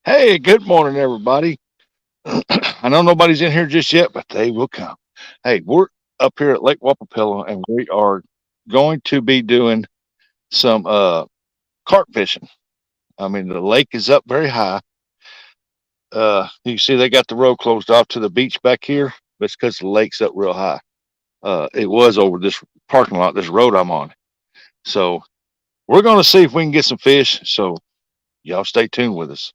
Hey, good morning, everybody. I know nobody's in here just yet, but they will come. Hey, we're up here at Lake Wapapilla, and we are going to be doing some carp fishing. I mean, the lake is up very high. You can see they got the road closed off to the beach back here. That's because the lake's up real high. It was over this parking lot, this road I'm on. So we're going to see if we can get some fish. So y'all stay tuned with us.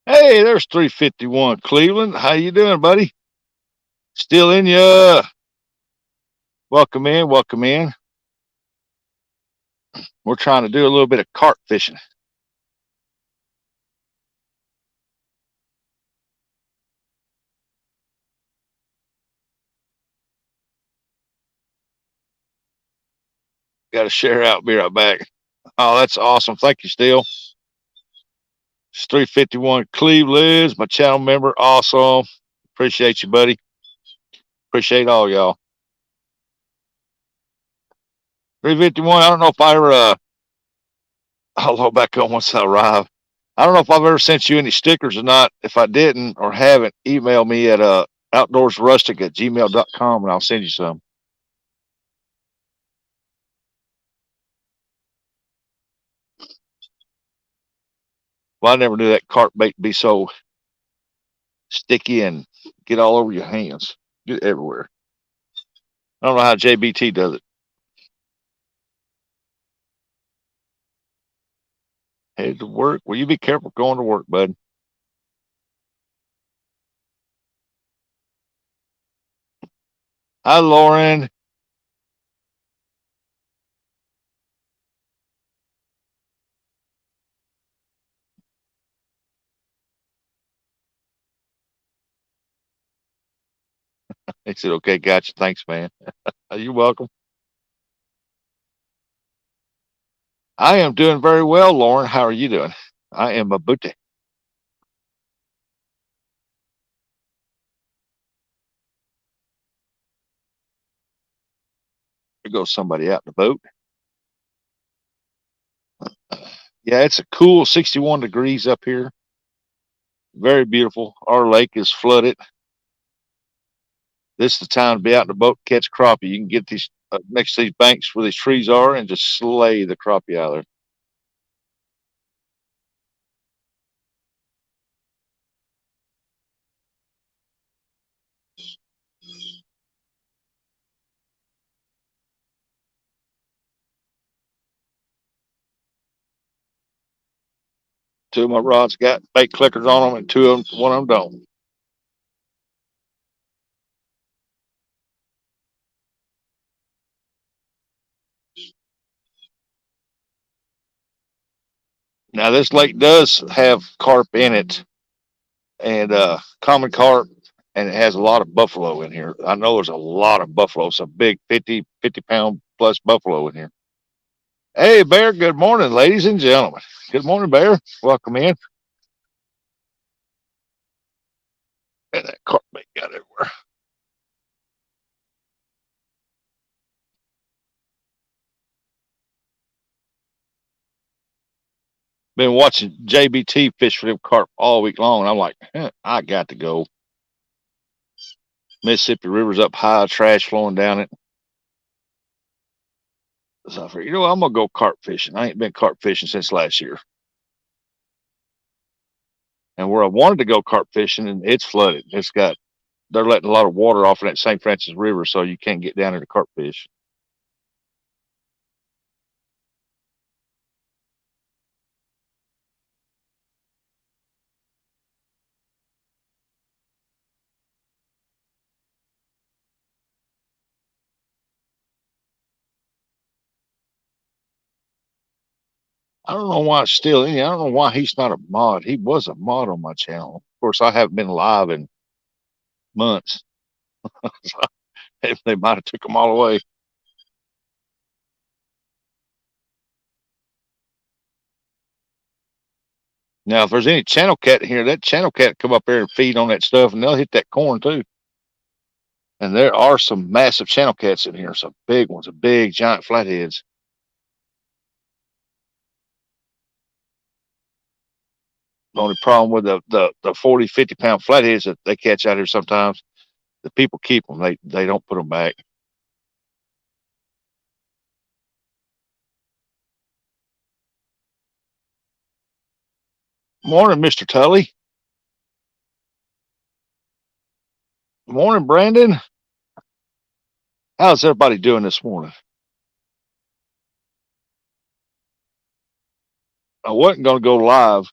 Hey, there's 351 Cleveland. How you doing, buddy? Still in ya. Welcome in. Welcome in. We're trying to do a little bit of carp fishing. Got to share out. Be right back. Oh, that's awesome. Thank you, Steele. It's 351 Cleveland, my channel member. Awesome. Appreciate you, buddy. Appreciate all y'all. 351. I don't know if I ever, I'll go back on once I arrive. I don't know if I've ever sent you any stickers or not. If I didn't or haven't, email me at outdoorsrustic@gmail.com and I'll send you some. Well, I never knew that carp bait be so sticky and get all over your hands, get everywhere. I don't know how JBT does it. Headed to work. Will you be careful going to work, bud? Hi, Lauren. He said, okay, gotcha. Thanks, man. You're welcome. I am doing very well, Lauren. How are you doing? I am a booty. There goes somebody out in the boat. Yeah, it's a cool 61 degrees up here. Very beautiful. Our lake is flooded. This is the time to be out in the boat, catch crappie. You can get these next to these banks where these trees are and just slay the crappie out there. 2 of my rods got bait clickers on them, and one of them don't. Now this lake does have carp in it, and common carp, and it has a lot of buffalo in here. I know there's a lot of buffalo, some big 50 pound plus buffalo in here. Hey, Bear, good morning, ladies and gentlemen. Good morning, Bear. Welcome in. And that carp bait got everywhere. Been watching JBT fish for them carp all week long, and I'm like, I got to go. Mississippi River's up high, trash flowing down it. So I figured, I'm gonna go carp fishing. I ain't been carp fishing since last year. And where I wanted to go carp fishing, and it's flooded. They're letting a lot of water off in that St. Francis River, so you can't get down there to carp fish. I don't know why it's still in here. I don't know why he's not a mod. He was a mod on my channel. Of course, I haven't been live in months. They might have took them all away. Now, if there's any channel cat here, that channel cat come up there and feed on that stuff, and they'll hit that corn too. And there are some massive channel cats in here, some big ones, big giant flatheads. The only problem with the 40, 50 pound flatheads that they catch out here sometimes, the people keep them. They don't put them back. Morning, Mr. Tully. Morning, Brandon. How's everybody doing this morning? I wasn't going to go live,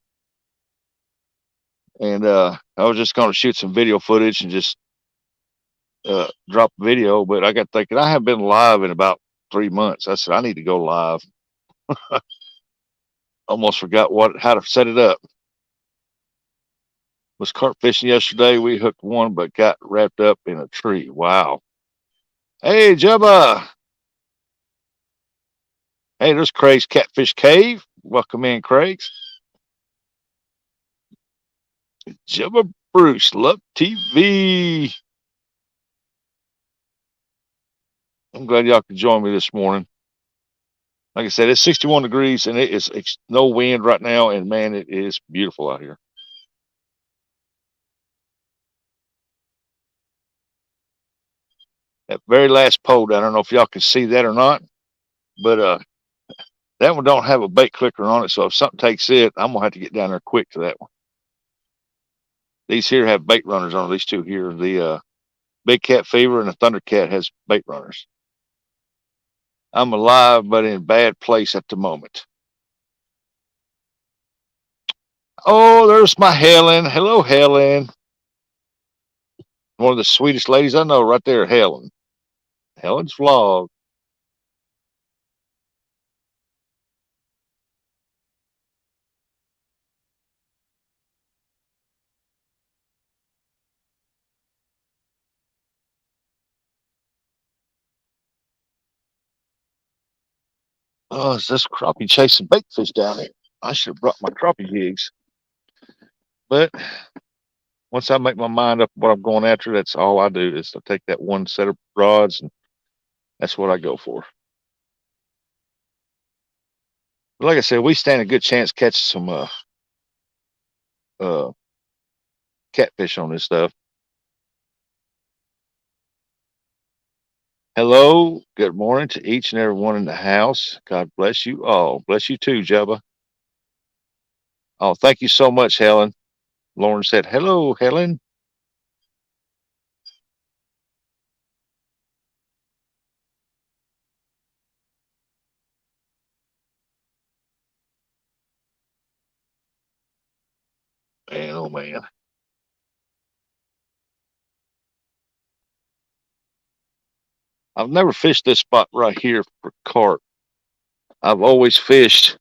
and I was just going to shoot some video footage and just drop a video. But I got thinking I haven't been live in about 3 months. I said I need to go live. Almost forgot how to set it up. Was carp fishing yesterday. We hooked one, but got wrapped up in a tree. Wow. Hey, Jubba. Hey, there's Craig's Catfish Cave. Welcome in, Craig's. Jubba Bruce, Love TV. I'm glad y'all could join me this morning. Like I said, it's 61 degrees and it's no wind right now. And man, it is beautiful out here. That very last pole, I don't know if y'all can see that or not, but that one don't have a bait clicker on it. So if something takes it, I'm gonna have to get down there quick to that one. These here have bait runners on these two here. The Big Cat Fever and the Thundercat has bait runners. I'm alive, but in a bad place at the moment. Oh, there's my Helen. Hello, Helen. One of the sweetest ladies I know right there, Helen. Helen's vlog. Oh, it's this crappie chasing bait fish down here. I should have brought my crappie jigs. But once I make my mind up what I'm going after, that's all I do is to take that one set of rods, and that's what I go for. But like I said, we stand a good chance catching some uh, catfish on this stuff. Hello, good morning to each and every one in the house. God bless you all. Bless you too, Jubba. Oh, thank you so much, Helen. Lauren said, hello, Helen. Man, oh man. I've never fished this spot right here for carp. I've always fished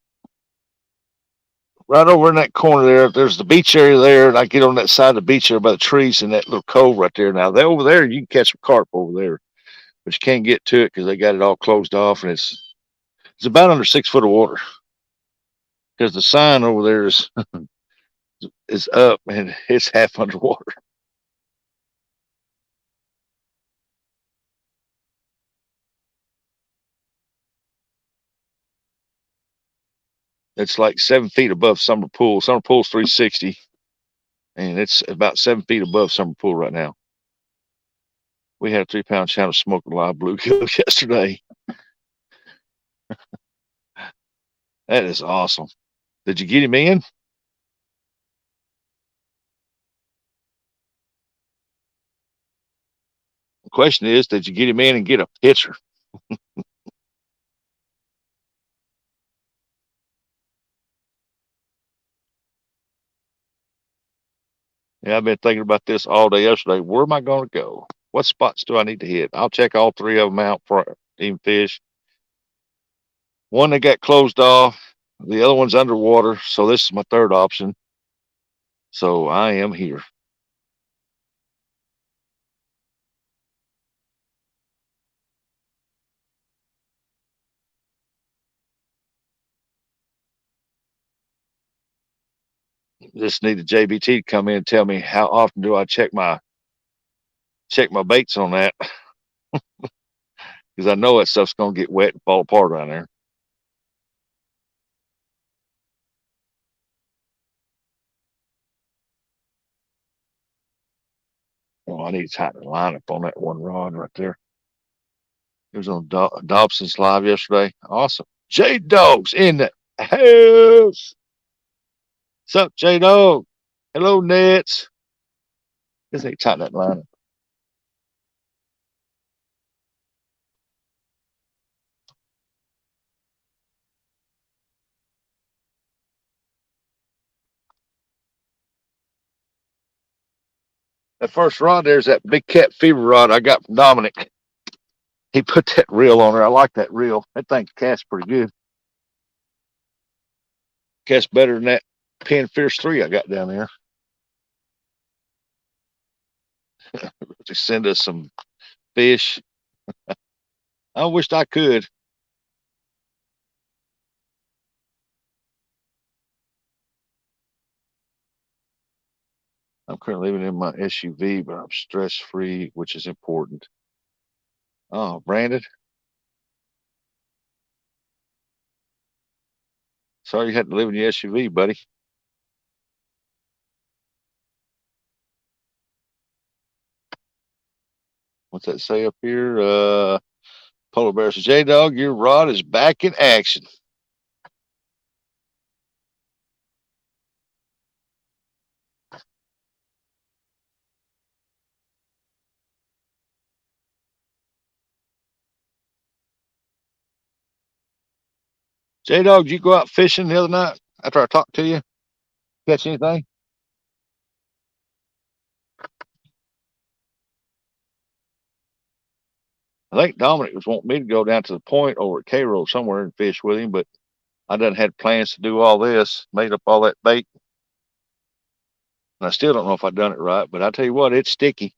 right over in that corner there. There's the beach area there, and I get on that side of the beach there by the trees in that little cove right there. Now, over there, you can catch some carp over there, but you can't get to it because they got it all closed off, and it's about under 6 foot of water because the sign over there is up and it's half underwater. It's like 7 feet above Summer Pool. Summer Pool's 360, and it's about 7 feet above Summer Pool right now. We had a 3-pound channel smoking live bluegill yesterday. That is awesome. Did you get him in? The question is, did you get him in and get a picture? Yeah, I've been thinking about this all day yesterday. Where am I going to go? What spots do I need to hit? I'll check all 3 of them out for even fish. One that got closed off. The other one's underwater, so this is my third option. So I am here. Just need the JBT to come in and tell me how often do I check my baits on that, because I know that stuff's gonna get wet and fall apart around there. Oh, I need to tighten the line up on that one rod right there. It was on Dobson's live yesterday. Awesome. J Dog's in the house. What's up, J Dog? Hello, Nets. Just need to tighten that line up. That first rod there's that big cat fever rod I got from Dominic. He put that reel on there. I like that reel. That thing casts pretty good. Casts better than that Pin Fierce 3 I got down there. To send us some fish. I wished I could. I'm currently living in my SUV, but I'm stress free, which is important. Oh, Brandon, sorry you had to live in your SUV, buddy. What's that say up here? Polar Bear says, J Dog, your rod is back in action. J Dog, did you go out fishing the other night after I talked to you? Catch anything? I think Dominic was wanting me to go down to the point over at Cairo somewhere and fish with him, but I done had plans to do all this, made up all that bait, and I still don't know if I done it right. But I tell you what, it's sticky.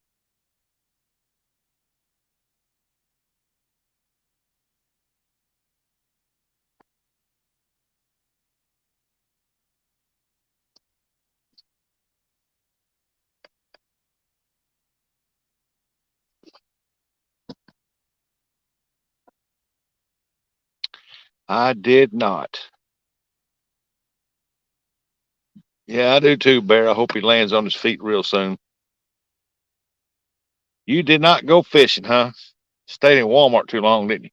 I did not. Yeah, I do too, Bear. I hope he lands on his feet real soon. You did not go fishing, huh? Stayed in Walmart too long, didn't you?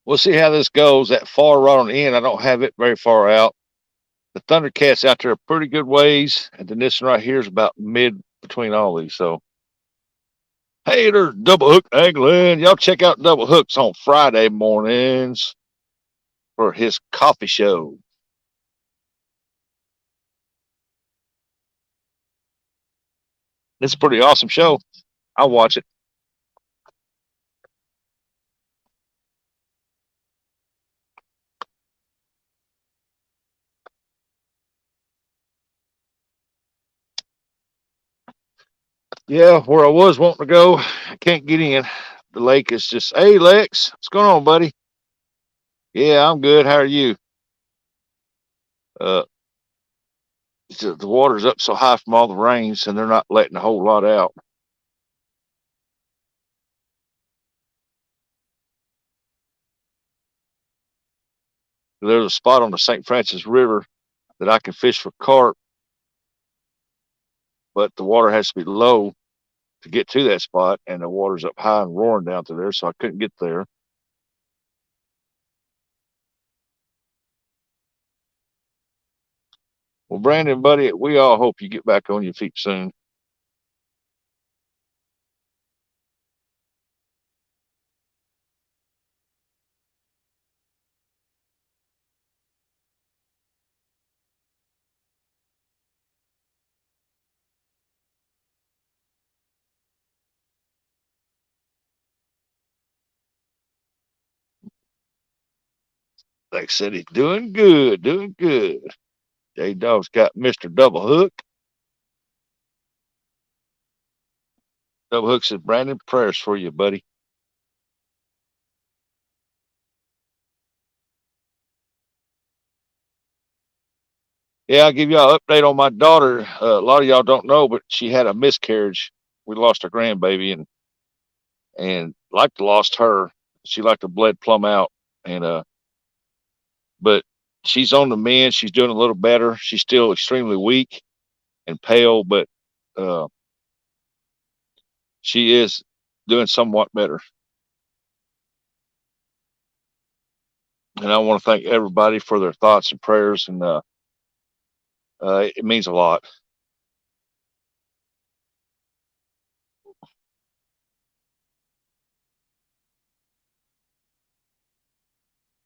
We'll see how this goes. That far right on the end, I don't have it very far out. The Thundercat's out there a pretty good ways, and then this one right here is about mid between all these. So, hey, there's Double Hook Angling. Y'all check out Double Hooks on Friday mornings for his coffee show. It's a pretty awesome show. I'll watch it. Yeah, where I was wanting to go, I can't get in. The lake is just, hey, Lex, what's going on, buddy? Yeah, I'm good. How are you? Uh, the water's up so high from all the rains, and they're not letting a whole lot out. There's a spot on the St. Francis River that I can fish for carp, but the water has to be low to get to that spot, and the water's up high and roaring down to there, so I couldn't get there. Well, Brandon, buddy, we all hope you get back on your feet soon. Like I said, he's doing good, doing good. J Dog's got Mr. Double Hook. Double Hook says, Brandon, prayers for you, buddy. Yeah, I'll give y'all an update on my daughter. A lot of y'all don't know, but she had a miscarriage. We lost our grandbaby, and like to lost her. She like to bled plumb out, and but she's on the mend. She's doing a little better. She's still extremely weak and pale, but uh, she is doing somewhat better. And I want to thank everybody for their thoughts and prayers, and it means a lot.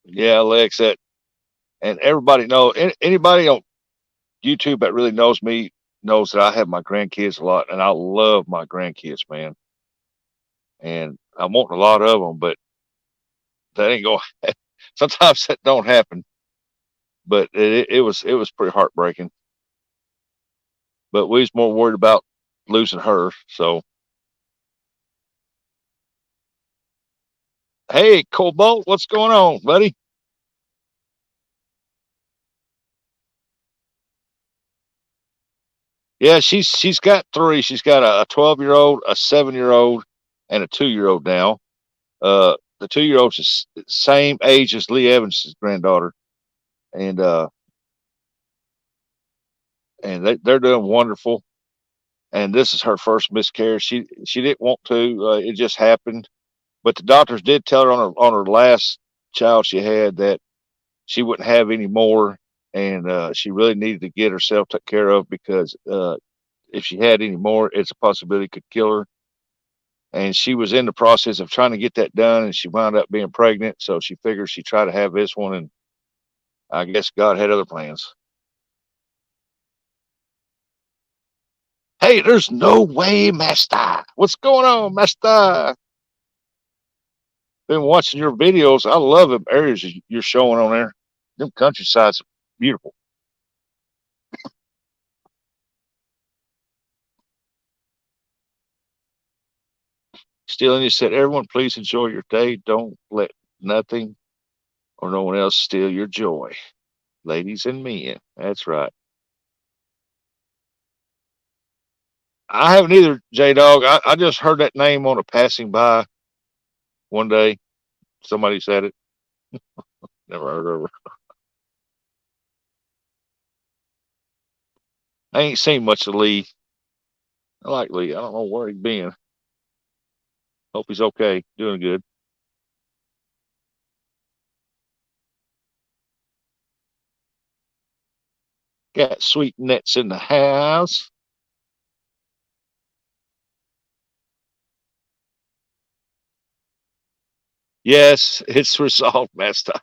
Yeah, Lex, that and everybody know anybody on YouTube that really knows me knows that I have my grandkids a lot, and I love my grandkids, man. And I'm wanting a lot of them, but that ain't going. Sometimes that don't happen. But it was pretty heartbreaking. But we was more worried about losing her. So hey, Cobalt, what's going on, buddy? Yeah, she's got three. She's got a 12-year old, a 7-year old, and a 2-year old now. The 2-year old's the same age as Lee Evans' granddaughter, and they're doing wonderful. And this is her first miscarriage. She didn't want to. It just happened. But the doctors did tell her on her last child she had that she wouldn't have any more, and she really needed to get herself took care of because if she had any more, it's a possibility it could kill her. And she was in the process of trying to get that done, and she wound up being pregnant. So she figured she'd try to have this one, and I guess God had other plans. Hey, there's no way, Master. What's going on, Master? Been watching your videos. I love the areas you're showing on there. Them countrysides are beautiful. Still, and you said, everyone, please enjoy your day. Don't let nothing or no one else steal your joy, ladies and men. That's right. I haven't either, J Dog. I just heard that name on a passing by one day. Somebody said it. Never heard of her. I ain't seen much of Lee. I like Lee. I don't know where he's been. Hope he's okay, doing good. Got sweet nets in the house. Yes, it's resolved, Master.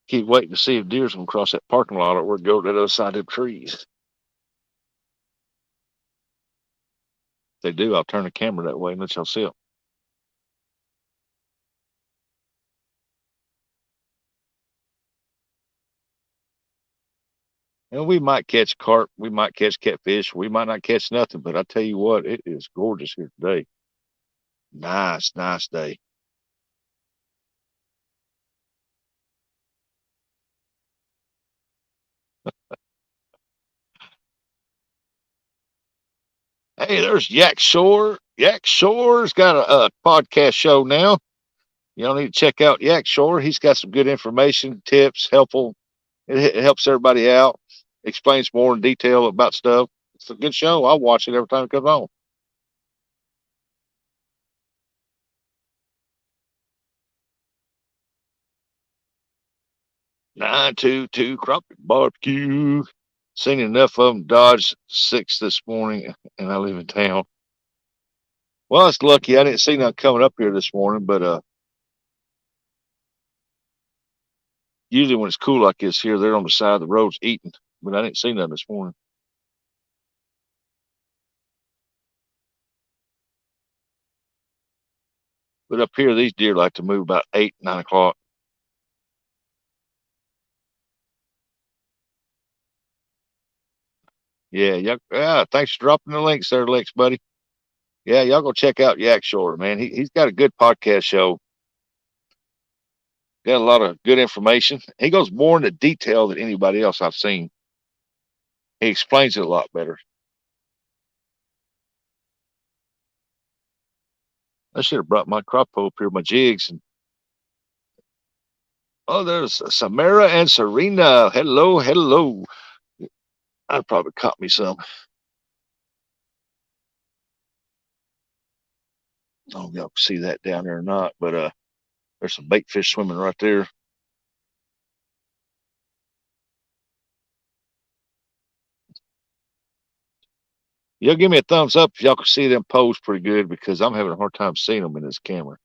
Keep waiting to see if deer's gonna cross that parking lot or go to the other side of the trees. If they do, I'll turn the camera that way and let y'all see them. And we might catch carp, we might catch catfish, we might not catch nothing, but I tell you what, it is gorgeous here today. Nice, nice day. Hey, there's Yak Shore. Yak Shore's got a podcast show now. Y'all need to check out Yak Shore. He's got some good information, tips, helpful. It helps everybody out. Explains more in detail about stuff. It's a good show. I watch it every time it comes on. 922 Crawford Barbecue. Seen enough of them dodge six this morning, and I live in town. Well, it's lucky I didn't see none coming up here this morning, but usually when it's cool like this here, they're on the side of the roads eating. But I didn't see none this morning. But up here, these deer like to move about 8, 9 o'clock. Yeah, yeah. Thanks for dropping the links there, Lex, buddy. Yeah, y'all go check out Yak Shore, man. He's got a good podcast show. Got a lot of good information. He goes more into detail than anybody else I've seen. He explains it a lot better. I should have brought my crop pole up here, my jigs. And oh, there's Samara and Serena. Hello, hello. I'd probably caught me some. I don't know if y'all can see that down there or not, but there's some bait fish swimming right there. Y'all give me a thumbs up if y'all can see them pose pretty good because I'm having a hard time seeing them in this camera.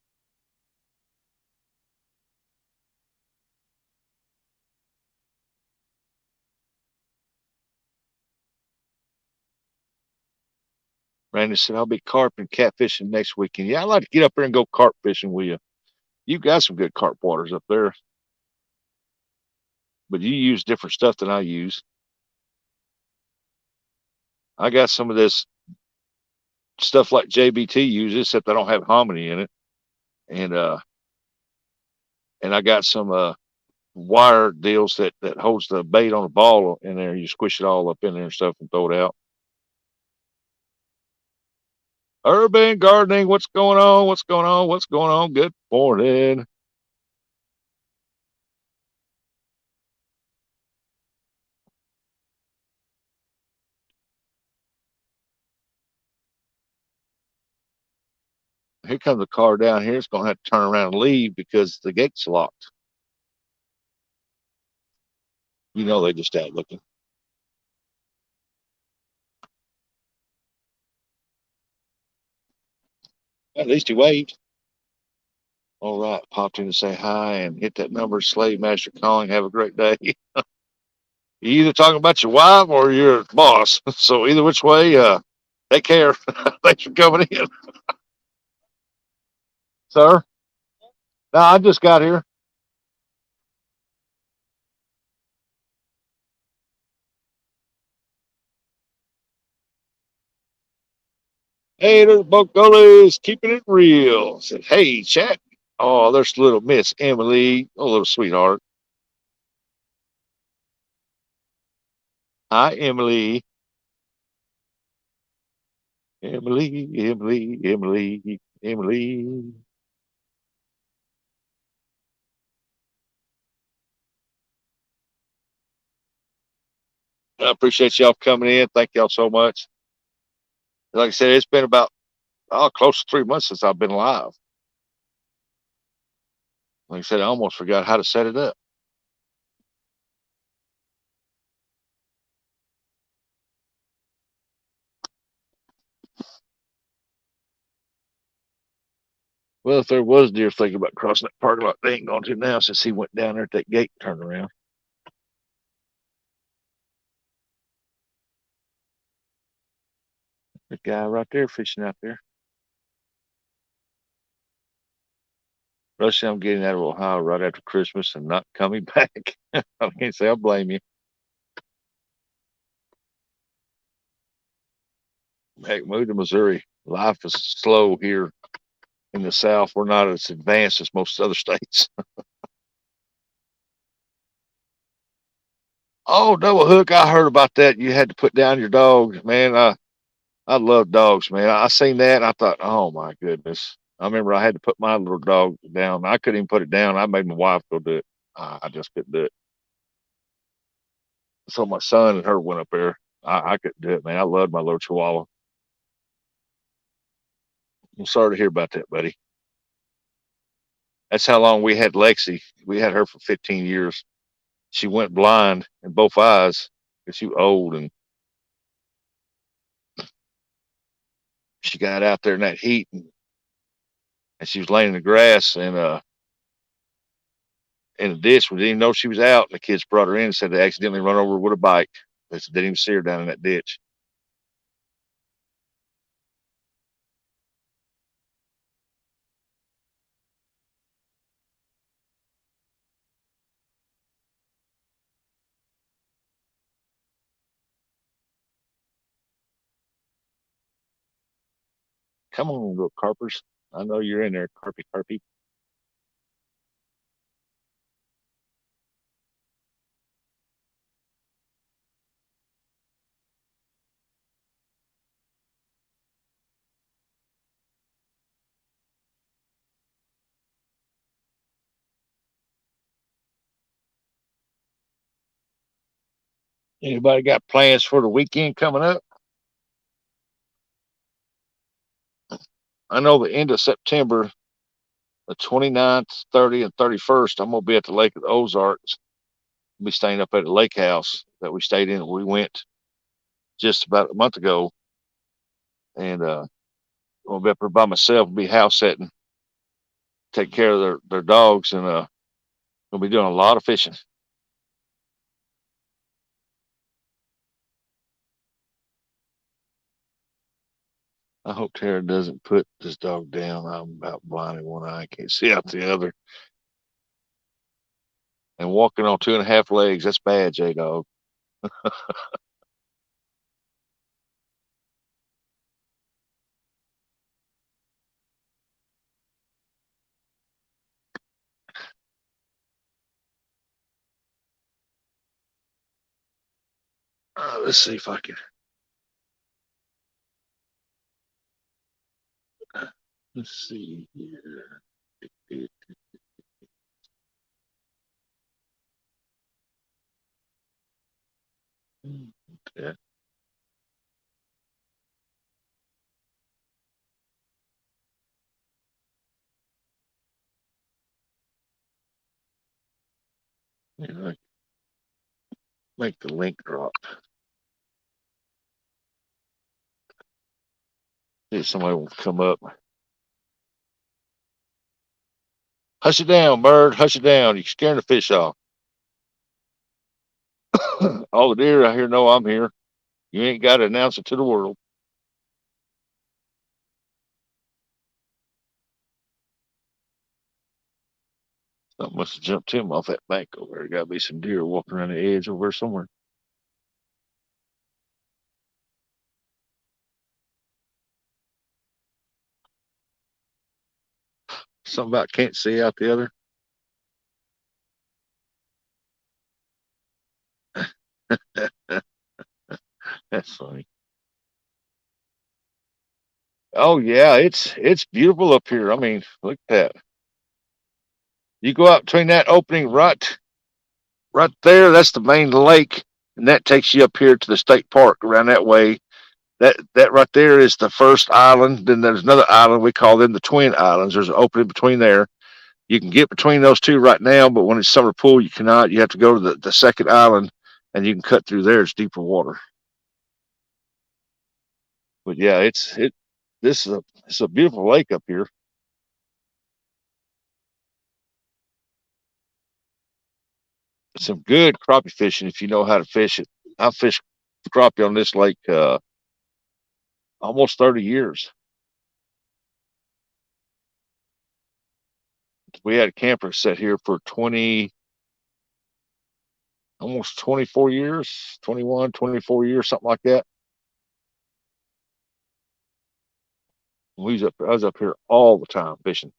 Randy said, I'll be carp and catfishing next weekend. Yeah, I'd like to get up there and go carp fishing with you. You got some good carp waters up there, but you use different stuff than I use. I got some of this stuff like JBT uses, except I don't have hominy in it. And I got some wire deals that holds the bait on the ball in there. You squish it all up in there and stuff and throw it out. Urban gardening, what's going on? What's going on? What's going on? Good morning. Here comes the car down here. It's going to have to turn around and leave because the gate's locked. You know they just out looking. At least he waved. All right, popped in to say hi and hit that number. Slave Master calling. Have a great day. You either talking about your wife or your boss. So either which way, take care. Thanks for coming in, sir. No, I just got here. Hey, there's Bogolis keeping it real. Said, hey, chat. Oh, there's little Miss Emily. Oh, little sweetheart. Hi, Emily. Emily, Emily, Emily, Emily. I appreciate y'all coming in. Thank y'all so much. Like I said, it's been about close to 3 months since I've been live. Like I said, I almost forgot how to set it up. Well, if there was deer thinking about crossing that parking lot, they ain't going to now since he went down there at that gate and turned around. The guy right there fishing out there. Russia, I'm getting out of Ohio right after Christmas and not coming back. I can't say I blame you. Heck, move to Missouri. Life is slow here in the South. We're not as advanced as most other states. Oh, double hook. I heard about that. You had to put down your dog. Man, I love dogs, man. I seen that and I thought, oh my goodness. I remember I had to put my little dog down. I couldn't even put it down. I made my wife go do it. I just couldn't do it. So my son and her went up there. I couldn't do it, man. I loved my little chihuahua. I'm sorry to hear about that, buddy. That's how long we had Lexi. We had her for 15 years. She went blind in both eyes because she was old and she got out there in that heat, and she was laying in the grass and in the ditch. We didn't even know she was out. And the kids brought her in and said they accidentally run over her with a bike. They said they didn't even see her down in that ditch. Come on, little carpers. I know you're in there, carpy carpy. Anybody got plans for the weekend coming up? I know the end of September, the 29th, 30th, and 31st, I'm going to be at the Lake of the Ozarks. I'll be staying up at the lake house that we stayed in. We went just about a month ago, and I'll be up there by myself, be house sitting, take care of their dogs, and we'll be doing a lot of fishing. I hope Tara doesn't put this dog down. I'm about blind in one eye, can't see out the other. And walking on two and a half legs, that's bad, J Dog. Let's see if I can. Let's see here. Yeah, yeah, make the link drop. See if somebody will come up. Hush it down, bird. Hush it down. You're scaring the fish off. All the deer out here know I'm here. You ain't got to announce it to the world. Something must have jumped him off that bank over there. Got to be some deer walking around the edge over there somewhere. Something about can't see out the other. That's funny. Oh yeah, it's beautiful up here. I mean, look at that. You go out between that opening right there, that's the main lake, and that takes you up here to the state park around that way. That right there is the first island. Then there's another island. We call them the Twin Islands. There's an opening between there. You can get between those two right now, but when it's summer pool, you cannot. You have to go to the second island, and you can cut through there. It's deeper water. But yeah, it. This is it's a beautiful lake up here. Some good crappie fishing if you know how to fish it. I fished crappie on this lake almost 30 years. We had a camper set here for 20, almost 24 years, 21, 24 years, something like that. I was up here all the time fishing.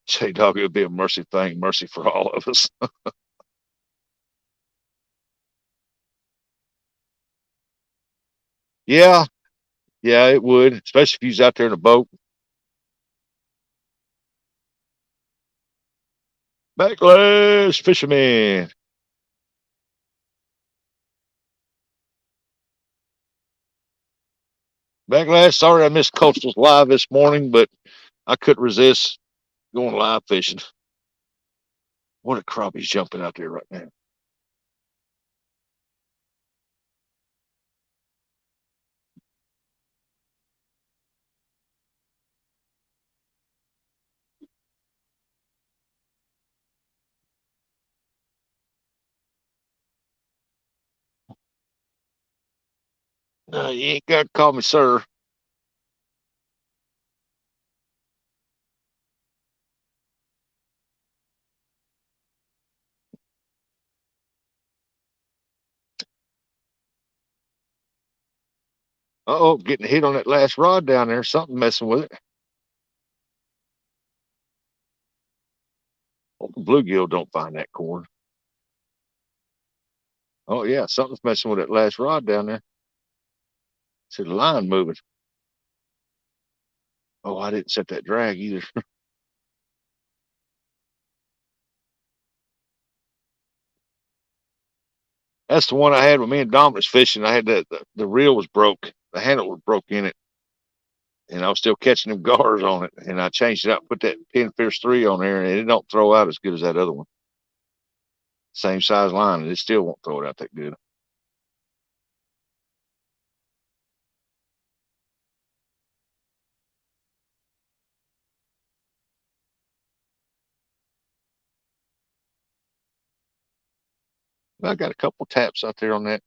Say, dog, it would be a mercy thing, mercy for all of us. Yeah, yeah, it would, especially if you was out there in a boat. Backlash, fisherman. Backlash. Sorry I missed Coastal's live this morning, but I couldn't resist going live fishing. What a crappie's jumping out there right now. You ain't got to call me sir. Uh-oh, getting hit on that last rod down there. Something messing with it. Hope the bluegill don't find that corn. Oh, yeah, something's messing with that last rod down there. See the line moving. Oh, I didn't set that drag either. That's the one I had when me and Dom was fishing. I had the reel was broke. The handle was broke in it. And I was still catching them gars on it. And I changed it out, put that Pinfish 3 on there, and it don't throw out as good as that other one. Same size line, and it still won't throw it out that good. I got a couple taps out there on that.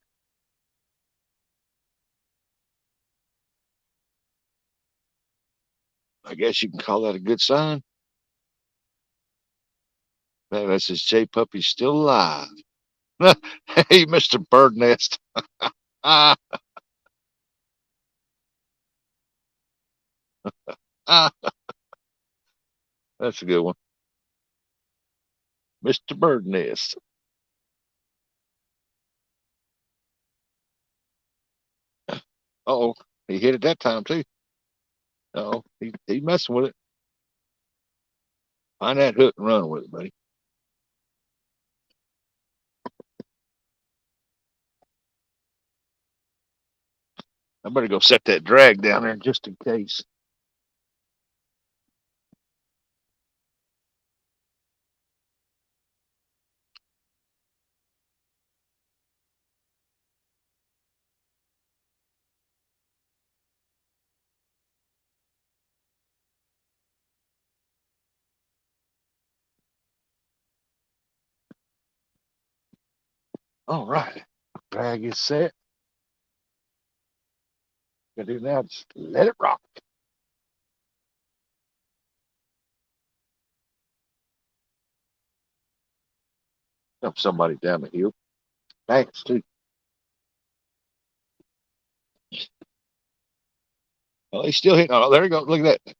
I guess you can call that a good sign. That says J Puppy's still alive. Hey, Mr. Bird Nest. Ah, ah, that's a good one. Mr. Bird Nest. Oh, he hit it that time too. Oh, he messing with it. Find that hook and run with it, buddy. I better go set that drag down there just in case. All right. Drag is set. Gotta do now. Just let it rock. Dump somebody down the hill. Thanks too. Oh, he's still hitting. Oh, there you go. Look at that.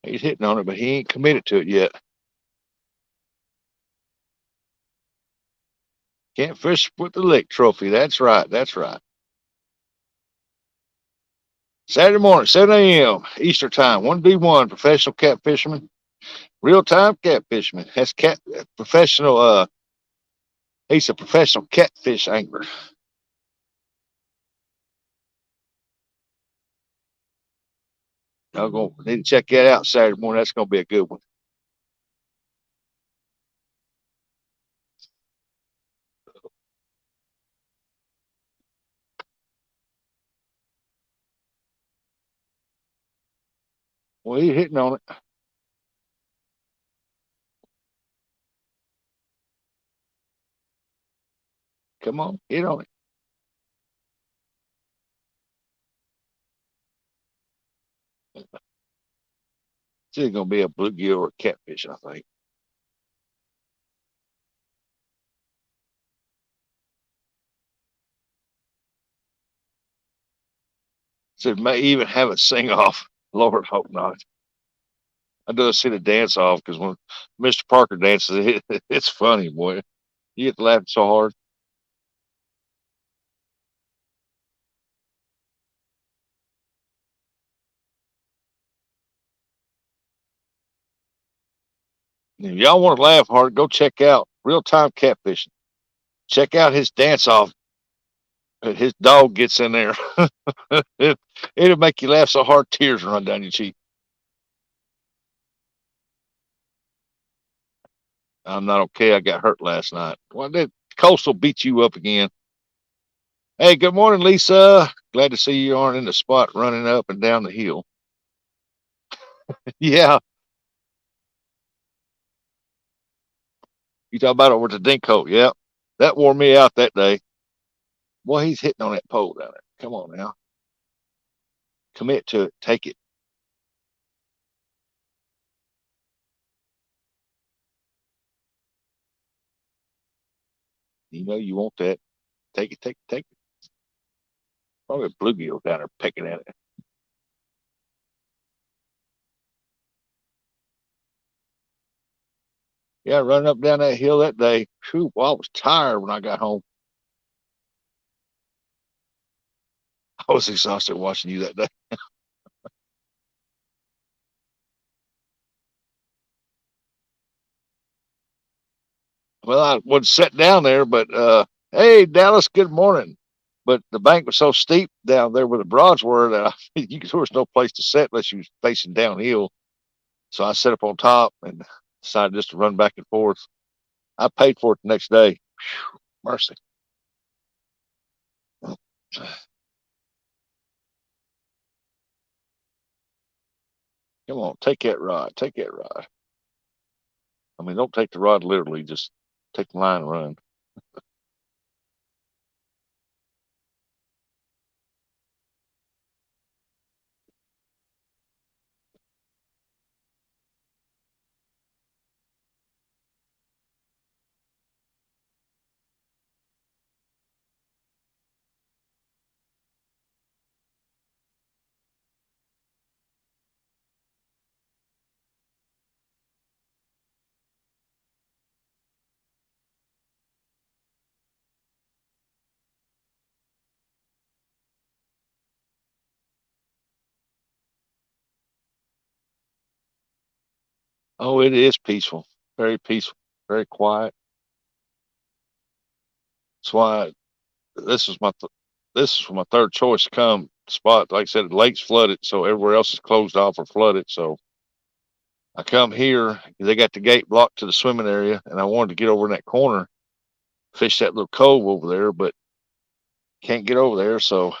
He's hitting on it, but he ain't committed to it yet. Can't fish with the lick trophy. That's right. That's right. Saturday morning, 7 a.m. Eastern time. 1D1 professional cat fisherman. Real time cat fisherman. That's cat professional. He's a professional catfish angler. I'm gonna need to check that out Saturday morning. That's gonna be a good one. Well, he's hitting on it. Come on, hit on it. It's either gonna be a bluegill or a catfish, I think. So it may even have a sing off. Lord, hope not. I do see the dance off because when Mr. Parker dances, it's funny, boy. You get to laughing so hard. If y'all want to laugh hard, go check out Real Time Catfishing. Check out his dance off. His dog gets in there. it, it'll make you laugh so hard tears run down your cheek. I'm not okay. I got hurt last night. Well, that Coastal beat you up again. Hey, good morning, Lisa. Glad to see you aren't in the spot running up and down the hill. Yeah, You talk about over to Dinko. Yeah. That wore me out that day. Boy, he's hitting on that pole down there. Come on now. Commit to it. Take it. You know you want that. Take it, take it, take it. Probably a bluegill down there pecking at it. Yeah, running up down that hill that day. Shoot, well, I was tired when I got home. I was exhausted watching you that day. Well, I would sit down there, but hey, Dallas, good morning. But the bank was so steep down there where the broads were that there was no place to sit unless you was facing downhill. So I sat up on top and decided just to run back and forth. I paid for it the next day. Whew, mercy. Come on, take that rod. Take that rod. I mean, don't take the rod literally. Just take the line and run. Oh, it is peaceful, very quiet. That's why this is my this is my third choice to come spot. Like I said, the lake's flooded, so everywhere else is closed off or flooded. So I come here. They got the gate blocked to the swimming area, and I wanted to get over in that corner, fish that little cove over there, but can't get over there. So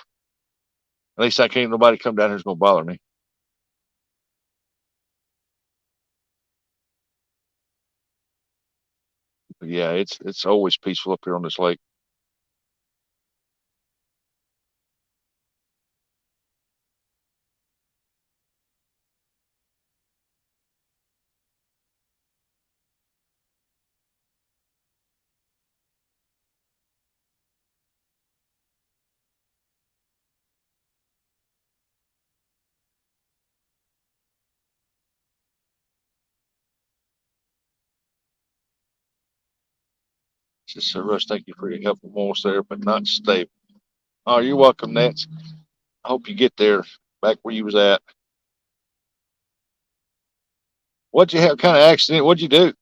at least I can't. Nobody come down here is gonna bother me. But yeah, it's always peaceful up here on this lake. Just Sir Russ, thank you for your help almost there, but not stable. Oh, you're welcome, Nance. I hope you get there back where you was at. What'd you have? Kind of accident? What'd you do?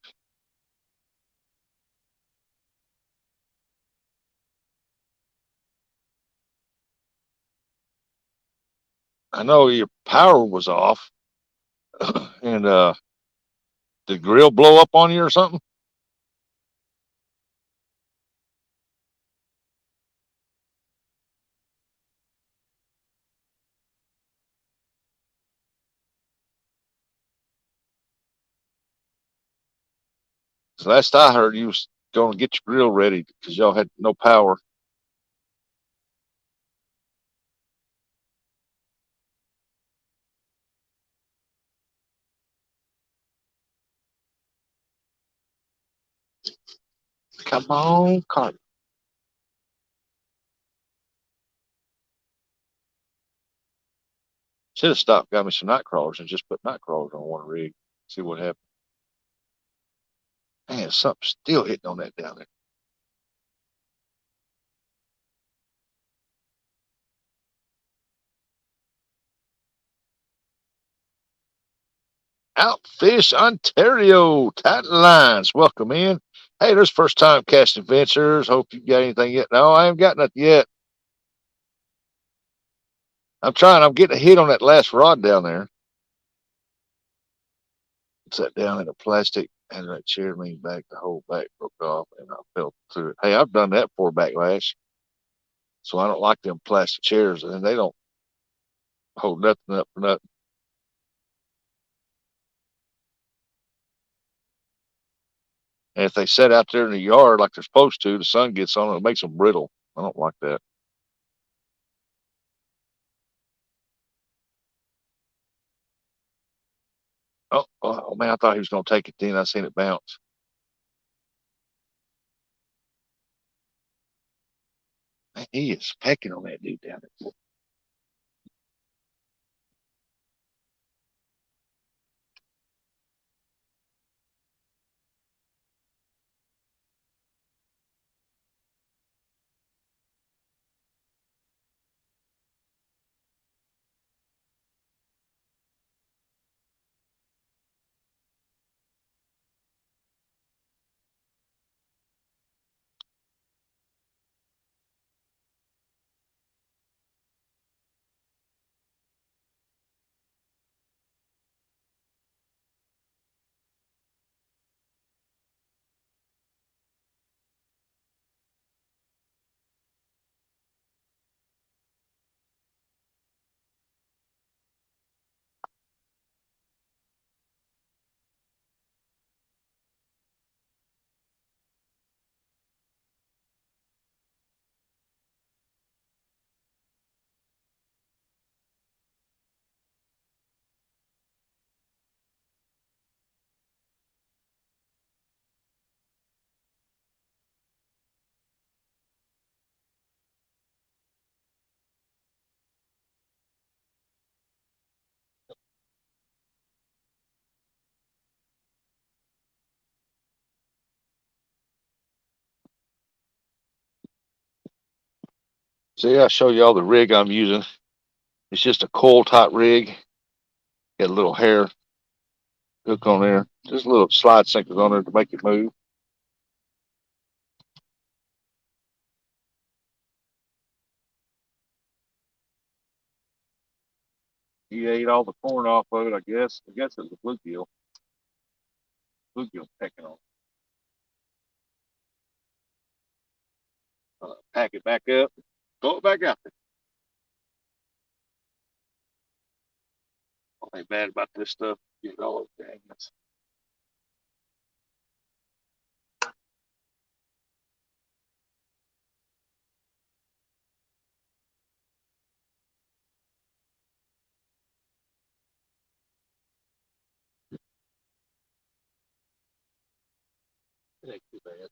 I know your power was off, and the grill blow up on you or something? So last I heard, you was going to get your grill ready because y'all had no power. Come on, carp. Should have stopped, got me some night crawlers, and just put night crawlers on one rig. See what happened. Man, something's still hitting on that down there. Outfish Ontario, Titan Lines, welcome in. Hey, there's first time casting ventures. Hope you got anything yet. No, I haven't got nothing yet. I'm trying. I'm getting a hit on that last rod down there. Sat down in a plastic and that chair leaned back. The whole back broke off and I fell through it. Hey, I've done that for backlash. So I don't like them plastic chairs and they don't hold nothing up for nothing. And if they set out there in the yard like they're supposed to, the sun gets on them, it makes them brittle. I don't like that. Oh man, I thought he was going to take it then. I seen it bounce. Man, he is pecking on that dude down there. See, I show y'all the rig I'm using. It's just a coil type rig. Got a little hair hook on there. Just a little slide sinkers on there to make it move. He ate all the corn off of it, I guess. I guess it's a bluegill. Bluegill pecking on. Pack it back up. Throw it back out there. I ain't bad about this stuff. Get all those dangles. It ain't too bad.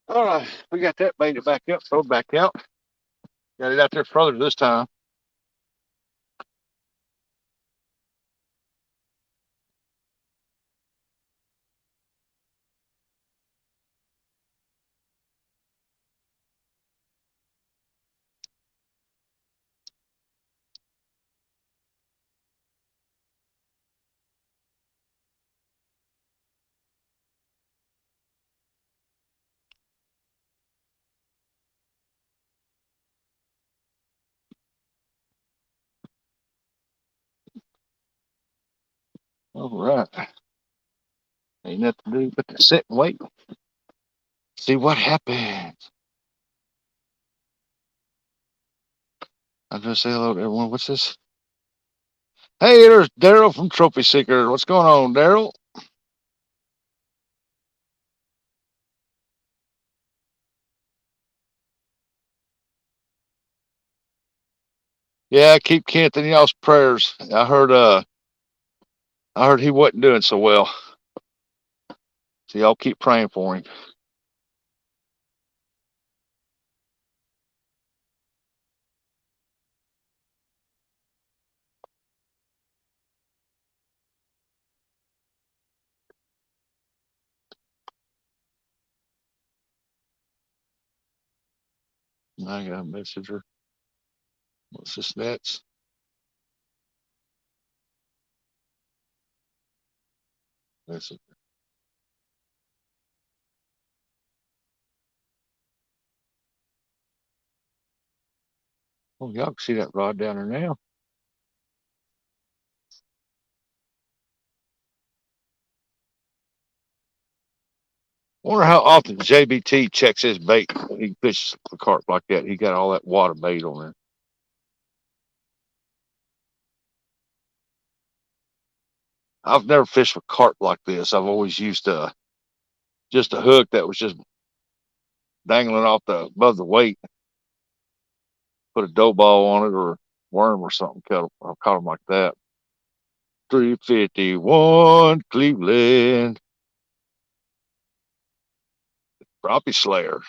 All right, we got that made it back up, throw it back out. Got it out there further this time. All right. Ain't nothing to do but to sit and wait. See what happens. I'll just say hello to everyone. What's this? Hey, there's Daryl from Trophy Seeker. What's going on, Daryl? Yeah, keep Kent in y'all's prayers. I heard he wasn't doing so well. So y'all keep praying for him. I got a messenger. What's this next? Messenger. Oh, y'all can see that rod down there now. I wonder how often JBT checks his bait when he fishes the carp like that. He got all that water bait on there. I've never fished with carp like this. I've always used just a hook that was just dangling off the above the weight. Put a dough ball on it or worm or something. I've caught them like that. 351 Cleveland crappie slayer.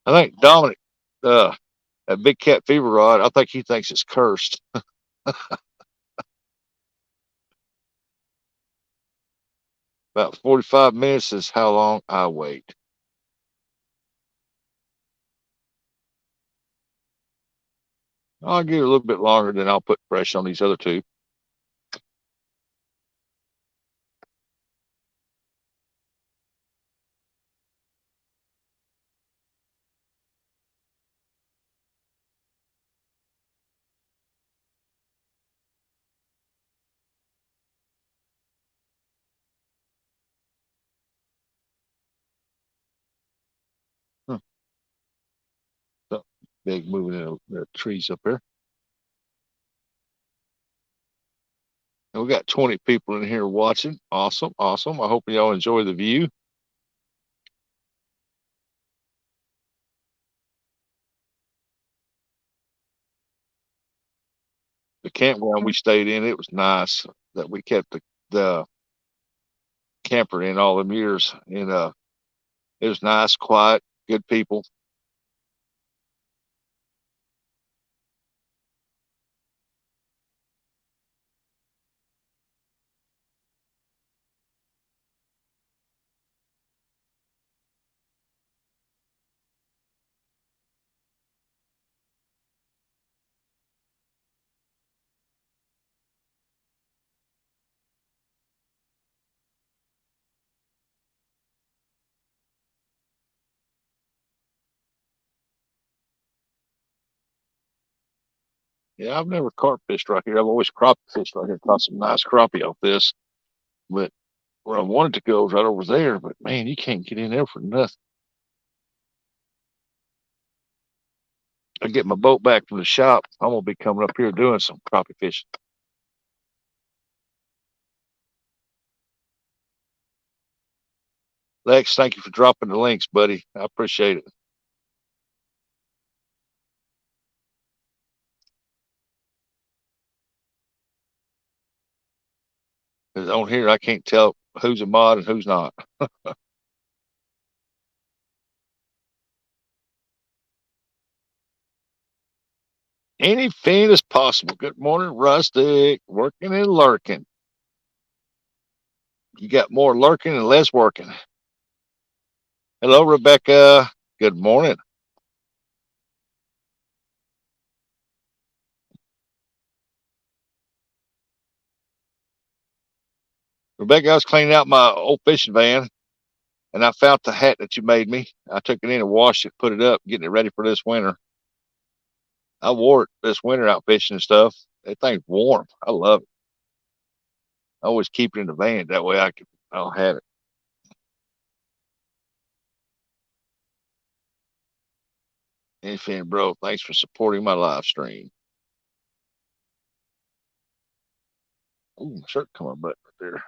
I think Dominic, uh, that big cat fever rod, I think he thinks it's cursed. About 45 minutes is how long I wait. I'll give it a little bit longer, then I'll put pressure on these other two. Huh. So, big moving in the trees up there. And we got 20 people in here watching. Awesome, awesome. I hope y'all enjoy the view. The campground we stayed in, it was nice that we kept the camper in all them years. And it was nice, quiet, good people. Yeah, I've never carp fished right here. I've always crappie fished right here. Caught some nice crappie off this. But where I wanted to go is right over there. But man, you can't get in there for nothing. I get my boat back from the shop. I'm gonna be coming up here doing some crappie fishing. Lex, thank you for dropping the links, buddy. I appreciate it. Because on here, I can't tell who's a mod and who's not. Any fiend is possible. Good morning, Rustic. Working and lurking. You got more lurking and less working. Hello, Rebecca. Good morning. Rebecca, I was cleaning out my old fishing van and I found the hat that you made me. I took it in and washed it, put it up, getting it ready for this winter. I wore it this winter out fishing and stuff. That thing's warm. I love it. I always keep it in the van. That way I'll have it. Anything, bro. Thanks for supporting my live stream. Ooh, my shirt coming button right there.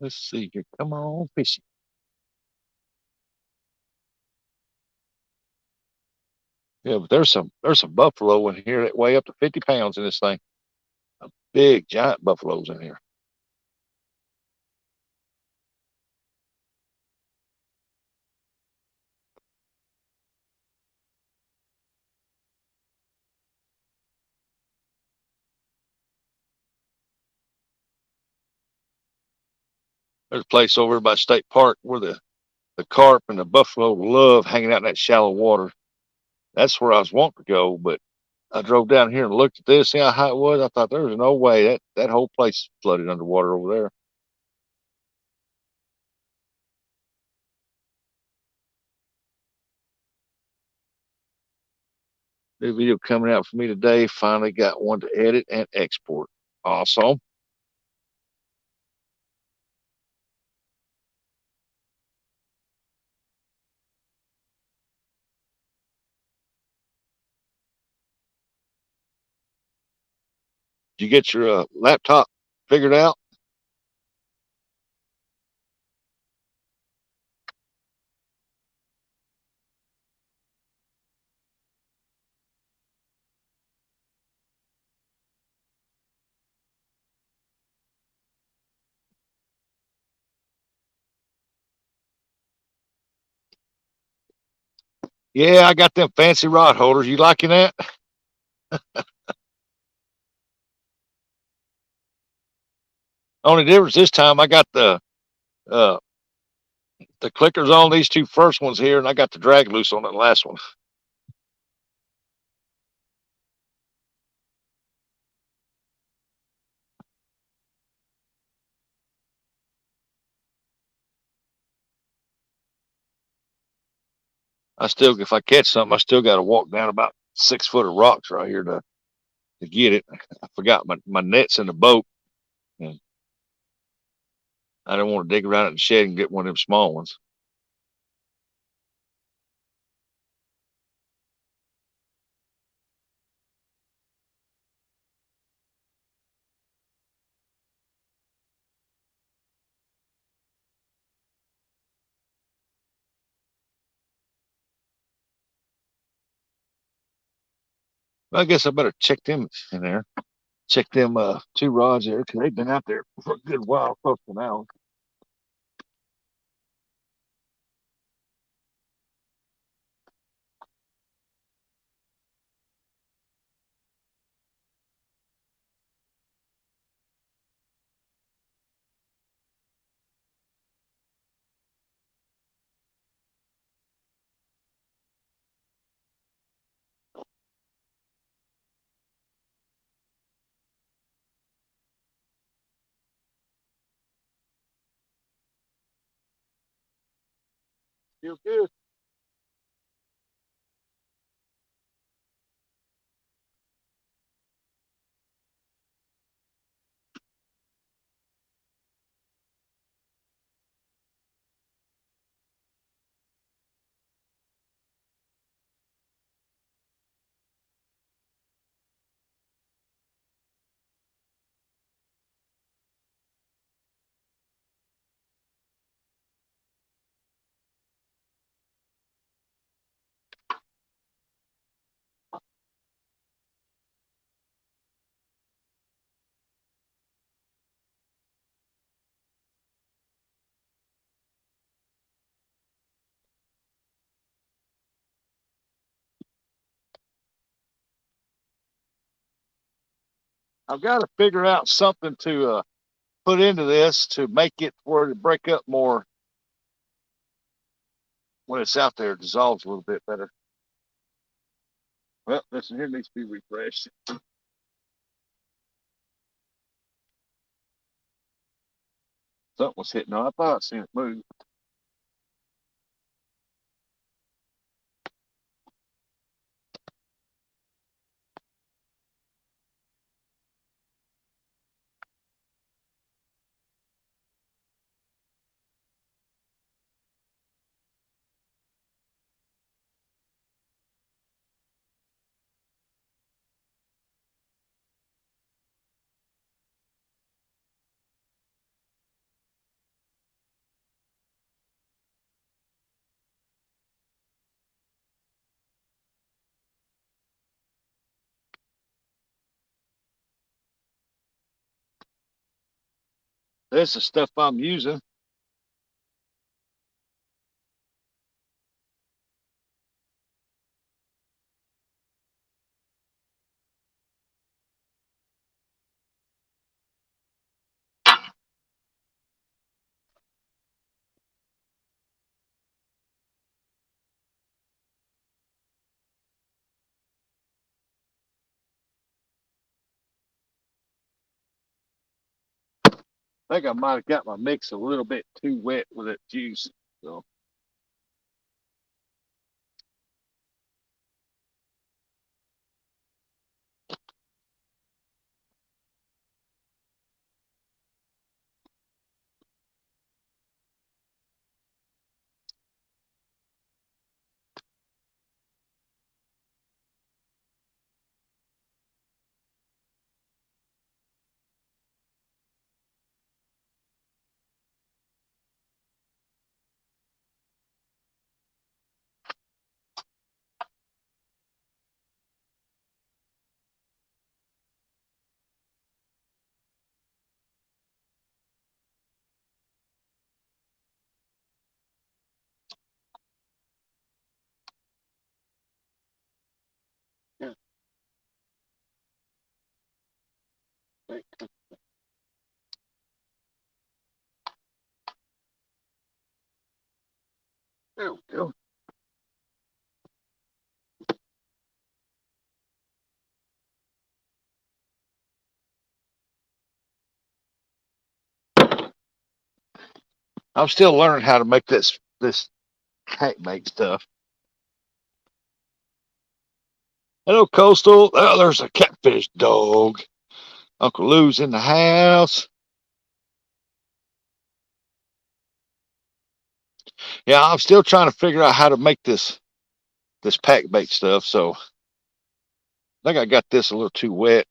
Let's see here. Come on, fishy. Yeah, but there's some buffalo in here that weigh up to 50 pounds in this thing. A big giant buffaloes in here. There's a place over by State Park where the carp and the buffalo love hanging out in that shallow water. That's where I was wanting to go, but I drove down here and looked at this, see how high it was. I thought there was no way that whole place flooded underwater over there. New video coming out for me today. Finally got one to edit and export. Awesome. Did you get your laptop figured out? Yeah, I got them fancy rod holders. You liking that? Only difference this time, I got uh, the clickers on these two first ones here, and I got the drag loose on the last one. If I catch something, I still got to walk down about 6 foot of rocks right here to get it. I forgot my nets in the boat, and I didn't want to dig around in the shed and get one of them small ones. Well, I guess I better check them in there. Check them two rods there because they've been out there for a good while, close to an hour. Feel good. I've got to figure out something to put into this to make it where it break up more when it's out there. It dissolves a little bit better. Well, this here needs to be refreshed. Something was hitting on. I thought I seen it move. This is stuff I'm using. I think I might have got my mix a little bit too wet with that juice. So yeah, there we go. I'm still learning how to make this hackbait stuff. Hello, Coastal. Oh, there's a catfish dog. Uncle Lou's in the house. Yeah, I'm still trying to figure out how to make this pack bait stuff. So I think I got this a little too wet.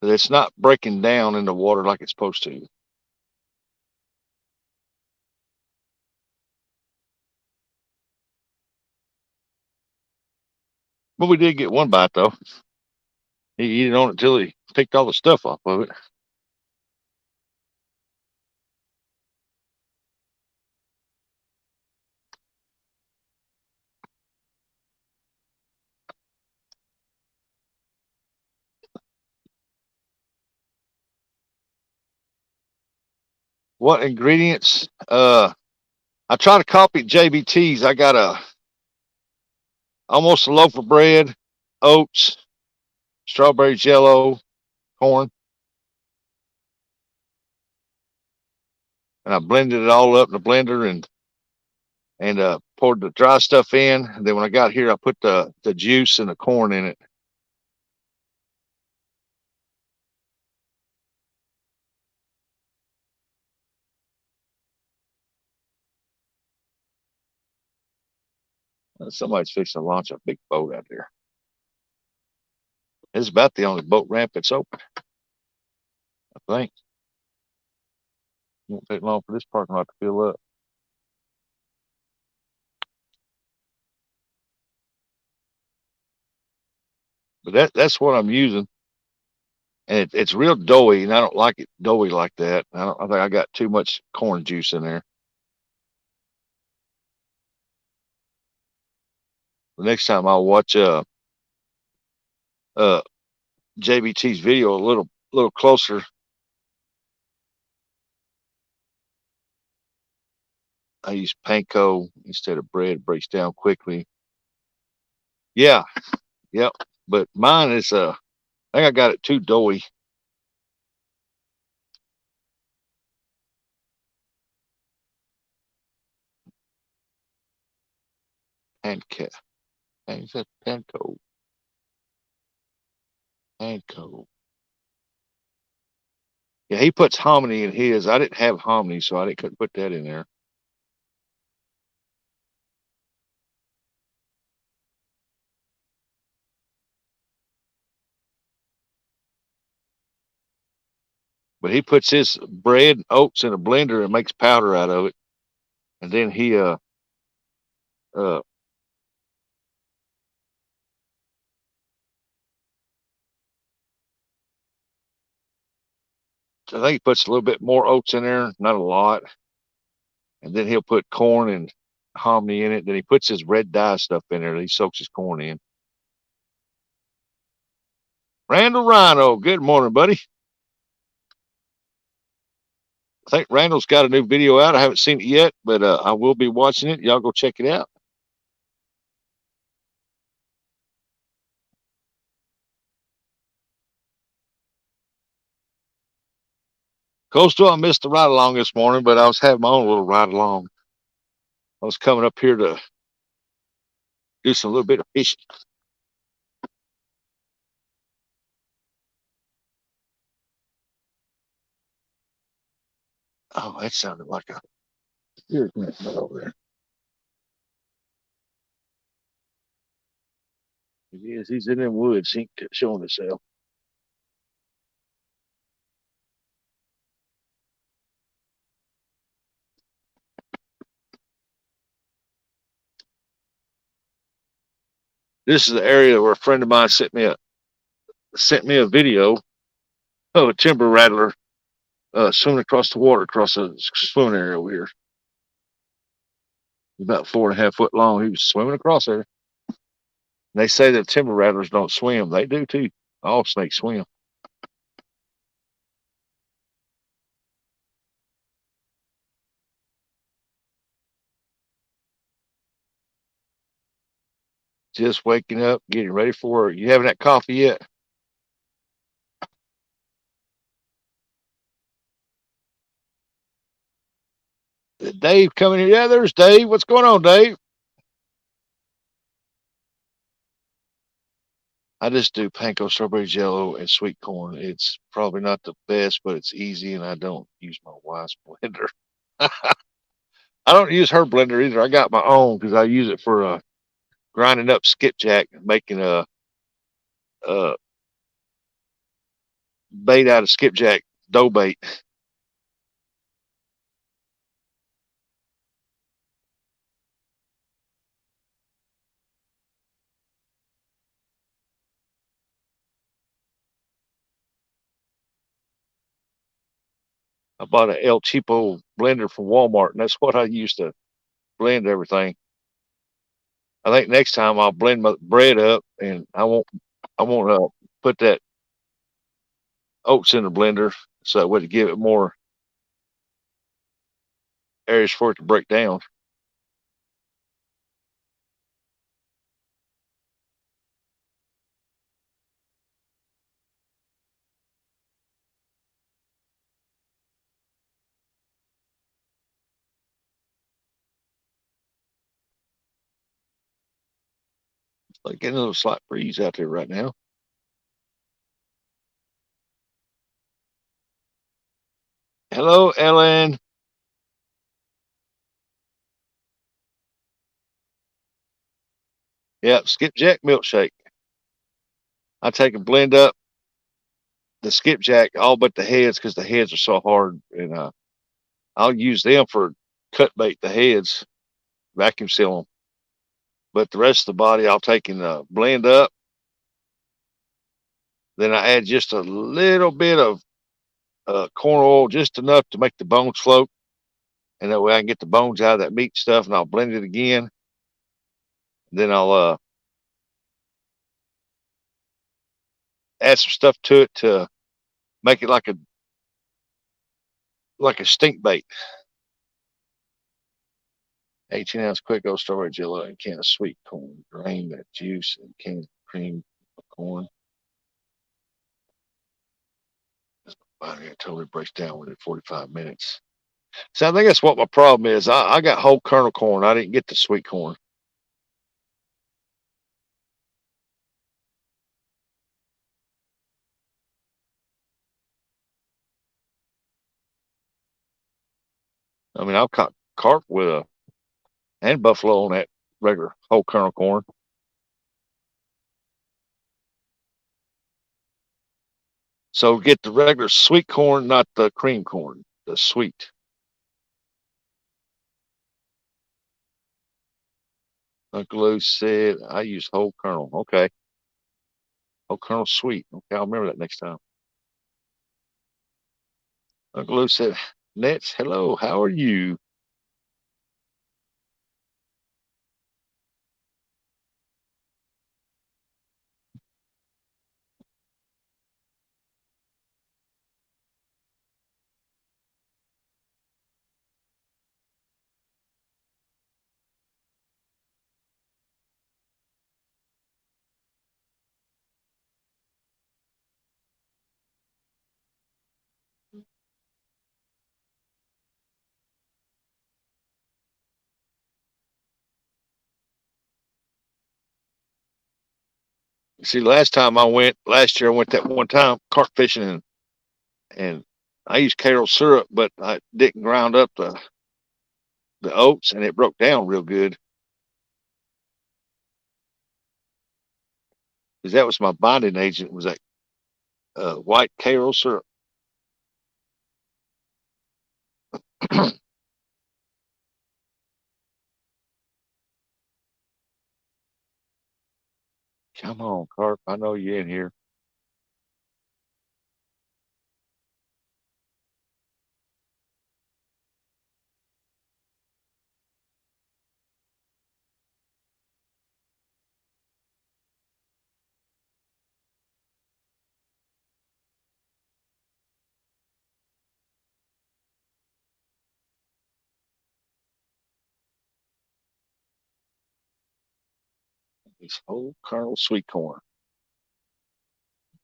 But it's not breaking down in the water like it's supposed to. But we did get one bite though. He didn't on it until he picked all the stuff off of it. What ingredients? I try to copy JBT's. I got almost a loaf of bread, oats, strawberry jello, corn, and I blended it all up in the blender and poured the dry stuff in. And then when I got here, I put the juice and the corn in it. Somebody's fixing to launch a big boat out there. It's about the only boat ramp that's open, I think. Won't take long for this parking lot to fill up. But that's what I'm using. And it's real doughy, and I don't like it doughy like that. I think I got too much corn juice in there. The next time I'll watch uh JBT's video a little closer I use panko instead of bread. It breaks down quickly. Yeah, yep. But mine is I think I got it too doughy. Panko. Is that panko? Panko. Yeah, he puts hominy in his. I didn't have hominy, so I couldn't put that in there. But he puts his bread and oats in a blender and makes powder out of it. And then he uh I think he puts a little bit more oats in there, not a lot. And then he'll put corn and hominy in it. Then he puts his red dye stuff in there. He soaks his corn in. Randall Rhino, good morning, buddy. I think Randall's got a new video out. I haven't seen it yet, but I will be watching it. Y'all go check it out. Coastal, I missed the ride along this morning, but I was having my own little ride along. I was coming up here to do some little bit of fishing. Oh, that sounded like a deer over there. He is. He's in them woods. He ain't showing himself. This is the area where a friend of mine sent me a video of a timber rattler swimming across the water across a swimming area over here. About 4.5 foot long. He was swimming across there. And they say that timber rattlers don't swim. They do too. All snakes swim. Just waking up, getting ready for work. You having that coffee yet? Dave coming here. Yeah, there's Dave. What's going on, Dave? I just do panko strawberry jello and sweet corn. It's probably not the best, but it's easy, and I don't use my wife's blender. I don't use her blender either. I got my own because I use it for grinding up skipjack and making a bait out of skipjack dough bait. I bought an El Cheapo blender from Walmart, and that's what I use to blend everything. I think next time I'll blend my bread up, and I won't put that oats in the blender so that way to give it more areas for it to break down. Like getting a little slight breeze out there right now. Hello, Ellen. Yep, skipjack milkshake. I take and blend up the skipjack, all but the heads, because the heads are so hard, and I'll use them for cut bait. The heads, vacuum seal them, but the rest of the body I'll take and blend up. Then I add just a little bit of corn oil, just enough to make the bones float, and that way I can get the bones out of that meat stuff, and I'll blend it again. Then I'll add some stuff to it to make it like a stink bait. 18-ounce Quaker Strawberry Jello and can of sweet corn. Drain that juice and can of cream of corn. It totally breaks down within 45 minutes. So I think that's what my problem is. I got whole kernel corn. I didn't get the sweet corn. I mean, I've caught carp with a and buffalo on that regular whole kernel corn. So get the regular sweet corn, not the cream corn, the sweet. Uncle Lou said I use whole kernel. Okay. Whole kernel sweet. Okay, I'll remember that next time. Uncle Lou said, Nets, hello, how are you? See, last year I went that one time carp fishing and I used Karo syrup, but I didn't ground up the oats and it broke down real good. Because that was my bonding agent was that white Karo syrup. Come on, carp. I know you're in here. This whole kernel sweet corn.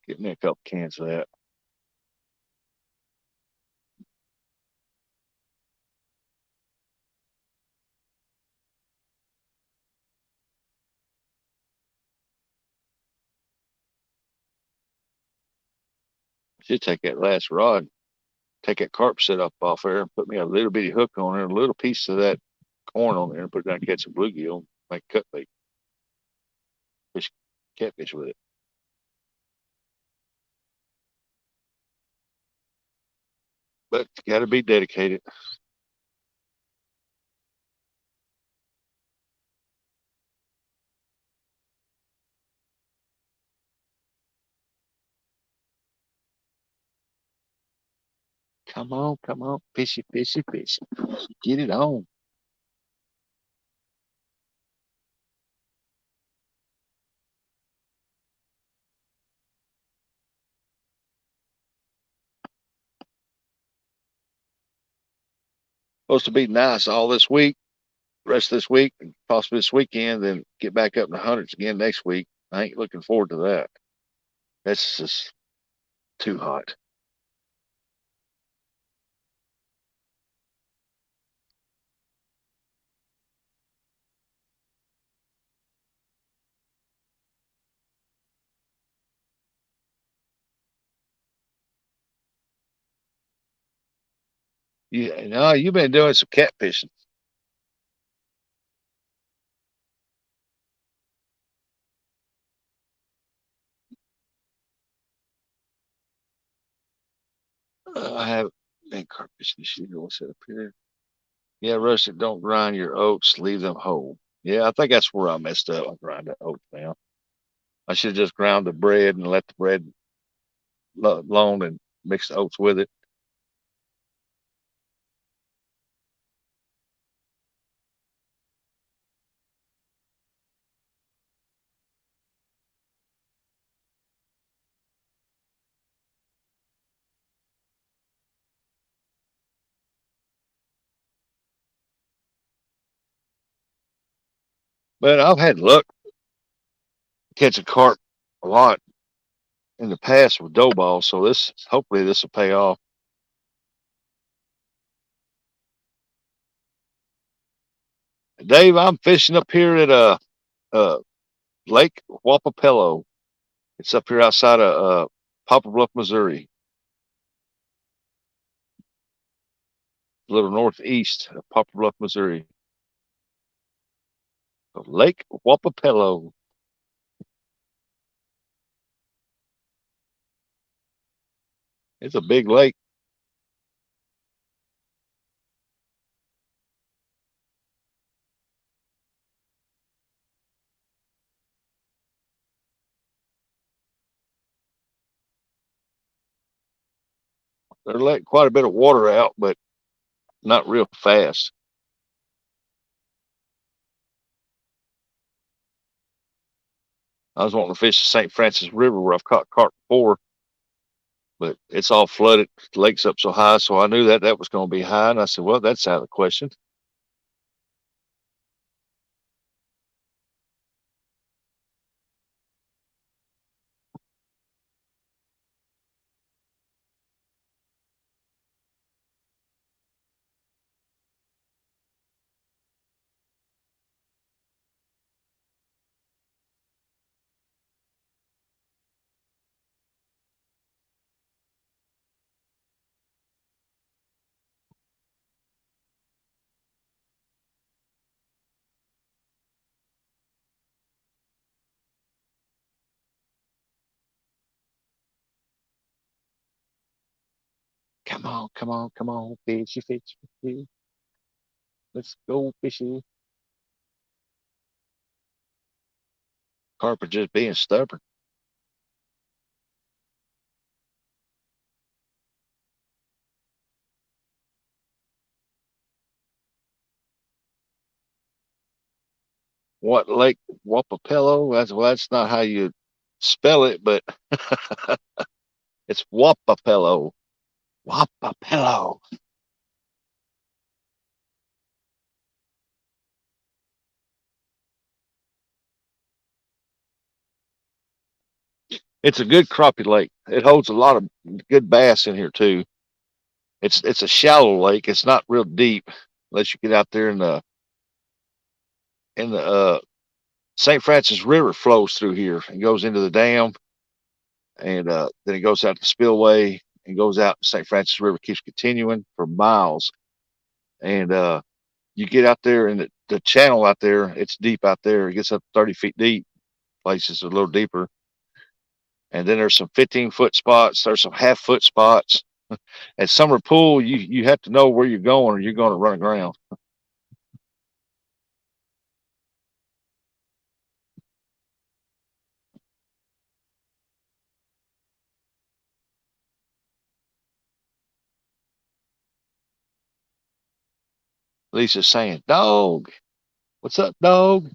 Get me a couple cans of that. Should take that last rod, take that carp set up off there, and put me a little bitty hook on there, a little piece of that corn on there, and put it down and catch some bluegill, make cut bait, fish, catfish with it. But you got to be dedicated. Come on, fishy, fishy, fishy. Get it on. Supposed to be nice all this week, rest of this week, and possibly this weekend, then get back up in the hundreds again next week. I ain't looking forward to that. That's just too hot. Yeah, no, you've been doing some catfishing. I have been carp fishing this year. What's that up here? Yeah, Rustic, don't grind your oats, leave them whole. Yeah, I think that's where I messed up. I grind the oats now. I should have just ground the bread and let the bread alone and mix the oats with it. But I've had luck catching carp a lot in the past with dough balls, so hopefully this will pay off. Dave, I'm fishing up here at uh Lake Wapapello. It's up here outside of Poplar Bluff, Missouri, a little northeast of Poplar Bluff, Missouri. Lake Wapapello. It's a big lake. They're letting quite a bit of water out, but not real fast. I was wanting to fish the St. Francis River where I've caught carp before, but it's all flooded. The lake's up so high, so I knew that was going to be high, and I said, "Well, that's out of the question." Come on, come on, come on, fishy, fishy, fishy. Let's go fishing. Carp are just being stubborn. What Lake Wapapello? That's not how you spell it, but it's Wapapello. Wapapello. It's a good crappie lake. It holds a lot of good bass in here too. It's a shallow lake. It's not real deep unless you get out there in the St. Francis River flows through here and goes into the dam, and then it goes out to the spillway and goes out. St. Francis River keeps continuing for miles, and you get out there in the channel out there. It's deep out there. It gets up 30 feet deep. Places a little deeper, and then there's some 15-foot spots. There's some half-foot spots. At Summer Pool, you have to know where you're going, or you're going to run aground. Lisa's saying, "Dog, what's up, dog?"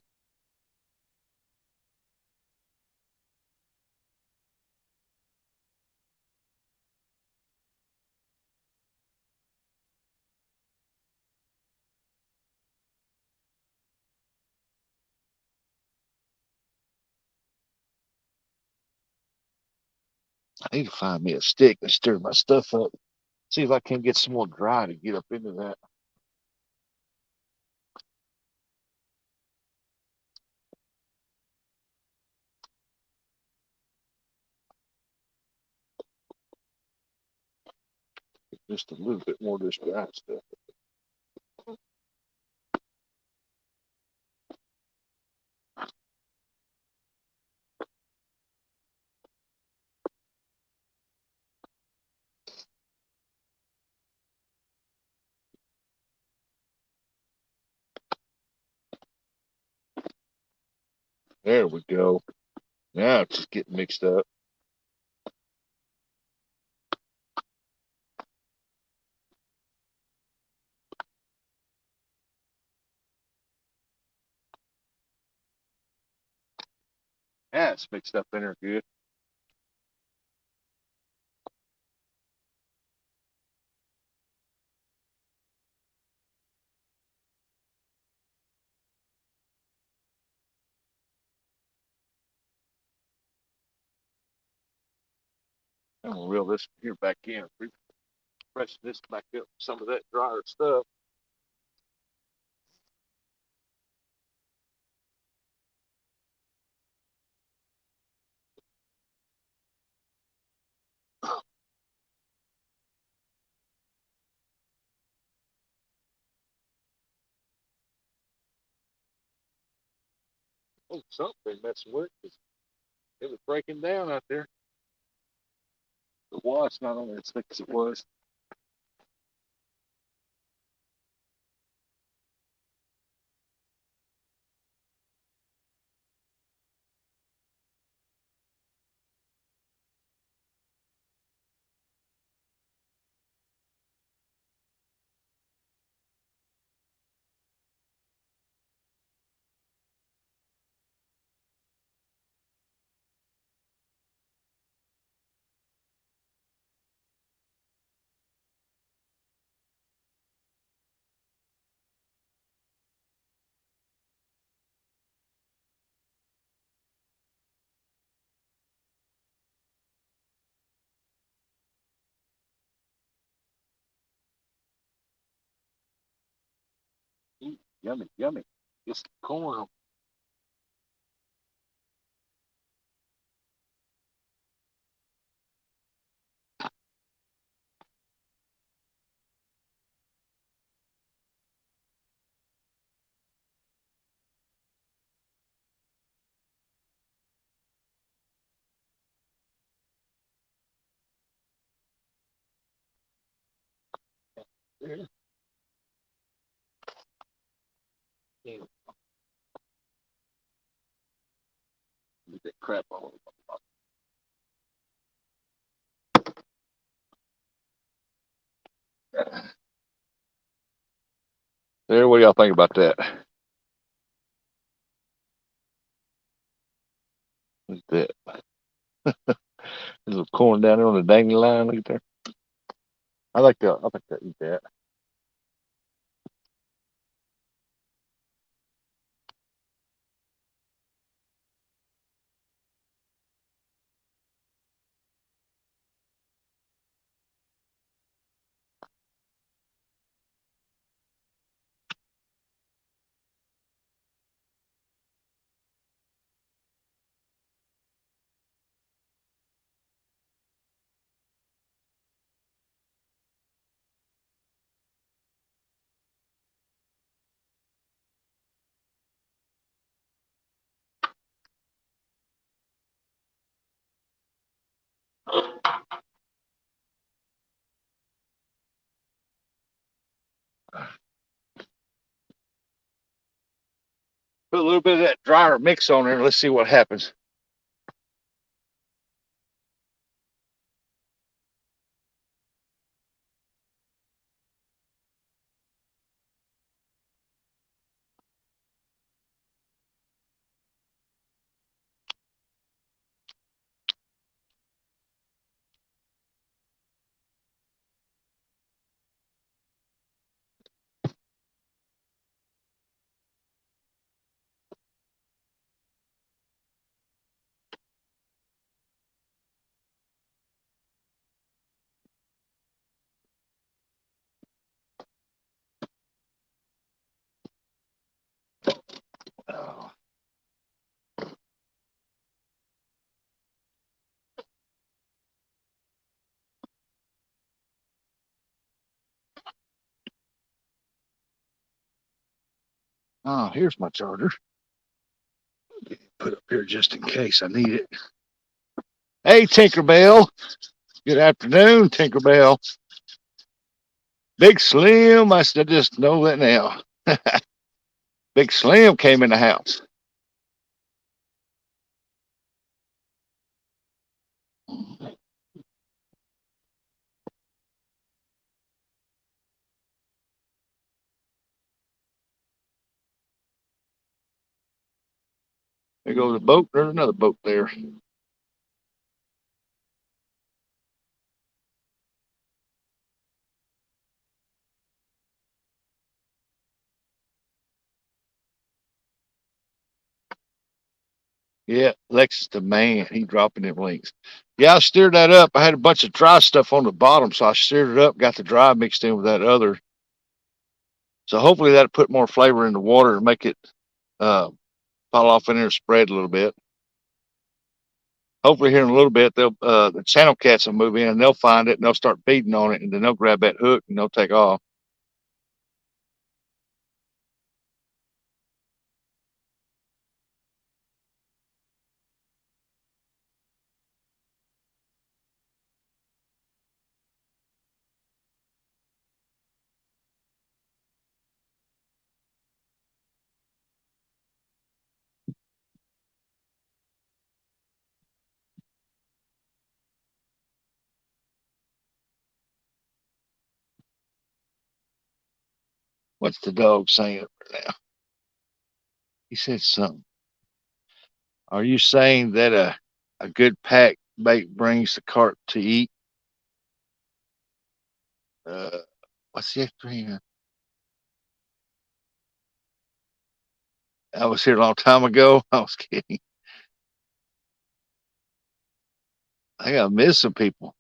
I need to find me a stick and stir my stuff up. See if I can get some more dry to get up into that. Just a little bit more of this dry stuff. There we go. Now it's just getting mixed up. Yeah, it's mixed up in there good. I'm gonna reel this here back in. Press this back up, some of that drier stuff. Oh, something been messing with it. It was breaking down out there. The wash not only as thick as it was. Yummy, yummy. It's corn. There. Yeah. Get that crap all over. There, what do y'all think about that? Look at that. There's a corn down there on the dangling line. Look at there. I like to eat that. Put a little bit of that drier mix on there. Let's see what happens. Oh, oh, here's my charger. Put up here just in case I need it. Hey, Tinkerbell. Good afternoon, Tinkerbell. Big Slim. I just know that now. Big Slim came in the house. There goes a boat. There's another boat there. Yeah, Lex the man. He dropping them links. Yeah, I stirred that up. I had a bunch of dry stuff on the bottom, so I stirred it up, got the dry mixed in with that other. So hopefully that'll put more flavor in the water and make it uh, fall off in there and spread a little bit. Hopefully here in a little bit, they'll the channel cats will move in and they'll find it and they'll start feeding on it and then they'll grab that hook and they'll take off. What's the dog saying now? He said something. Are you saying that a good pack bait brings the carp to eat? Uh, what's the extra here? I was here a long time ago. I was kidding. I gotta miss some people.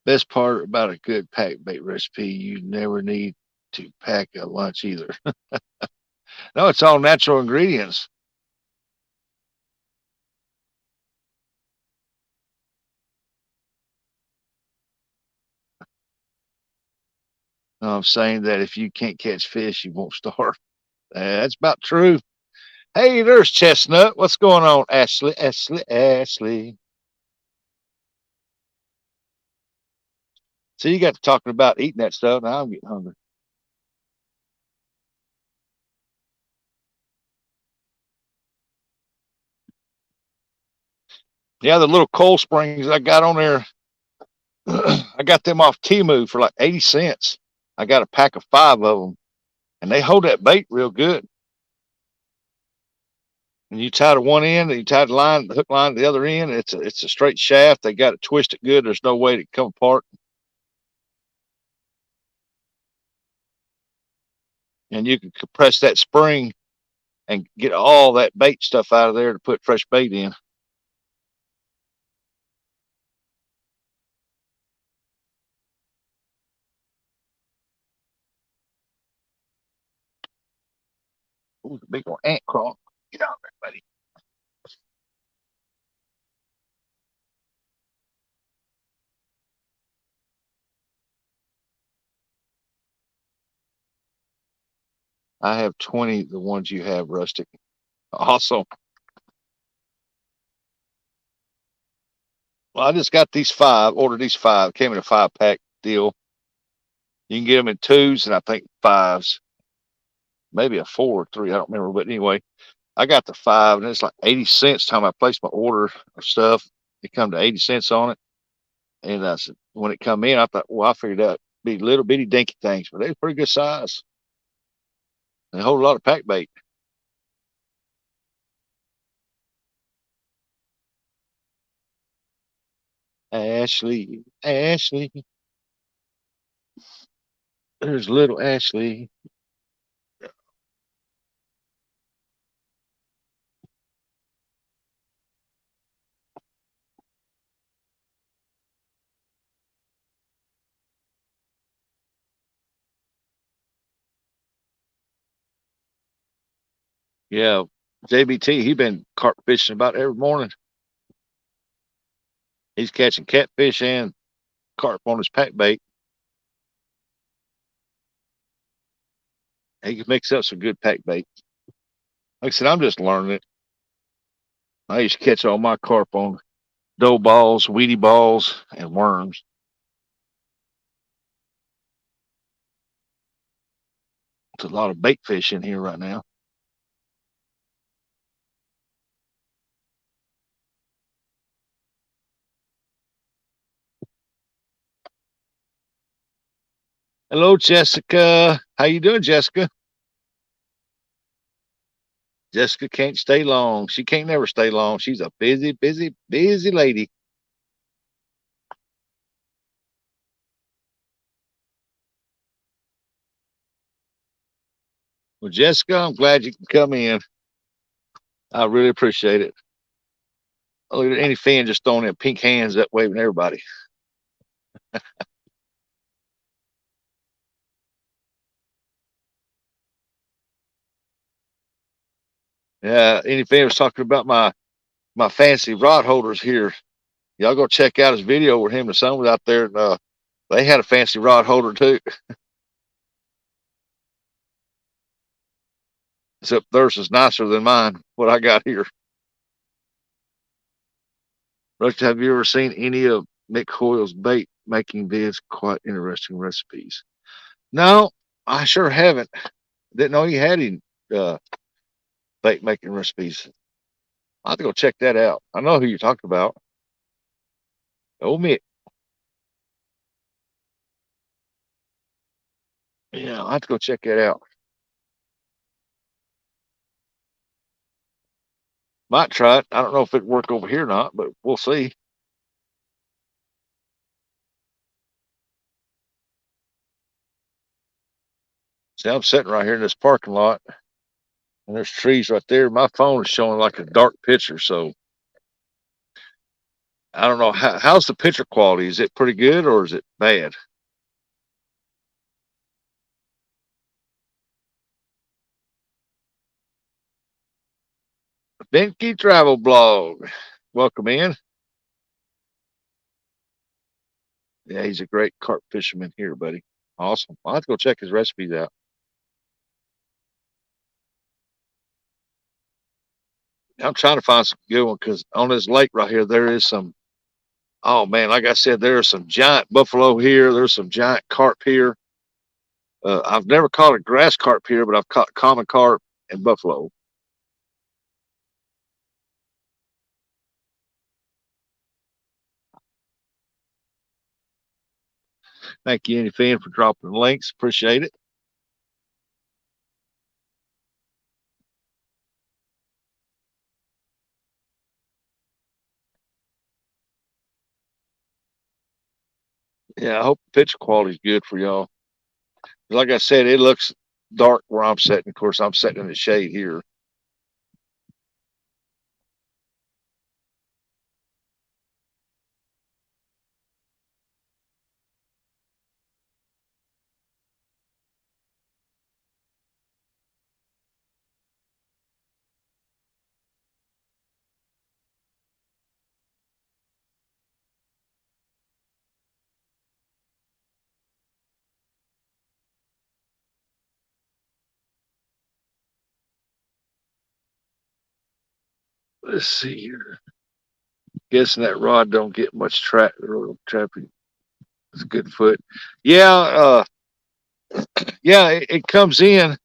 Best part about a good pack bait recipe, you never need to pack a lunch either. No, it's all natural ingredients. I'm saying that if you can't catch fish, you won't starve. That's about true. Hey, there's Chestnut. What's going on, Ashley? Ashley, Ashley. So you got to talking about eating that stuff. Now I'm getting hungry. Yeah, the little cold springs I got on there, I got them off Timu for like 80 cents. I got a pack of 5 of them, and they hold that bait real good. And you tie to one end, and you tie the line, the hook line to the other end. It's a straight shaft. They got it twisted good. There's no way to come apart. And you can compress that spring and get all that bait stuff out of there to put fresh bait in. Ooh, the big one ant crawl. Get out there, buddy. I have 20, the ones you have, Rustic. Awesome. Well, I just got these 5, ordered these 5. Came in a 5 pack deal. You can get them in 2s and I think 5s, maybe a 4 or 3. I don't remember. But anyway, I got the 5 and it's like 80 cents time I placed my order of stuff. It come to 80 cents on it. And I said, when it come in, I thought, well, I figured out be little bitty dinky things, but they're pretty good size. They hold a lot of pack bait. Ashley, Ashley, there's little Ashley. Yeah, JBT, he been carp fishing about every morning. He's catching catfish and carp on his pack bait. He can mix up some good pack bait. Like I said, I'm just learning it. I used to catch all my carp on dough balls, weedy balls, and worms. It's a lot of bait fish in here right now. Hello, Jessica. How you doing, Jessica? Jessica can't stay long. She can't never stay long. She's a busy, busy, busy lady. Well, Jessica, I'm glad you can come in. I really appreciate it. Look at any fan just throwing in pink hands that waving everybody. Yeah, any fan was talking about my fancy rod holders here. Y'all go check out his video where him and son was out there, and they had a fancy rod holder too. Except theirs is nicer than mine. What I got here. Rusty, have you ever seen any of Mick Hoyle's bait making vids? Quite interesting recipes. No, I sure haven't. Didn't know he had any uh, bait making recipes. I'll have to go check that out. I know who you're talking about. Oh, Mick. Yeah, I'll have to go check that out. Might try it. I don't know if it'd work over here or not, but we'll see. See, I'm sitting right here in this parking lot, and there's trees right there. My phone is showing like a dark picture, so I don't know how's the picture quality. Is it pretty good or is it bad? Benke Travel Blog. Welcome in. Yeah, he's a great carp fisherman here, buddy. Awesome. I'll have to go check his recipes out. I'm trying to find some good one because on this lake right here, there is some. Oh man, like I said, there are some giant buffalo here. There's some giant carp here. I've never caught a grass carp here, but I've caught common carp and buffalo. Thank you, any fan, for dropping the links. Appreciate it. Yeah, I hope the picture quality is good for y'all. Like I said, it looks dark where I'm sitting. Of course, I'm sitting in the shade here. Let's see here. Guessing that rod don't get much trapping. It's a good foot. Yeah, yeah, it comes in.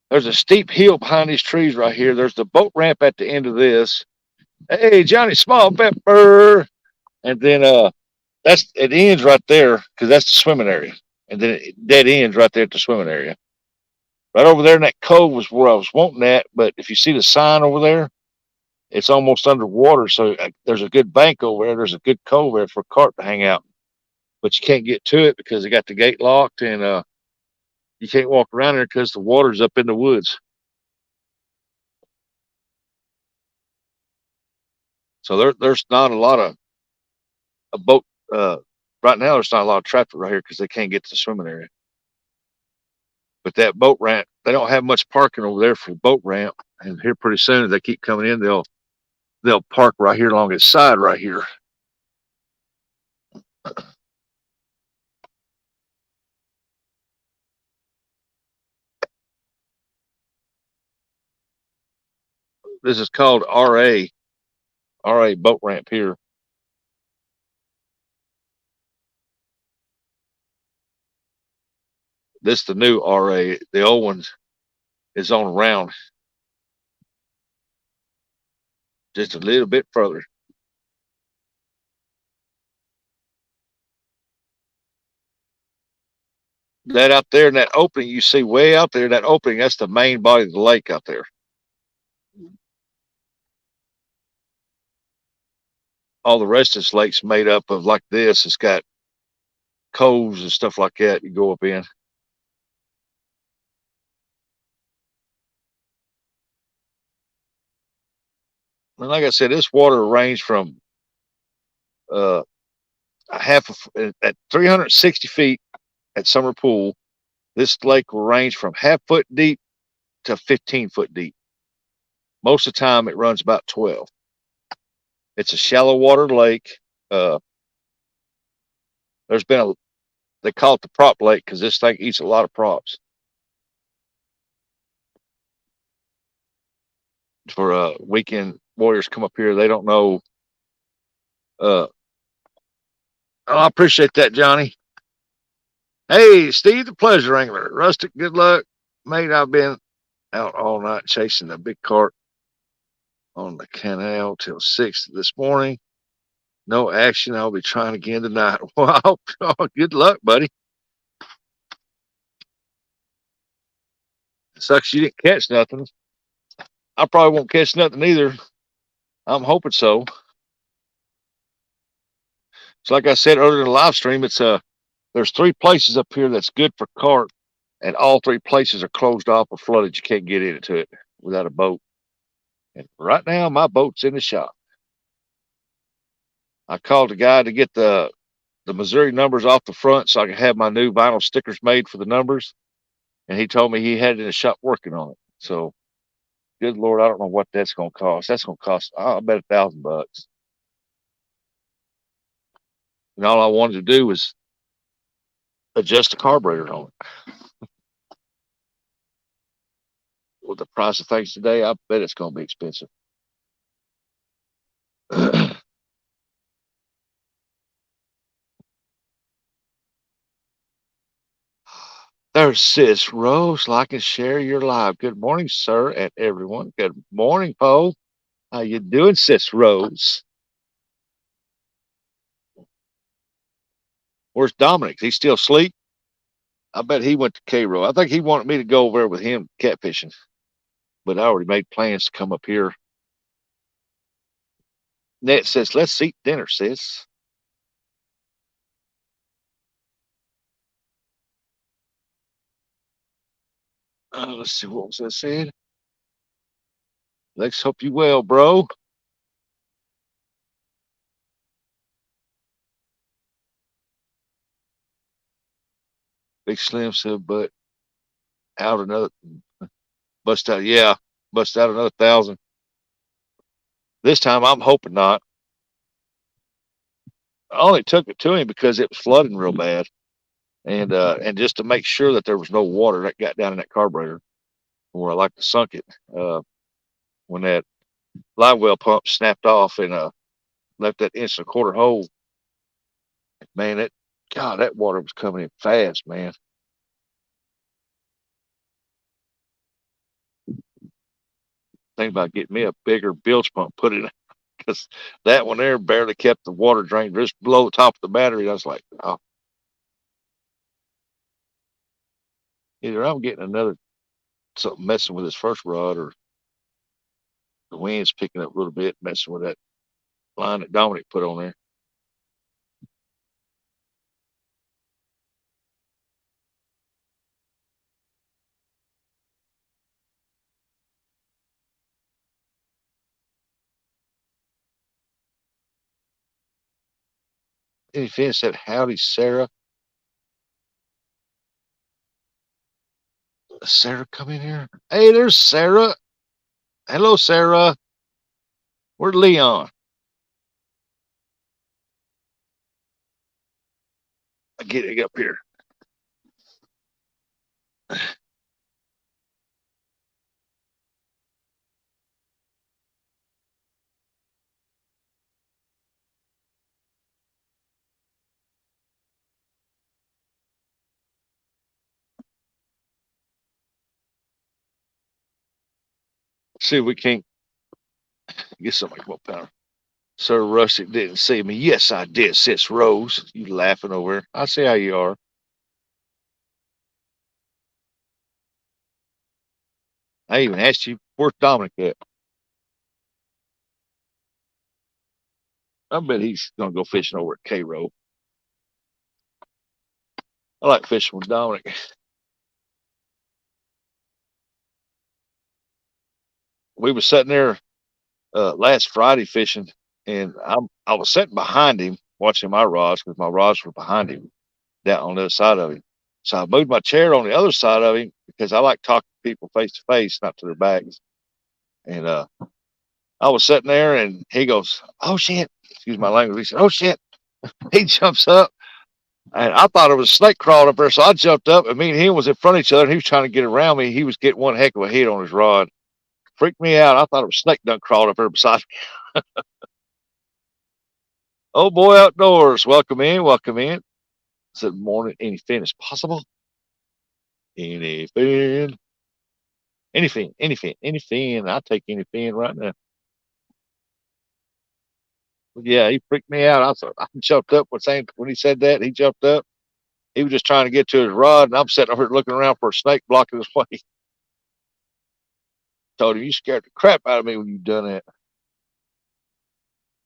There's a steep hill behind these trees right here. There's the boat ramp at the end of this. Hey, Johnny Small Pepper. And then that's it ends right there because that's the swimming area. And then it dead ends right there at the swimming area. Right over there in that cove was where I was wanting that. But if you see the sign over there, it's almost underwater. So there's a good bank over there. There's a good cove there for carp to hang out. But you can't get to it because they got the gate locked, and you can't walk around there because the water's up in the woods. So there's not a lot of a boat right now. There's not a lot of traffic right here because they can't get to the swimming area. But that boat ramp, they don't have much parking over there for the boat ramp. And here pretty soon, if they keep coming in, they'll park right here along its side right here. This is called RA boat ramp here. This is the new RA. The old one is on around just a little bit further. That out there in that opening you see way out there, that opening, that's the main body of the lake out there. All the rest of this lake's made up of like this. It's got coves and stuff like that you go up in. And like I said, this water ranged from uh, at 360 feet at Summer Pool. This lake will range from half foot deep to 15-foot deep. Most of the time, it runs about 12. It's a shallow water lake. Uh, there's been they call it the prop lake because this thing eats a lot of props. For weekend warriors come up here, they don't know. Oh, I appreciate that, Johnny. Hey, Steve, the pleasure angler. Rustic, good luck. Mate, I've been out all night chasing the big carp on the canal till 6 this morning. No action. I'll be trying again tonight. Wow. Good luck, buddy. Sucks you didn't catch nothing. I probably won't catch nothing either. I'm hoping so. So like I said earlier in the live stream, there's 3 places up here that's good for carp, and all 3 places are closed off or flooded. You can't get into it without a boat. And right now, my boat's in the shop. I called the guy to get the Missouri numbers off the front so I could have my new vinyl stickers made for the numbers. And he told me he had it in the shop working on it. So, good Lord, I don't know what that's going to cost. That's going to cost, I bet, $1,000. And all I wanted to do was adjust the carburetor on it. With the price of things today, I bet it's going to be expensive. There's Sis Rose. Like and share your live. Good morning, sir, and everyone. Good morning, Poe. How you doing, Sis Rose? Where's Dominic? Is he still asleep? I bet he went to Cairo. I think he wanted me to go over there with him catfishing, but I already made plans to come up here. Ned says, let's eat dinner, sis. Let's see, what was that said? Lex, hope you well, bro. Big Slim said, but out another, bust out, yeah, bust out another 1,000. This time I'm hoping not. I only took it to him because it was flooding real bad. And just to make sure that there was no water that got down in that carburetor where I like to sunk it. When that live well pump snapped off and left that inch and a quarter hole, man, that water was coming in fast, man. Think about getting me a bigger bilge pump, put it in, because that one there barely kept the water drain just below the top of the battery. I was like, oh, either I'm getting another something messing with this first rod, or the wind's picking up a little bit, messing with that line that Dominic put on there. And he finished that, howdy, Sarah. Sarah, come in here. Hey, there's Sarah. Hello, Sarah. Where's Leon? I get it up here. See if we can't get somebody more power. Sir Rustic didn't see me. Yes, I did, sis Rose. You laughing over here. I see how you are. I even asked you, where's Dominic at? I bet he's going to go fishing over at Cairo. I like fishing with Dominic. We were sitting there last Friday fishing, and I was sitting behind him watching my rods because my rods were behind him down on the other side of him. So I moved my chair on the other side of him because I like talking to people face to face, not to their backs. And I was sitting there, and he goes, "Oh shit!" Excuse my language. He said, "Oh shit!" He jumps up, and I thought it was a snake crawled up there, so I jumped up, and me and him was in front of each other. And he was trying to get around me. He was getting one heck of a hit on his rod. Freaked me out. I thought it was a snake done crawled up there beside me. Oh boy, outdoors. Welcome in. Welcome in. Said morning. Any fin is possible. Any fin. Any fin. Any fin. Any fin. I'll take any fin right now. But yeah, he freaked me out. I jumped up when he said that. He jumped up. He was just trying to get to his rod, and I'm sitting over here looking around for a snake blocking his way. Told him, "You scared the crap out of me when you done that."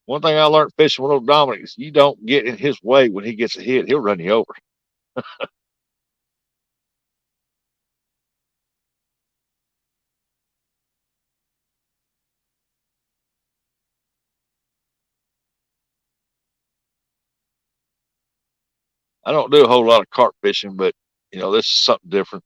One thing I learned fishing with old Dominic is you don't get in his way when he gets a hit. He'll run you over. I don't do a whole lot of carp fishing, but this is something different.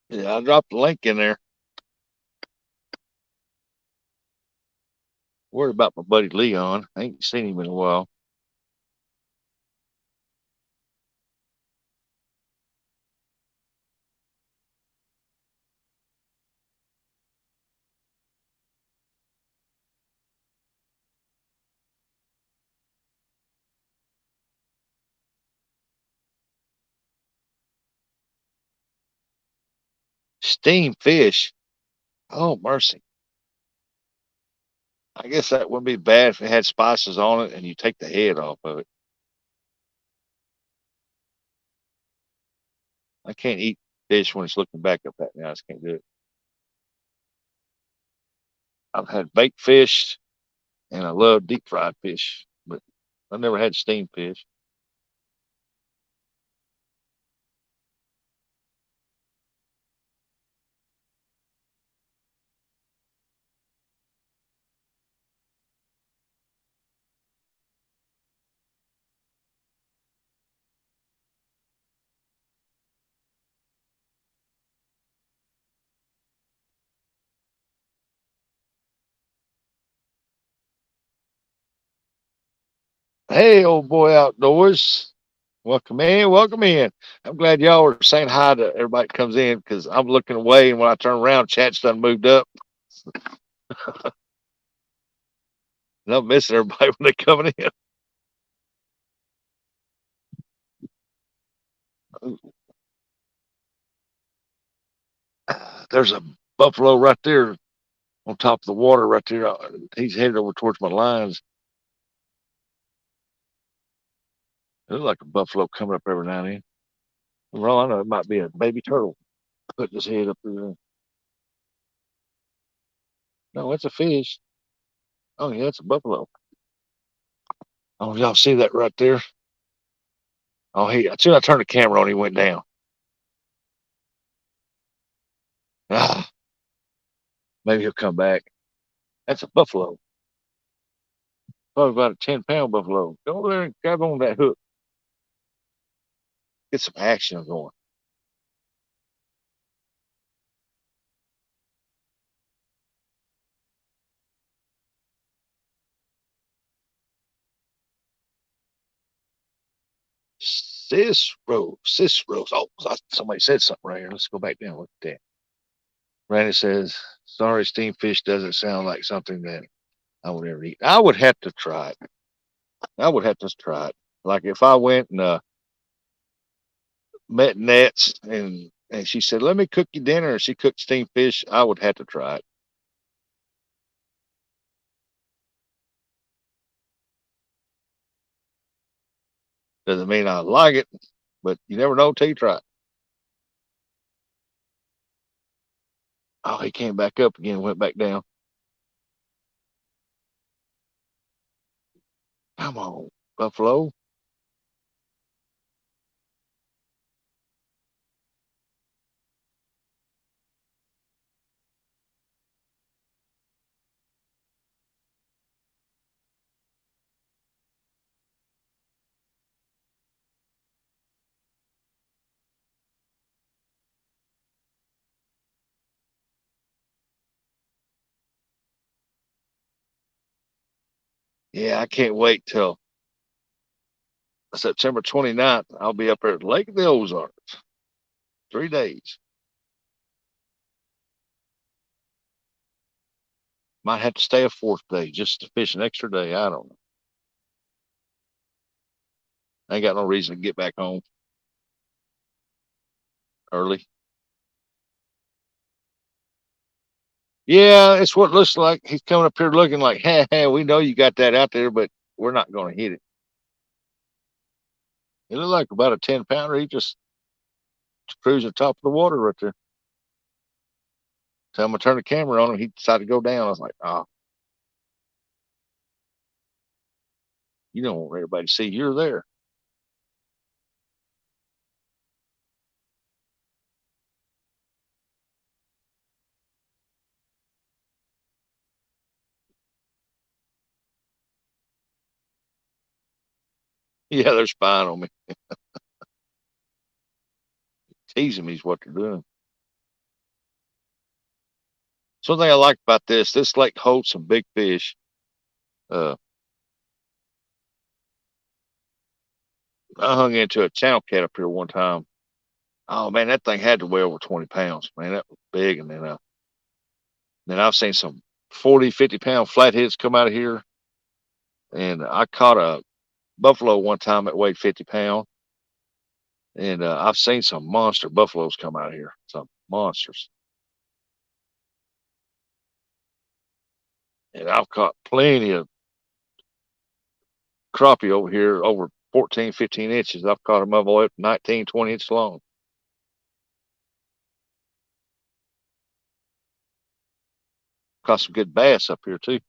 Yeah, I dropped the link in there. Worried about my buddy Leon. I ain't seen him in a while. Steam fish. Oh mercy. I guess that wouldn't be bad if it had spices on it and you take the head off of it. I can't eat fish when it's looking back up at me. I just can't do it. I've had baked fish and I love deep fried fish, but I never had steamed fish. Hey, old boy outdoors. Welcome in. Welcome in. I'm glad y'all are saying hi to everybody that comes in because I'm looking away, and when I turn around, chat's done moved up. And I'm missing everybody when they coming in. There's a buffalo right there on top of the water right there. He's headed over towards my lines. It looks like a buffalo coming up every now and then. For all I know, it might be a baby turtle putting his head up there. No, it's a fish. Oh, yeah, it's a buffalo. Oh, y'all see that right there? Oh, as soon as I turned the camera on, he went down. Ah, maybe he'll come back. That's a buffalo. Probably about a 10-pound buffalo. Go over there and grab on that hook. Get some action going. Cicero. Oh, somebody said something right here. Let's go back down. Look at that. Randy says, "Sorry, steamed fish doesn't sound like something that I would ever eat." I would have to try it. I would have to try it. Like if I went and met Nets and she said, "Let me cook you dinner," and she cooked steamed fish, I would have to try it. Doesn't mean I like it, but you never know till you try it. Oh, he came back up again, went back down. Come on, Buffalo. Yeah, I can't wait till September 29th. I'll be up here at Lake of the Ozarks. 3 days. Might have to stay a fourth day just to fish an extra day. I don't know. I ain't got no reason to get back home early. Yeah, it's what it looks like. He's coming up here looking like, ha ha, we know you got that out there, but we're not going to hit it. It looked like about a 10 pounder. He just cruising the top of the water right there. Tell him to turn the camera on him. He decided to go down. I was like, oh, you don't want everybody to see you're there. Yeah, they're spying on me. Teasing me is what they're doing. Something I like about this lake holds some big fish. Uh, I hung into a channel cat up here one time. Oh man, that thing had to weigh over 20 pounds. Man, that was big. And then I've seen some 40, 50 pound flatheads come out of here. And I caught a buffalo one time that weighed 50 pounds. And I've seen some monster buffaloes come out of here. Some monsters. And I've caught plenty of crappie over here over 14, 15 inches. I've caught them up all the way up 19, 20 inches long. Caught some good bass up here too.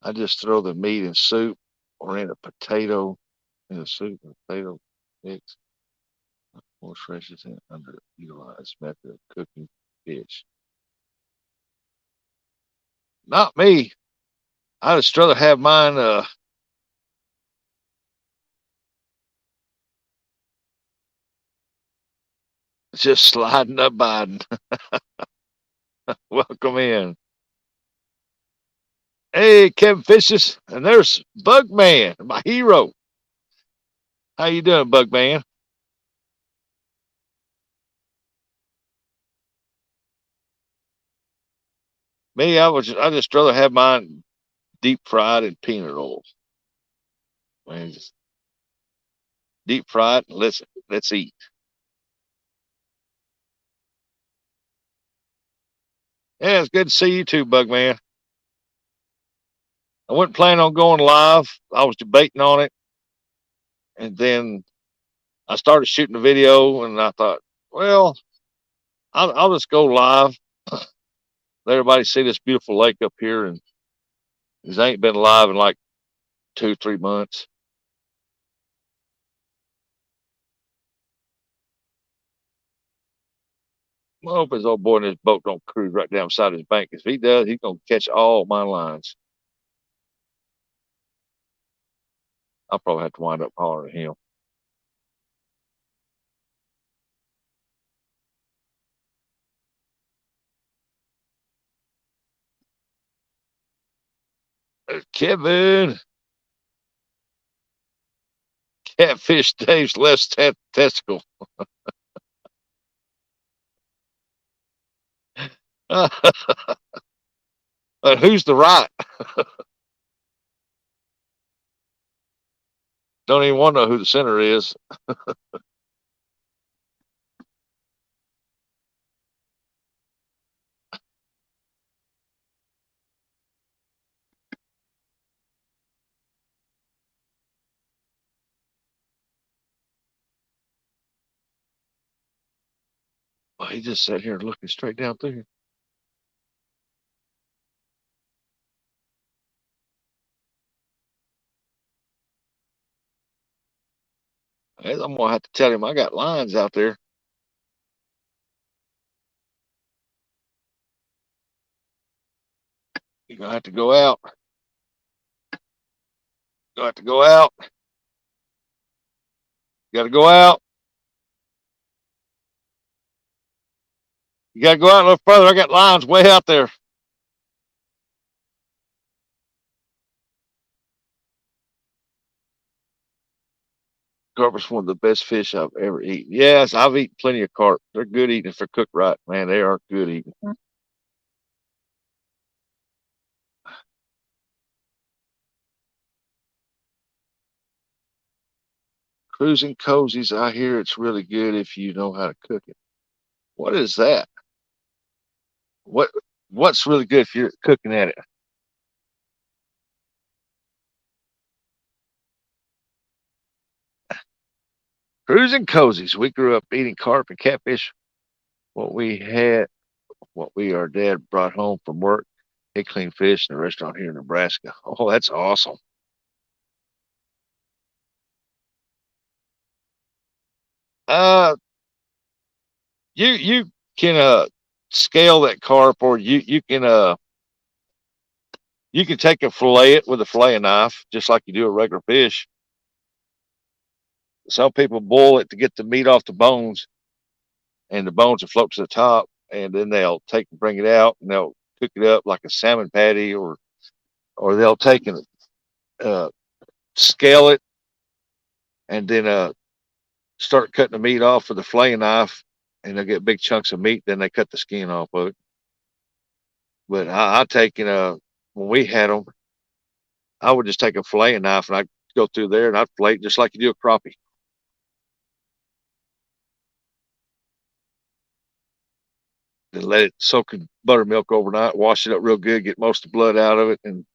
I just throw the meat in soup or in a potato in a soup and potato mix. More stretches in underutilized method of cooking fish. Not me. I just rather have mine just sliding up Biden. Welcome in. Hey, Kevin Fishes, and there's Bugman, my hero. How you doing, Bugman? Me, I just rather have mine deep fried in peanut oil. Man, just deep fried. Let's eat. Yeah, it's good to see you too, Bugman. I wasn't planning on going live. I was debating on it, and then I started shooting the video, and I thought, well, I'll just go live. Let everybody see this beautiful lake up here, and because I ain't been live in like 2, 3 months. I hope his old boy in his boat don't cruise right down beside his bank. If he does, he's gonna catch all my lines. I'll probably have to wind up hollering at him. Kevin, catfish Dave's left testicle. Who's the right? Don't even want to know who the center is. Oh, he just sat here looking straight down through here. I'm gonna have to tell him I got lines out there. You're gonna have to go out. Gonna have to go out. You gotta go out. You gotta go out a little further. I got lines way out there. Carp is one of the best fish I've ever eaten. Yes, I've eaten plenty of carp. They're good eating if they're cooked right, man. They are good eating. Cruising cozies, I hear it's really good if you know how to cook it. What is that? What what's really good if you're cooking at it? Cruising cozies. We grew up eating carp and catfish. What we had, what we our dad brought home from work. He cleaned fish in a restaurant here in Nebraska. Oh, that's awesome. Uh, you can scale that carp, or you can take and fillet it with a fillet knife, just like you do a regular fish. Some people boil it to get the meat off the bones, and the bones will float to the top, and then they'll take and bring it out, and they'll cook it up like a salmon patty, or they'll take and uh, scale it, and then start cutting the meat off with a fillet knife, and they'll get big chunks of meat. Then they cut the skin off of it. But I take when we had them, I would just take a fillet knife and I'd go through there and I'd fillet it just like you do a crappie. Then let it soak in buttermilk overnight, wash it up real good, get most of the blood out of it, and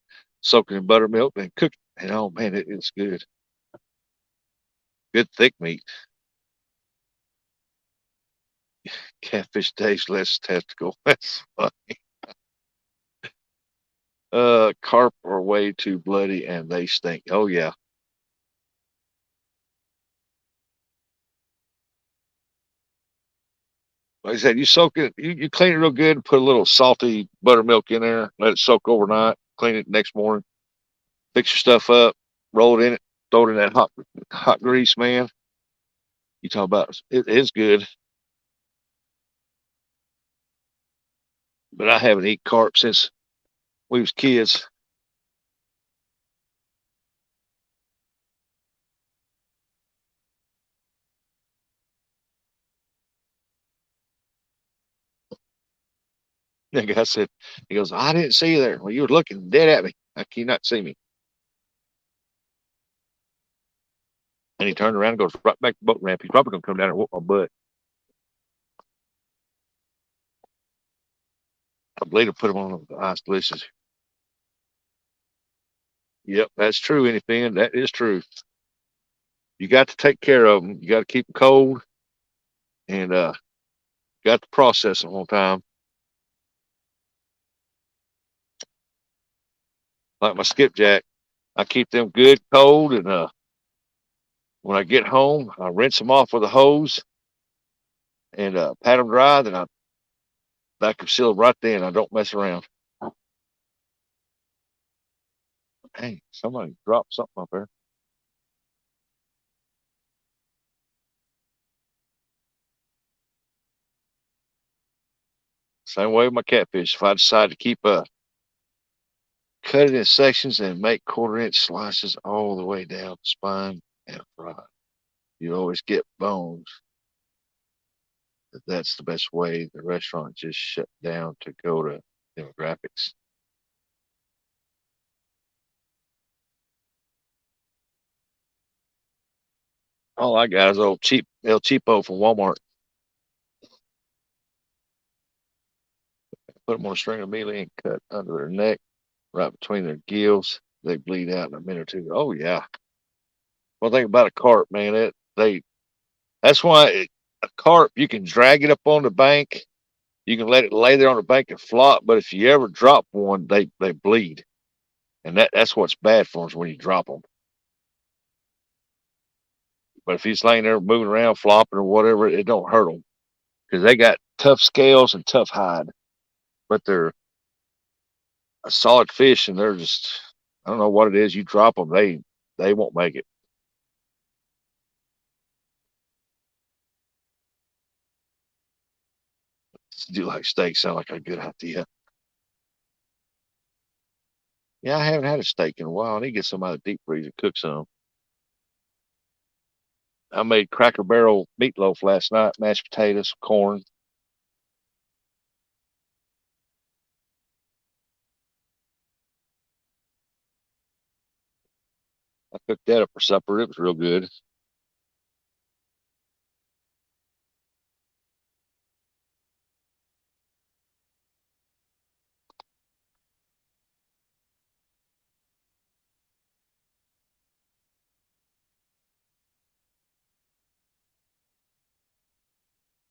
soak it in buttermilk, and cook it. And oh man, it's good. Good thick meat. Catfish tastes less testicle. That's funny. Carp are way too bloody and they stink. Oh yeah. Like I said, you soak it, you clean it real good, and put a little salty buttermilk in there, let it soak overnight, clean it next morning, fix your stuff up, roll it in it, throw it in that hot grease, man. You talk about it is good, but I haven't eaten carp since we was kids. The guy said, he goes, I didn't see you there. Well, you were looking dead at me. How can you not see me? And he turned around and goes right back to the boat ramp. He's probably gonna come down and whoop my butt. I believe to put him on the ice delicious. Yep, that's true, anything. That is true. You got to take care of them. You got to keep them cold, and got to process them on time. Like my skipjack, I keep them good cold, and when I get home, I rinse them off with a hose and pat them dry. Then I vacuum seal them right then. I don't mess around. Hey, somebody dropped something up there. Same way with my catfish. If I decide to keep cut it in sections and make quarter-inch slices all the way down the spine and fry. You always get bones. That's the best way. The restaurant just shut down to go to demographics. All I got is old cheap El Cheapo from Walmart. Put them on a string of mealy and cut under their neck, right between their gills. They bleed out in a minute or two. Oh yeah. One thing about a carp, man, that's why. a carp, you can drag it up on the bank. You can let it lay there on the bank and flop. But if you ever drop one, they bleed, and that's what's bad for them is when you drop them. But if he's laying there moving around, flopping or whatever, it don't hurt them because they got tough scales and tough hide. But they're a solid fish, and they're just I don't know what it is. You drop them, they won't make it. Do like steak sound like a good idea. Yeah, I haven't had a steak in a while. I need to get some out of the deep freezer, cook some. I made Cracker Barrel meatloaf last night, mashed potatoes, corn. I cooked that up for supper. It was real good.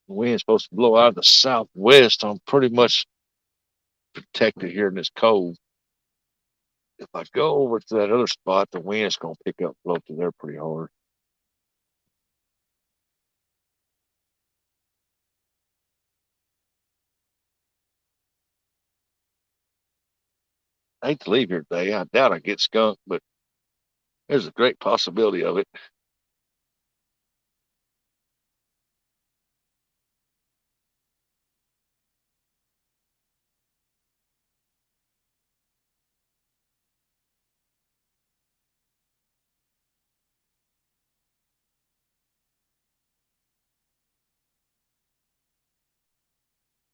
The wind's supposed to blow out of the southwest. I'm pretty much protected here in this cold. If I go over to that other spot, the wind's gonna pick up, blow through there pretty hard. I hate to leave here today. I doubt I get skunked, but there's a great possibility of it.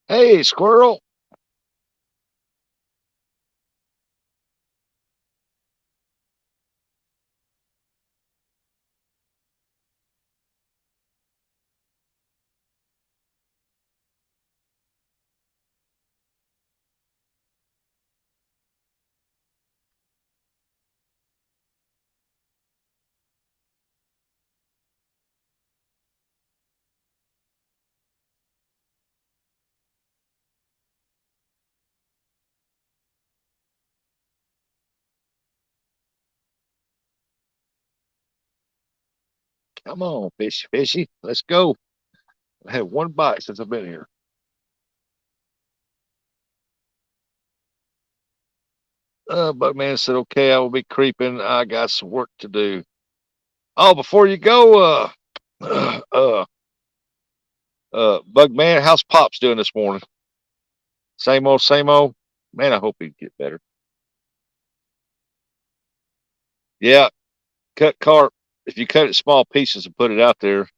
Hey, squirrel. Come on, fishy, fishy. Let's go. I had one bite since I've been here. Bugman said, okay, I will be creeping. I got some work to do. Oh, before you go, Bugman, how's Pops doing this morning? Same old, same old. Man, I hope he'd get better. Yeah, cut carp. If you cut it small pieces and put it out there,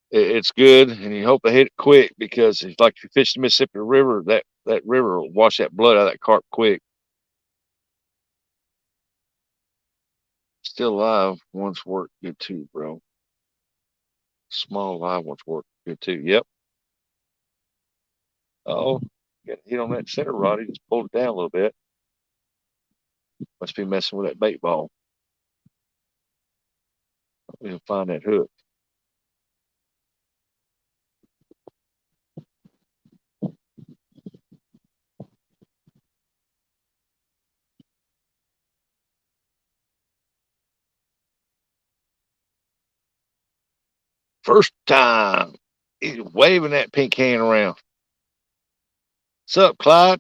it's good, and you hope they hit it quick because it's like if you fish the Mississippi River, that river will wash that blood out of that carp quick. Still alive ones work good too, bro. Small live ones work good too. Yep. Oh, got hit on that center rod. He just pulled it down a little bit. Must be messing with that bait ball. We'll find that hook. First time. He's waving that pink hand around. What's up, Clyde?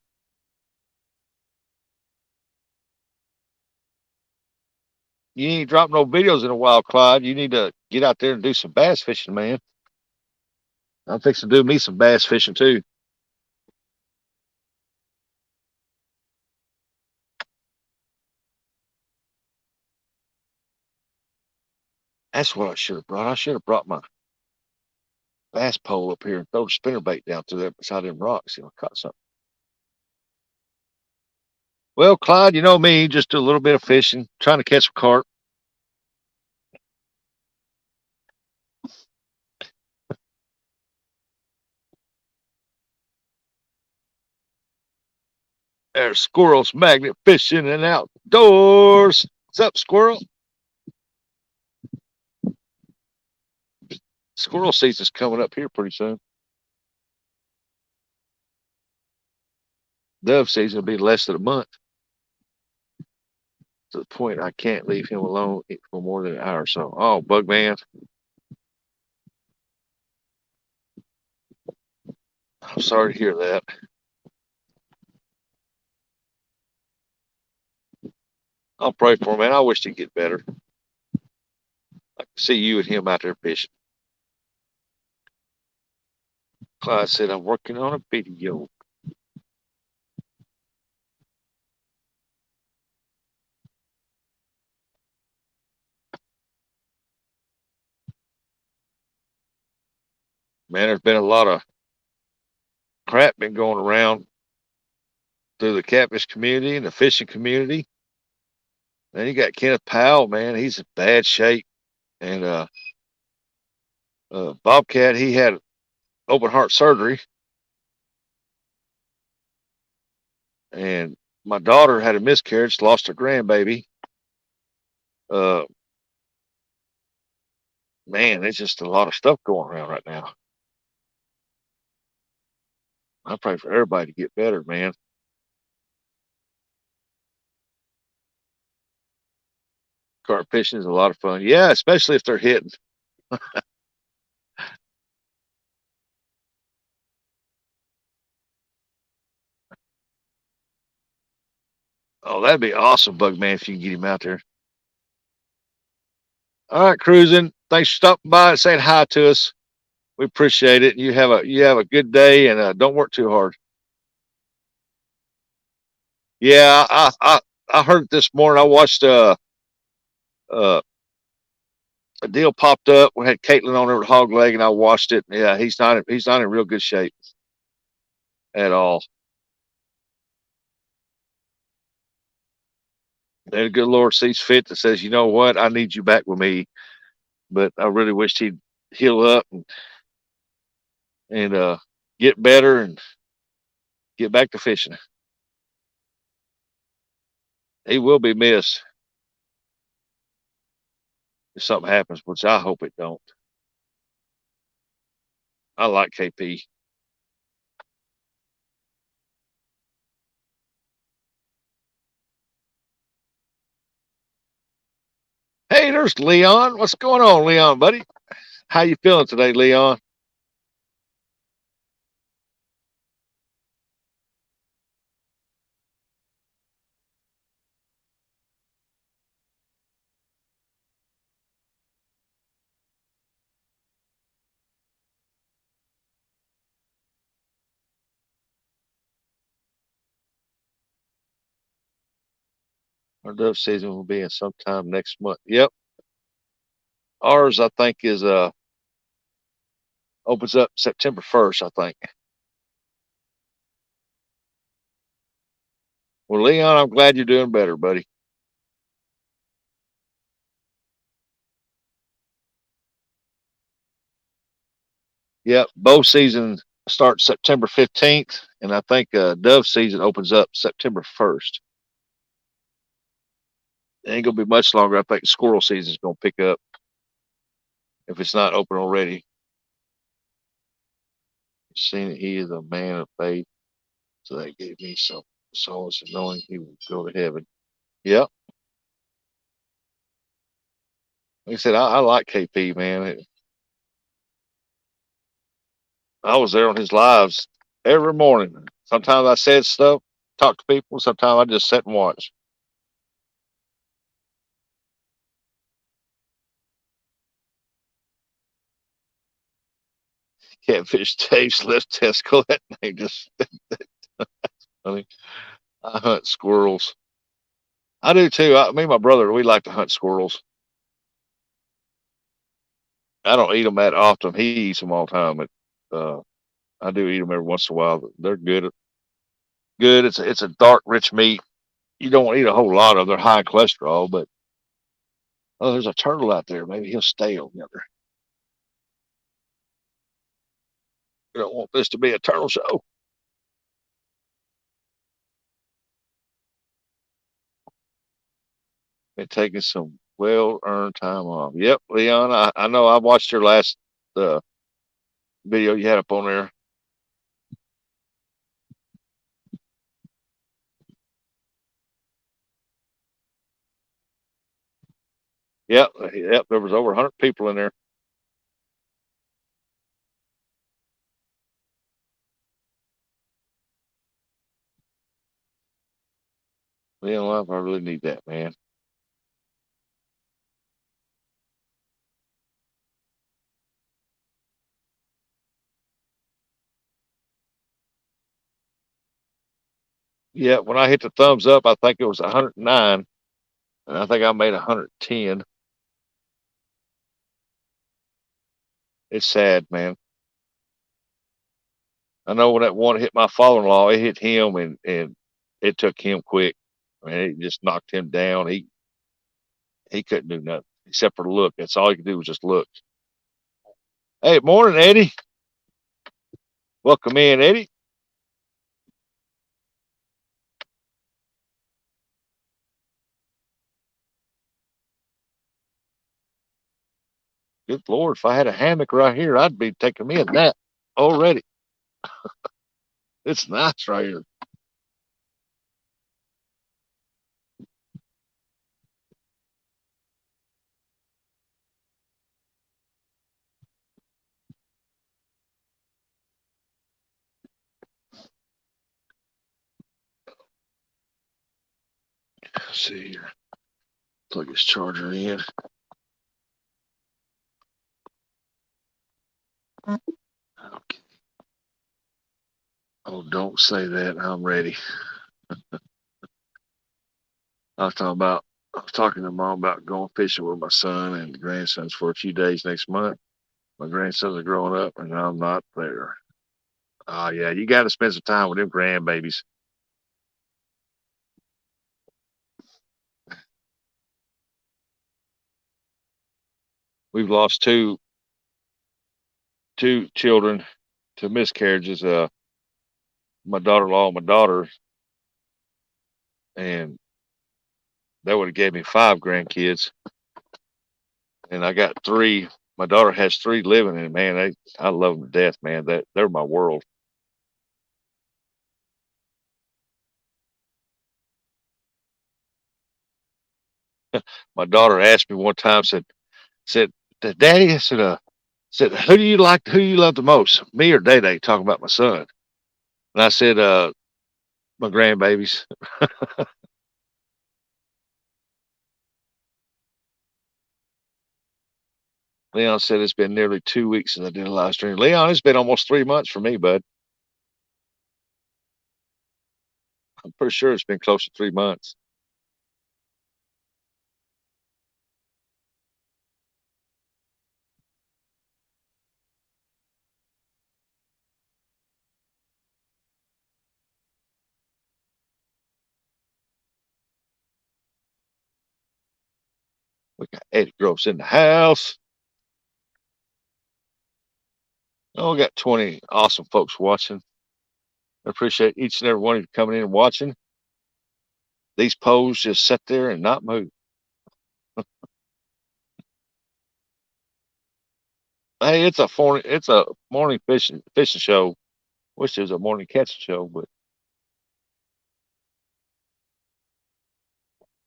You ain't dropped no videos in a while, Clyde. You need to get out there and do some bass fishing, man. I'm fixing to do me some bass fishing too. That's what I should have brought. I should have brought my bass pole up here and throw the spinner bait down through there beside them rocks. I caught something. Well, Clyde, you know me, just do a little bit of fishing, trying to catch some carp. There's squirrels magnet fishing and outdoors. What's up, squirrel? Squirrel season's coming up here pretty soon. Dove season will be less than a month. To the point I can't leave him alone for more than an hour or so. Oh, bug man. I'm sorry to hear that. I'll pray for him, man. I wish he'd get better. I can see you and him out there fishing. Clyde said, I'm working on a video. Man, there's been a lot of crap been going around through the catfish community and the fishing community. Then you got Kenneth Powell, man. He's in bad shape. And Bobcat, he had open heart surgery. And my daughter had a miscarriage, lost her grandbaby. Uh, man, there's just a lot of stuff going around right now. I pray for everybody to get better, man. Carp fishing is a lot of fun. Yeah, especially if they're hitting. Oh, that'd be awesome, Bug Man, if you can get him out there. All right, cruising. Thanks for stopping by and saying hi to us. We appreciate it. You have a good day, and don't work too hard. Yeah, I heard it this morning. I watched uh, a deal popped up. We had Caitlin on there with hog leg, and I watched it. Yeah, he's not in real good shape at all. And the good Lord sees fit that says, you know what, I need you back with me. But I really wished he'd heal up and get better and get back to fishing. He will be missed if something happens, which I hope it don't. I like KP. Hey, there's Leon. What's going on, Leon, buddy? How you feeling today, Leon? Our dove season will be in sometime next month. Yep. Ours, I think, is opens up September 1st, I think. Well, Leon, I'm glad you're doing better, buddy. Yep. Bow season starts September 15th, and I think dove season opens up September 1st. It ain't gonna be much longer. I think squirrel season is gonna pick up if it's not open already. Seeing he is a man of faith, so that gave me some solace of knowing he will go to heaven. Yep. Like I said, I like KP, man. I was there on his lives every morning. Sometimes I said stuff, talk to people. Sometimes I just sit and watch. Catfish Dave's left testicle. That name just funny. I hunt squirrels. I do too. Me and my brother, we like to hunt squirrels. I don't eat them that often. He eats them all the time, but I do eat them every once in a while. They're good. Good. It's a dark, rich meat. You don't eat a whole lot of. They're high in cholesterol, but oh, there's a turtle out there. Maybe he'll stay over there. We don't want this to be a turtle show. Been taking some well earned time off. Yep, Leon. I know I watched your last the video you had up on there. Yep, yep. There was over 100 people in there. You know, I really need that, man. Yeah, when I hit the thumbs up, I think it was 109, and I think I made 110. It's sad, man. I know when that one hit my father-in-law, it hit him, and it took him quick. I mean, it just knocked him down. He couldn't do nothing except for look. That's all he could do was just look. Hey, morning, Eddie. Welcome in, Eddie. Good Lord, if I had a hammock right here, I'd be taking me a nap already. It's nice right here. Let's see here. Plug his charger in. Okay. Oh, don't say that. I'm ready. I was talking to mom about going fishing with my son and grandsons for a few days next month. My grandsons are growing up and I'm not there. Oh yeah, you got to spend some time with them grandbabies. We've lost two children to miscarriages. My daughter-in-law and my daughter, and that would have gave me 5 grandkids. And I got 3. My daughter has 3 living, and man, I love them to death, man. They're my world. My daughter asked me one time, said, Daddy, said, who do you love the most, me or Day Day? Talking about my son, and I said, my grandbabies. Leon said it's been nearly 2 weeks since I did a live stream. Leon, it's been almost 3 months for me, bud. I'm pretty sure it's been close to 3 months. We got Eddie Gross in the house. Oh, we got 20 awesome folks watching. I appreciate each and every one of you coming in and watching. These poles just sit there and not move. Hey, it's a morning fishing show. Wish it was a morning catching show, but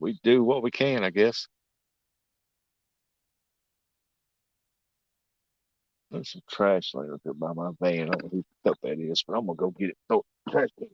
we do what we can, I guess. There's some trash laying up there by my van. I don't know who cup that is, but I'm gonna go get it. Throw it in the trash can.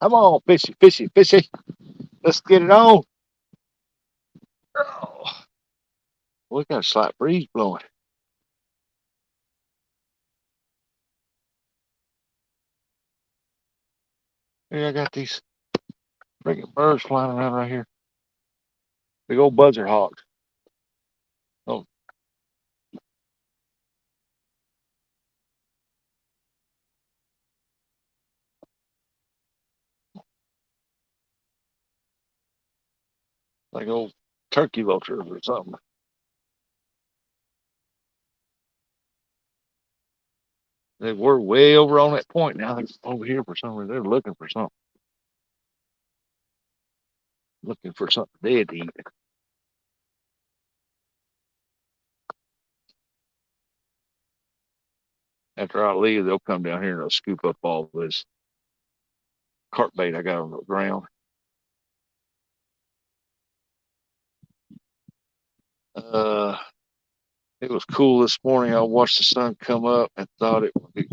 Come on, fishy, fishy, fishy. Let's get it on. Oh, we got a slight breeze blowing. Here, I got these freaking birds flying around right here. Big old buzzard hawks. Oh, like old turkey vultures or something. They were way over on that point. Now they're over here for some reason. They're looking for something. Looking for something dead to eat. After I leave, they'll come down here and they'll scoop up all this carp bait I got on the ground. Uh, it was cool this morning. I watched the sun come up and thought it would be,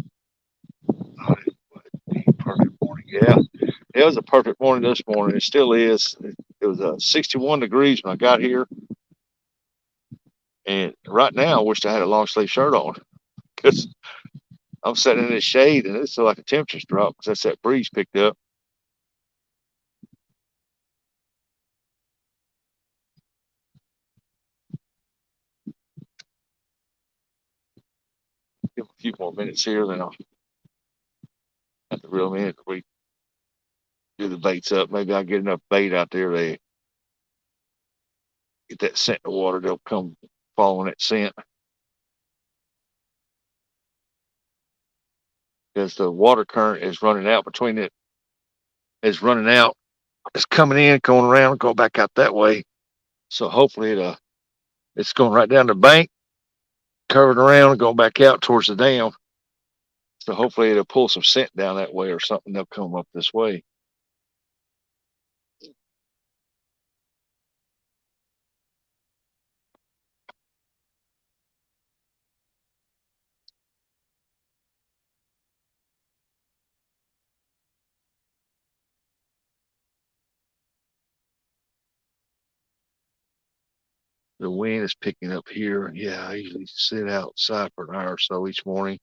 perfect morning. Yeah, it was a perfect morning this morning. It still is. It was 61 degrees when I got here, and right now I wish I had a long sleeve shirt on because I'm sitting in the shade and it's like the temperature's dropped because that's that breeze picked up. Give a few more minutes here, then I'll have to reel in. We do the baits up. Maybe I'll get enough bait out there. They get that scent in the water. They'll come following that scent because the water current is running out between it. Is running out. It's coming in, going around, go back out that way. So hopefully it's going right down the bank, curving around, and going back out towards the dam. So hopefully it'll pull some scent down that way or something. They'll come up this way. The wind is picking up here. Yeah, I usually sit outside for an hour or so each morning.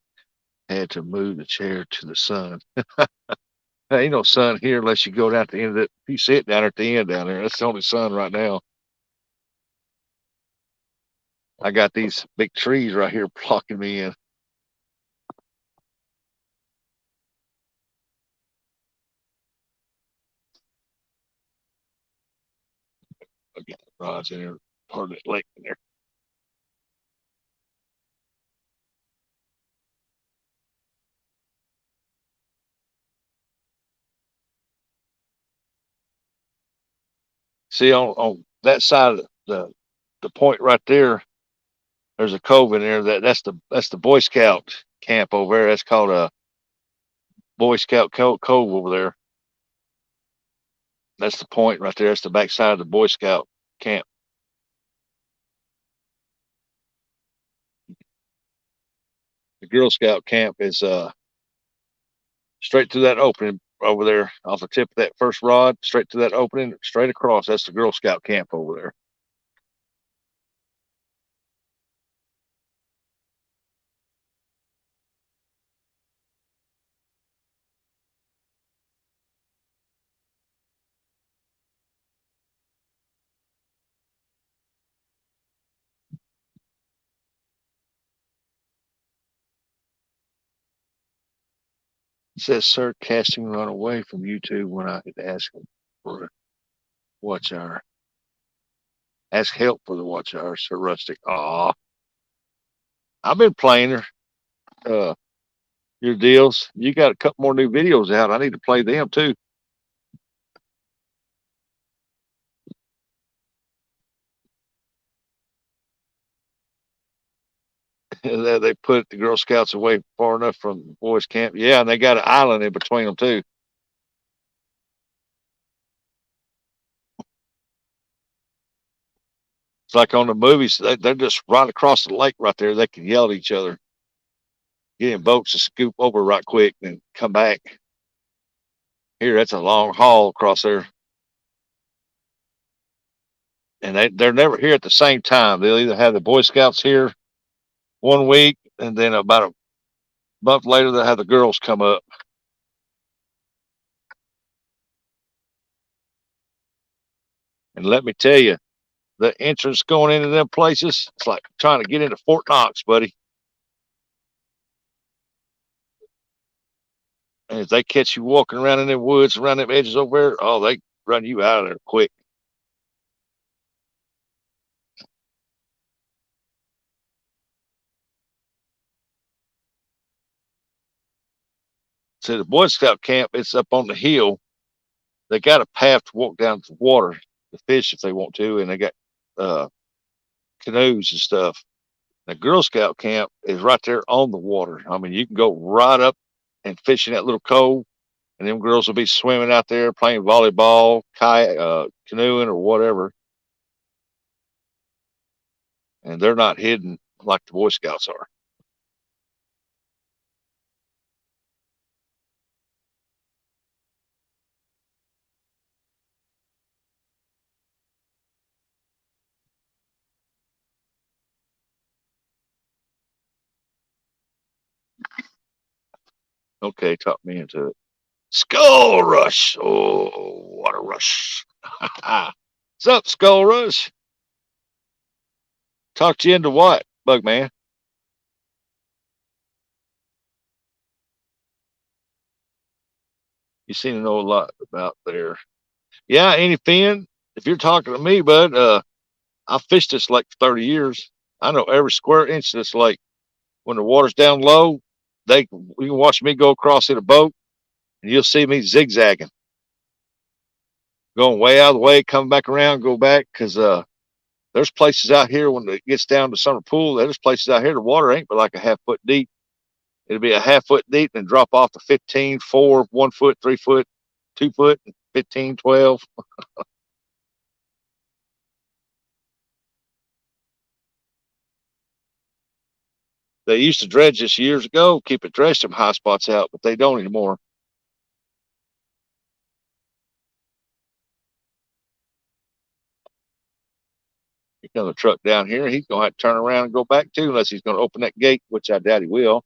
Had to move the chair to the sun. There ain't no sun here unless you go down to the end of it. If you sit down at the end down there, that's the only sun right now. I got these big trees right here blocking me in. I got the rods in there, part of that lake in there. See on that side of the point right there, there's a cove in there. That's the Boy Scout camp over there. That's called a Boy Scout cove over there. That's the point right there. That's the backside of the Boy Scout camp. The Girl Scout camp is straight through that opening over there, off the tip of that first rod, straight to that opening, straight across. That's the Girl Scout camp over there. It says, "Sir, casting run away from YouTube when I could ask him for a watch hour. Ask help for the watch hour, Sir Rustic." Aw, I've been playing uh, your deals. You got a couple more new videos out. I need to play them too. They put the Girl Scouts away far enough from the boys' camp. Yeah, and they got an island in between them too. It's like on the movies, they're just right across the lake right there. They can yell at each other, get in boats to scoop over right quick and come back. Here, that's a long haul across there. And they're never here at the same time. They'll either have the Boy Scouts here one week, and then about a month later, they'll have the girls come up. And let me tell you, the entrance going into them places, it's like trying to get into Fort Knox, buddy. And if they catch you walking around in the woods, around them edges over there, oh, they run you out of there quick. So the Boy Scout camp, it's up on the hill. They got a path to walk down to the water to fish if they want to, and they got uh, canoes and stuff. The Girl Scout camp is right there on the water. I mean, you can go right up and fish in that little cove, and them girls will be swimming out there playing volleyball, kayak, canoeing, or whatever. And they're not hidden like the Boy Scouts are. Okay, talk me into it. Skull Rush. Oh, what a rush. What's up, Skull Rush? Talked you into what, Bugman? You seem to know a lot about there. Yeah, any fin. If you're talking to me, bud, I fished this lake for 30 years. I know every square inch of this lake. When the water's down low, you can watch me go across in a boat, and you'll see me zigzagging, going way out of the way, coming back around, go back, because there's places out here when it gets down to summer pool. There's places out here the water ain't but like a half foot deep. It'll be a half foot deep and drop off to 15, 4, 1 foot, 3 foot, 2 foot, 15, 12. They used to dredge this years ago, keep it dredged some high spots out, but they don't anymore. Here comes a truck down here. He's going to have to turn around and go back too, unless he's going to open that gate, which I doubt he will.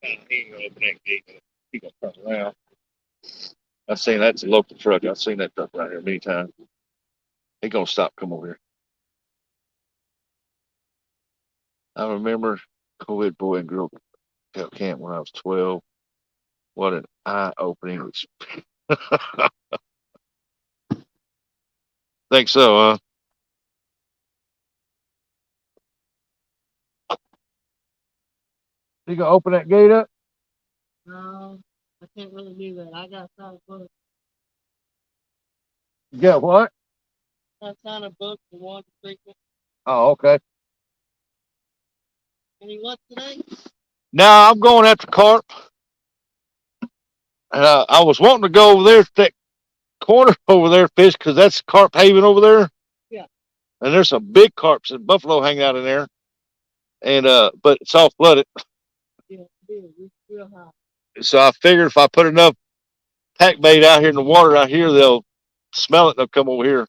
He ain't going to open that gate. He's going to turn around. I've seen that's a local truck. I've seen that truck right here many times. He's going to stop, come over here. I remember co-ed boy and girl camp when I was 12. What an eye-opening experience. Think so, huh? You gonna open that gate up? No, I can't really do that. I got signed a book. You got what? I signed a book for one frequent. Oh, okay. Any luck today? No, I'm going after carp. I was wanting to go over there to that corner over there, fish, because that's carp haven over there. Yeah. And there's some big carps and buffalo hanging out in there. And but it's all flooded. Yeah, it is. It's real high. So I figured if I put enough pack bait out here in the water out here, they'll smell it and they'll come over here.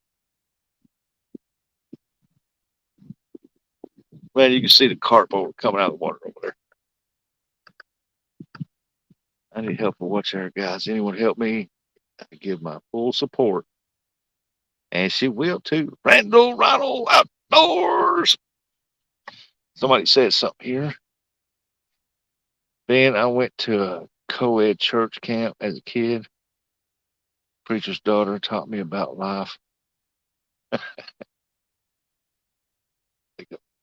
Man, you can see the carp coming out of the water over there. I need help with what's there, guys. Anyone help me? I give my full support. And she will too. Randall Ronald Outdoors. Somebody said something here. Ben, I went to a co-ed church camp as a kid. Preacher's daughter taught me about life.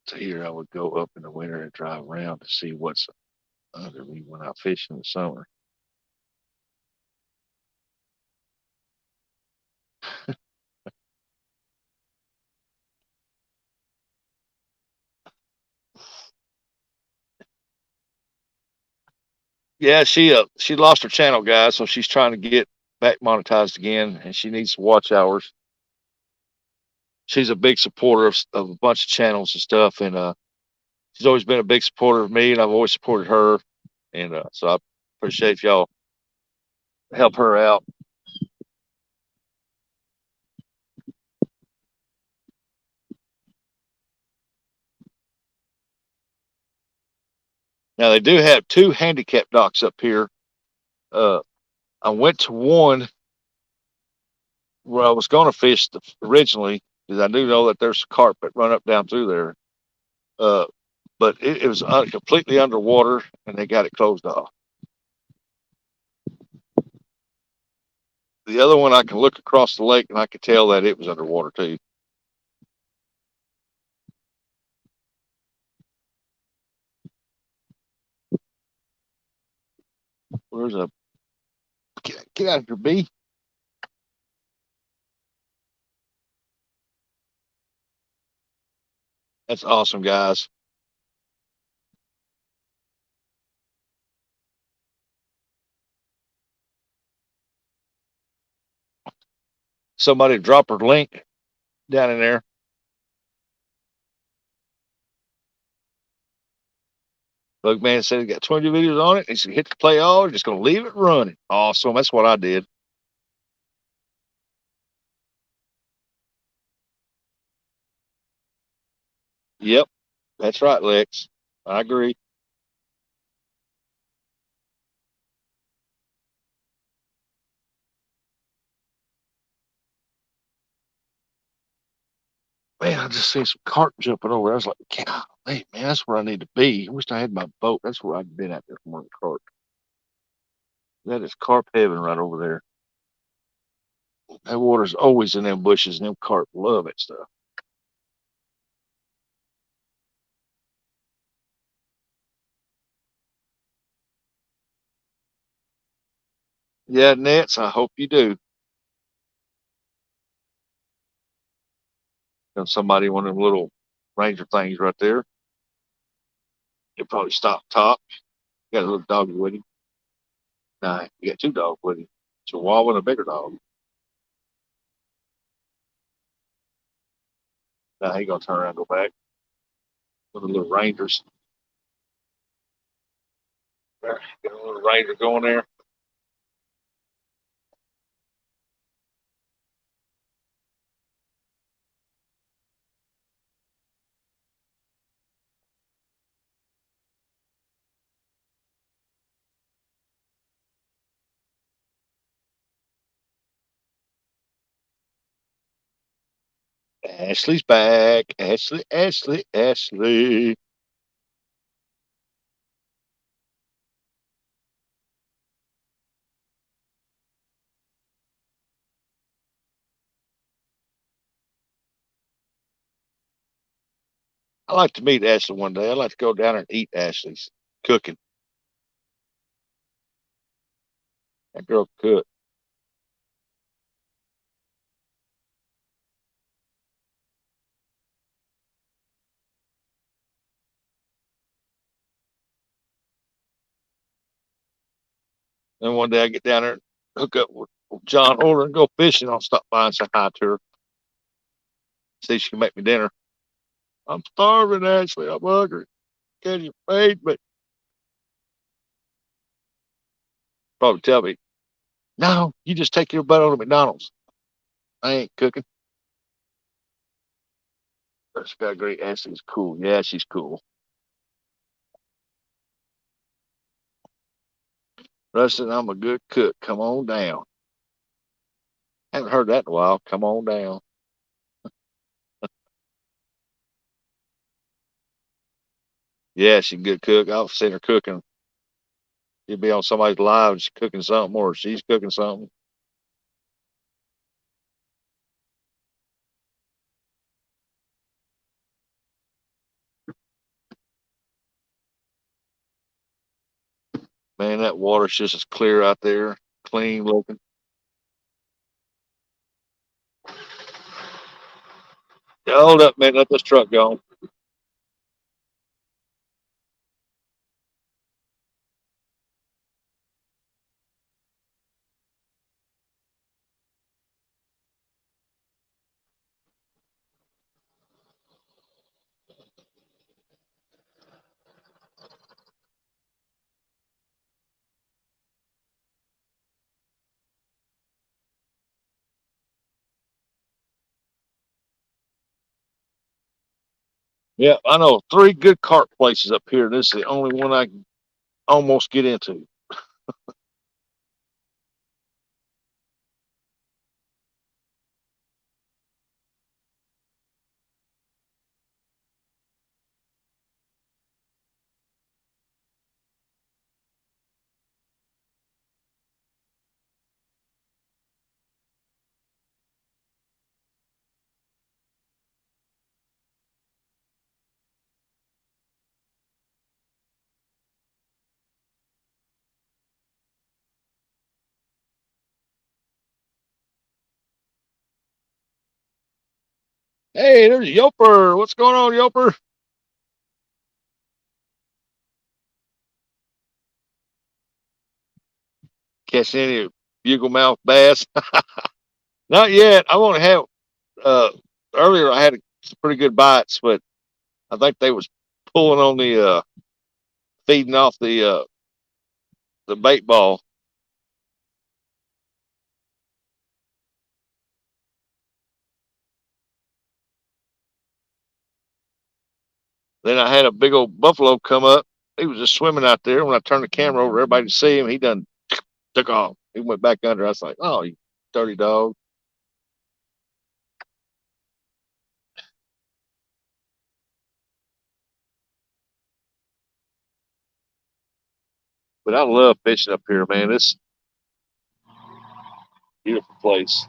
So here I would go up in the winter and drive around to see what's under me when I fish in the summer. Yeah, she lost her channel, guys, so she's trying to get back monetized again, and she needs watch hours. she's a big supporter of a bunch of channels and stuff, and she's always been a big supporter of me, and I've always supported her, and so I appreciate if y'all help her out. Now they do have two handicap docks up here. Uh, I went to one where I was going to fish originally because I do know that there's carp that run up down through there. Uh, but it was completely underwater, and they got it closed off. The other one, I can look across the lake and I could tell that it was underwater too. Where's a get out of here, B? That's awesome, guys. Somebody drop her link down in there. Bugman said he got 20 videos on it. He said hit the play all, just gonna leave it running. Awesome. That's what I did. Yep, that's right, Lex. I agree. Man, I just seen some carp jumping over. I was like, golly, man, that's where I need to be. I wish I had my boat. That's where I'd been out there for one carp. That is carp heaven right over there. That water's always in them bushes, and them carp love it stuff. Yeah, nets. I hope you do. Somebody one of them little ranger things right there. He'll probably stop top. You got a little doggy with him. Nah, you got two dogs with him. Chihuahua and a bigger dog. Nah, he gonna turn around and go back. With the little rangers. There, got a little ranger going there. Ashley's back. Ashley, Ashley, Ashley. I like to meet Ashley one day. I'd like to go down there and eat Ashley's cooking. That girl cook. Then one day I get down there and hook up with John Order and go fishing. I'll stop by and say hi to her. See if she can make me dinner. I'm starving, Ashley. I'm hungry. Can you feed me? Probably tell me, no, you just take your butt on to McDonald's. I ain't cooking. She got a great Ashley's cool. Yeah, she's cool. Rustin, I'm a good cook. Come on down. Haven't heard that in a while. Come on down. Yeah, she's a good cook. I've seen her cooking. She'd be on somebody's live and she's cooking something or she's cooking something. Man, that water's just as clear out there, clean looking. Yeah, hold up, man. Let this truck go. Yeah, I know 3 good carp places up here. This is the only one I can almost get into. Hey, there's Yoper. What's going on, Yoper? Catch any bugle mouth bass? Not yet. I want to have. Uh, Earlier I had some pretty good bites, but I think they was pulling on the feeding off the bait ball. Then I had a big old buffalo come up. He was just swimming out there. When I turned the camera over, everybody to see him. He done took off. He went back under. I was like, "Oh, you dirty dog!" But I love fishing up here, man. It's a beautiful place.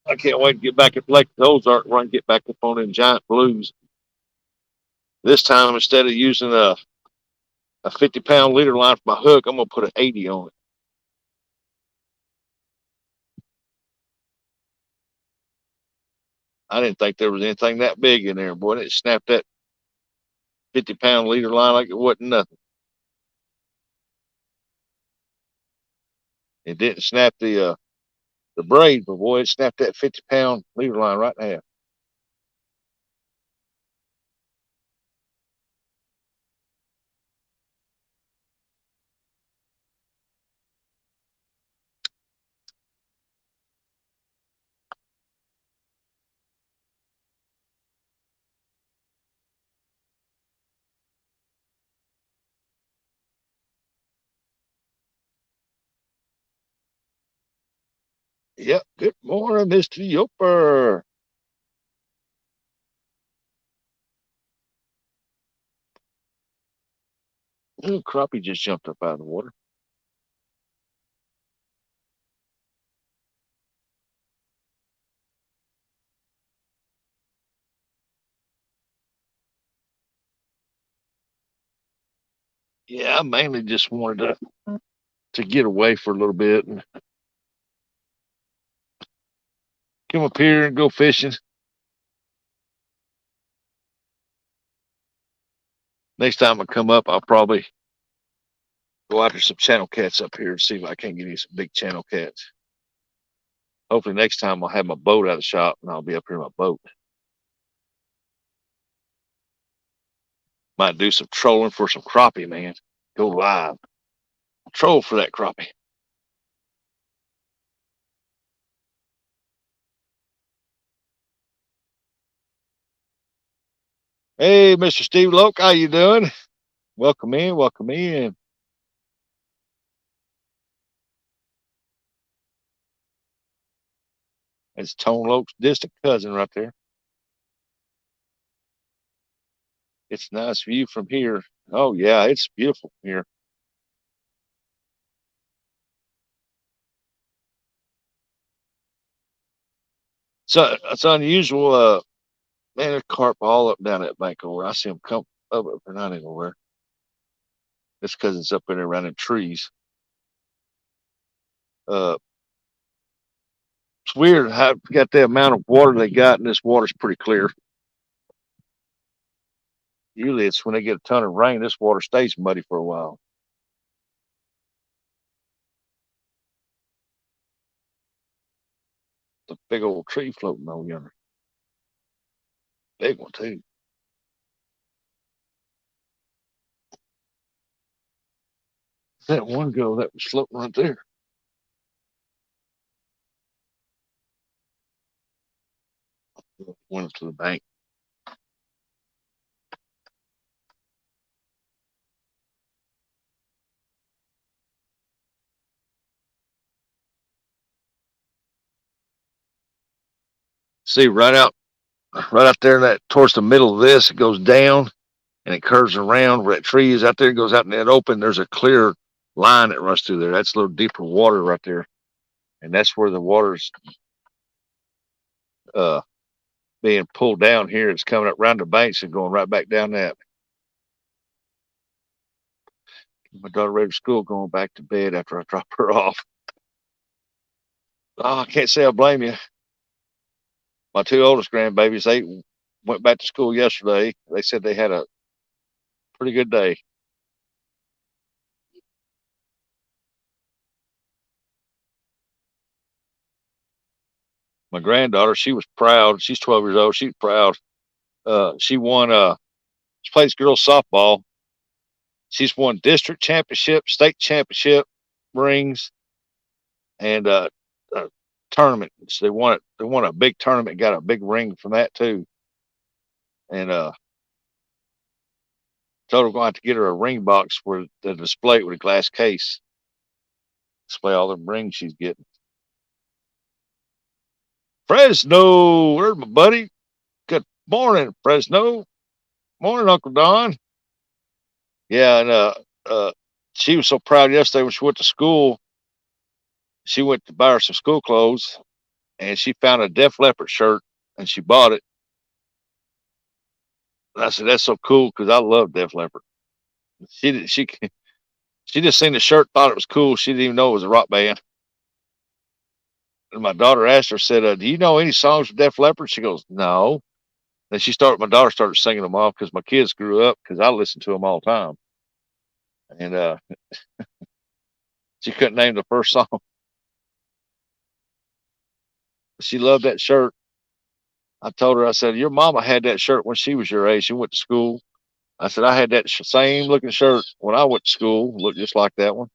I can't wait to get back at Lake Ozark where I can get back up on them giant blues. This time, instead of using a 50-pound leader line for my hook, I'm gonna put an 80 on it. I didn't think there was anything that big in there, boy. It snapped that 50-pound leader line like it wasn't nothing. It didn't snap the braid, but boy, it snapped that 50-pound leader line right in half. Yep. Good morning, Mr. Yoper. Ooh, crappie just jumped up out of the water. Yeah, I mainly just wanted to get away for a little bit and come up here and go fishing. Next time I come up, I'll probably go after some channel cats up here and see if I can't get any some big channel cats. Hopefully next time I'll have my boat out of the shop and I'll be up here in my boat. Might do some trolling for some crappie, man. Go live. Troll for that crappie. Hey, Mr. Steve Loke, how you doing? Welcome in, welcome in. It's Tone Loke's distant cousin right there. It's a nice view from here. Oh yeah, it's beautiful here. So it's unusual. Man, there's carp all up down that bank over. I see them come up, but they're not anywhere. It's because it's up in there around the trees. Uh, it's weird how got the amount of water they got, and this water's pretty clear. Usually, it's when they get a ton of rain, this water stays muddy for a while. It's a big old tree floating on yonder. Big one too. That one go that was floating right there. Went up to the bank. See, right out there, that towards the middle of this, it goes down and it curves around where that tree is out there. It goes out in that open. There's a clear line that runs through there. That's a little deeper water right there, and that's where the water's uh, being pulled down here. It's coming up around the banks and going right back down that. My daughter ready for school, going back to bed after I drop her off. Oh, I can't say I blame you. My two oldest grandbabies, they went back to school yesterday. They said they had a pretty good day. My granddaughter, she was proud. She's 12 years old. She's proud. She won. She plays girls softball. She's won district championship, state championship rings, and tournament. So they won it. They won a big tournament. Got a big ring from that too. And told her we're going to have to get her a ring box where the display it with a glass case, display all the rings she's getting. Fresno, where's my buddy? Good morning, Fresno. Morning, Uncle Don. Yeah, and she was so proud yesterday when she went to school. She went to buy her some school clothes, and she found a Def Leppard shirt, and she bought it. And I said, "That's so cool because I love Def Leppard." She just seen the shirt, thought it was cool. She didn't even know it was a rock band. And my daughter asked her, said, "Do you know any songs of Def Leppard?" She goes, "No." Then my daughter started singing them off because my kids grew up because I listened to them all the time. And she couldn't name the first song. She loved that shirt. I told her, I said, "Your mama had that shirt when she was your age. She went to school." I said, "I had that same looking shirt when I went to school. Looked just like that one."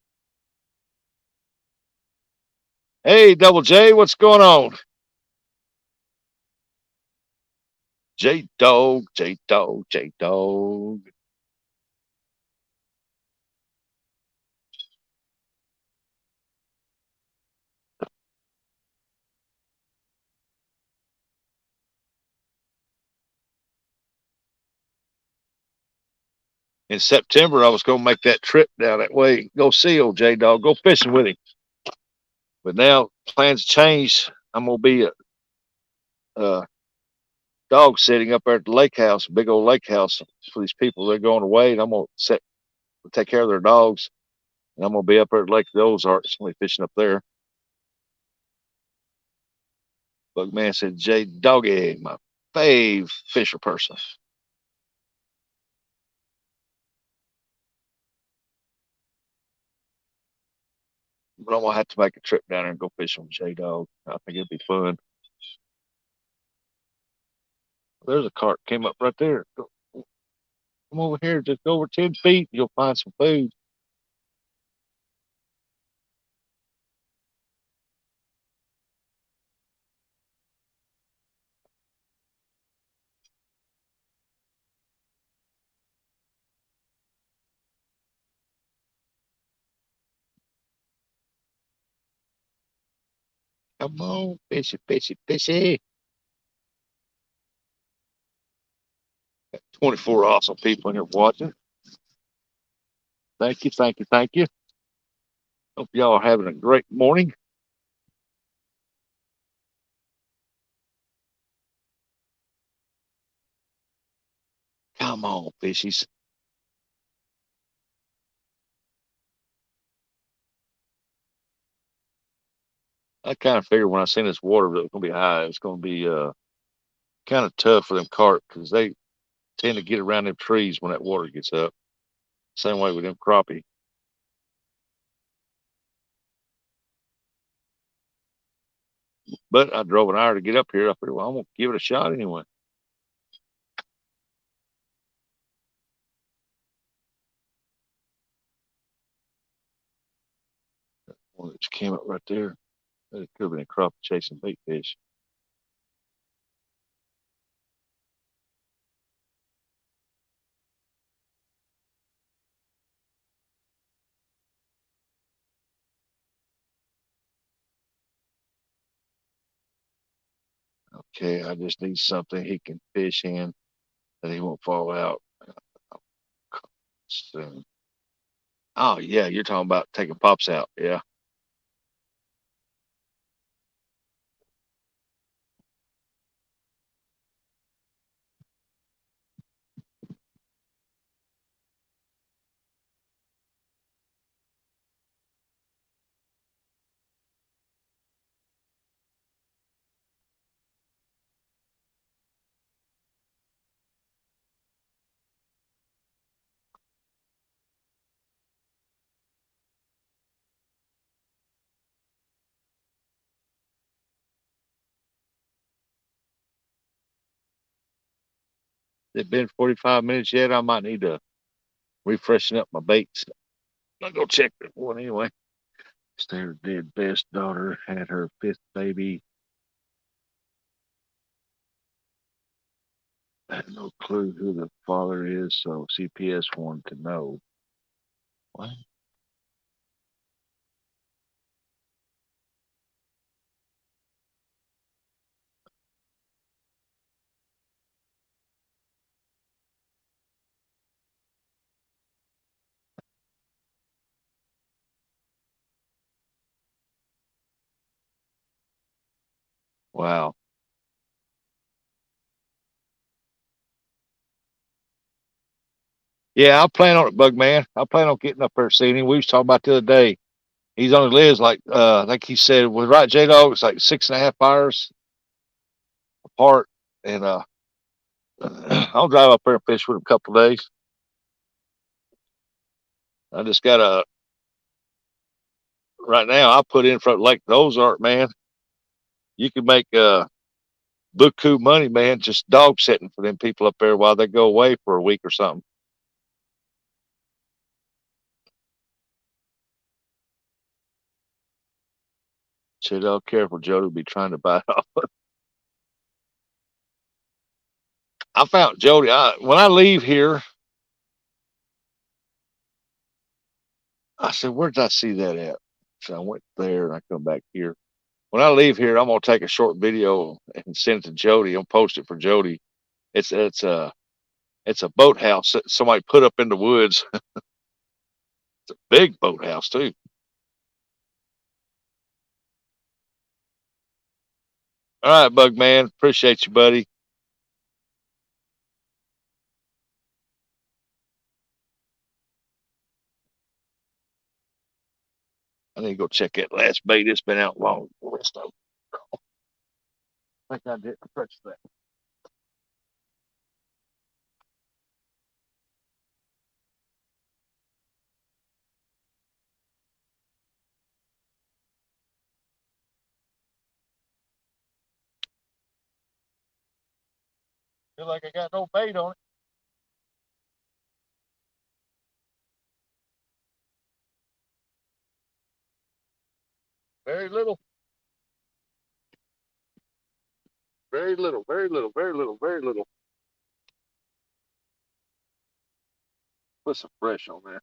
Hey, Double J, what's going on? J Dog, J Dog, J Dog. In September, I was going to make that trip down that way, go see old J Dog, go fishing with him. But now plans changed. I'm going to be a dog sitting up there at the lake house, big old lake house for these people. They're going away, and I'm going to take care of their dogs. And I'm going to be up there at Lake of the Ozarks, only fishing up there. Bug man said, J Doggy, my fave fisher person. But I'm going to have to make a trip down there and go fishing with J Dog. I think it'd be fun. There's a cart came up right there. Come over here, just go over 10 feet, you'll find some food. Come on, fishy, fishy, fishy. 24 awesome people in here watching. Thank you, thank you, thank you. Hope y'all are having a great morning. Come on, fishies. I kind of figured when I seen this water that it was going to be high, it's going to be kind of tough for them carp because they tend to get around them trees when that water gets up. Same way with them crappie. But I drove an hour to get up here. I figured, well, I'm going to give it a shot anyway. One that just came up right there. It could have been a crappie chasing bait fish. Okay, I just need something he can fish in that he won't fall out soon. Oh yeah, you're talking about taking pops out. Yeah. It's been 45 minutes yet. I might need to refreshen up my baits. I'll go check that one anyway. Their dead best daughter had her fifth baby. I had no clue who the father is, so CPS wanted to know. What? Wow. Yeah, I plan on it, Bug Man. I plan on getting up there seeing him. We was talking about the other day. He's only lives like I think he said was right, J Dog. It's like 6.5 hours apart, and I'll drive up there and fish with him a couple of days. I just got a right now. I put in front of Lake Ozark, man. You can make buku money, man, just dog sitting for them people up there while they go away for a week or something. Shit, all careful, Jody will be trying to bite off. I found Jody. When I leave here, I said, "Where did I see that at?" So I went there and I come back here. When I leave here, I'm gonna take a short video and send it to Jody. I'm post it for Jody. It's a boathouse that somebody put up in the woods. It's a big boathouse too. All right, Bug Man. Appreciate you, buddy. I need to go check that last bait. It's been out long. I think I did touch that. Feel like I got no bait on it. Very little, very little, very little, very little, very little. Put some fresh on there.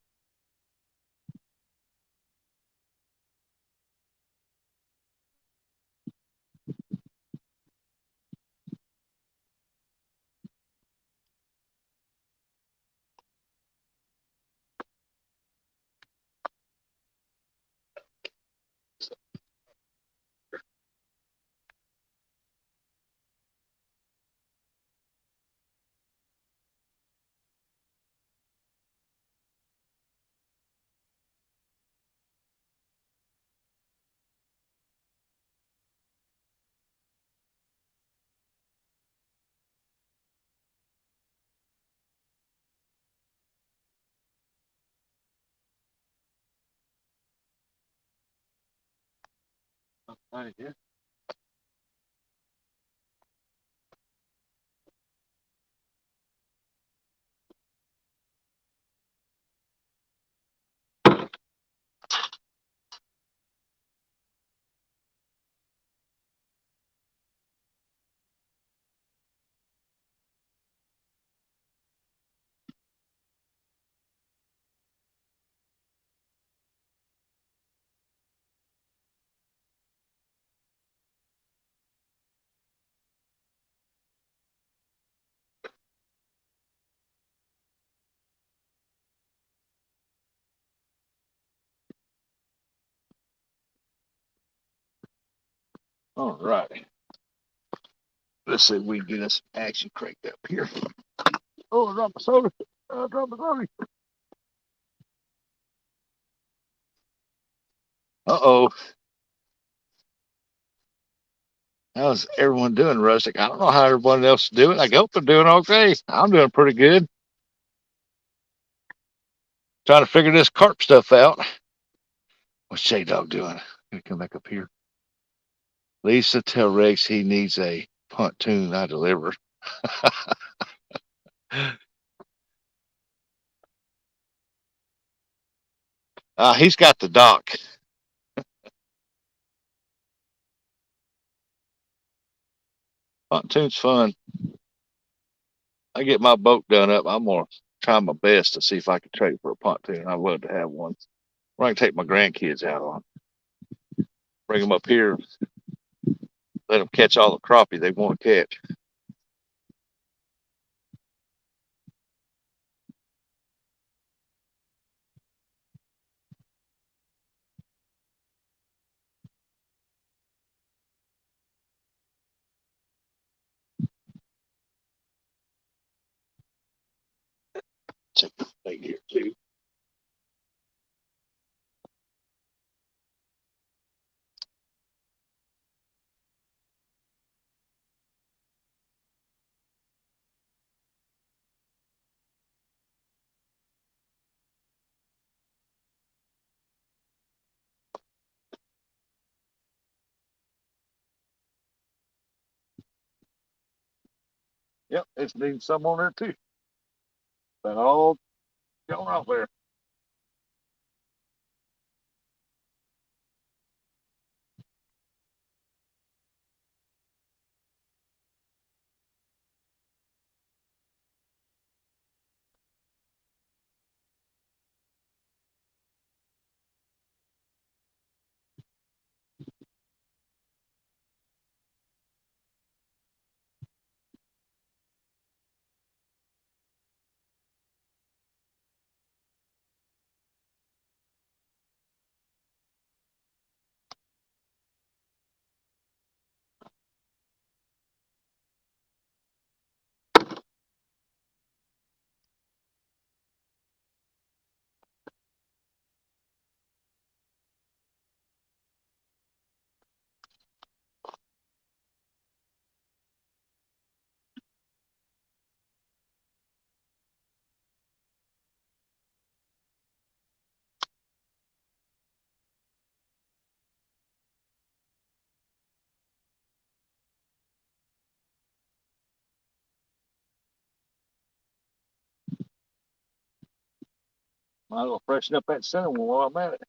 Right here. All right. Let's see if we can get us action cranked up here. Oh, I dropped my soda. I dropped my soda. Uh-oh. How's everyone doing, Rustic? I don't know how everyone else is doing. I hope they're doing okay. I'm doing pretty good. Trying to figure this carp stuff out. What's J Dog doing? Gonna come back up here. Lisa, tell Rex he needs a pontoon I deliver. He's got the dock. Pontoon's fun. I get my boat done up. I'm gonna try my best to see if I can trade for a pontoon. I'd love to have one. Where I can take my grandkids out on. Bring them up here. Let them catch all the crappie they want to catch. Check the thing here too. Yep, it's needing some on there too. But all going out there. Might as well freshen up that center one while I'm at it.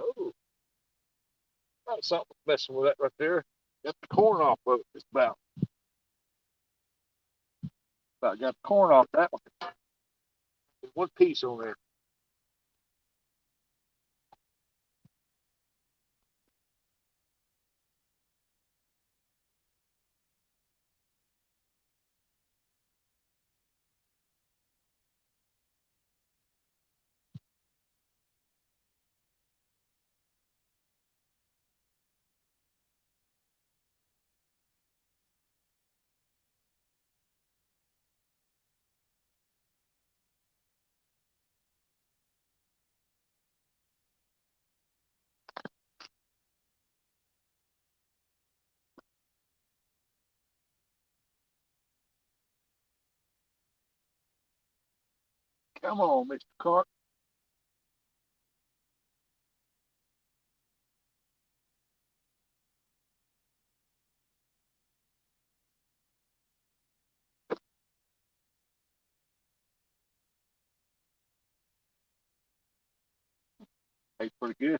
Oh, got something messing with that right there. Got the corn off of it. Just about got the corn off that one. There's one piece on there. Come on, Mr. Carp. Hey, pretty good.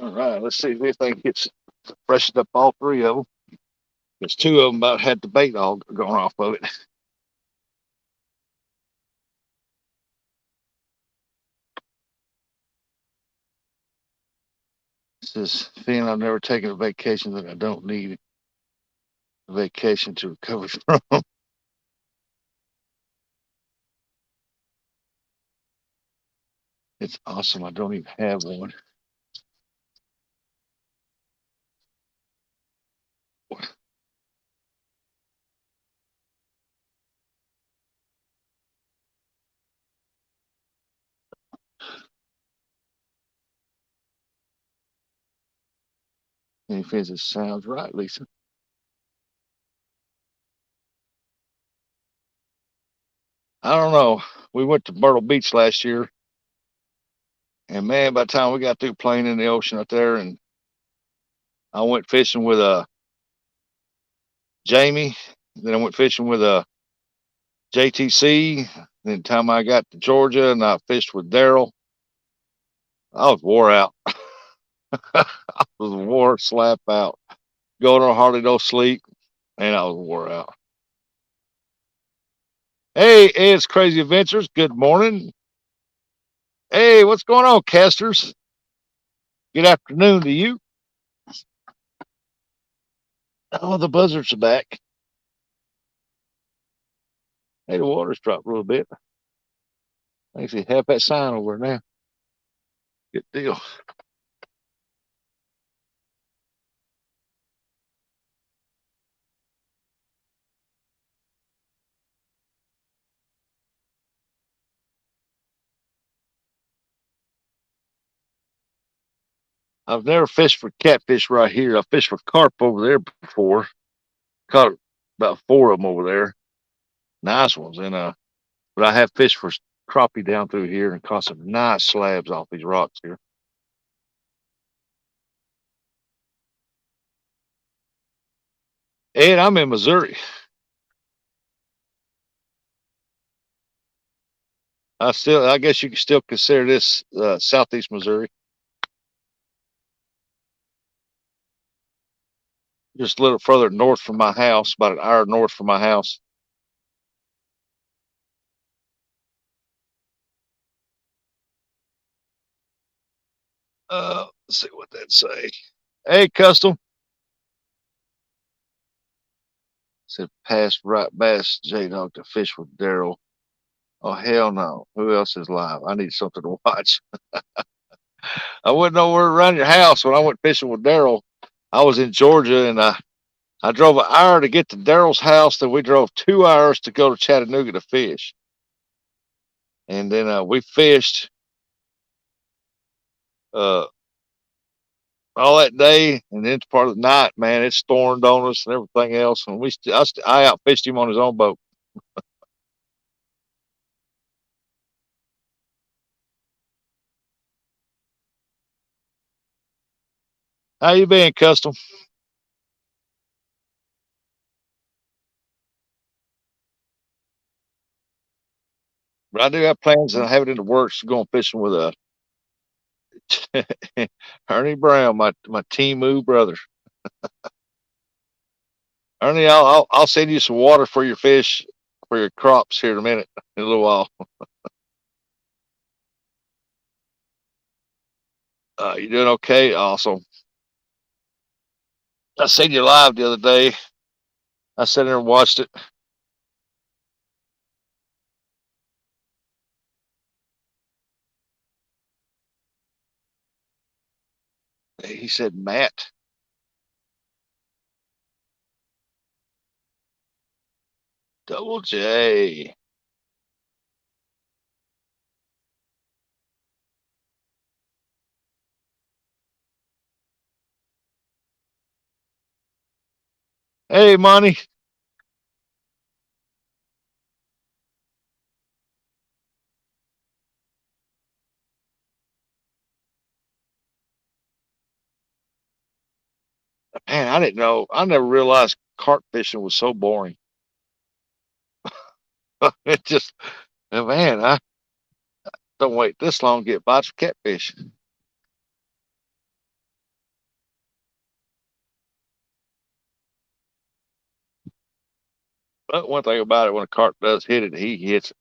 All right, let's see if anything gets freshened up all three of them. There's two of them about had the bait all gone off of it. Says, Finn, I've never taken a vacation that I don't need a vacation to recover from. It's awesome. I don't even have one. And Finn says, sounds right, Lisa. I don't know. We went to Myrtle Beach last year, and man, by the time we got through playing in the ocean up there, and I went fishing with Jamie, then I went fishing with JTC. Then the time I got to Georgia and I fished with Daryl, I was wore out. I was wore slap out. Going on hardly no sleep, and I was wore out. Hey, Ed's Crazy Adventures. Good morning. Hey, what's going on, casters? Good afternoon to you. Oh, the buzzards are back. Hey, the water's dropped a little bit. I see half that sign over now. Good deal. I've never fished for catfish right here. I fished for carp over there before. Caught about four of them over there. Nice ones. And but I have fished for crappie down through here and caught some nice slabs off these rocks here. And I'm in Missouri. I guess you can still consider this southeast Missouri. Just a little further north from my house, about an hour north from my house. Let's see what that say. Hey, Custom. Said past right bass J Dog to fish with Daryl. Oh hell no. Who else is live? I need something to watch. I wouldn't know where around your house when I went fishing with Daryl. I was in Georgia and I drove an hour to get to Daryl's house, then we drove 2 hours to go to Chattanooga to fish. And then we fished uh, all that day, and then part of the night, man, it stormed on us and everything else. And I outfished him on his own boat. How you been, Custom? But I do have plans, and I have it in the works going fishing with Ernie Brown, my Timu brother. Ernie, I'll send you some water for your fish for your crops here in a minute, in a little while. You doing okay? Awesome. I seen you live the other day. I sat there and watched it. He said, Matt, Double J. Hey, Monty. Man, I didn't know. I never realized carp fishing was so boring. It just, man, I don't wait this long to get bites of catfish. But one thing about it, when a carp does hit it, he hits it.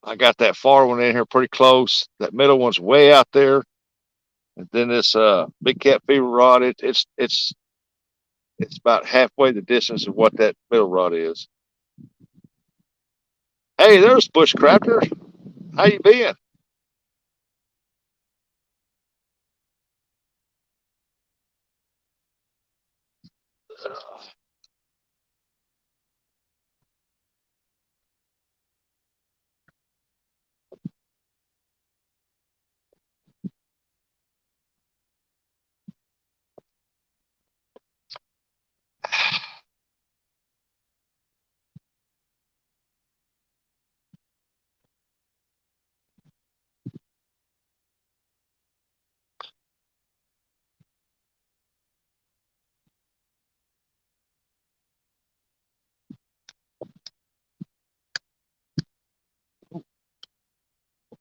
I got that far one in here pretty close. That middle one's way out there. And then this big cat fever rod, it's about halfway the distance of what that middle rod is. Hey, there's Bushcrafter. How you been?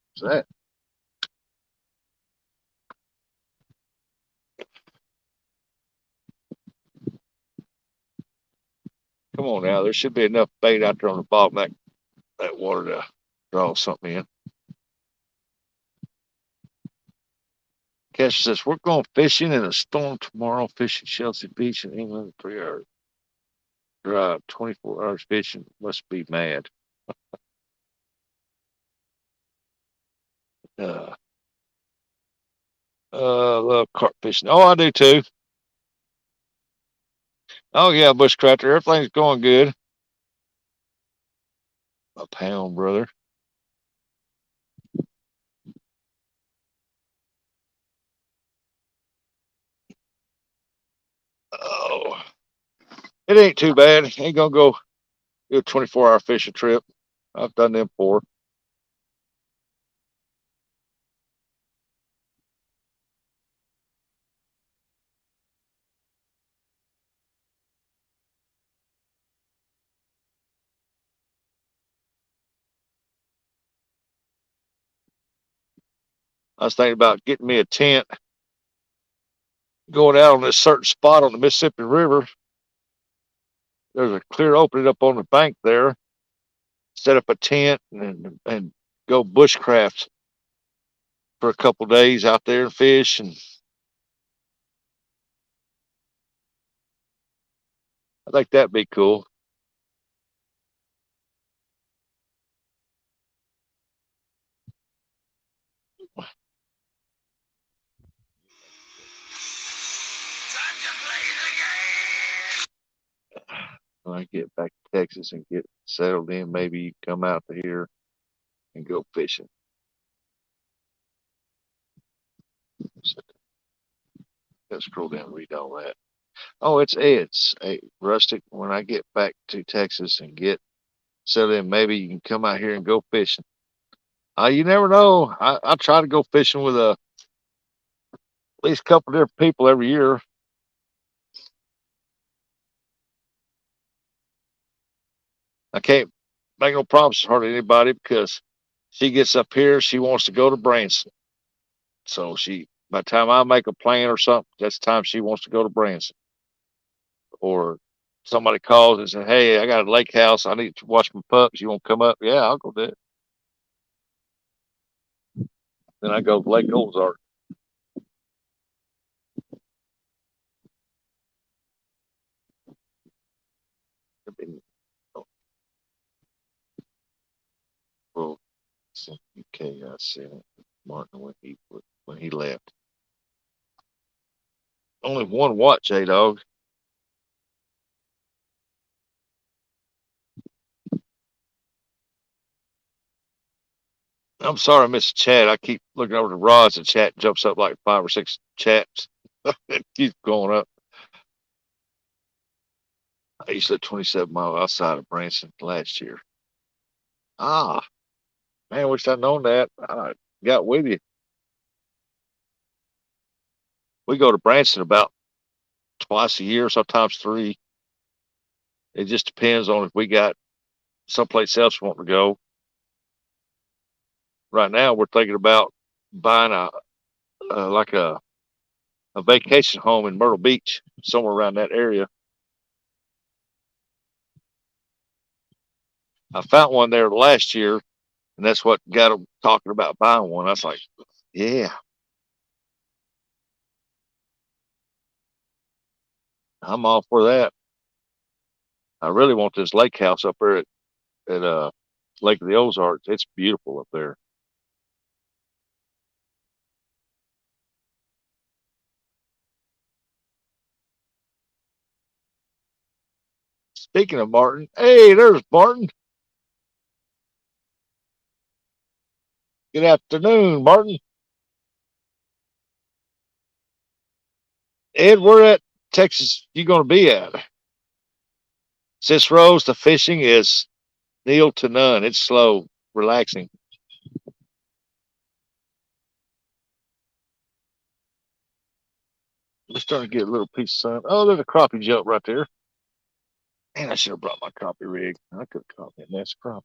What's that? Come on now. There should be enough bait out there on the bottom of that water to draw something in. Cash says, we're going fishing in a storm tomorrow, fishing Chelsea Beach in England, 3 hours drive, 24 hours fishing. Must be mad. Uh, love carp fishing. Oh, I do too. Oh, yeah, Bushcrafter. Everything's going good. A pound, brother. Oh, it ain't too bad. Ain't gonna go do a 24-hour fishing trip. I've done them before. I was thinking about getting me a tent, going out on this certain spot on the Mississippi River. There's a clear opening up on the bank there. Set up a tent and go bushcraft for a couple days out there and fish. And I think that'd be cool. When I get back to Texas and get settled in, maybe you come out to here and go fishing. So let's scroll down and read all that. Oh, it's Ed's. Hey, Rustic, when I get back to Texas and get settled in, maybe you can come out here and go fishing. You never know. I try to go fishing with at least a couple different people every year. I can't make no promises to anybody because she gets up here, she wants to go to Branson. So by the time I make a plan or something, that's the time she wants to go to Branson. Or somebody calls and says, "Hey, I got a lake house. I need to watch my pups. You want to come up?" Yeah, I'll go do it. Then I go to Lake Ozark. Well, UK, I sent it. Martin when he left. Only one watch, dog. I'm sorry, I missed the chat. I keep looking over the rods and chat jumps up like 5 or 6 chats. It keeps going up. I used to live 27 miles outside of Branson last year. Ah, man, wish I'd known that. I got with you. We go to Branson about twice a year, sometimes three. It just depends on if we got someplace else we want to go. Right now, we're thinking about buying like a vacation home in Myrtle Beach, somewhere around that area. I found one there last year, and that's what got them talking about buying one. I was like, yeah, I'm all for that. I really want this lake house up there at Lake of the Ozarks. It's beautiful up there. Speaking of Martin, hey, there's Martin. Good afternoon, Martin. Ed, where at Texas you going to be at? Cicero's, the fishing is nil to none. It's slow, relaxing. We're starting to get a little piece of sun. Oh, there's a crappie jump right there. Man, I should have brought my crappie rig. I could have caught me a nice crappie.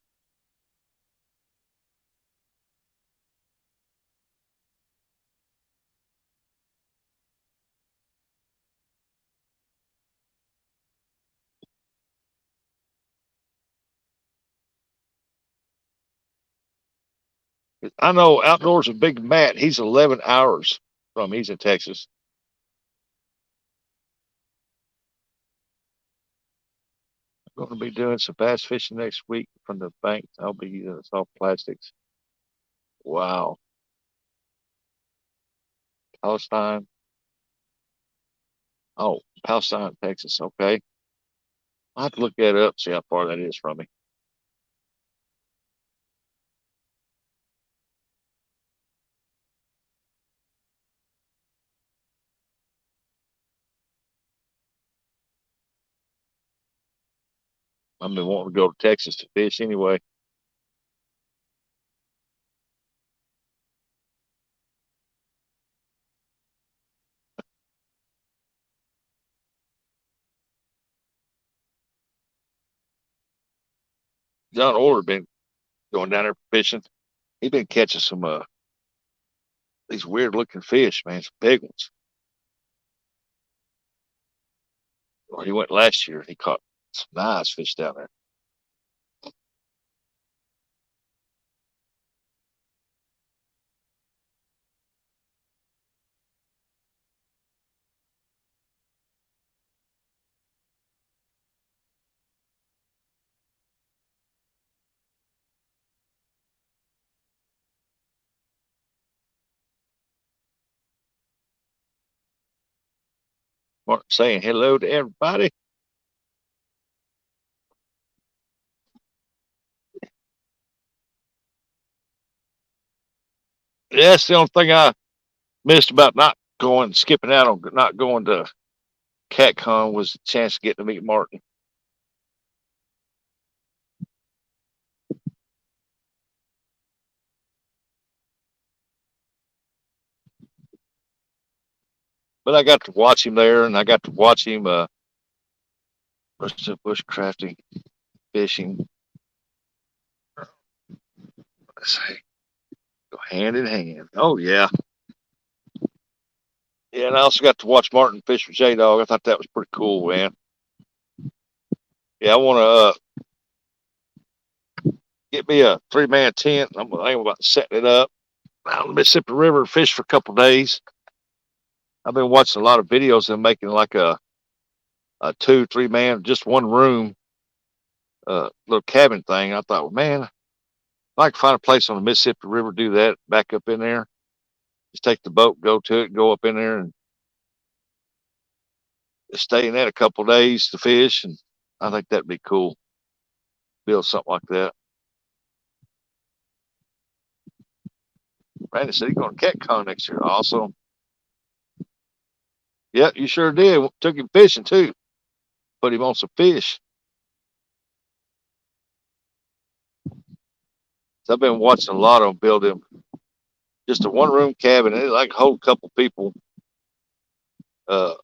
I know outdoors with Big Matt. He's 11 hours from. He's in Texas. I'm going to be doing some bass fishing next week from the bank. I'll be using soft plastics. Wow. Palestine. Oh, Palestine, Texas. Okay. I'll have to look that up, see how far that is from me. I've been wanting to go to Texas to fish anyway. John Orr been going down there fishing. He been catching some these weird looking fish, man, some big ones. Or he went last year and he caught some nice fish down there. Martin saying hello to everybody. Yeah, that's the only thing I missed about not going, skipping out on not going to CatCon was the chance to get to meet Martin. But I got to watch him there, and I got to watch him bushcrafting, fishing. Let's say go hand in hand. Oh yeah, yeah. And I also got to watch Martin fish with J Dog. I thought that was pretty cool, man. Yeah, I want to get me a 3-man tent. I'm about setting it up out on the Mississippi River. Fish for a couple of days. I've been watching a lot of videos of them making like a 2, 3 man, just one room, little cabin thing. I thought, well, man, if I could find a place on the Mississippi River, do that, back up in there. Just take the boat, go to it, go up in there, and stay in that a couple of days to fish. And I think that'd be cool. Build something like that. Randy said he's going to CatCon next year. Awesome. Yeah, you sure did. Took him fishing too. Put him on some fish. So I've been watching a lot of them build him just a one room cabin. It like hold a couple people. Uh,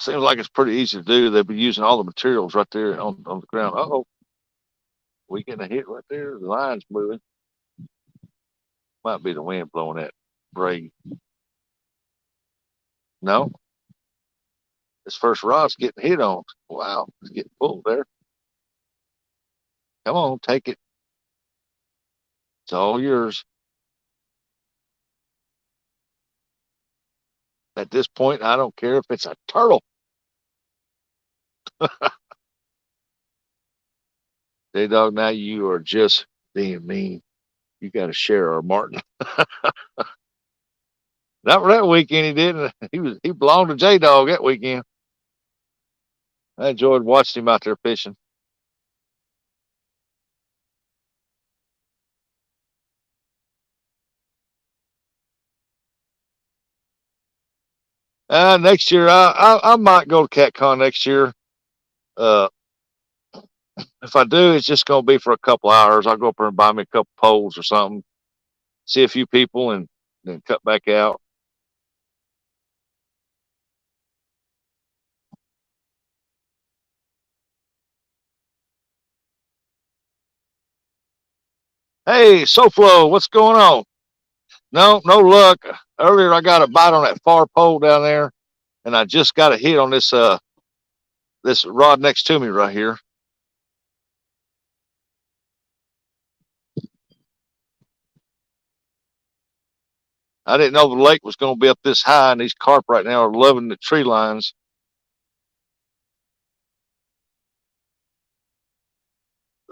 Seems like it's pretty easy to do. They'll be using all the materials right there on the ground. Oh, we getting a hit right there. The line's moving. Might be the wind blowing that braid. No, this first rod's getting hit on. Wow, it's getting pulled there. Come on, take it. It's all yours. At this point, I don't care if it's a turtle. J Dog, now you are just being mean. You got to share our Martin. Not for that weekend, he didn't. He belonged to J Dog that weekend. I enjoyed watching him out there fishing. Next year, I might go to CatCon next year. Uh, if I do, it's just going to be for a couple hours. I'll go up there and buy me a couple poles or something, see a few people, and then cut back out. Hey, SoFlo, what's going on? No, no luck. Earlier, I got a bite on that far pole down there, and I just got a hit on this rod next to me right here. I didn't know the lake was going to be up this high, and these carp right now are loving the tree lines.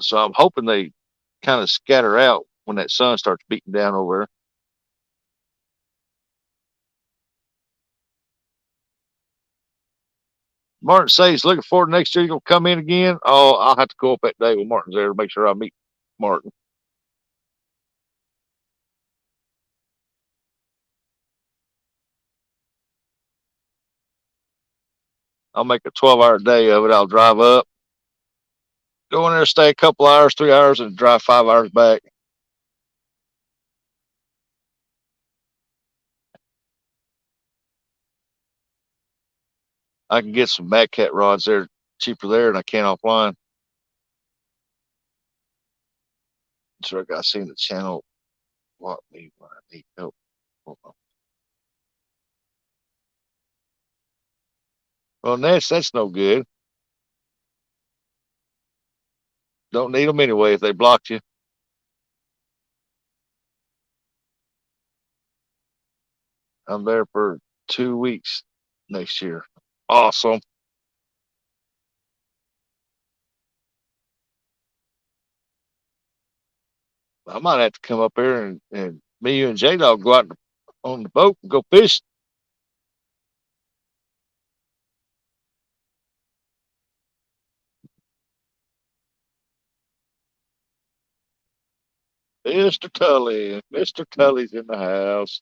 So I'm hoping they kind of scatter out when that sun starts beating down over there. Martin says he's looking forward to next year. You're going to come in again. Oh, I'll have to go up that day when Martin's there to make sure I meet Martin. I'll make a 12-hour day of it. I'll drive up, go in there, stay a couple hours, 3 hours, and drive 5 hours back. I can get some Mad Cat rods there cheaper there than I can offline. So I seen the channel. What me when I need help. Well, that's no good. Don't need them anyway if they blocked you. I'm there for 2 weeks next year. Awesome. I might have to come up here and me, you, and J Dog go out on the boat and go fish. Mr. Tully. Mr. Tully's in the house.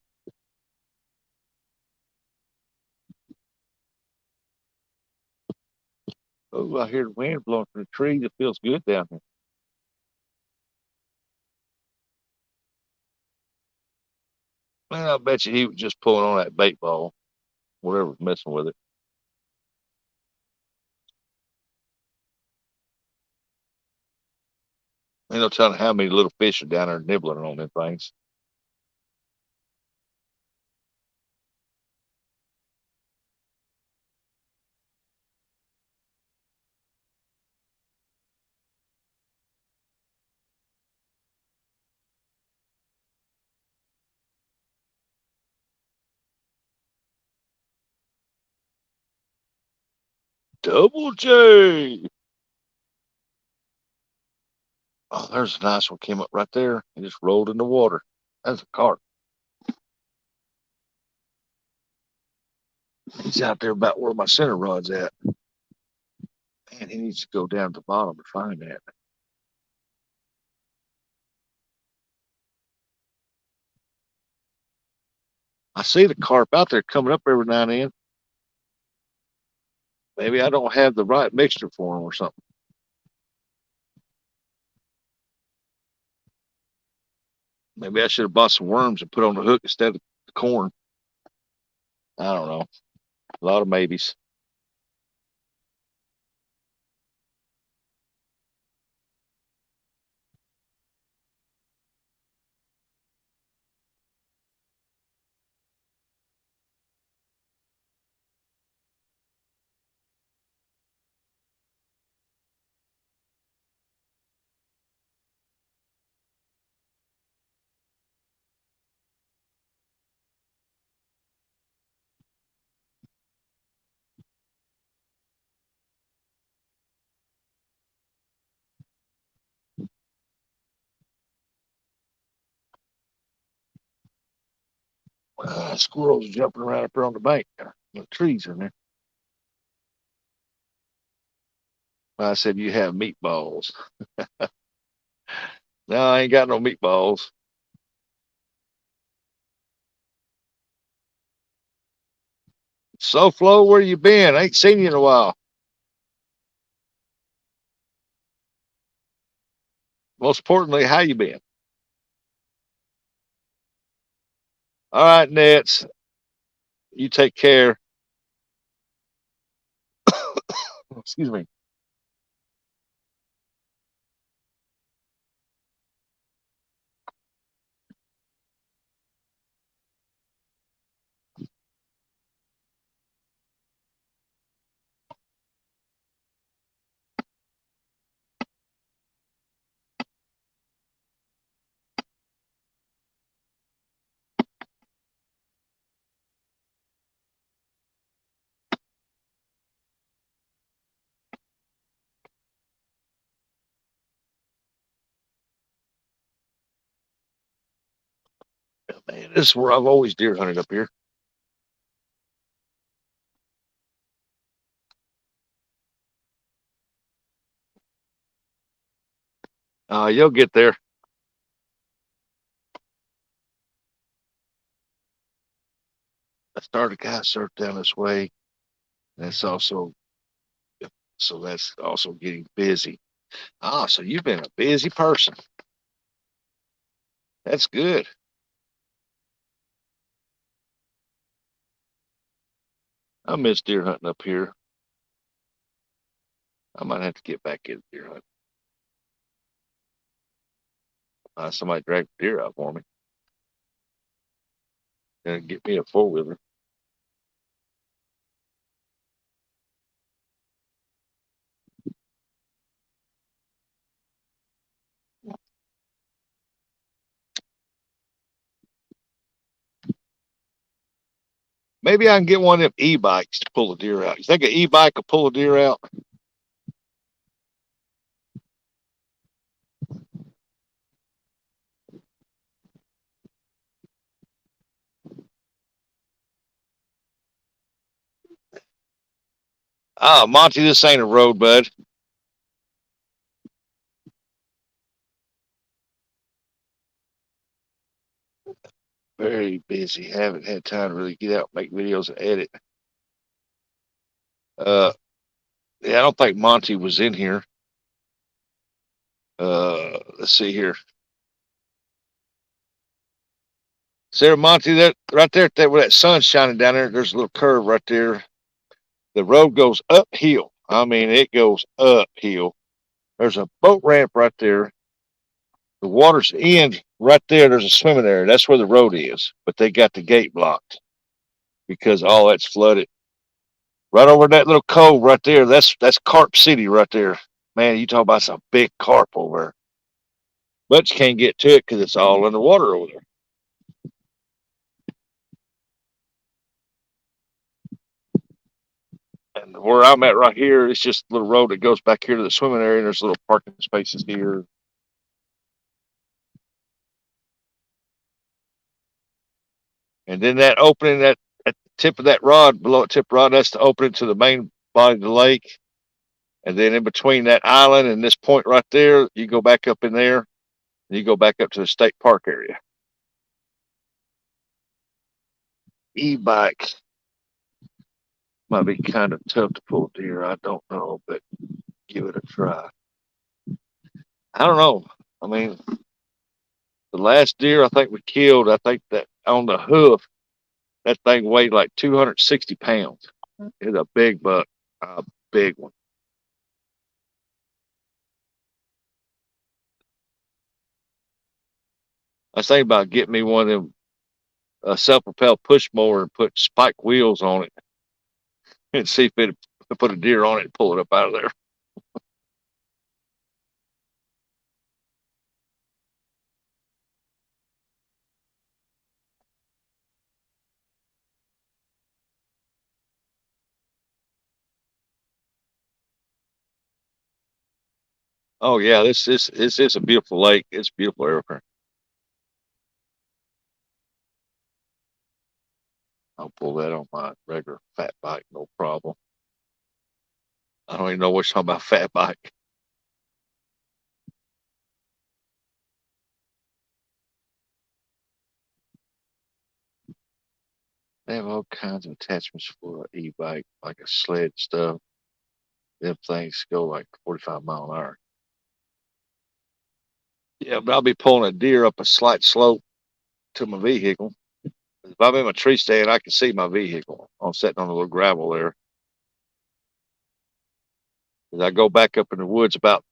Oh, I hear the wind blowing from the trees. It feels good down here. Man, I bet you he was just pulling on that bait ball, whatever's messing with it. Ain't no telling how many little fish are down there nibbling on them things. Double J. Oh, there's a nice one came up right there and just rolled in the water. That's a carp. He's out there about where my center rod's at. Man, he needs to go down to the bottom to find that. I see the carp out there coming up every now and then. Maybe I don't have the right mixture for him or something. Maybe I should have bought some worms and put on the hook instead of the corn. I don't know. A lot of maybes. Squirrels jumping around up there on the bank. The trees in there. I said, you have meatballs. No, I ain't got no meatballs. So, Flo, where you been? I ain't seen you in a while. Most importantly, how you been? All right, Nets. You take care. Excuse me. Man, this is where I've always deer hunted up here. You'll get there. I started a guy surf down this way. That's also so that's also getting busy. So you've been a busy person. That's good. I miss deer hunting up here. I might have to get back into deer hunting. Somebody drag the deer out for me and get me a 4-wheeler. Maybe I can get one of them e-bikes to pull a deer out. You think an e-bike could pull a deer out? Monty, this ain't a road, bud. Very busy. Haven't had time to really get out, make videos, and edit. Uh, yeah, I don't think Monty was in here. Let's see here. Sarah Monty, that right there, where that sun's shining down there, there's a little curve right there. The road goes uphill. I mean, it goes uphill. There's a boat ramp right there. The water's end right there. There's a swimming area. That's where the road is, but they got the gate blocked because all that's flooded. Right over that little cove right there. That's Carp City right there. Man, you talk about some big carp over there, but you can't get to it because it's all underwater over there. And where I'm at right here, it's just a little road that goes back here to the swimming area, and there's little parking spaces here. And then that opening that at the tip of that rod, below the tip rod, that's the opening to the main body of the lake. And then in between that island and this point right there, you go back up in there, and you go back up to the state park area. E-bike might be kind of tough to pull deer. I don't know, but give it a try. I don't know. I mean, the last deer I think we killed, I think that on the hoof, that thing weighed like 260 pounds. It's a big buck, a big one. I was thinking about getting me one of them self-propelled push mower and put spike wheels on it and see if it put a deer on it and pull it up out of there. Oh yeah, this is a beautiful lake. It's beautiful everywhere. I'll pull that on my regular fat bike, no problem. I don't even know what you're talking about, fat bike. They have all kinds of attachments for an e-bike, like a sled stuff. Them things go like 45 mile an hour. Yeah, but I'll be pulling a deer up a slight slope to my vehicle. If I'm in my tree stand, I can see my vehicle. I'm sitting on a little gravel there. As I go back up in the woods about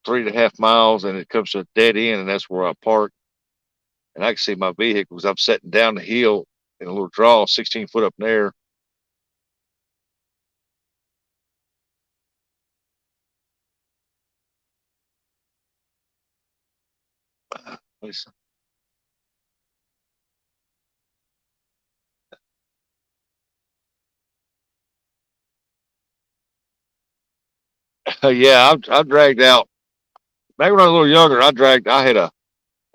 3.5 miles, and it comes to a dead end, and that's where I park. And I can see my vehicle because I'm sitting down the hill in a little draw, 16 foot up in there. Yeah, I've dragged out. Back when I was a little younger, I had a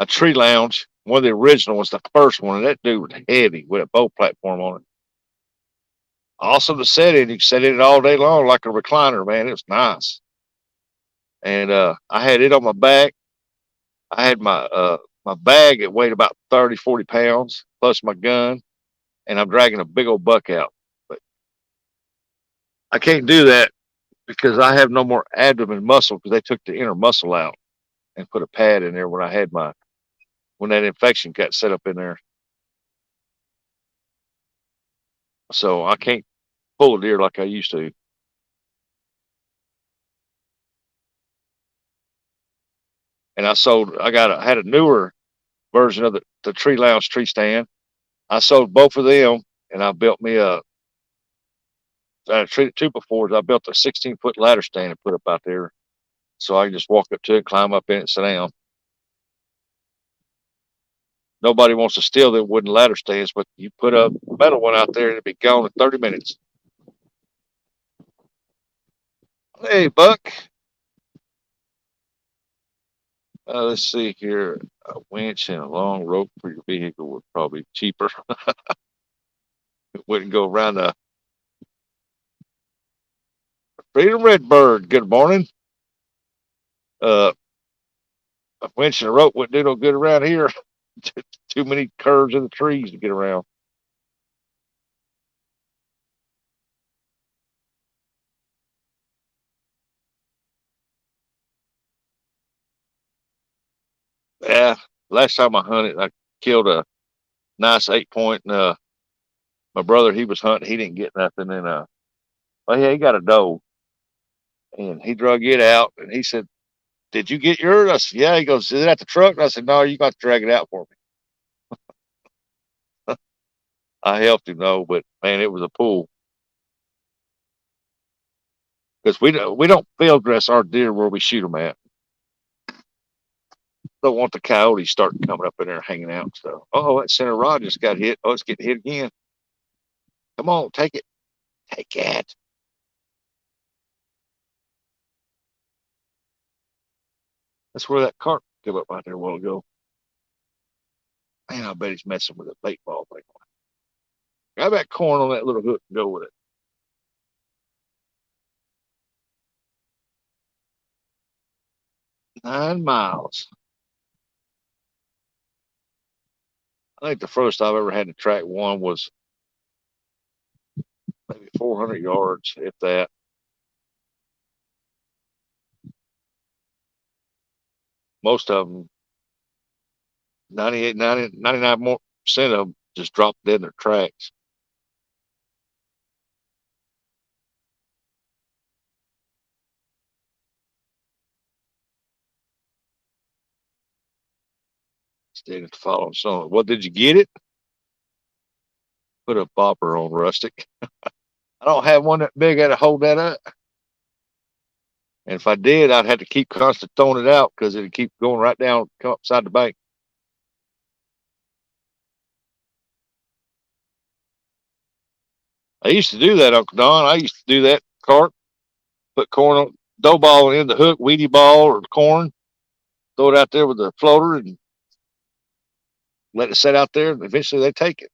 tree lounge. One of the original was the first one, and that dude was heavy with a boat platform on it. Also, to sit in, you can sit in it all day long like a recliner, man. It was nice. And I had it on my back. I had my bag. It weighed about 30, 40 pounds, plus my gun, and I'm dragging a big old buck out. But I can't do that because I have no more abdomen muscle because they took the inner muscle out and put a pad in there when I had when that infection got set up in there. So I can't pull a deer like I used to. And I had a newer version of the tree lounge tree stand. I sold both of them, and I built me I treated two before. I built a 16-foot ladder stand and put up out there, so I can just walk up to it, climb up in it, sit down. Nobody wants to steal them wooden ladder stands, but you put a metal one out there, and it'll be gone in 30 minutes. Hey, Buck. Let's see here. A winch and a long rope for your vehicle would probably be cheaper. It wouldn't go around the Freedom Redbird. Good morning. Uh, a winch and a rope wouldn't do no good around here. Too many curves in the trees to get around. Yeah. Last time I hunted, I killed a nice 8 point. And my brother, he was hunting. He didn't get nothing. And well, yeah, he got a doe, and he drug it out. And he said, "Did you get yours?" I said, "Yeah." He goes, "Is it at the truck?" And I said, "No, you got to drag it out for me." I helped him though, but man, it was a pull because we don't field dress our deer where we shoot them at. Don't want the coyotes starting coming up in there hanging out and stuff. Oh, that center rod just got hit. Oh, it's getting hit again. Come on, take it, take it. That's where that carp came up out there a while ago. Man, I bet he's messing with a bait ball thing. Grab that corn on that little hook and go with it. 9 miles. I think the furthest I've ever had to track one was maybe 400 yards, if that. Most of them, 98, 90, 99 more percent of them just dropped dead in their tracks. Instead of following song. Well, did you get it? Put a bopper on rustic. I don't have one that big to hold that up. And if I did, I'd have to keep constantly throwing it out because it'd keep going right down, come upside the bank. I used to do that, Uncle Don. I used to do that carp, put corn on dough ball in the hook, weedy ball or corn, throw it out there with the floater and let it sit out there. And eventually they take it.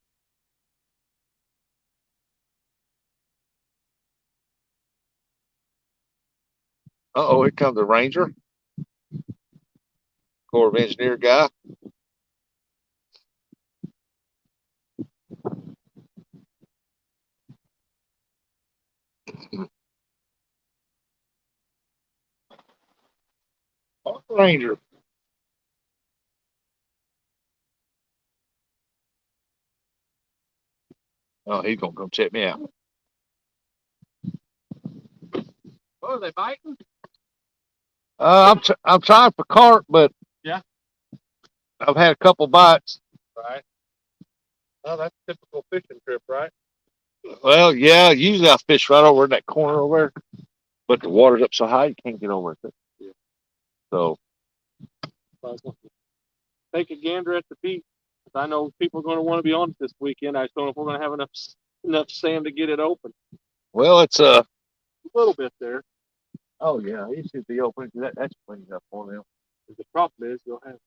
Uh-oh, here comes the Ranger. Corps of Engineer guy. Ranger. Oh, he's gonna come check me out. Oh, are they biting? I'm trying for carp, but yeah, I've had a couple bites. Right. Well, that's a typical fishing trip, right? Well, yeah. Usually I fish right over in that corner over there, but the water's up so high you can't get over it. Yeah. So take a gander at the beach. I know people are going to want to be on it this weekend. I just don't know if we're going to have enough sand to get it open. Well, it's a little bit there. Oh yeah, it should be open. That's plenty enough for them. The problem is you'll have.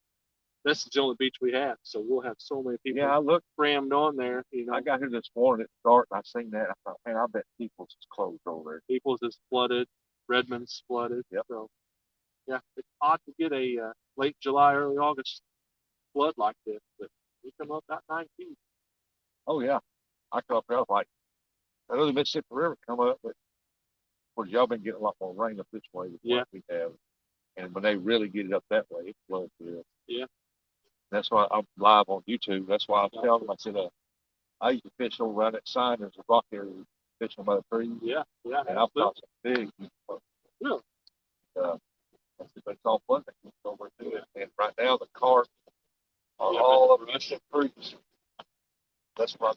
This is the only beach we have, so we'll have so many people. Yeah, I looked crammed on there. You know, I got here this morning at the start, and I seen that. I thought, man, I bet Peoples is closed over there. Peoples is flooded. Redmond's flooded. Yep. So, yeah, it's odd to get a late July, early August flood like this, but we come up about 9 feet. Oh yeah, I come up there like I know the Mississippi River come up, but of course y'all been getting a lot more rain up this way than what we have. And when they really get it up that way, it floods real. Yeah. That's why I'm live on YouTube. That's why I'm telling them. I said, I used to fish over around that sign. There's a rock area fishing by the trees. Yeah, yeah. And I've caught some big. Really? But it's all flooding over there. And right now the carp are all up in the creeks. That's why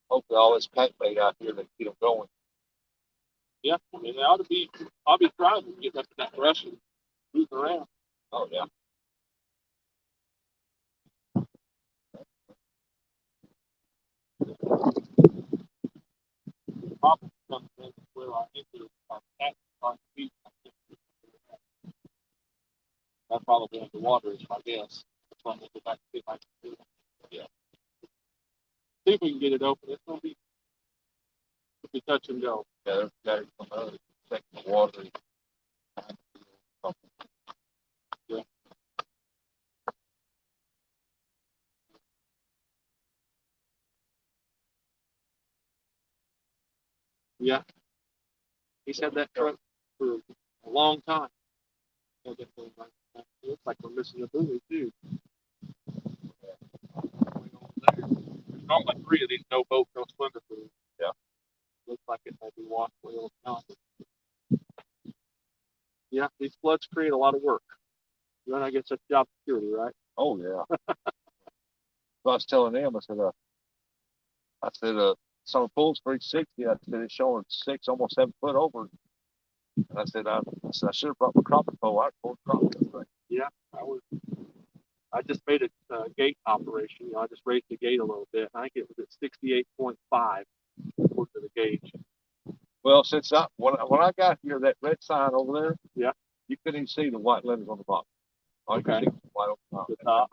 hopefully all this paint made out here that get them going. Yeah, I mean, I'll be driving, getting up in that brush and moving around. Oh yeah. Problem comes in where I enter our cat on the beach. That's probably underwater, is my guess. That's why I'm going to go back and see if I can do it. Yeah. See if we can get it open. It's going to be touch and go. Yeah, there's got to come out and check the water. Yeah. Yeah. He's had that truck for a long time. It looks like we're missing a buoy, too. There's normally 3 of these no boat, no swimmer buoys. Yeah. Looks like it might be washed away over time. Yeah, these floods create a lot of work. Then I guess that's job security, right? Oh yeah. So I was telling them, I said, summer pool's 360. I said it's showing 6, almost 7 foot over. And I said, I should have brought my crappie pole. I pulled crappie. Yeah, I just made a gate operation. You know, I just raised the gate a little bit. I think it was at 68.5 according to the gauge. Well, since when I got here, that red sign over there, yeah, you couldn't even see the white letters on the bottom. All okay. You could see was white on the top.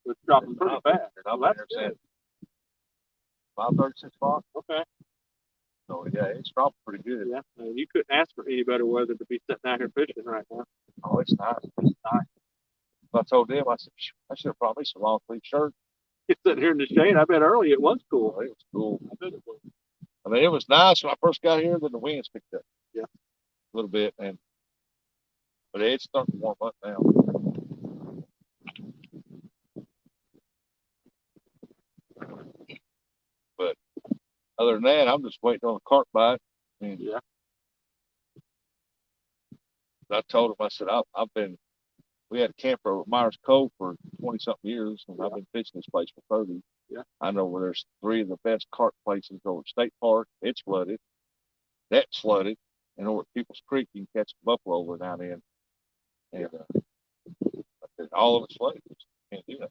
It's dropping pretty fast. I'm there saying 536 spot. Okay. So yeah, it's dropping pretty good. Yeah, you couldn't ask for any better weather to be sitting out here fishing right now. Oh, it's nice. It's nice. I told them, I said, I should have brought me some long sleeve shirts. You're sitting here in the shade. I bet early it was cool. Oh, it was cool. I bet it was. I mean, it was nice when I first got here. Then the winds picked up. Yeah. A little bit, but it's starting to warm up now. But other than that, I'm just waiting on a carp bite. And yeah. I told him, I said, we had a camper over at Myers Cove for 20 something years, and I've been fishing this place for 30. Yeah. I know where there's 3 of the best carp places over at State Park. It's flooded. That's flooded. And over at Peoples Creek, you can catch buffalo over now and then. And all of it's flooded. You can't do that.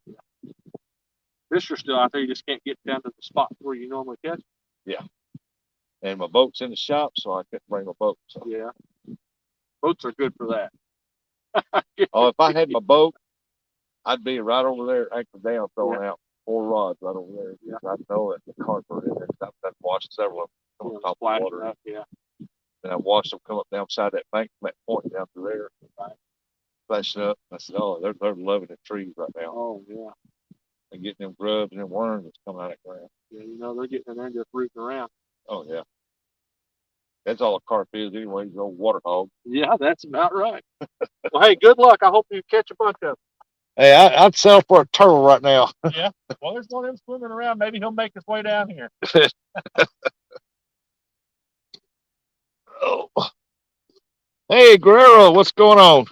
Fish are still out there. You just can't get down to the spot where you normally catch. Yeah. And my boat's in the shop, so I couldn't bring my boat. So. Yeah. Boats are good for that. Oh, if I had my boat, I'd be right over there, anchored down, throwing out 4 rods right over there. Yeah. I know that the carp are in there. I've watched several of them on Yeah, top of the flashing water. up, yeah. And I watched them come up down beside that bank from that point down through there, flashing up. I said, "Oh, they're loving the trees right now. Oh, yeah. And getting them grubs and them worms that's coming out of the ground." Yeah, you know, they're getting in there and just rooting around. Oh yeah, that's all a carp is anyway. He's an old water hog. Yeah, that's about right. Well, hey, good luck. I hope you catch a bunch of them. Hey, I'd settle for a turtle right now. Yeah. Well, there's one of them swimming around. Maybe he'll make his way down here. Oh. Hey, Guerrero, what's going on?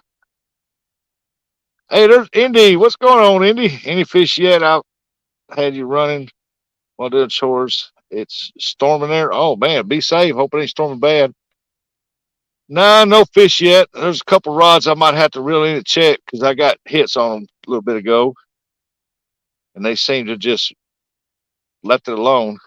Hey, there's Indy. What's going on, Indy? Any fish yet? I've had you running while doing chores. It's storming there. Oh man, be safe. Hope it ain't storming bad. Nah, no fish yet. There's a couple rods I might have to reel in and check because I got hits on them a little bit ago, and they seem to just left it alone.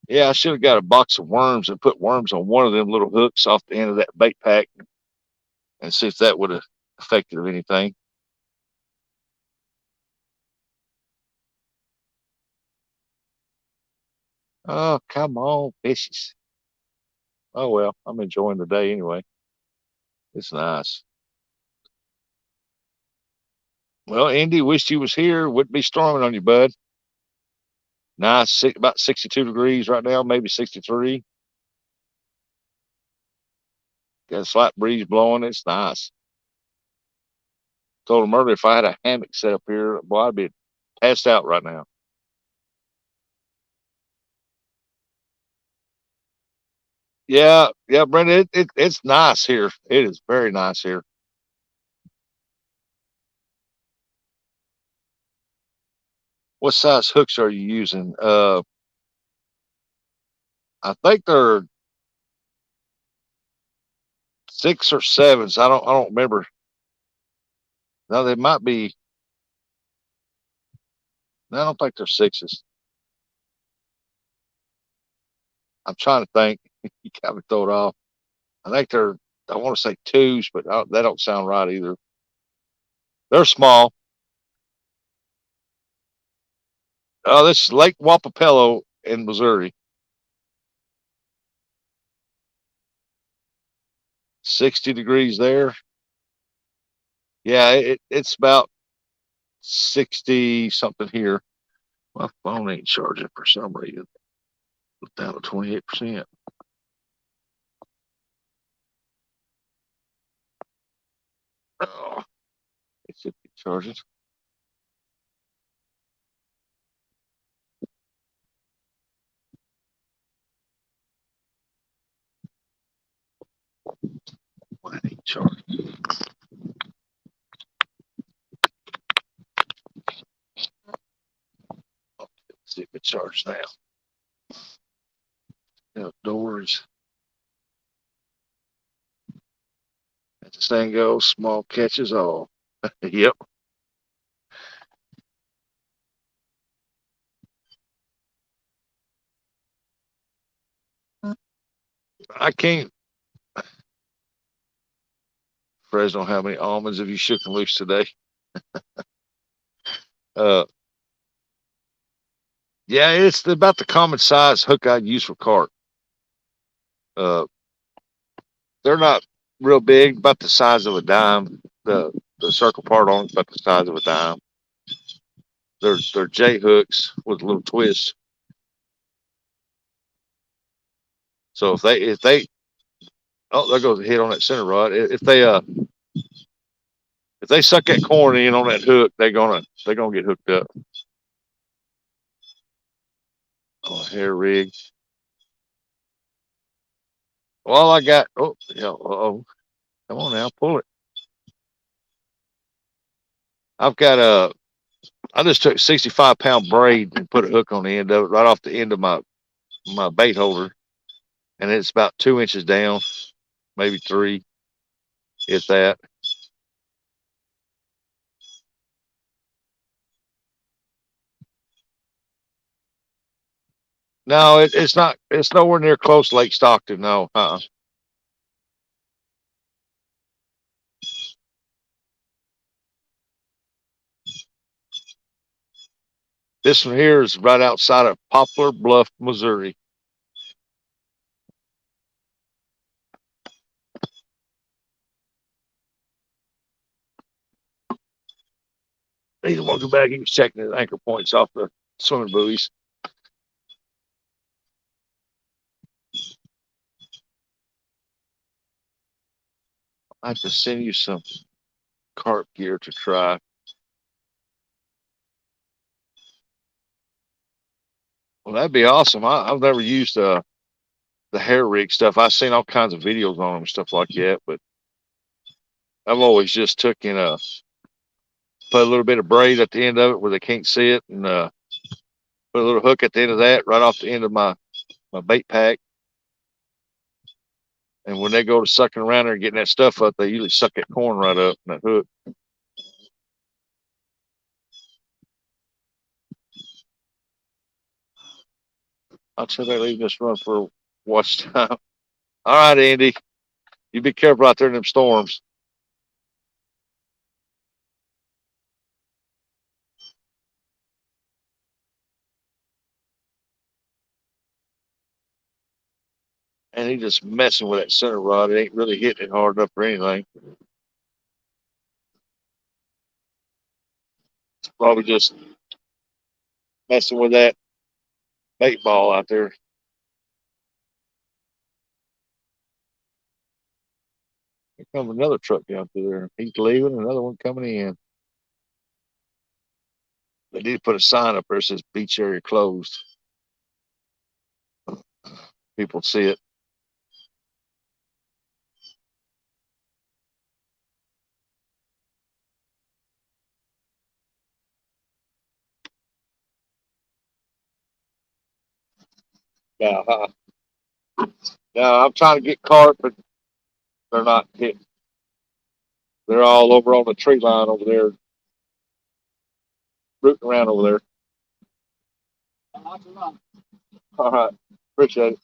Yeah, I should have got a box of worms and put worms on one of them little hooks off the end of that bait pack and see if that would have affected anything. Oh, come on, fishes. Oh well, I'm enjoying the day anyway. It's nice. Well, Indy, wished you was here. Wouldn't be storming on you, bud. Nice, about 62 degrees right now, maybe 63. Got a slight breeze blowing. It's nice. Told him earlier if I had a hammock set up here, boy, I'd be passed out right now. Yeah, yeah, Brenda, it's nice here. It is very nice here. What size hooks are you using? I think they're 6 or 7s. I don't remember. No, they might be. No, I don't think they're 6s. I'm trying to think. You got me throw it off. I think they're. I want to say 2s, but that don't sound right either. They're small. Oh, this is Lake Wapapello in Missouri. 60 degrees there. Yeah, it's about 60 something here. My phone ain't charging for some reason. Down to 28%. Oh, it should be charging. Why it ain't charging? Let's see if it charges now. Outdoors. As the saying goes, small catches all. Yep. I can't. Fresno, how many almonds have you shook and loose today? Uh, yeah, it's about the common size hook I'd use for carp. Uh, they're not real big, about the size of a dime. The circle part on it's about the size of a dime. They're J hooks with a little twist. So if they oh, there goes a hit on that center rod. If they suck that corn in on that hook, they're gonna get hooked up. Oh, hair rig. Well, I got. Oh, yeah. Oh, come on now, pull it. I've got a. I just took 65-pound braid and put a hook on the end of it, right off the end of my bait holder, and it's about 2 inches down, maybe 3, if that. No, it's not. It's nowhere near close Lake Stockton. No. This one here is right outside of Poplar Bluff, Missouri. He's walking back. He's checking his anchor points off the swimming buoys. I have to send you some carp gear to try. Well, that'd be awesome. I've never used the hair rig stuff. I've seen all kinds of videos on them and stuff like that, but I've always just took in put a little bit of braid at the end of it where they can't see it, and put a little hook at the end of that right off the end of my bait pack. And when they go to sucking around there and getting that stuff up, they usually suck that corn right up in that hook. I'll tell they leave this run for a watch time. All right, Andy, you be careful out there in them storms. And he just messing with that center rod. It ain't really hitting it hard enough for anything. It's probably just messing with that bait ball out there. Here comes another truck down through there. He's leaving, another one coming in. They did put a sign up there that says beach area closed. People see it. Now, now I'm trying to get carp, but they're not hitting. They're all over on the tree line over there, rooting around over there. All right, appreciate it.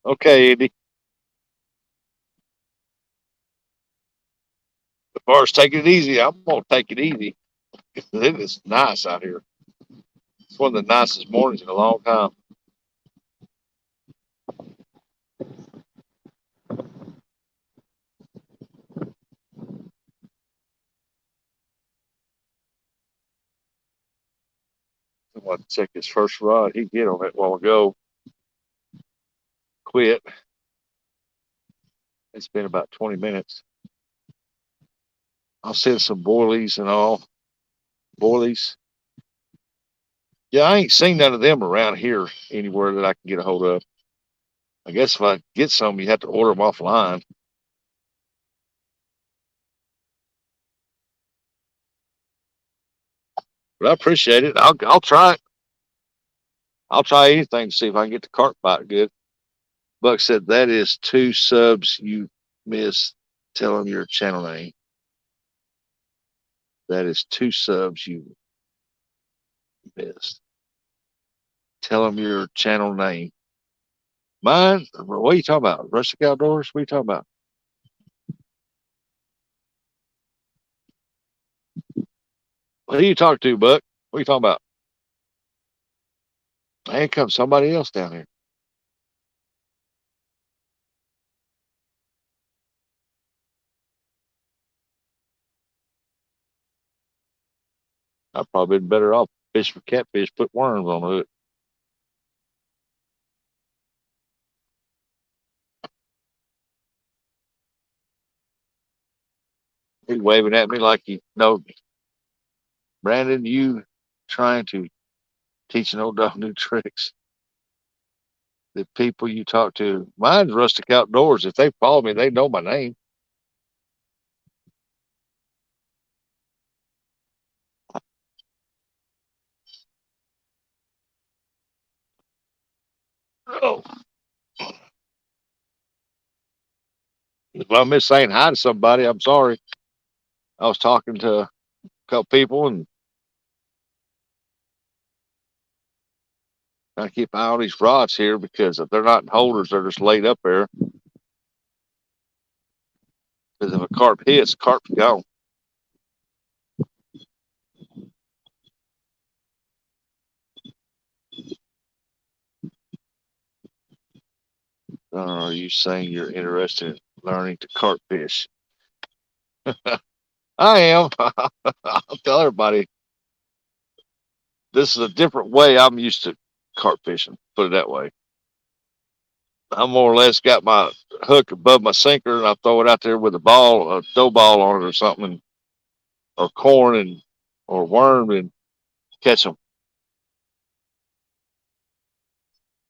Okay, Andy. As far as taking it easy, I'm gonna take it easy. It is nice out here. It's one of the nicest mornings in a long time. I want to check his first rod. He hit on it a while ago. Quit. It's been about 20 minutes. I'll send some boilies and all. Boilies. Yeah, I ain't seen none of them around here anywhere that I can get a hold of. I guess if I get some, you have to order them offline. But I appreciate it. I'll try it. I'll try anything to see if I can get the carp bite good. Buck said that is 2 subs you missed. Tell them your channel name. That is 2 subs you missed. Tell them your channel name. Mine? What are you talking about? Rustic Outdoors? What are you talking about? What are you talking to, Buck? What are you talking about? Here comes somebody else down here. I've probably been better off fish for catfish, put worms on the hook. He's waving at me like he knows me. Brandon, you trying to teach an old dog new tricks. The people you talk to, mine's Rustic Outdoors. If they follow me, they know my name. Oh, if I miss saying hi to somebody, I'm sorry. I was talking to a couple people and trying to keep an eye on these rods here because if they're not in holders, they're just laid up there. Because if a carp hits, carp's gone. Are you saying you're interested in learning to carp fish? I am. I'll tell everybody this is a different way I'm used to carp fishing. Put it that way. I more or less got my hook above my sinker and I throw it out there with a ball, a dough ball on it or something, or corn and or worm and catch them.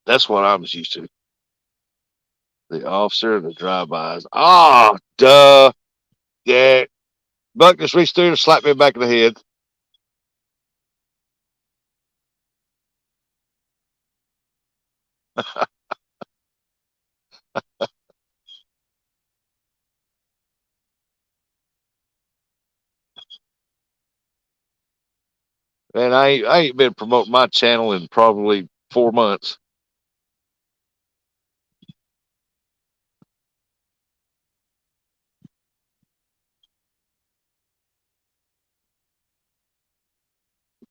That's what I was used to. The officer, the drive-bys. Ah, duh. Yeah. Buck just reached through and slapped me back in the head. And I ain't been promoting my channel in probably 4 months.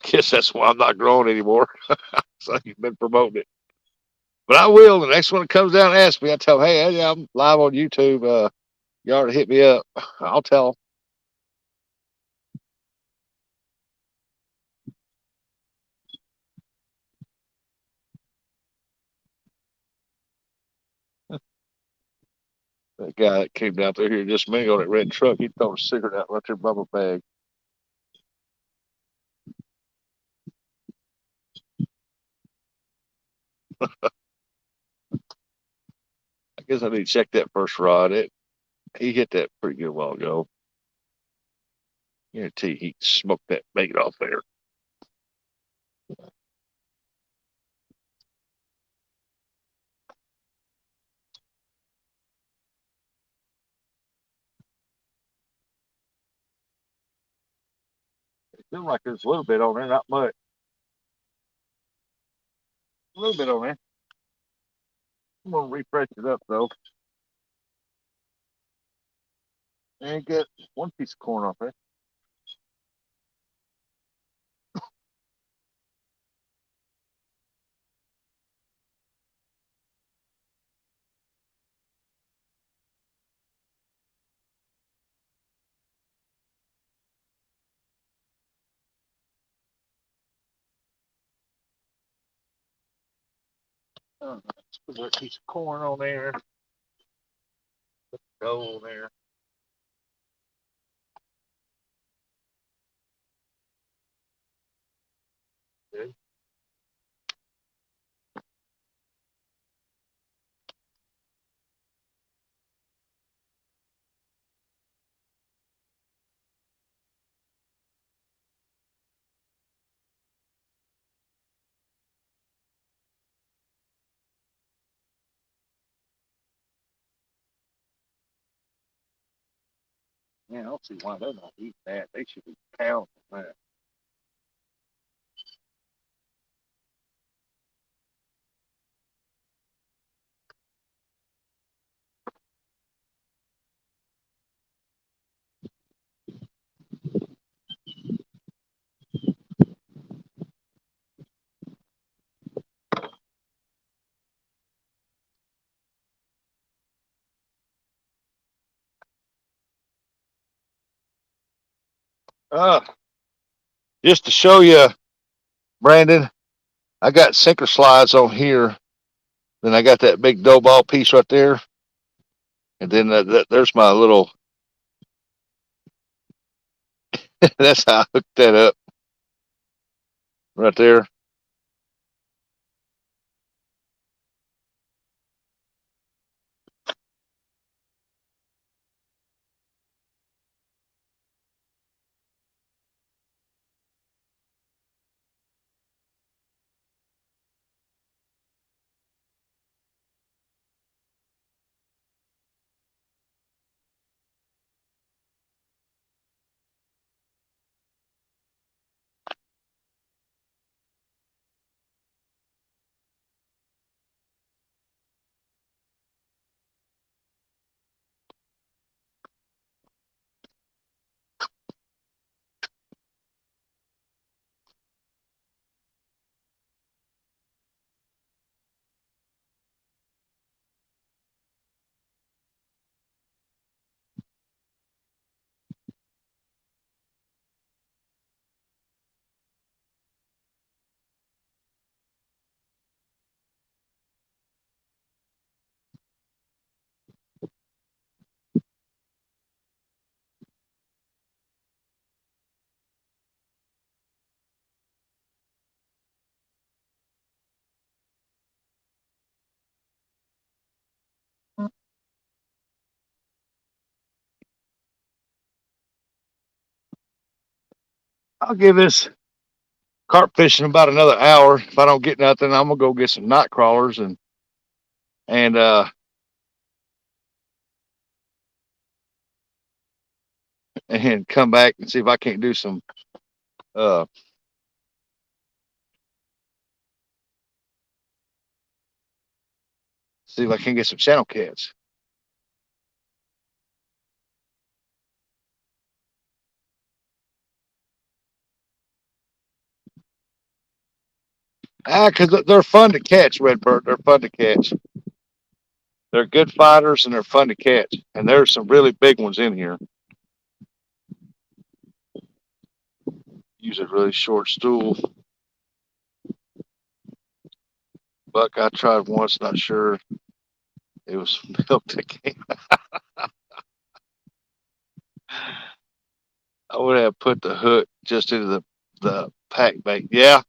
Guess that's why I'm not growing anymore. So I ain't been promoting it. But I will. The next one that comes down and asks me, I tell them, hey, I'm live on YouTube. You already hit me up. I'll tell them. That guy that came down through here just a minute ago, that red truck, he throw a cigarette out right there by my bag. I guess I need to check that first rod. He hit that pretty good a while ago. Guarantee he smoked that bait off there. It feels like there's a little bit on there, not much. A little bit on there. I'm gonna refresh it up though. And get one piece of corn off there. Let's put that piece of corn on there. Go on there. Okay. Man, I don't see why they're not eating that. They should be pounding that. Uh, just to show you, Brandon, I got sinker slides on here. Then I got that big dough ball piece right there. And then there's my little, that's how I hooked that up right there. I'll give this carp fishing about another hour. If I don't get nothing, I'm gonna go get some night crawlers and and come back and see if I can't do some uh see if I can get some channel cats. Because they're fun to catch, Redbird. They're fun to catch. They're good fighters and they're fun to catch. And there's some really big ones in here. Use a really short stool. Buck I tried once, not sure it was milk that came. I would have put the hook just into the pack bait. Yeah,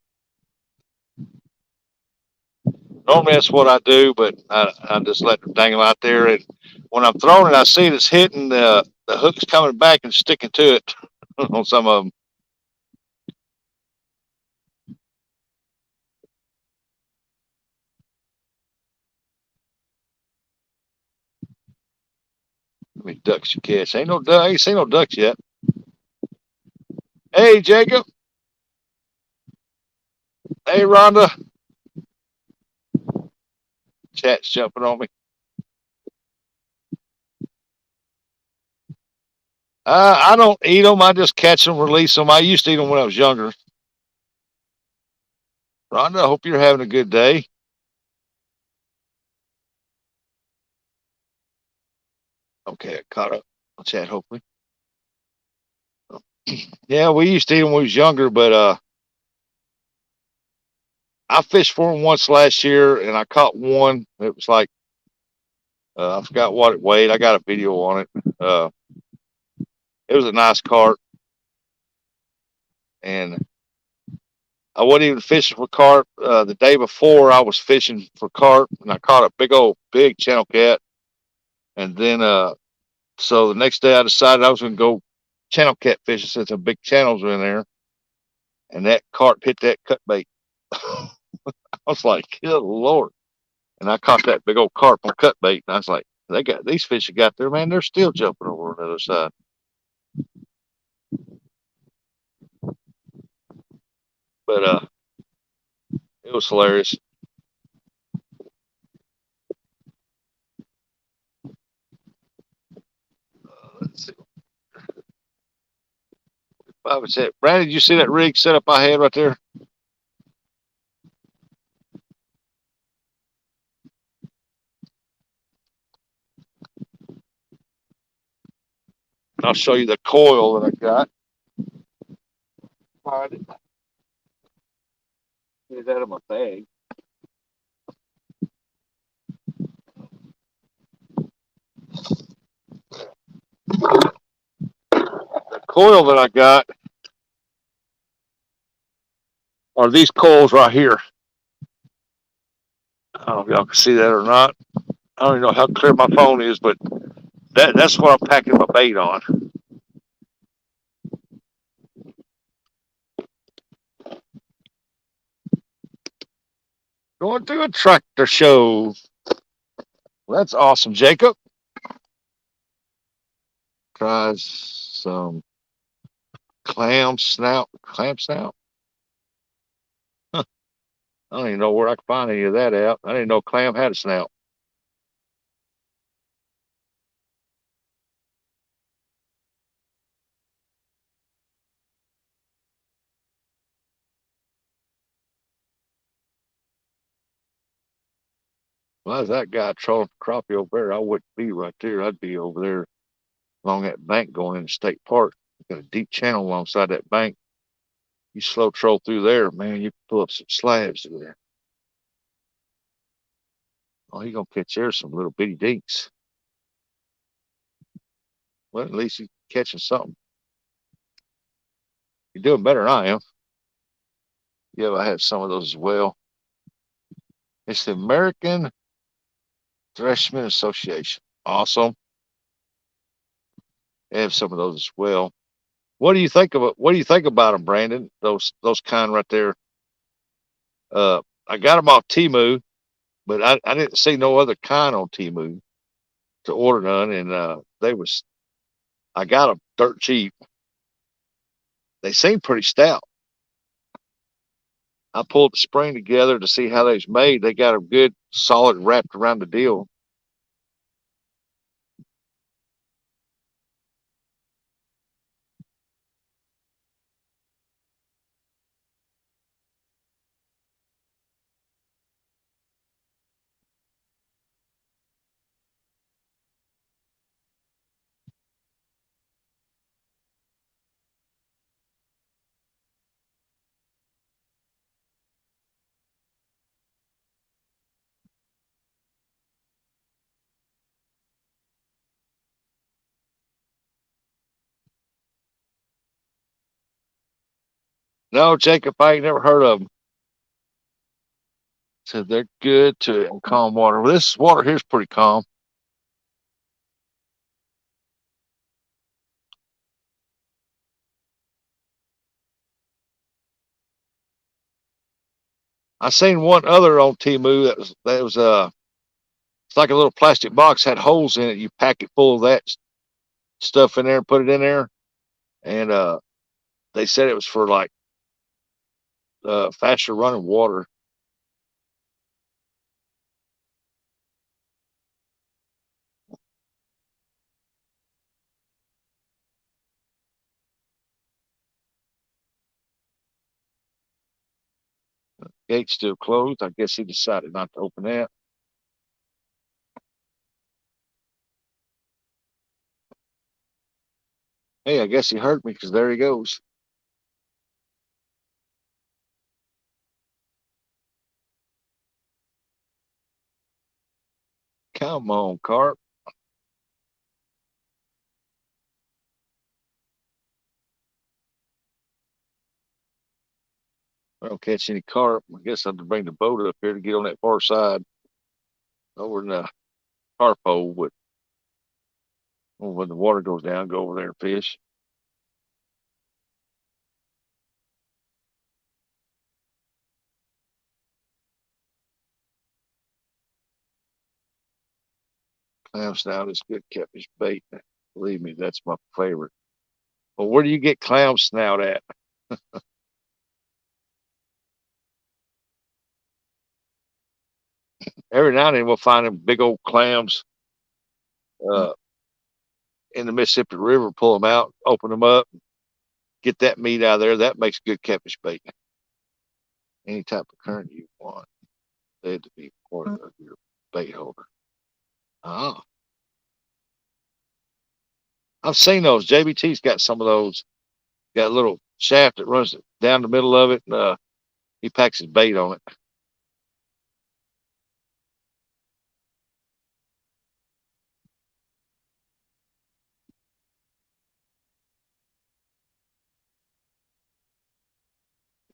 normally that's what I do, but I just let them dangle out there. And when I'm throwing it, I see it's hitting the hook's coming back and sticking to it on some of them. I mean, ducks you catch. Ain't no duck. I ain't seen no ducks yet. Hey, Jacob. Hey, Rhonda. Chat's jumping on me. I don't eat them. I just catch them, release them. I used to eat them when I was younger. Rhonda, I hope you're having a good day. Okay, I caught up. I'll chat, hopefully. Yeah, we used to eat them when we was younger, but I fished for them once last year, and I caught one. It was like I forgot what it weighed. I got a video on it. It was a nice carp, and I wasn't even fishing for carp. The day before, I was fishing for carp, and I caught a big channel cat. And then, so the next day, I decided I was going to go channel cat fishing since some big channels were in there, and that carp hit that cut bait. I was like, good Lord. And I caught that big old carp on cut bait, and I was like, they got these fish that got there, man, they're still jumping over on the other side. But it was hilarious. Let's see. I would say, Brandon, did you see that rig setup I had right there? I'll show you the coil that I got. Find it. Get that in my bag. The coil that I got are these coils right here. I don't know if y'all can see that or not. I don't even know how clear my phone is, but that's what I'm packing my bait on. Going through a tractor show. Well, that's awesome, Jacob. Tries some clam snout. Clam snout? Huh. I don't even know where I can find any of that out. I didn't know clam had a snout. Well, as that guy trolling for crappie over there, I wouldn't be right there. I'd be over there along that bank going into State Park. Got a deep channel alongside that bank. You slow troll through there, man, you pull up some slabs through there. Oh, you gonna catch there some little bitty dinks. Well, at least you're catching something. You're doing better than I am. Yeah, I have some of those as well. It's the American Threshermen Association. Awesome. I have some of those as well. What do you think of it? What do you think about them, Brandon? Those kind right there. I got them off Temu, but I didn't see no other kind on Temu to order none, and they was I got them dirt cheap. They seem pretty stout. I pulled the spring together to see how they was made. They got a good solid wrapped around the deal. No, Jacob, I ain't never heard of them. So they're good to calm water. Well, this water here's pretty calm. I seen one other on Temu that was it's like a little plastic box had holes in it. You pack it full of that stuff in there and put it in there, and they said it was for like faster running water. Gate's still closed. I guess he decided not to open that. Hey, I guess he heard me because there he goes. Come on, carp. I don't catch any carp. I guess I have to bring the boat up here to get on that far side over in the carp hole. But when the water goes down, go over there and fish. Clam snout is good catfish bait. Believe me, that's my favorite. Well, where do you get clam snout at? Every now and then we'll find them big old clams uh, in the Mississippi River, pull them out, open them up, get that meat out of there. That makes good catfish bait. Any type of current you want, they had to be part of your bait holder. Oh, I've seen those. JBT's got some of those. Got a little shaft that runs down the middle of it, and he packs his bait on it.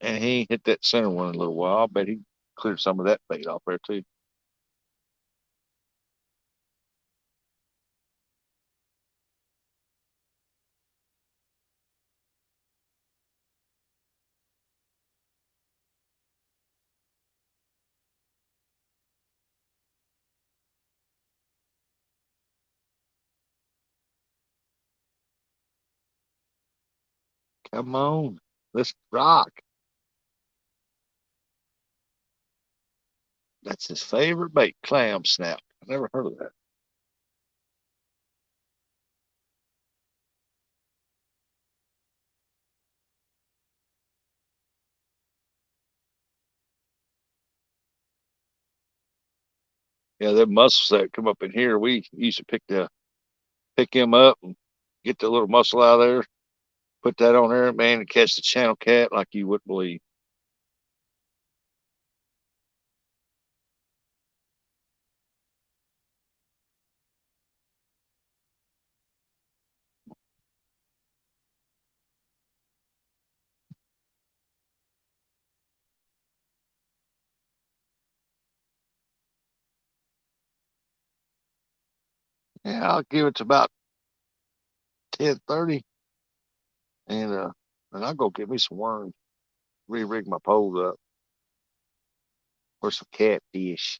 And he ain't hit that center one in a little while. I bet he cleared some of that bait off there too. Come on, let's rock. That's his favorite bait, clam snap. I never heard of that. Yeah, the mussels that come up in here, we used to pick him up and get the little mussel out of there, put that on there, man, and catch the channel cat like you wouldn't believe. Yeah, I'll give it to about 10:30. And I'll go get me some worms, re-rig my poles up, or some catfish.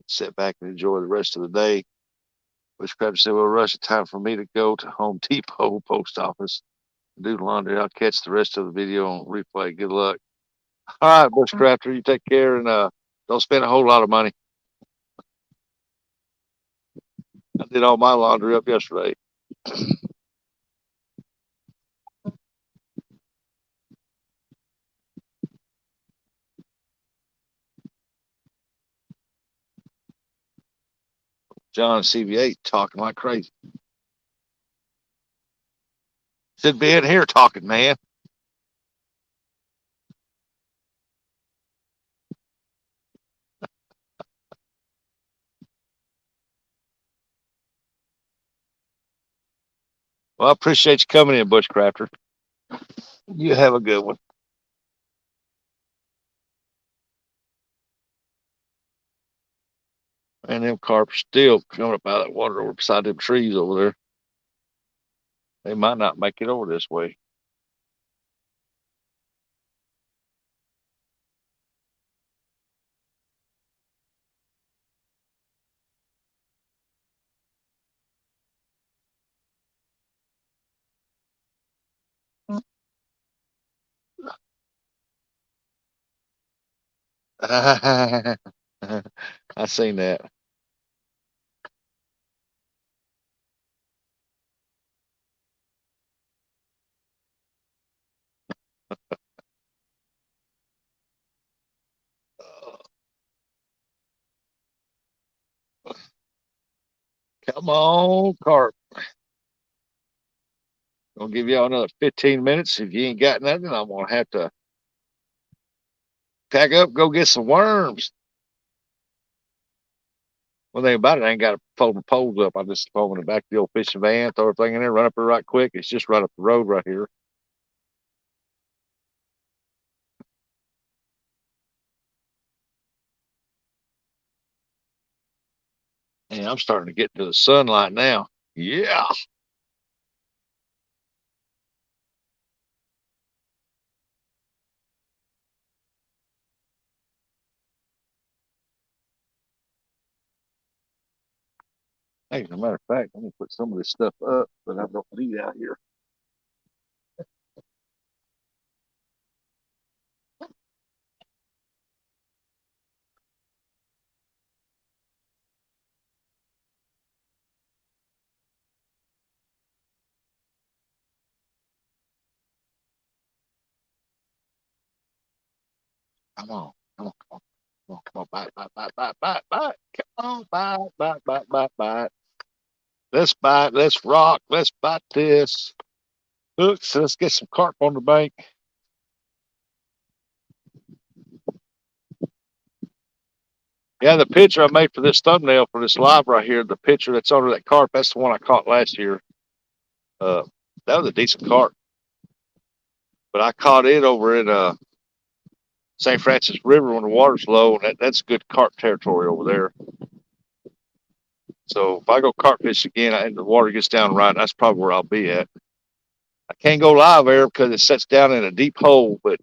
Sit back and enjoy the rest of the day. Witchcraft said, well, Rush, it's time for me to go to Home Depot post office and do laundry. I'll catch the rest of the video on replay. Good luck. All right, Bushcrafter, you take care and don't spend a whole lot of money. I did all my laundry up yesterday. John CVA talking like crazy. Should be in here talking, man. Well, I appreciate you coming in, Bushcrafter. You have a good one. And them carp still coming up out of that water over beside them trees over there. They might not make it over this way. I seen that. Come on, carp. Gonna give y'all another 15 minutes. If you ain't got nothing, I'm gonna have to pack up, go get some worms. One thing about it, I ain't got to fold my poles up. I just throw them in the back of the old fishing van, throw everything in there, run up there right quick. It's just right up the road right here. And I'm starting to get to the sunlight now. Yeah. Hey, as a matter of fact, I'm gonna put some of this stuff up that I don't need out here. Come on, come on, come on, come on, bite, bite, bite, bite, bite, bite. Come on, bite, bite, bite, bite, bite. Let's bite. Let's rock. Let's bite this. Hooks. Let's get some carp on the bank. Yeah, the picture I made for this thumbnail for this live right here, the picture that's under that carp, that's the one I caught last year. Uh, that was a decent carp, but I caught it over in St. Francis River when the water's low, and that's good carp territory over there. So if I go carp fish again and the water gets down right, that's probably where I'll be at. I can't go live there because it sets down in a deep hole, but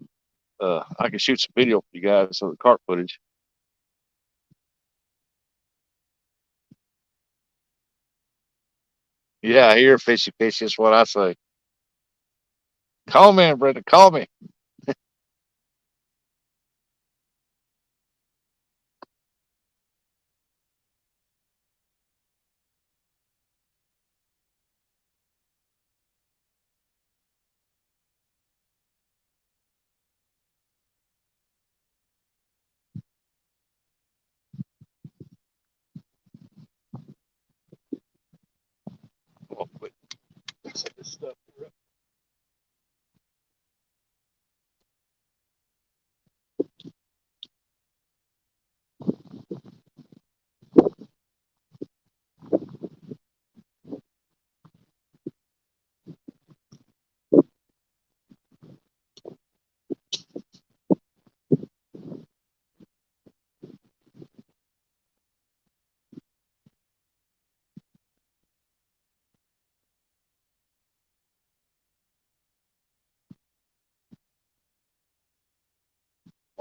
I can shoot some video for you guys of the carp footage. Yeah, I hear fishy fish. That's what I say. Call me, Brenda. Call me. Oh, quick. Set this stuff here up.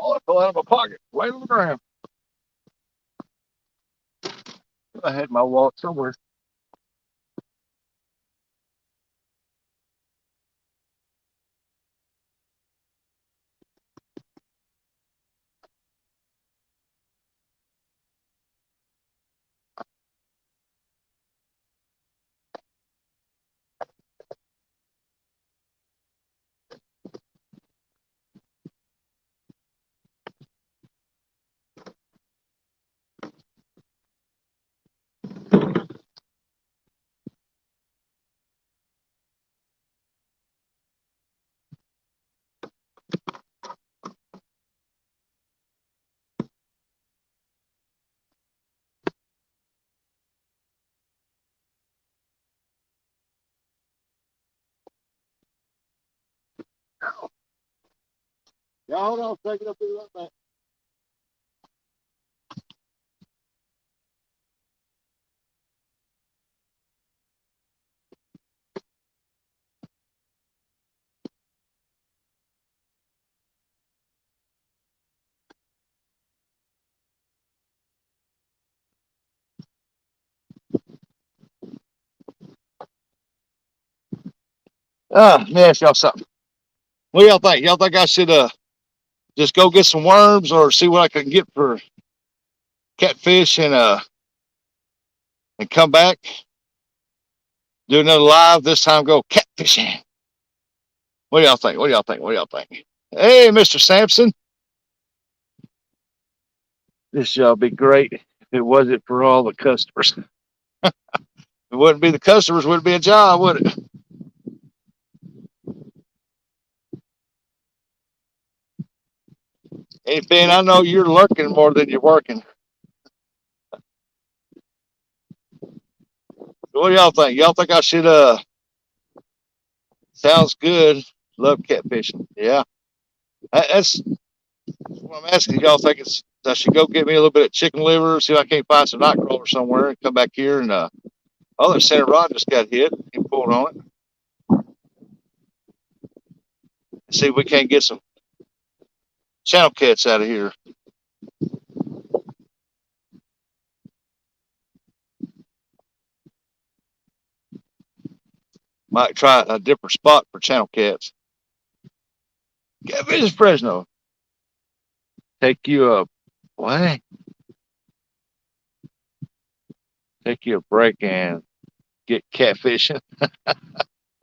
Oh, I fell out of my pocket. Right on the ground. I had my wallet somewhere. Yeah, hold on. Take it up in that back. Let me ask y'all something. What do y'all think? Y'all think I should just go get some worms or see what I can get for catfish and come back, do another live, this time go catfishing? What do y'all think? What do y'all think? What do y'all think? Hey, Mr. Sampson. This job would be great if it wasn't for all the customers. If it wouldn't be the customers, wouldn't be a job, would it? Hey, Ben, I know you're lurking more than you're working. What do y'all think? Y'all think I should, sounds good. Love catfishing. Yeah. That's what I'm asking. Y'all think I should go get me a little bit of chicken liver, see if I can't find some night crawler somewhere and come back here and, oh, that center rod just got hit. He pulled on it. See if we can't get some channel cats out of here. Might try a different spot for channel cats. Catfish Fresno. Take you a what? Take you a break and get catfishing.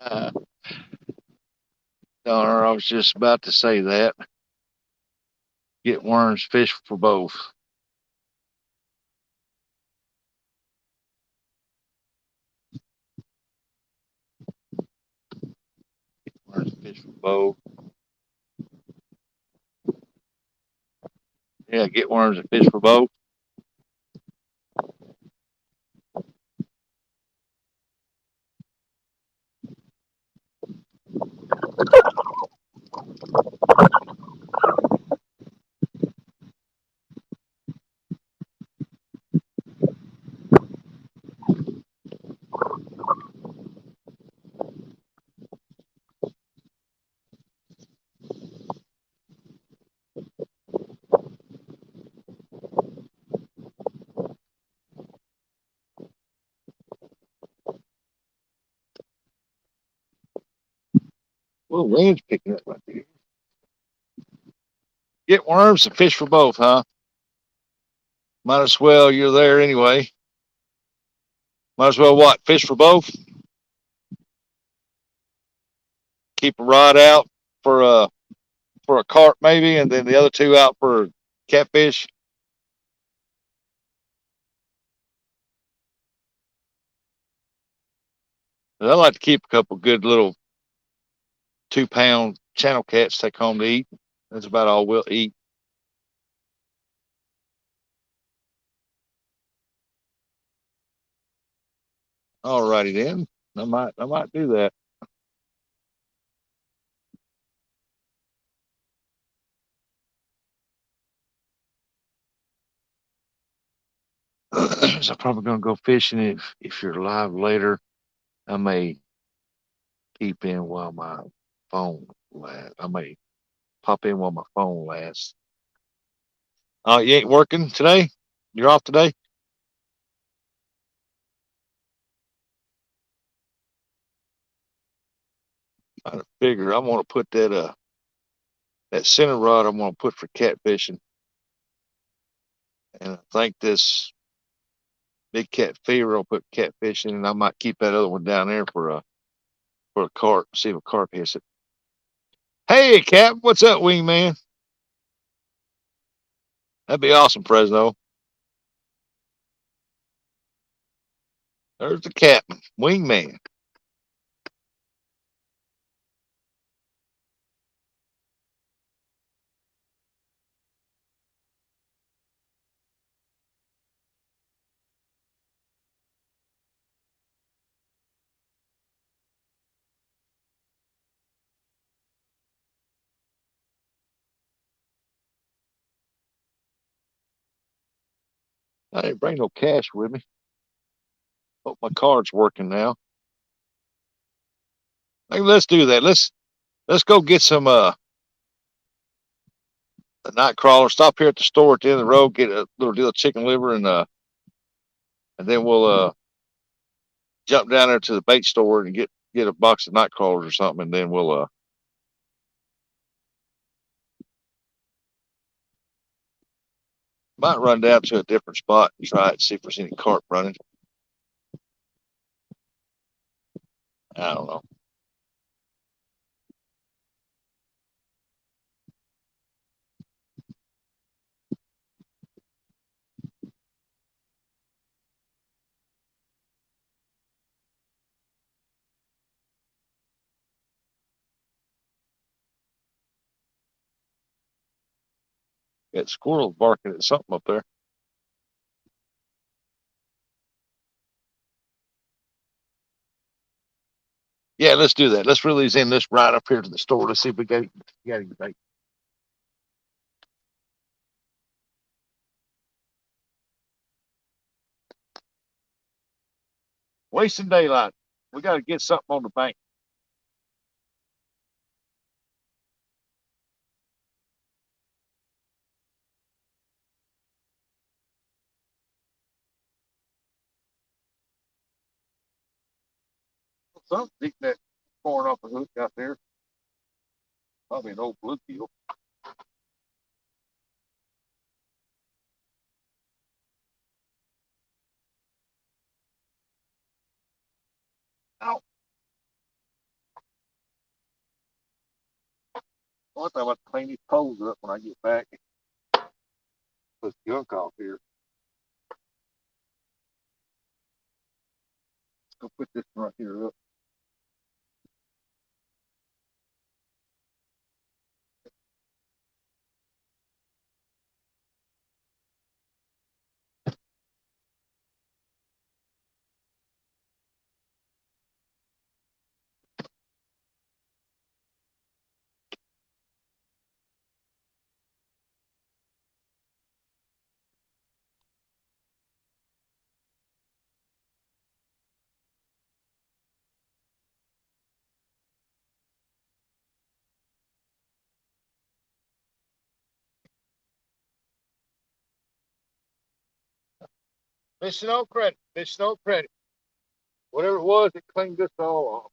Uh, Donner, I was just about to say that. Get worms, fish for both. Worms, fish for both. Yeah, get worms and fish for both. Well, wind's picking up right there. Get worms and fish for both, huh? Might as well. You're there anyway. Might as well what? Fish for both. Keep a rod out for a carp maybe, and then the other two out for catfish. I like to keep a couple good little 2 pound channel cats take home to eat. That's about all we'll eat. Alrighty then. I might do that. So I'm probably gonna go fishing. If you're live later, I may keep in while my phone lasts. I may pop in while my phone lasts. You ain't working today? You're off today? I figure I'm gonna put that center rod I'm gonna put for catfishing, and I think this big cat feeder I'll put catfishing, and I might keep that other one down there for a carp. See if a carp hits it. Hey, Cap, what's up, wingman? That'd be awesome, Fresno. There's the captain, wingman. I didn't bring no cash with me. Hope my card's working now. Hey, let's do that. Let's go get some a night crawler. Stop here at the store at the end of the road, get a little deal of chicken liver, and then we'll jump down there to the bait store and get a box of night crawlers or something, and then we'll might run down to a different spot and try it and see if there's any carp running. I don't know. Got squirrels barking at something up there. Yeah, let's do that. Let's release in this right up here to the store. Let's see if we got any bait. Wasting daylight. We got to get something on the bank. Something eating that corn off the hook out there. Probably an old bluegill. Ow. One time I clean these poles up when I get back. Put the junk off here. Let's go put this one right here up. Fishing on credit. Fishing on credit. Whatever it was, it cleaned this all off.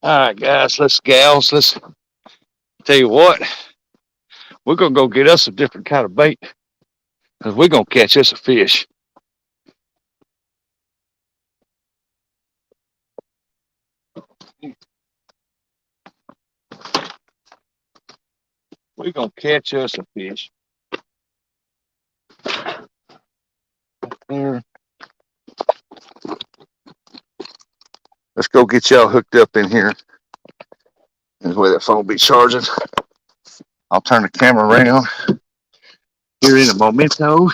All right, guys, gals, let's tell you what. We're gonna go get us a different kind of bait because we're gonna catch us a fish. We're gonna catch us a fish. There. Let's go get y'all hooked up in here. That's the way that phone will be charging. I'll turn the camera around here in a momento.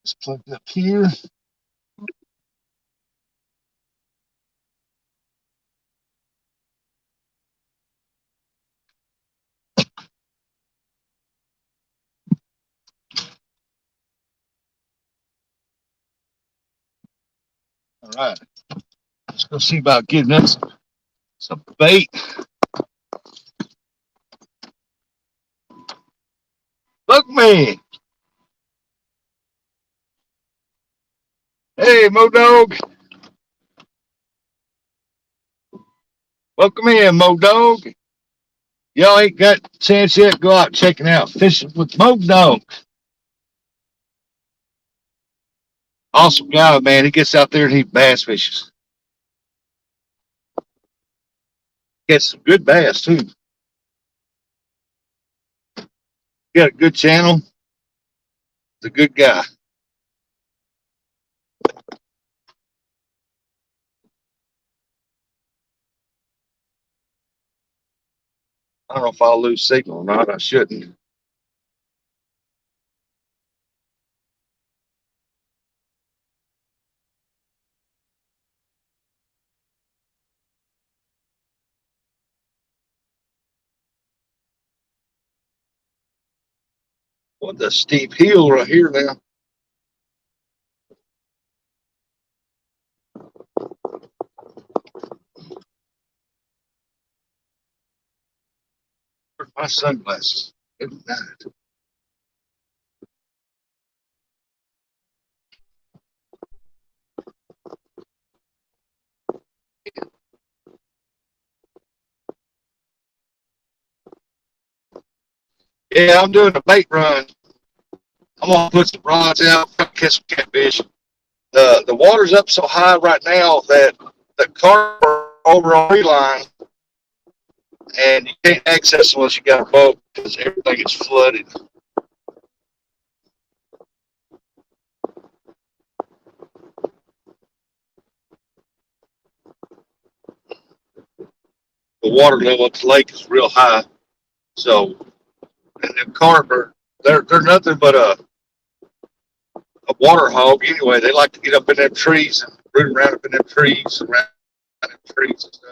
It's plugged up here. All right. Let's go see about getting us some bait. Look me. Hey, Mo Dog. Welcome in, Mo Dog. Y'all ain't got a chance yet. Go out checking out Fishing with Mo Dog. Awesome guy, man. He gets out there and he bass fishes. Gets some good bass, too. Got a good channel. He's a good guy. I don't know if I'll lose signal or not. I shouldn't. What the steep hill right here now. Where's my sunglasses? Good night. Yeah, I'm doing a bait run. I'm gonna put some rods out, catch some catfish. The water's up so high right now that the carp are over on the line, and you can't access unless you got a boat because everything is flooded. The water level at the lake is real high, so and them carp are they're nothing but a water hog anyway. They like to get up in them trees and root around up in them trees, around them trees and stuff.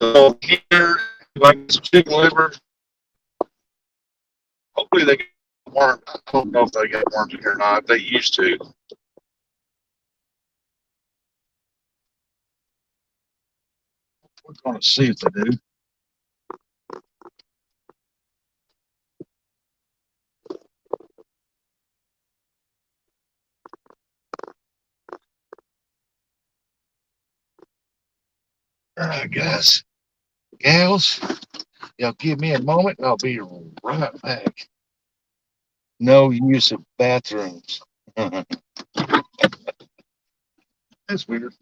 So here, like some chicken liver. Hopefully they get worms. I don't know if they got worms in here or not. They used to. We're going to see if they do. All right, guys, gals, y'all give me a moment and I'll be right back. No use of bathrooms. That's weird.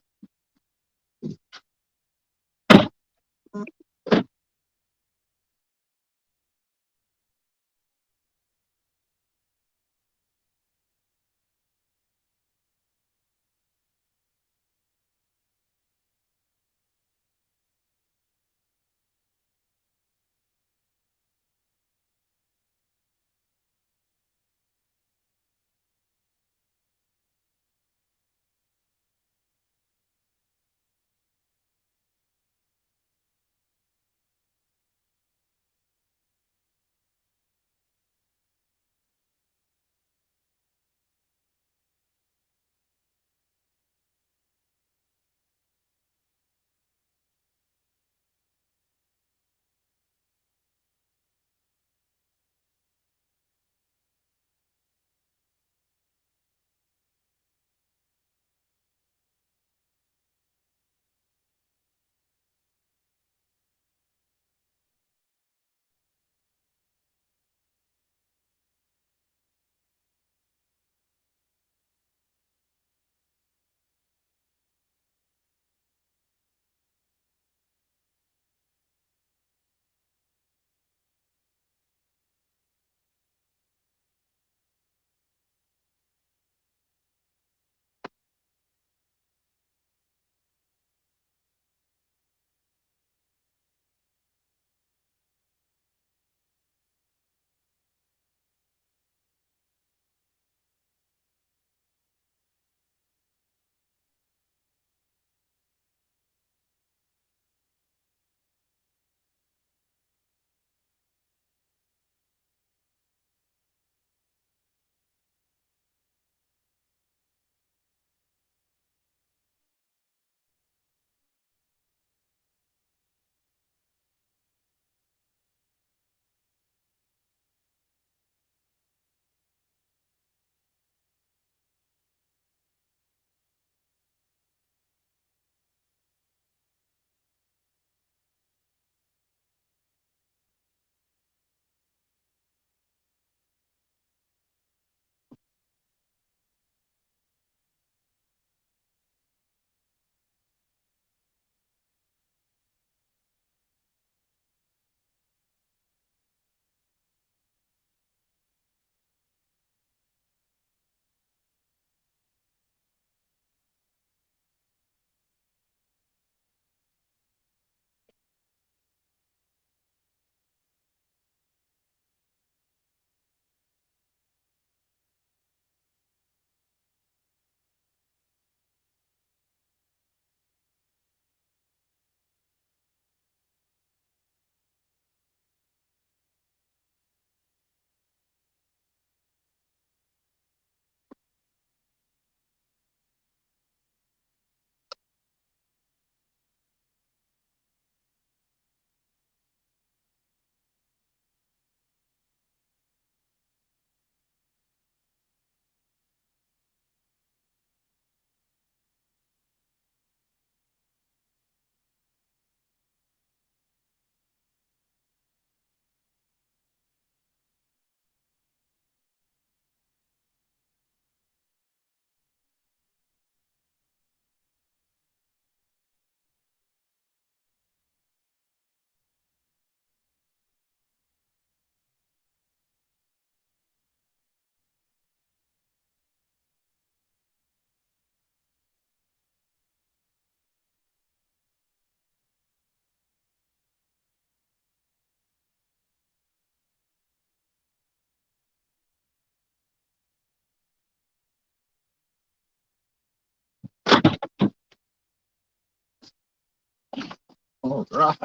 All right.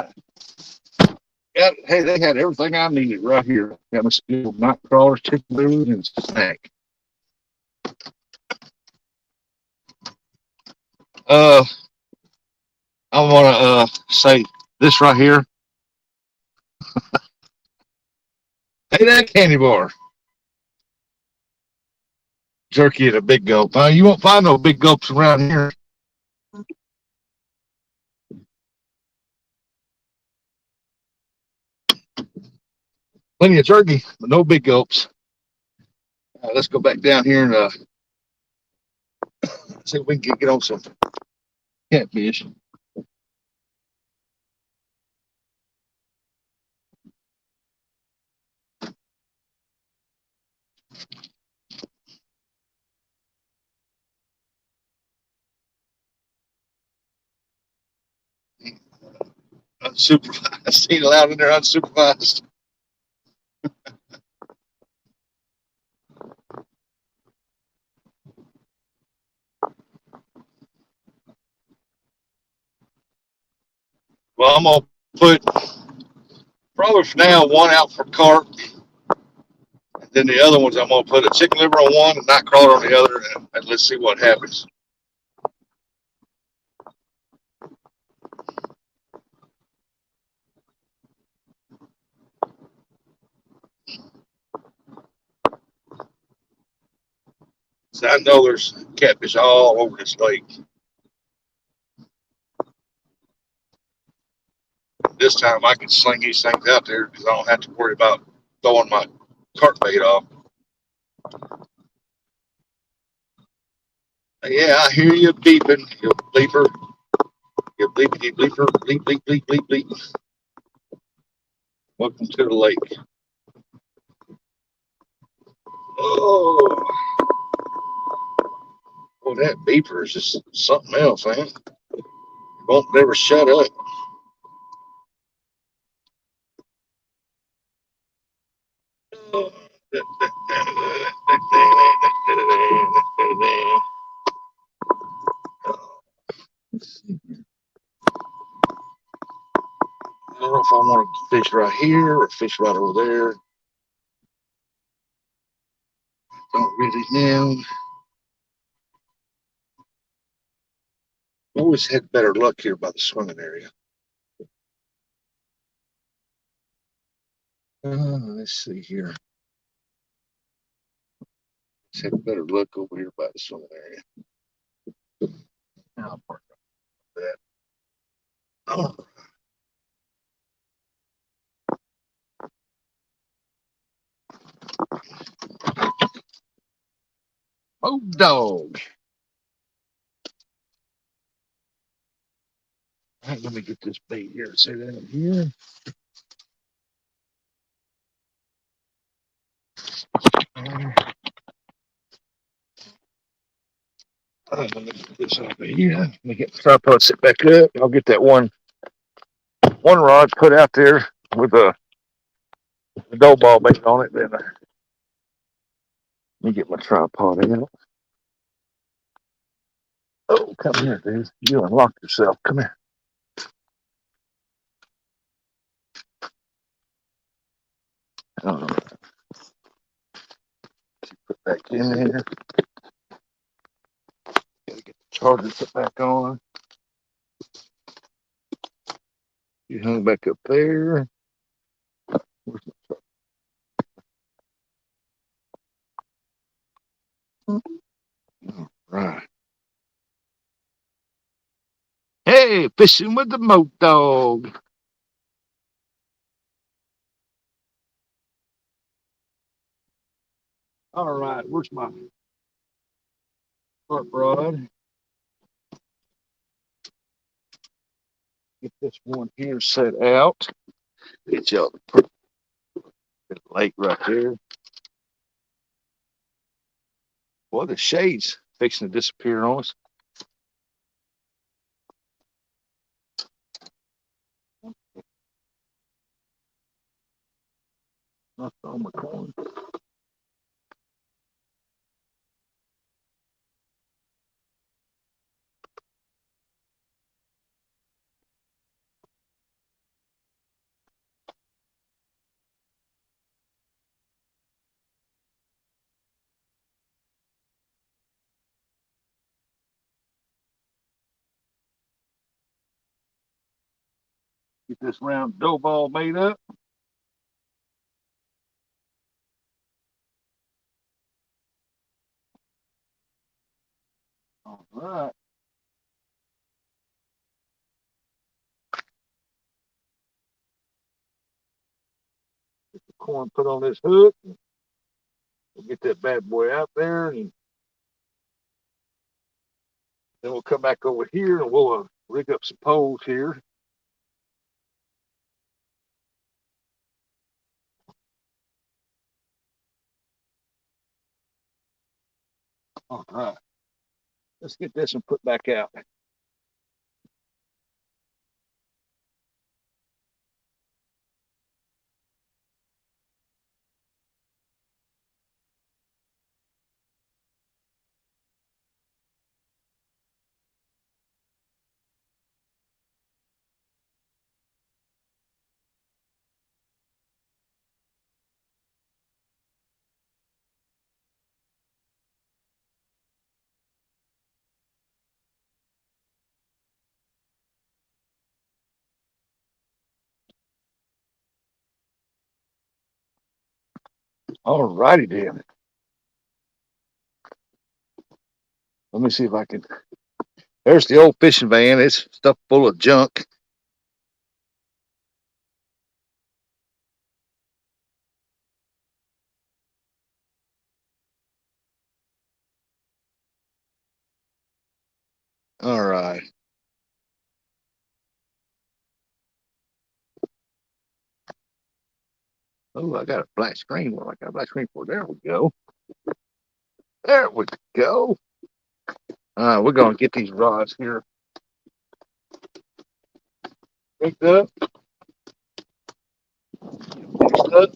Hey, they had everything I needed right here. Got my skilled night crawlers, chicken livers, and snack. Uh, I want to say this right here. Hey, that candy bar. Jerky and a big gulp. You won't find no big gulps around here. Plenty of jerky, but no big gulps. Let's go back down here and see if we can get on some catfish. Unsupervised. I seen it out in there unsupervised. Well, I'm gonna put probably for now one out for carp. And then the other ones I'm gonna put a chicken liver on one and nightcrawler on the other, and let's see what happens. So I know there's catfish all over this lake. This time I can sling these things out there because I don't have to worry about throwing my carp bait off. Yeah, I hear you beeping, you bleeper. You bleepity bleeper, bleep, bleep, bleep, bleep, bleep. Welcome to the lake. Oh, well, that beeper is just something else, man. It won't never shut up. Let's see. I don't know if I want to fish right here or fish right over there. Don't really know. Always had better luck here by the swimming area. Let's see here. Always had better luck over here by the swimming area. I'll park up that. Oh, oh dog. All right, let me get this bait here. Say that here. Let me get this over here. Let me get the tripod set back up. I'll get that one rod put out there with a dough ball bait on it. Then let me get my tripod out. Oh, come here, dude. You unlocked yourself. Come here. All right. Put back in there. Gotta get the charger put back on. You hung back up there. Where's my charger? All right. Hey, fishing with the moat dog. All right, where's my carp rod? Get this one here set out. Get y'all the lake right there. Boy, the shade's fixing to disappear on us. Not on my corner. Get this round dough ball made up. All right. Get the corn put on this hook. We'll get that bad boy out there, and then we'll come back over here and we'll rig up some poles here. All right. Let's get this one put back out. All righty then. Let me see if I can. There's the old fishing van. It's stuffed full of junk. All right. Oh, I got a black screen. Well, I got a black screen for. There we go. There we go. All right, we're gonna get these rods here picked up, fixed up.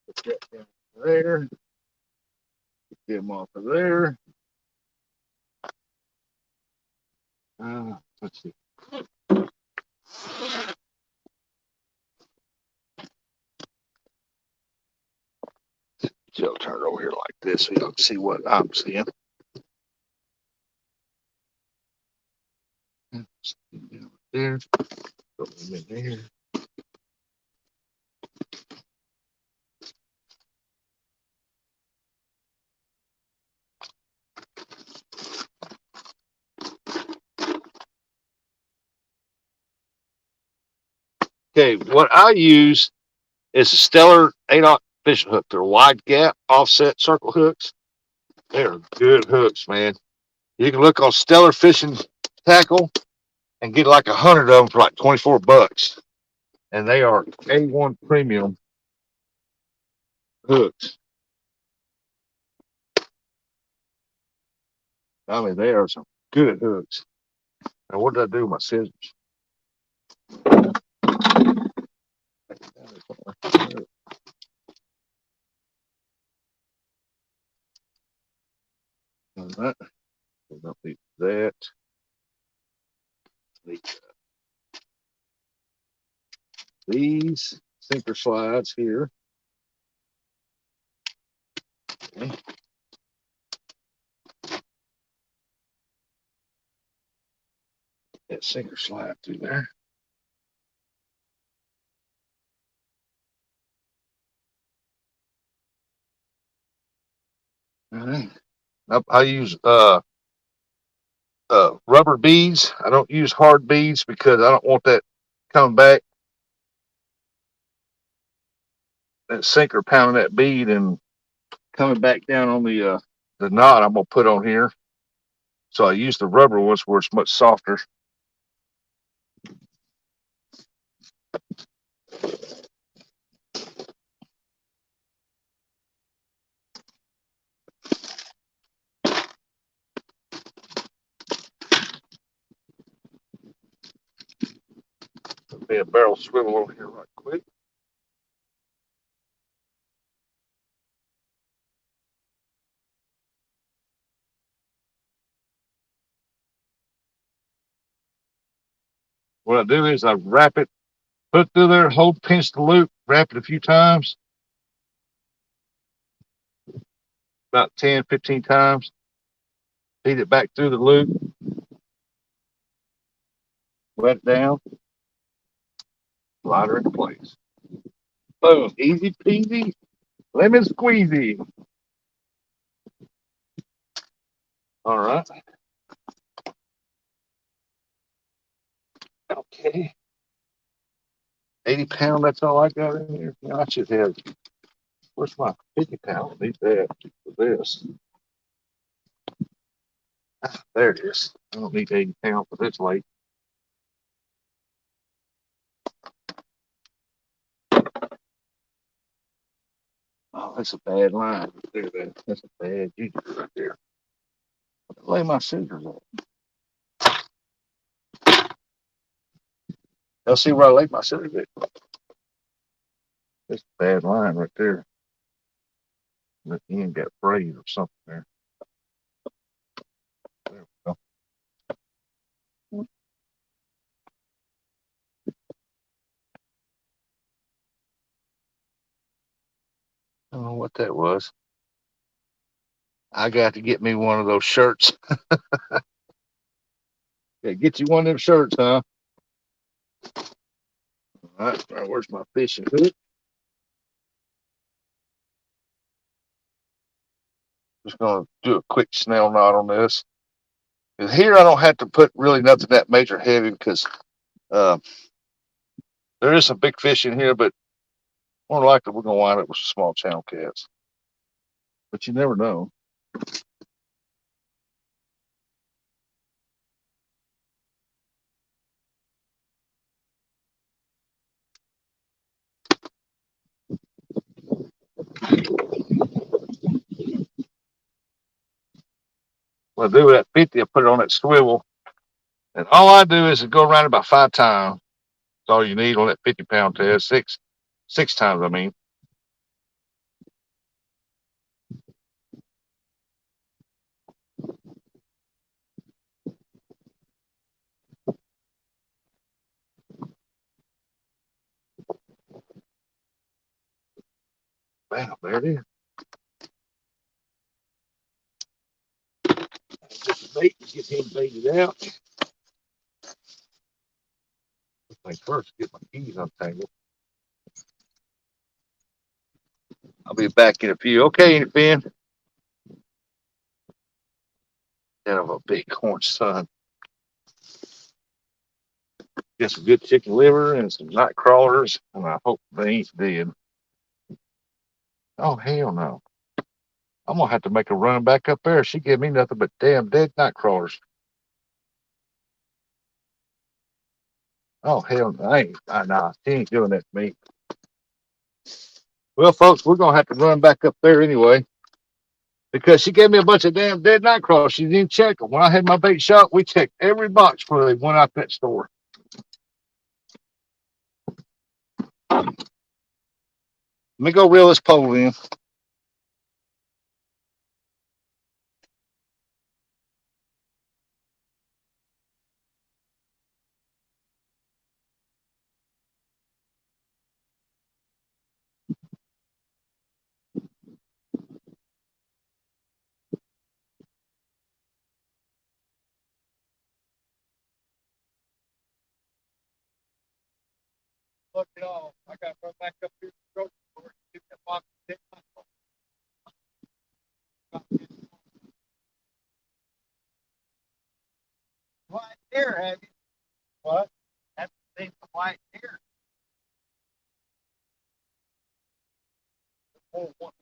Put that down there. Get them off of there. Let's see. Joe, turn it over here like this so you can see what I'm seeing. Down there. Throw them in there. Okay, what I use is a Stellar 8/0 fishing hook. They're wide gap offset circle hooks. They're good hooks, man. You can look on Stellar Fishing Tackle and get like 100 of them for like $24, and they are A1 premium hooks. I mean, they are some good hooks. Now, what did I do with my scissors? All right. We don't need that. Need these sinker slides here. Okay. That sinker slide through there. All right. I use rubber beads. I don't use hard beads because I don't want that coming back. That sinker pounding that bead and coming back down on the knot I'm gonna put on here. So I use the rubber ones where it's much softer. Be a barrel swivel over here right quick. What I do is I wrap it, put it through there, hold, pinch the loop, wrap it a few times, about 10, 15 times, feed it back through the loop, wet it down, slide her into place. Boom, easy peasy, lemon squeezy. All right. Okay. 80 pound, that's all I got in here. I should have, where's my 50 pound? I need that for this. There it is. I don't need 80 pounds for this weight. Oh, that's a bad line. That's a bad juju right there. Lay my scissors at. Y'all see where I laid my scissors at? That's a bad line right there. The end got frayed or something there. There we go. I don't know what that was. I got to get me one of those shirts. Yeah, get you one of them shirts, huh? All right, where's my fishing hook? Just gonna do a quick snell knot on this. And here I don't have to put really nothing that major heavy because uh, there is some big fish in here, but more likely we're gonna wind up with some small channel cats. But you never know. When I do that 50, I put it on that swivel, and all I do is go around about 5 times. That's all you need on that 50 pound test. Six times, I mean. Bam, there it is. Just bait, get him baited out. First, get my keys untangled. I'll be back in a few. Okay, Ben. Kind of a big orange sun. Get some good chicken liver and some night crawlers, and I hope they ain't dead. Oh, hell no. I'm going to have to make a run back up there. She gave me nothing but damn dead night crawlers. Oh, hell no. Nah, she ain't doing that to me. Well, folks, we're going to have to run back up there anyway because she gave me a bunch of damn dead night crawlers. She didn't check them. When I had my bait shop, we checked every box before they went out that store. Let me go reel this pole in. Look, y'all, I got to run back up here to the grocery store and get that box of dead night crawlers. White deer, have you? What? That's the white deer. Oh, what?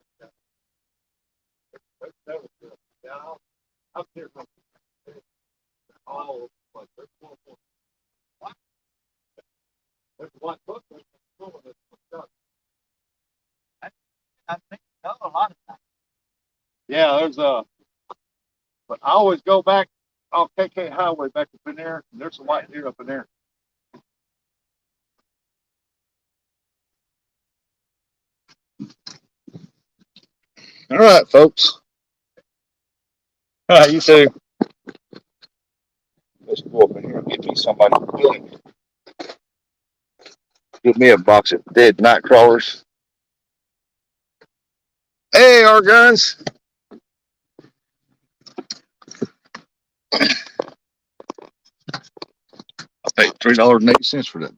Yeah, there's a. But I always go back off KK Highway back up in there. And there's some white deer up in there. All right, folks. All right, you too. Let's go up in here and get me somebody. Get me a box of dead night crawlers. Hey, our guns. I paid $3.80 for that.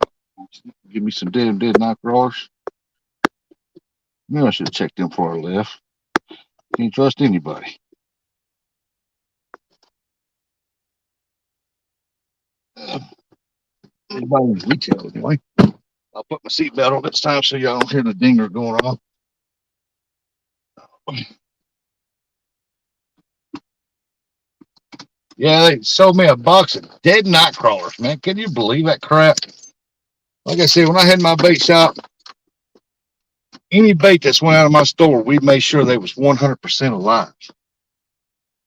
Give me some dead night crawlers. Maybe I should have checked them before I left. Can't trust anybody. Anybody in retail anyway. I'll put my seatbelt on this time so y'all don't hear the dinger going off. Yeah, they sold me a box of dead night crawlers, man. Can you believe that crap? Like I said, when I had my bait shop, any bait that's went out of my store, we made sure they was 100% alive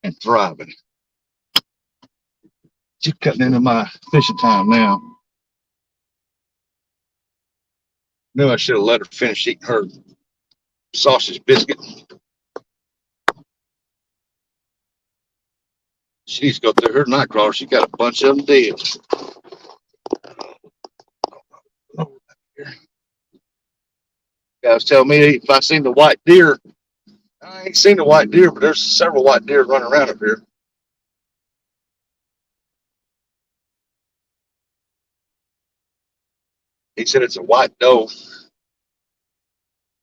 and thriving. Just cutting into my fishing time now. Knew I should have let her finish eating her sausage biscuit. She's got through her night crawler. She got a bunch of them dead. Guys tell me if I seen the white deer. I ain't seen the white deer, but there's several white deer running around up here. He said it's a white doe.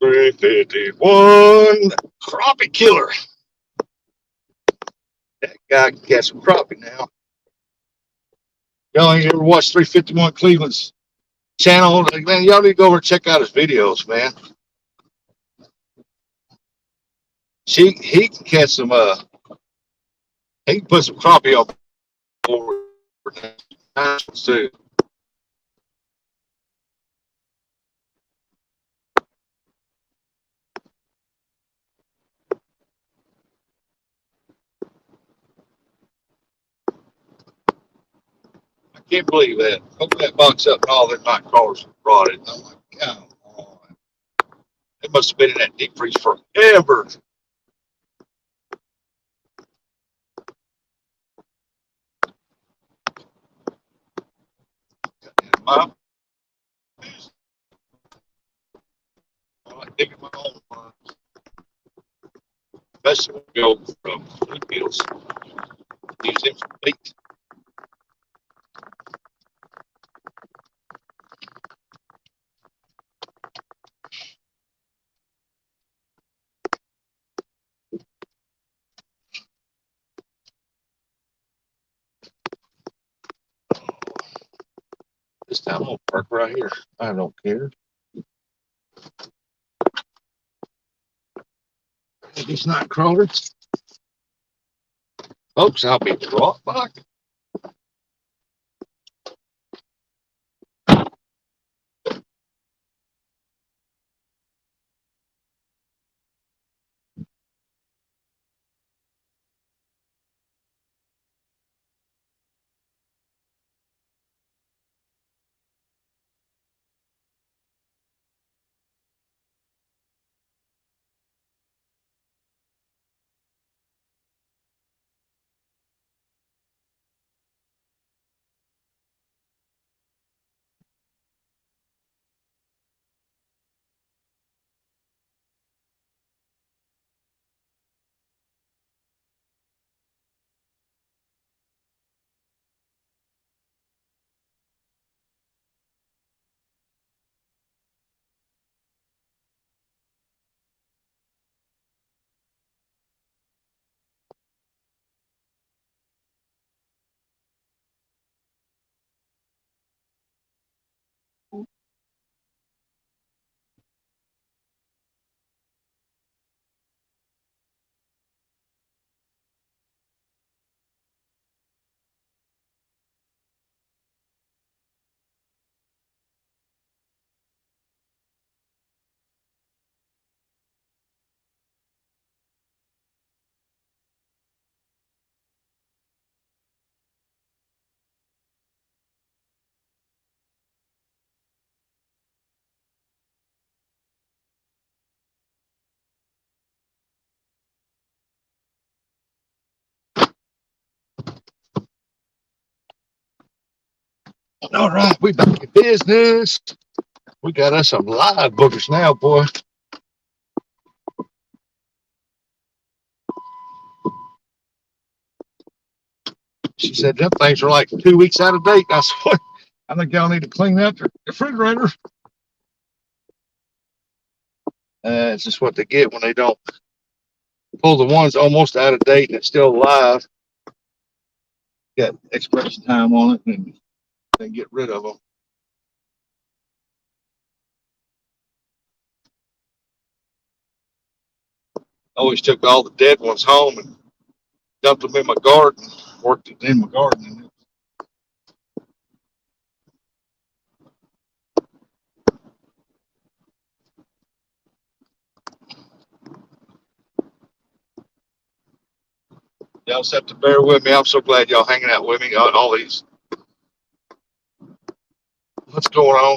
351 crappie killer. That guy can catch some crappie now. Y'all ain't ever watched 351 Cleveland's channel? Man, y'all need to go over and check out his videos, man. He can catch some he can put some crappie up over too. I can't believe that. Open that box up and all their night crawlers were rotted. I'm like, come on. It must have been in that deep freeze forever. My, I like digging my own ones. Especially when we go from Bluefields. Use them for bait. This time I'm gonna park right here. I don't care. These night crawlers. Folks, I'll be right back. All right, we back in business. We got us some live boogers now, boy. She said them things are like 2 weeks out of date. I said, what? I think y'all need to clean out the refrigerator. It's just what they get when they don't pull the ones almost out of date and it's still alive. Got expiration time on it and they get rid of them. Always took all the dead ones home and dumped them in my garden. Worked it in my garden. Y'all just have to bear with me. I'm so glad y'all hanging out with me. All these. What's going on?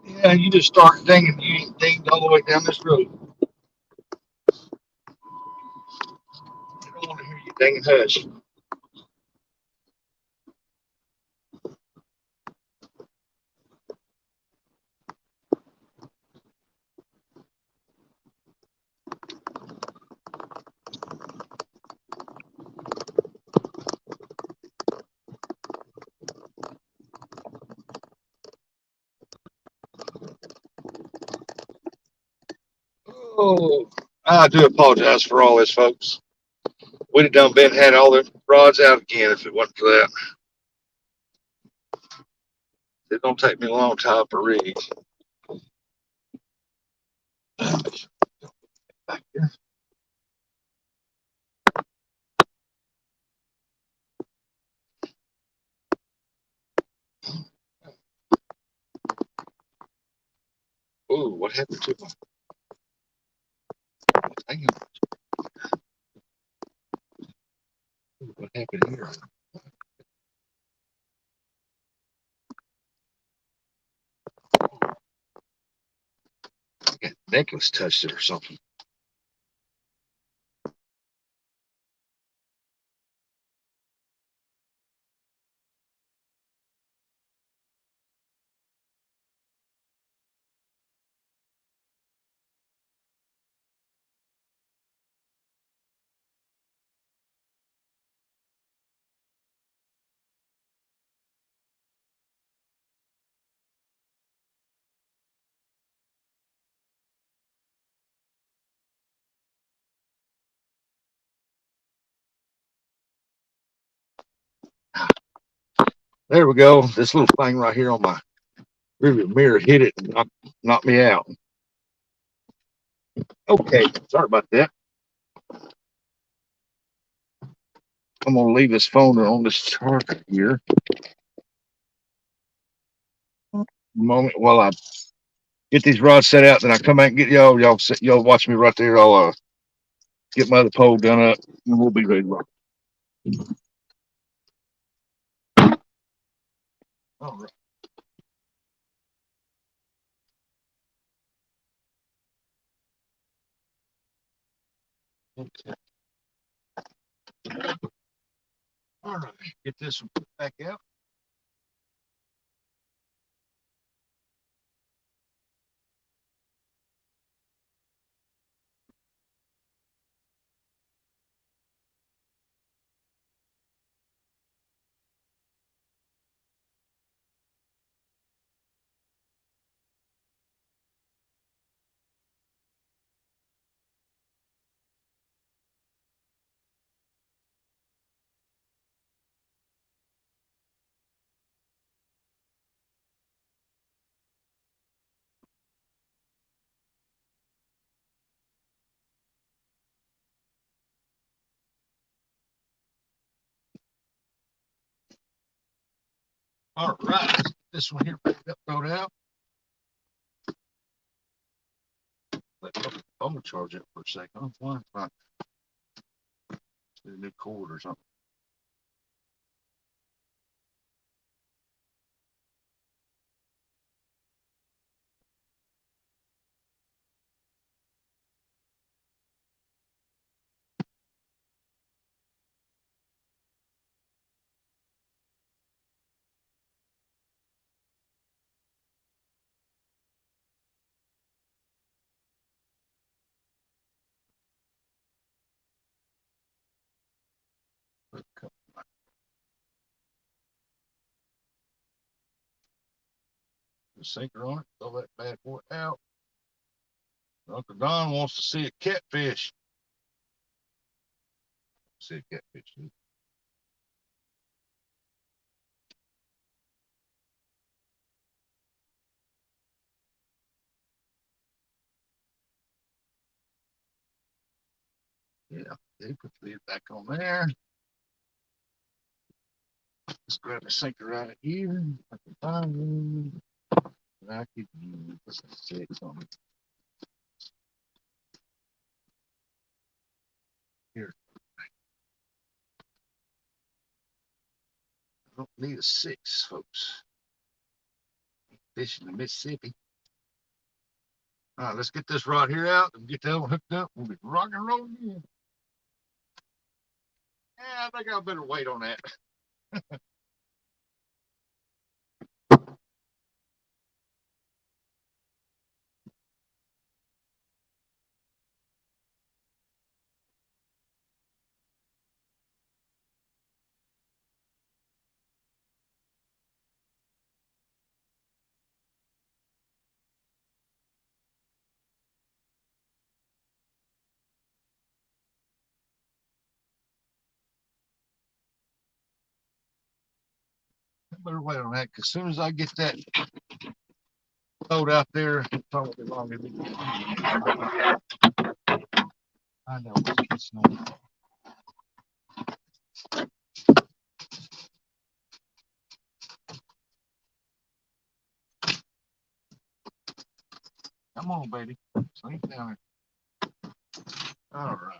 Yeah, you just start dinging. You ain't dinged all the way down this road. I don't want to hear you dinging. Hush. Oh, I do apologize for all this, folks. We'd have done been had all the rods out again if it wasn't for that. It's gonna take me a long time to read. Back here. Ooh, what happened to my thing? What happened here? I got necklace touched it or something. There we go. This little thing right here on my rearview mirror hit it and knocked me out. Okay, sorry about that. I'm gonna leave this phone on this charger here. A moment while I get these rods set out, then I come back and get y'all. Y'all watch me right there. I'll get my other pole done up, and we'll be ready to rock. All right. Okay. All right. Get this one put back out. All right. Let's get this one here picked up, thrown out. Let the phone charge it for a second. Fine. Get a new cord or something. the sinker on it. Throw that bad boy out. Uncle Don wants to see a catfish. See a catfish. Yeah, they put the lid back on there. Let's grab the sinker out of here. I can find one. I could use this 6 on it. Here. I don't need a 6, folks. Fishing the Mississippi. All right, let's get this rod here out and get that one hooked up. We'll be rock and rolling again. Yeah, I think I better wait on that. I better wait on that because as soon as I get that boat out there, it's probably longer than I know it's not. Come on, baby. Sink down there. All right.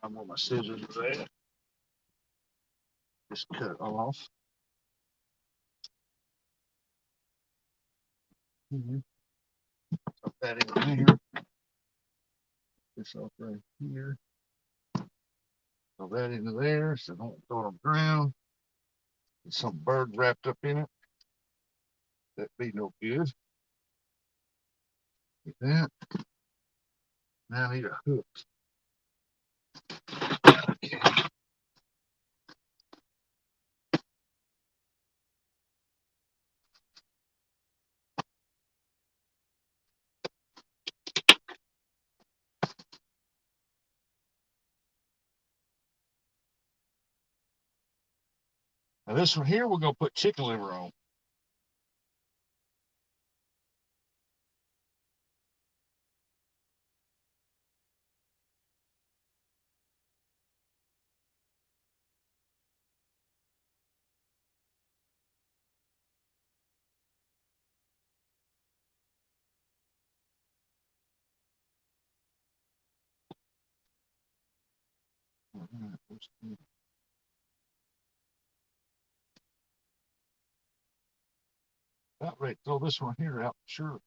Find where my scissors are at. Just cut it off. Put that in here. This off right here. Throw that into there so don't throw it on the ground. There's some bird wrapped up in it. That'd be no good. Get that. Now I need a hook. Okay. Now this one here, we're gonna put chicken liver on. About ready to throw this one here out, sure.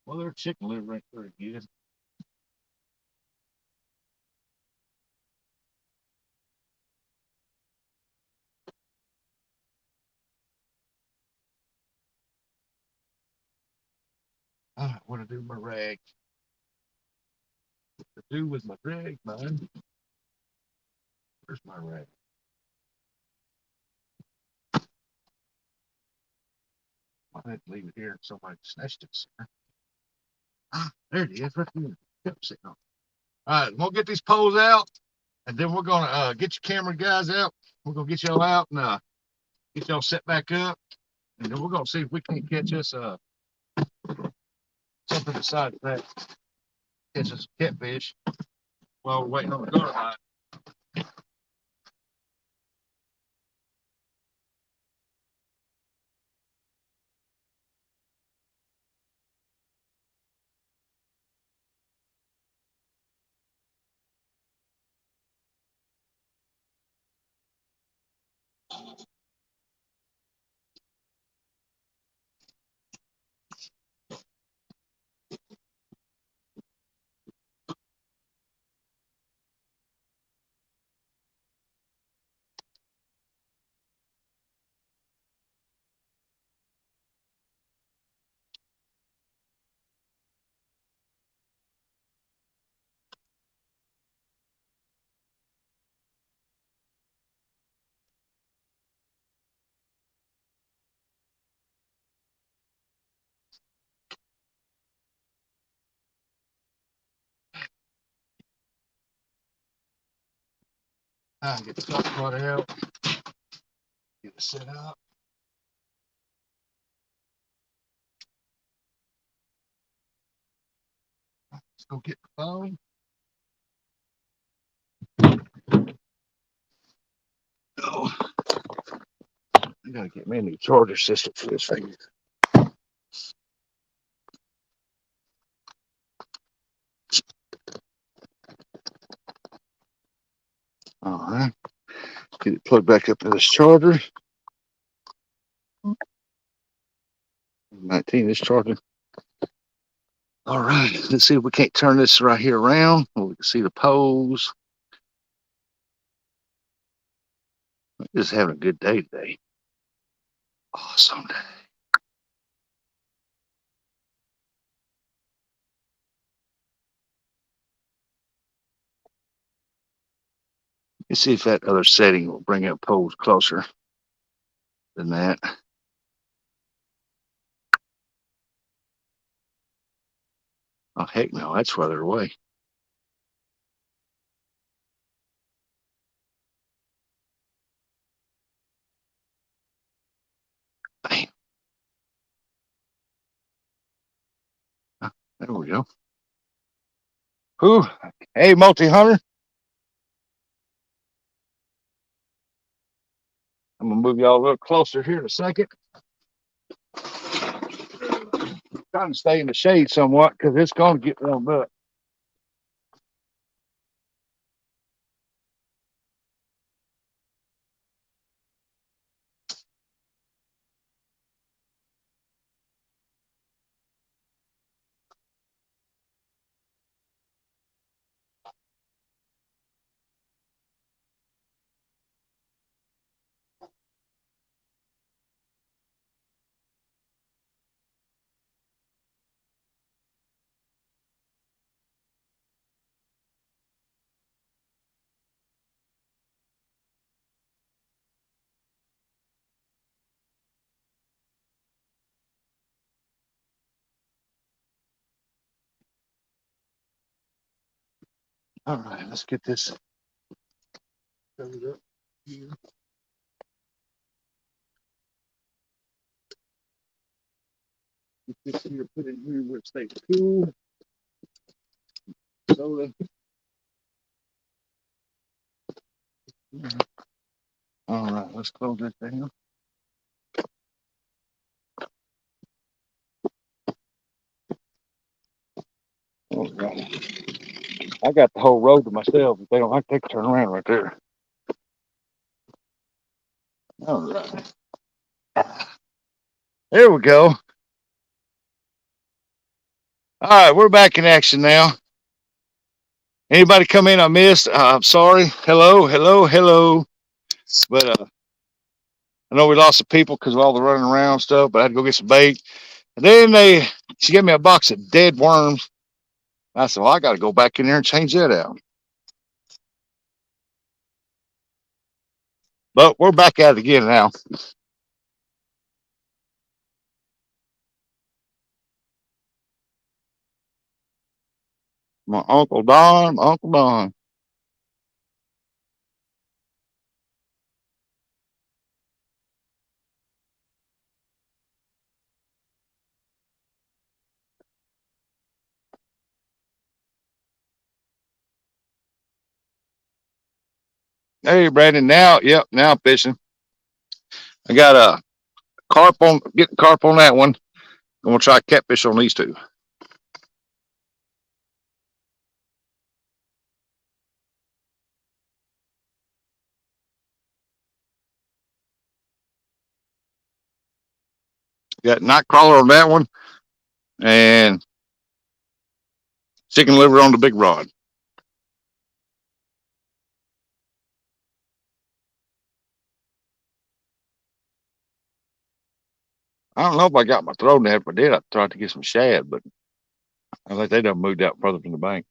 Well, their chicken liver ain't very good. What to do with my rag? What to do with my rag, man? Where's my rag? I had to leave it here. Somebody snatched it. There it is, right there. Kept sitting on. All right, we'll get these poles out, and then we're gonna get your camera guys out. We're gonna get y'all out and get y'all set back up, and then we're gonna see if we can't catch us something besides that. Catch us a catfish while we're waiting on the guard line. Get the salt water out. Get it set up. Let's go get the phone. Oh, I gotta get me a new charger system for this thing. All right. Get it plugged back up to this charger. 19, this charger. All right. Let's see if we can't turn this right here around. We can see the poles. Just having a good day today. Awesome day. Let's see if that other setting will bring up poles closer than that. Oh, heck no, that's further away. Bam. There we go. Whew. Hey, multi-hunter. I'm going to move y'all a little closer here in a second. Trying to stay in the shade somewhat because it's going to get warmed up. All right, let's get this covered up here. Get this here, put it here where it stays cool. Soda. All right, let's close this down. All right. I got the whole road to myself. If they don't like, they can turn around right there. All right. There we go. All right, we're back in action now. Anybody come in I missed? I'm sorry. Hello, hello, hello. But I know we lost some people because of all the running around stuff, but I had to go get some bait. And then she gave me a box of dead worms. I said, well, I got to go back in there and change that out. But we're back at it again now. My Uncle Don, Uncle Don. Hey, Brandon. Now, yep, now I'm fishing. I got a getting carp on that one. I'm going to try catfish on these two. Got night crawler on that one, and chicken liver on the big rod. I don't know if I got my throat in there. If I did, I tried to get some shad, but I think they done moved out further from the bank.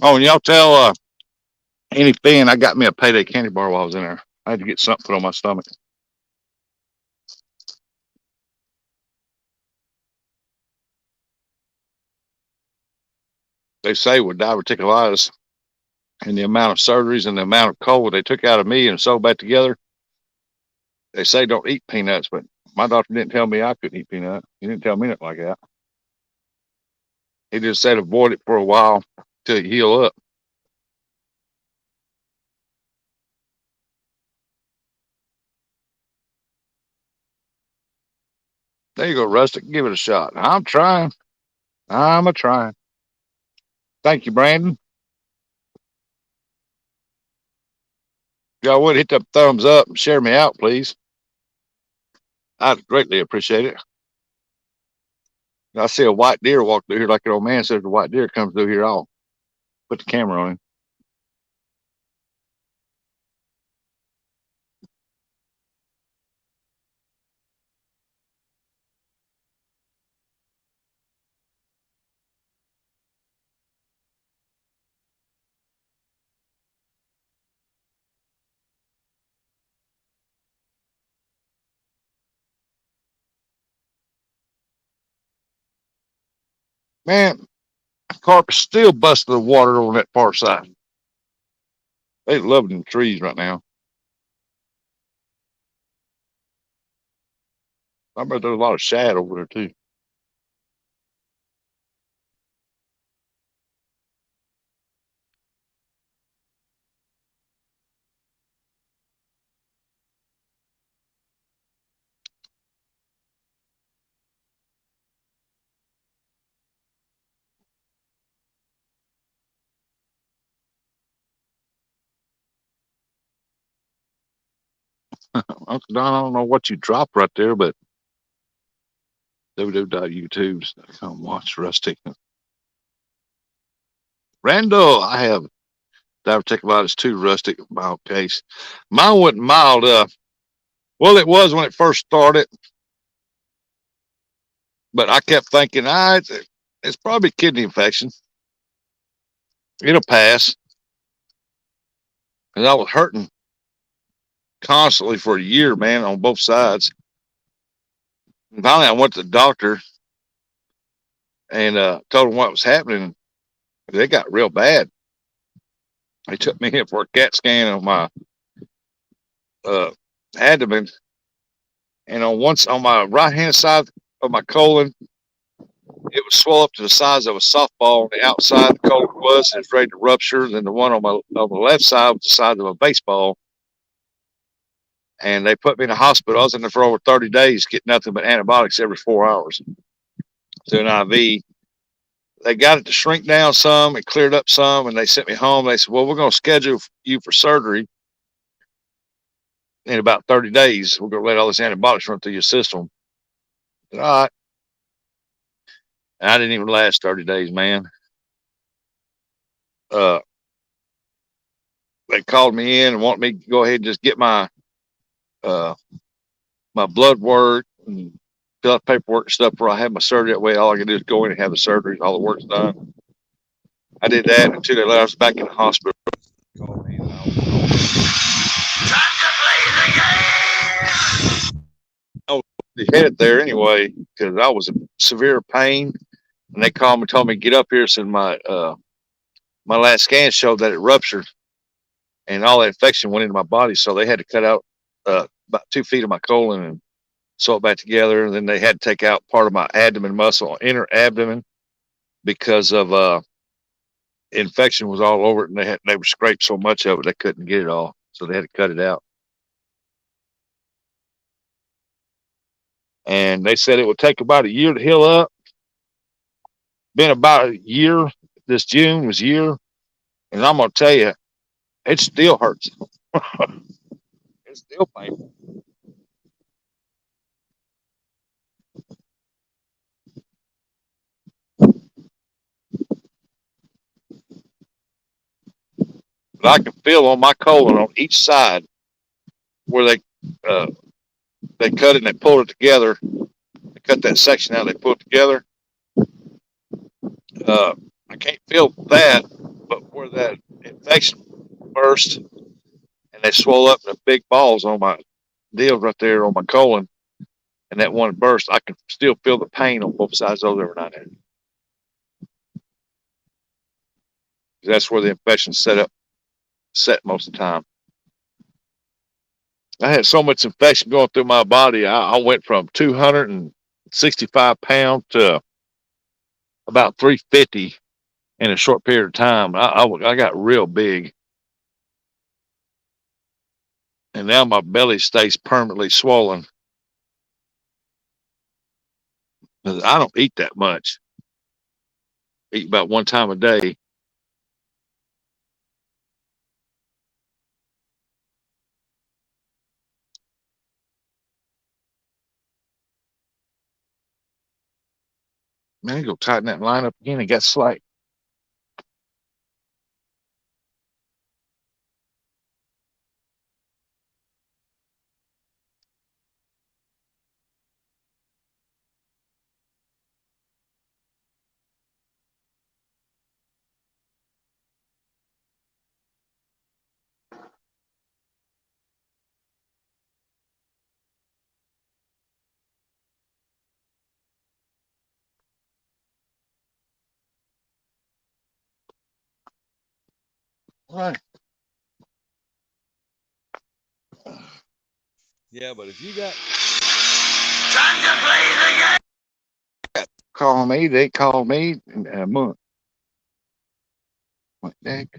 Oh, and y'all tell any fan I got me a payday candy bar while I was in there. I had to get something put on my stomach. They say with diverticulitis and the amount of surgeries and the amount of cold they took out of me and sewed back together, they say don't eat peanuts, but my doctor didn't tell me I couldn't eat peanuts. He didn't tell me nothing like that. He just said avoid it for a while till you heal up. There you go, Rustic. Give it a shot. I'm trying. I'm a trying. Thank you, Brandon. Y'all would hit that thumbs up and share me out, please. I'd greatly appreciate it. I see a white deer walk through here like an old man says the white deer comes through here. I'll put the camera on him. Man, carp is still busting the water on that far side. They loving the trees right now. I bet there's a lot of shad over there too. Uncle Don, I don't know what you dropped right there, but www.youtube.com watch Rustic. Randall, I have diverticulitis too, Rustic, mild case. Mine wasn't mild. Well, it was when it first started, but I kept thinking, it's probably kidney infection. It'll pass. And I was hurting constantly for a year, man, on both sides. And finally, I went to the doctor and told them what was happening. They got real bad. They took me in for a CAT scan on my uh, abdomen, and on my right hand side of my colon, it was swelled up to the size of a softball. On the outside, the colon was, and it's ready to rupture. Then the one on the left side was the size of a baseball. And they put me in the hospital. I was in there for over 30 days, getting nothing but antibiotics every 4 hours to an IV. They got it to shrink down some and cleared up some, and they sent me home. They said, well, we're going to schedule you for surgery in about 30 days. We're going to let all this antibiotics run through your system. I said, all right. And I didn't even last 30 days, man. They called me in and wanted me to go ahead and just get my my blood work and fill out paperwork and stuff where I had my surgery. That way, all I can do is go in and have the surgery. All the work's done. I did that, and 2 days later, I was back in the hospital. I was headed there anyway because I was in severe pain, and they called me, told me to get up here. Said my last scan showed that it ruptured, and all that infection went into my body. So they had to cut out about 2 feet of my colon and sew it back together. And then they had to take out part of my abdomen muscle, inner abdomen, because of infection was all over it, and they were scraped so much of it they couldn't get it all, so they had to cut it out. And they said it would take about a year to heal up. Been about a year. This June was a year. And I'm gonna tell you, it still hurts. It's still painful. But I can feel on my colon on each side where uh, they cut it and they pulled it together. They cut that section out, they pulled it together. Uh, I can't feel that, but where that infection burst and they swell up in big balls on my deal right there on my colon, and that one burst, I can still feel the pain on both sides of every night. That's where the infection set most of the time. I had so much infection going through my body. I went from 265 pounds to about 350 in a short period of time. I got real big, and now my belly stays permanently swollen. I don't eat that much. I eat about one time a day. Man, go tighten that line up again. It got slight. Right. Yeah, but if you got time to play the game, call me. They call me in a month. What the heck?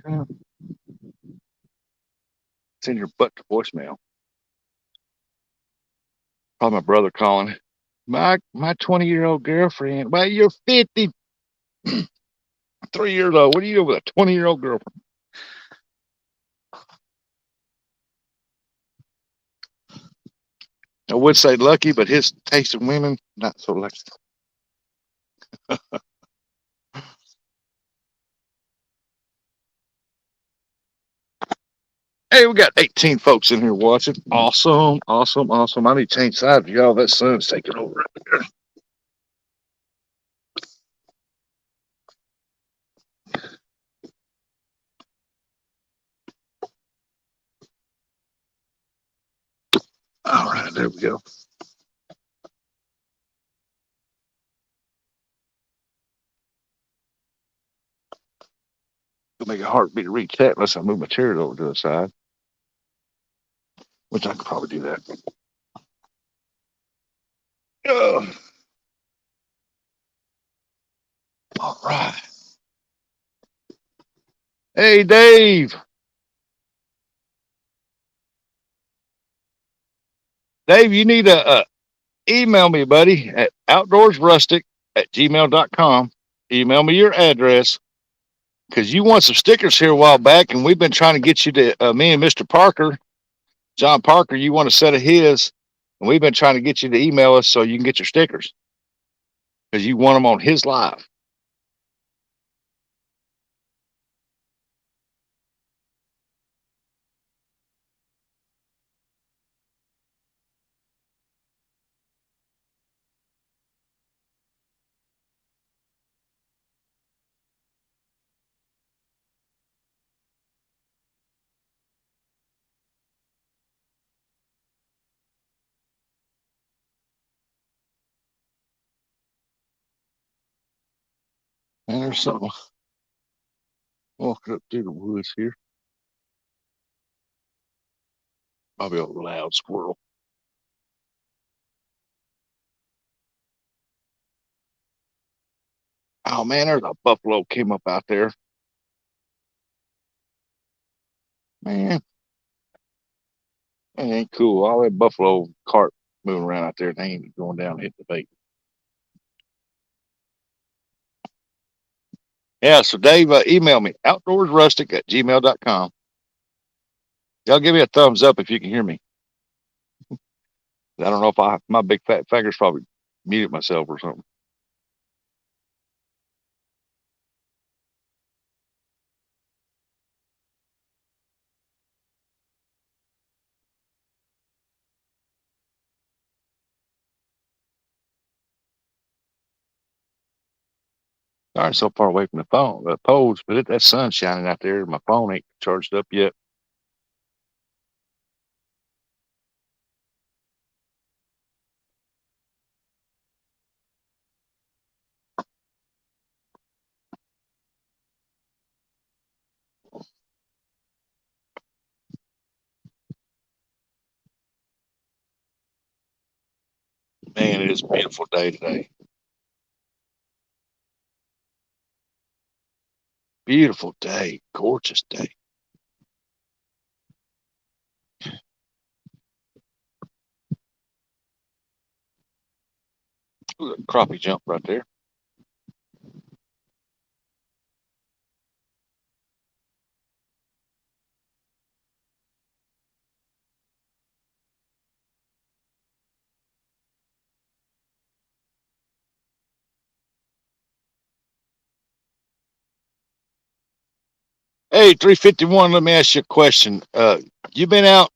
Send your butt to voicemail. Probably my brother calling. My 20-year-old girlfriend. Well, you're 53 years old. What are you doing with a 20-year-old girlfriend? I would say lucky, but his taste in women not so lucky. Hey, we got 18 folks in here watching. Awesome, awesome, awesome. I need to change sides. Y'all, that sun's taking over. All right, there we go. It'll make a heartbeat reset unless I move my chair over to the side, which I could probably do that. Oh, all right. Hey, Dave. Dave, you need to email me, buddy, at outdoorsrustic@gmail.com. Email me your address because you want some stickers here a while back, and we've been trying to get you to me and Mr. Parker, John Parker. You want a set of his, and we've been trying to get you to email us so you can get your stickers because you want them on his live. And there's something walking up through the woods here. Probably a loud squirrel. Oh man, there's a buffalo came up out there. Man, that ain't cool. All that buffalo cart moving around out there, they ain't going down and hit the bait. Yeah, so Dave, email me, outdoorsrustic@gmail.com. Y'all give me a thumbs up if you can hear me. I don't know if my big fat fingers probably muted myself or something. Darn, so far away from the phone, the poles, but that sun's shining out there. My phone ain't charged up yet. Man, it is a beautiful day today. Beautiful day, gorgeous day. Look, crappie jump right there. Hey, 351, let me ask you a question. You been out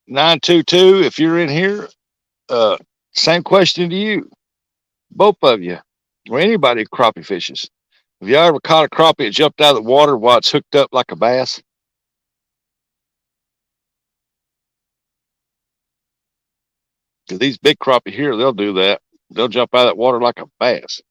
922 if you're in here? Uh, Same question to you, both of you, or anybody who crappie fishes. Have you ever caught a crappie that jumped out of the water while it's hooked up like a bass? Because these big crappie here, they'll do that. They'll jump out of that water like a bass.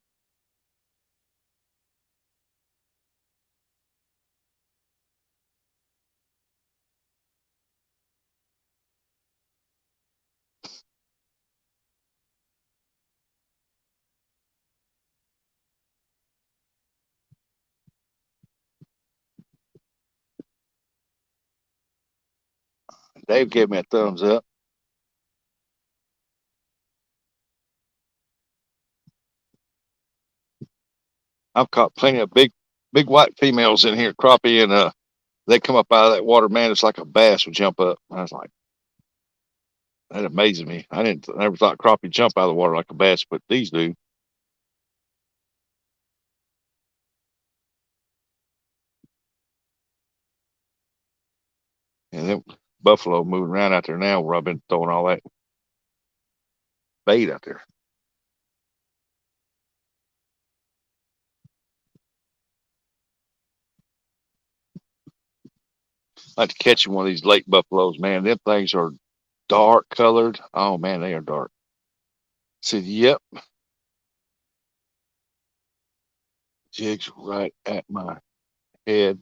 Dave gave me a thumbs up. I've caught plenty of big white females in here, crappie, and they come up out of that water, man. It's like a bass would jump up. I was like, that amazes me. I never thought crappie jump out of the water like a bass, but these do. And then buffalo moving around out there now where I've been throwing all that bait out there. I like to catch one of these lake buffaloes, man. Them things are dark colored. Oh man, they are dark. I said, yep, jigs right at my head.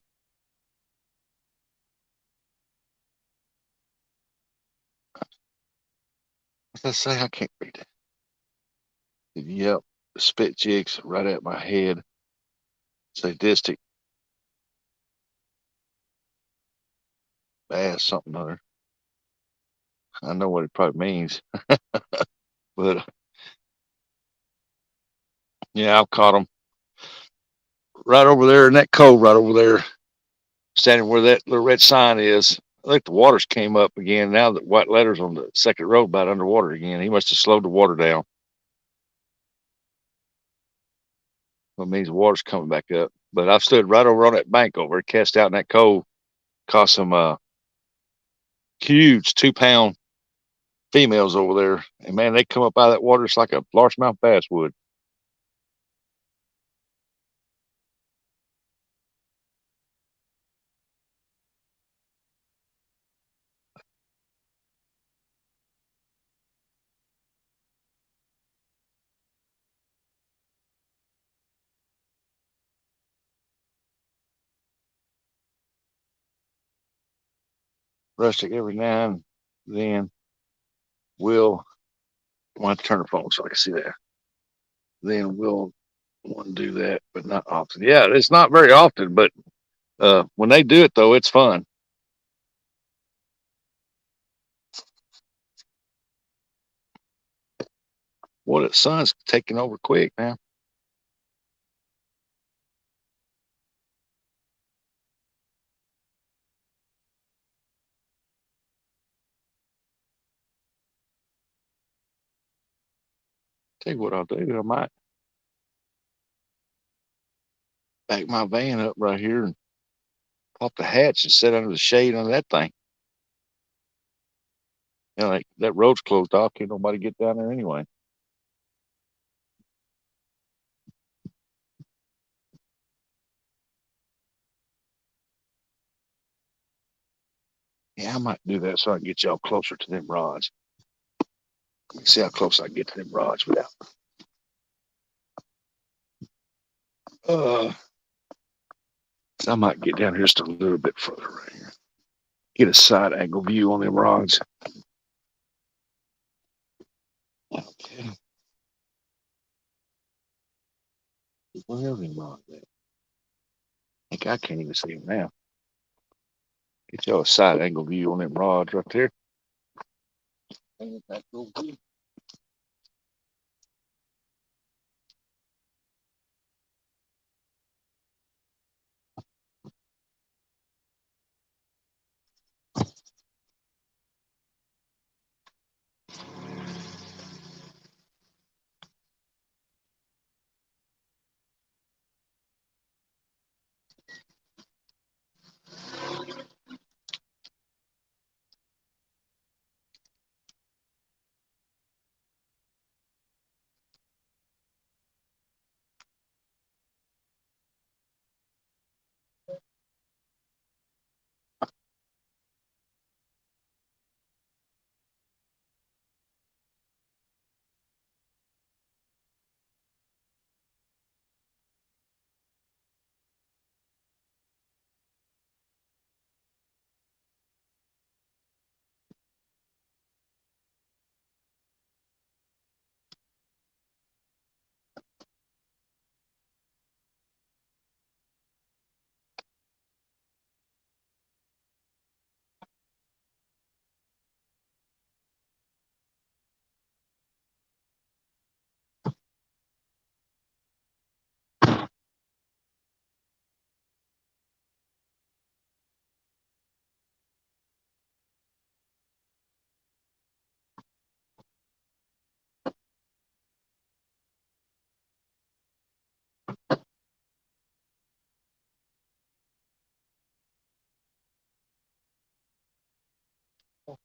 What's that say? I can't read it. Yep, spit jigs right at my head. Sadistic bass, something other. I know what it probably means, but yeah, I've caught them right over there in that cove, right over there, standing where that little red sign is. I think the waters came up again. Now that white letters on the second road about underwater again. He must have slowed the water down. That means the water's coming back up. But I've stood right over on that bank over there, cast out in that cove, caught some huge 2 pound females over there. And man, they come up out of that water. It's like a largemouth bass would. Rustic every now and then will want to turn the phone so I can see that. Then we'll want to do that, but not often. Yeah, it's not very often, but when they do it though, it's fun. Well, the sun's taking over quick now. Tell you what I'll do. I might back my van up right here and pop the hatch and sit under the shade on that thing. You know, like that road's closed off. Can't nobody get down there anyway. Yeah, I might do that so I can get y'all closer to them rods. Let me see how close I can get to them rods without. Uh, I might get down here just a little bit further right here. Get a side angle view on them rods. Okay. Where are them rods at? I think I can't even see them now. Get y'all a side angle view on them rods right there.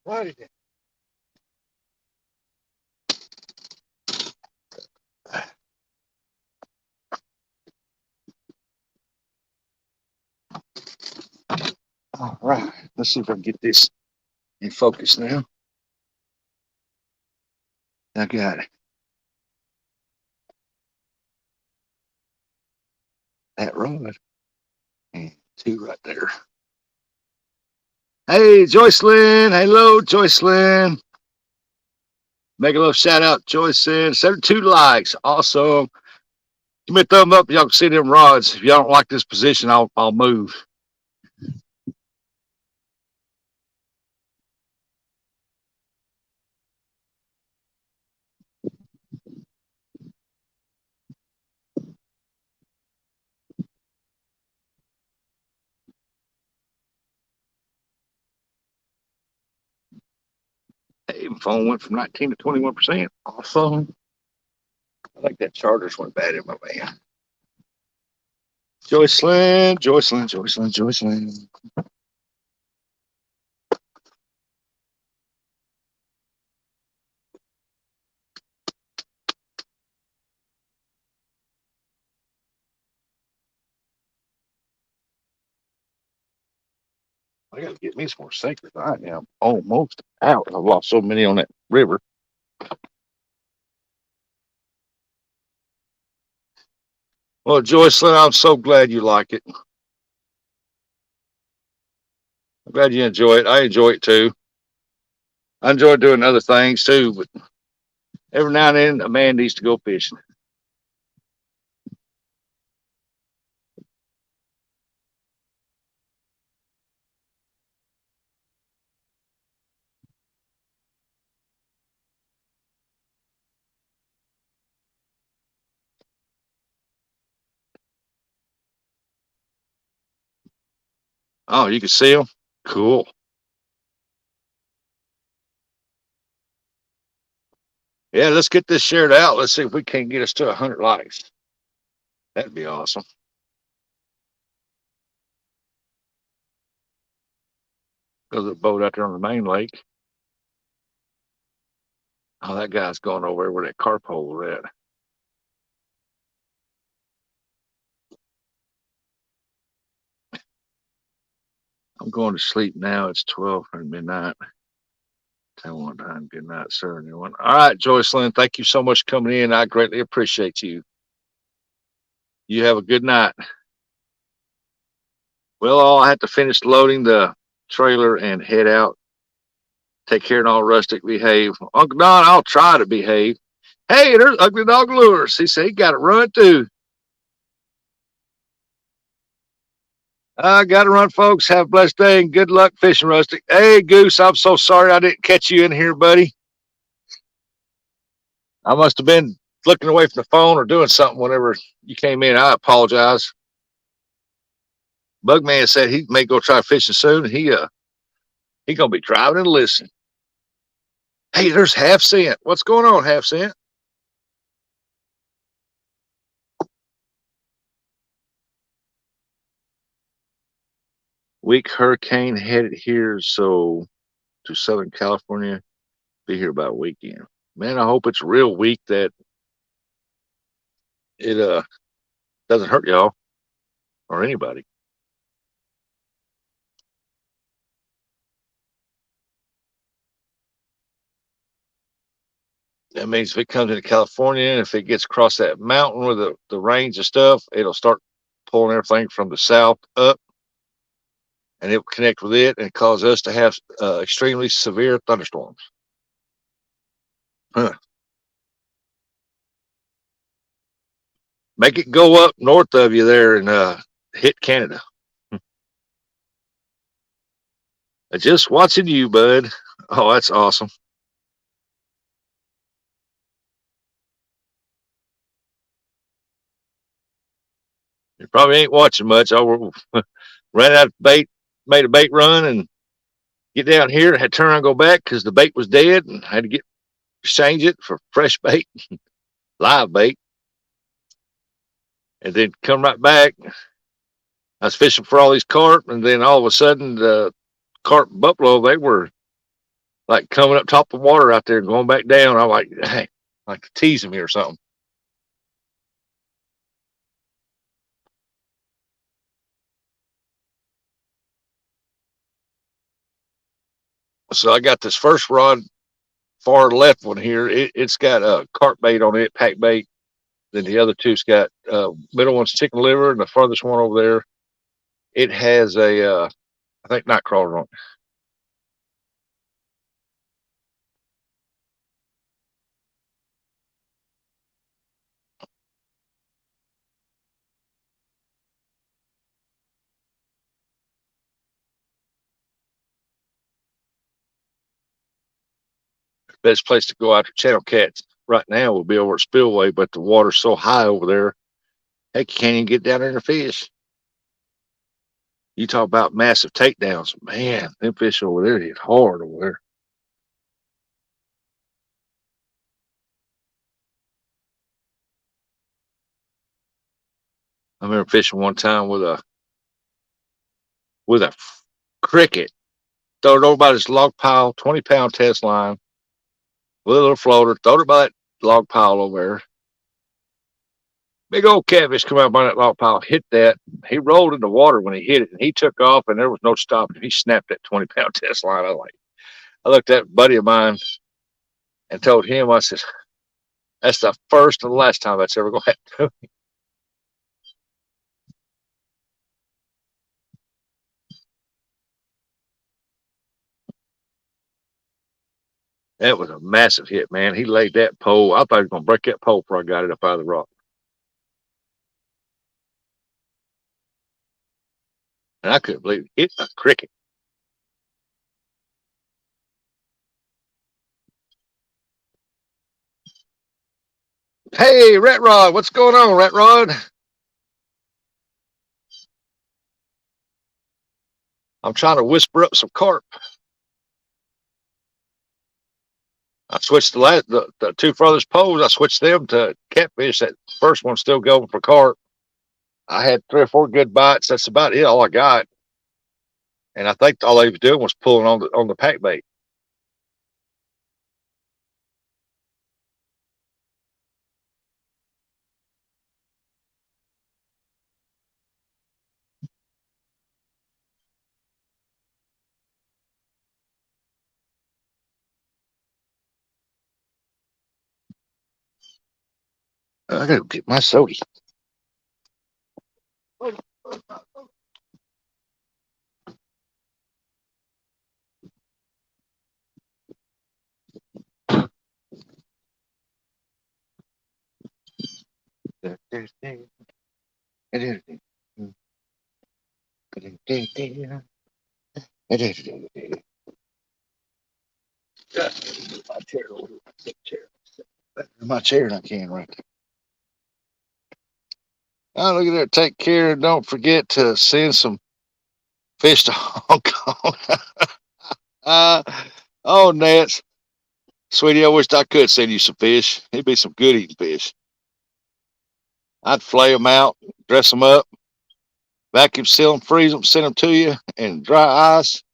Righty then. All right. Let's see if I can get this in focus now. I got it. That rod. And two right there. Hey, Joycelyn. Hello, Joycelyn. Make a little shout out, Joycelyn. 72 likes. Awesome. Give me a thumb up. Y'all can see them rods. If y'all don't like this position, I'll move. Hey, my phone went from 19 to 21%. Awesome. I think that chargers went bad in my van. Joycelyn, Joycelyn, Joycelyn, Joycelyn. I got to get me some more sinkers. I am almost out. I've lost so many on that river. Well, Joycelyn, I'm so glad you like it. I'm glad you enjoy it. I enjoy it too. I enjoy doing other things too, but every now and then a man needs to go fishing. Oh, you can see them? Cool. Yeah, let's get this shared out. Let's see if we can't get us to 100 likes. That'd be awesome. There's a boat out there on the main lake. Oh, that guy's going over there where that carp hole is at. I'm going to sleep now. It's 12 midnight. Tell one time, good night, sir, and everyone. All right, Joycelyn, thank you so much for coming in. I greatly appreciate you. You have a good night. Well, I have to finish loading the trailer and head out. Take care and all rustic behave. Uncle Don, I'll try to behave. Hey, there's Ugly Dog Lures. He said he got to run too. I got to run, folks. Have a blessed day and good luck fishing, Rustic. Hey, Goose, I'm so sorry I didn't catch you in here, buddy. I must have been looking away from the phone or doing something whenever you came in. I apologize. Bugman said he may go try fishing soon. He gonna be driving and listening. Hey, there's Half Cent. What's going on, Half Cent? Weak hurricane headed here, so to Southern California. Be here about a weekend. Man, I hope it's real weak that it doesn't hurt y'all or anybody. That means if it comes into California and if it gets across that mountain with the range and stuff, it'll start pulling everything from the south up and it will connect with it and cause us to have extremely severe thunderstorms. Huh. Make it go up north of you there and hit Canada. Just watching you, bud. Oh, that's awesome. You probably ain't watching much. I ran out of bait, made a bait run, and get down here. Had to turn around and go back because the bait was dead, and I had to exchange it for fresh bait, live bait, and then come right back. I was fishing for all these carp, and then all of a sudden the carp buffalo they were like coming up top of the water out there and going back down. I'm like, hey, like teasing me or something. So I got this first rod, far left one here. It's got a carp bait on it, pack bait. Then the other two's got middle one's chicken liver, and the farthest one over there, it has a I think night crawler on it. Best place to go after channel cats right now will be over at Spillway, but the water's so high over there, heck, you can't even get down there to fish. You talk about massive takedowns, man. Them fish over there hit hard over there. I remember fishing one time with a cricket. Throw it over by this log pile, 20-pound test line with a little floater. Throw it by that log pile over there. Big old catfish come out by that log pile, hit that. He rolled in the water when he hit it, and he took off, and there was no stopping. He snapped that 20-pound test line. I looked at a buddy of mine and told him, I said, that's the first and the last time that's ever going to happen. That was a massive hit, man. He laid that pole. I thought he was going to break that pole before I got it up out of the rock. And I couldn't believe it. Hit a cricket. Hey, Rat Rod, what's going on, Rat Rod? I'm trying to whisper up some carp. I switched the two furthest poles. I switched them to catfish. That first one's still going for carp. I had 3 or 4 good bites. That's about it. All I got. And I think all they was doing was pulling on the pack bait. I gotta get my soda. My chair over my chair and I can right there. Oh, look at there. Take care. Don't forget to send some fish to Hong Kong. uh, oh, Nance. Sweetie, I wished I could send you some fish. It'd be some good eating fish. I'd flay them out, dress them up, vacuum seal them, freeze them, send them to you in dry ice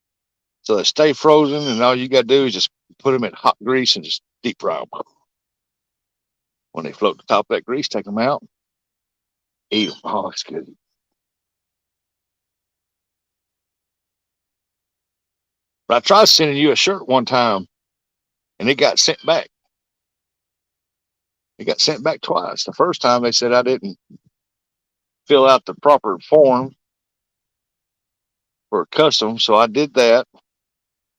so they stay frozen. And all you got to do is just put them in hot grease and just deep fry them. When they float to the top of that grease, take them out, eat them. Oh, it's good. But I tried sending you a shirt one time and it got sent back. It got sent back twice. The first time they said I didn't fill out the proper form for custom, so I did that.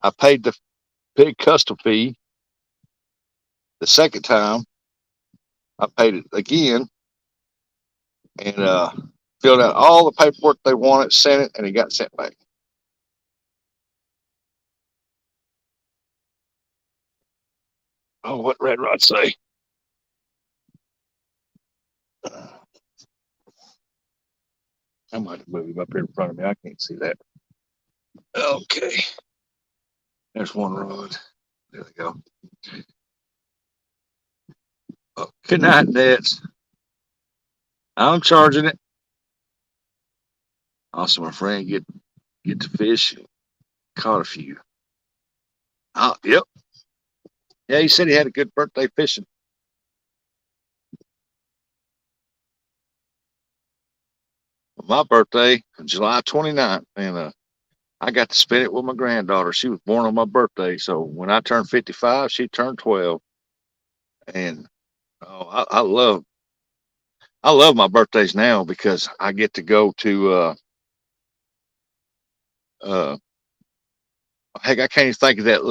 I paid the big custom fee. The second time, I paid it again and filled out all the paperwork they wanted, sent it, and it got sent back. Oh, what Red Rod say? I might have moved him up here in front of me. I can't see that. Okay. There's one rod. There we go. Oh, good night, Nets. I'm charging it. Also, my friend get to fish. Caught a few. Oh, yep. Yeah, he said he had a good birthday fishing. My birthday, July 29th, and I got to spend it with my granddaughter. She was born on my birthday, so when I turned 55, she turned 12, and oh, I love my birthdays now because I get to go to uh heck, I can't even think of that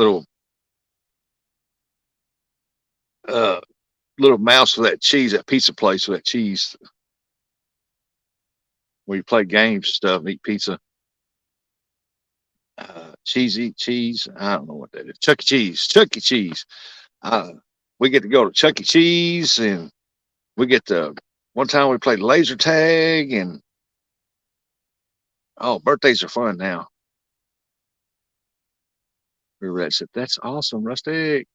uh little mouse with that cheese, that pizza place with that cheese where you play games and stuff and eat pizza. Cheese eat cheese. I don't know what that is. Chuck E. Cheese. Chuck E. Cheese. We get to go to Chuck E. Cheese, and we get to one time we played laser tag, and oh, birthdays are fun now. Red said, "That's awesome, Rustic."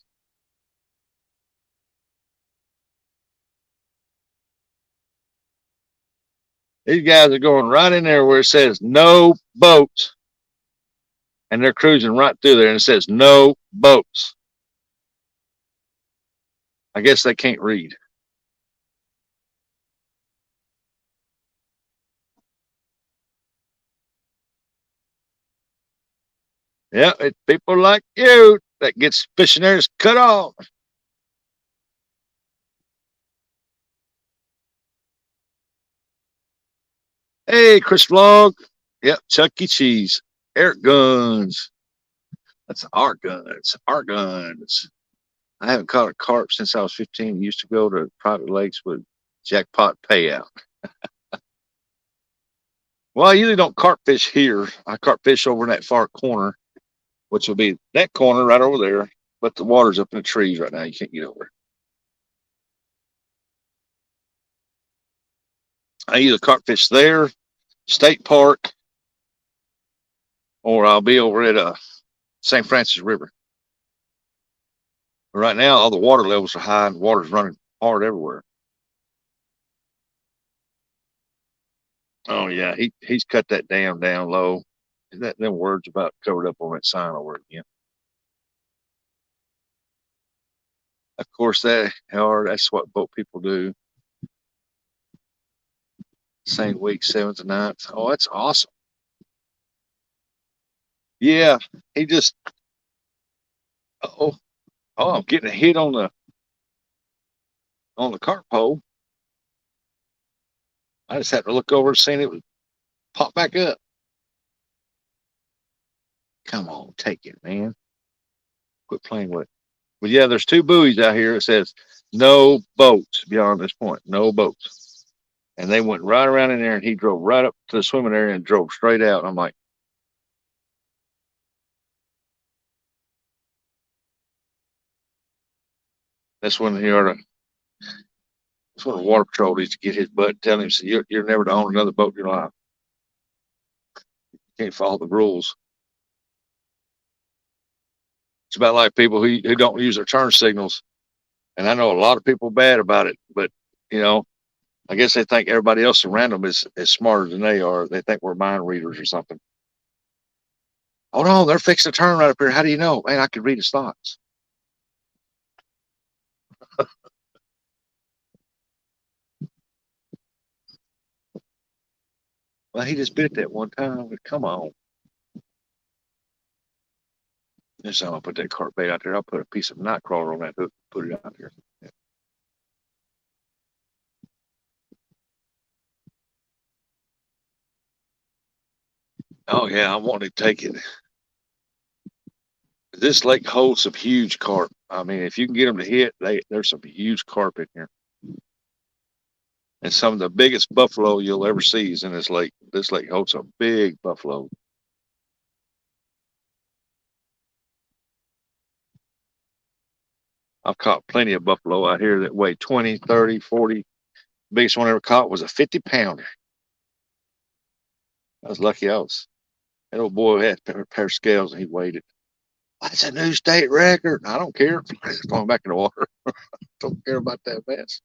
These guys are going right in there where it says no boats, and they're cruising right through there, and it says no boats. I guess they can't read. Yeah, it's people like you that gets fishing theirs cut off. Hey, Chris Vlog. Yep, Chuck E. Cheese. Air guns. That's our guns. Our guns. I haven't caught a carp since I was 15. I used to go to private lakes with jackpot payout. Well, I usually don't carp fish here. I carp fish over in that far corner, which will be that corner right over there. But the water's up in the trees right now. You can't get over. I either carp fish there, state park, or I'll be over at St. Francis River. Right now, all the water levels are high and water's running hard everywhere. Oh yeah, he's cut that dam down low. That them words about covered up on that sign over again. Of course, that's what boat people do. Same week, 7th and 9th. Oh, that's awesome. Yeah, he just oh I'm getting a hit on the carp pole. I just had to look over and see it would pop back up. Come on, take it, man. Quit playing with it. But yeah, there's two buoys out here. It says no boats beyond this point. No boats. And they went right around in there, and he drove right up to the swimming area and drove straight out. I'm like, that's when he ought to. That's when the water patrol needs to get his butt and tell him, so you're never to own another boat in your life. You can't follow the rules. It's about like people who don't use their turn signals. And I know a lot of people bad about it, but you know, I guess they think everybody else around them is smarter than they are. They think we're mind readers or something. Oh no, they're fixing to turn right up here. How do you know? Man, I could read his thoughts. Well, he just bit that one time. Come on. This time I'll put that carp bait out there. I'll put a piece of night crawler on that hook, put it out there. Oh yeah, I want to take it. This lake holds some huge carp. I mean, if you can get them to hit, there's some huge carp in here. And some of the biggest buffalo you'll ever see is in this lake. This lake holds some big buffalo. I've caught plenty of buffalo out here that weigh 20, 30, 40. Biggest one I ever caught was a 50 pounder. I was lucky that old boy had a pair of scales and he weighed it. That's a new state record. I don't care. It's going back in the water. Don't care about that mess.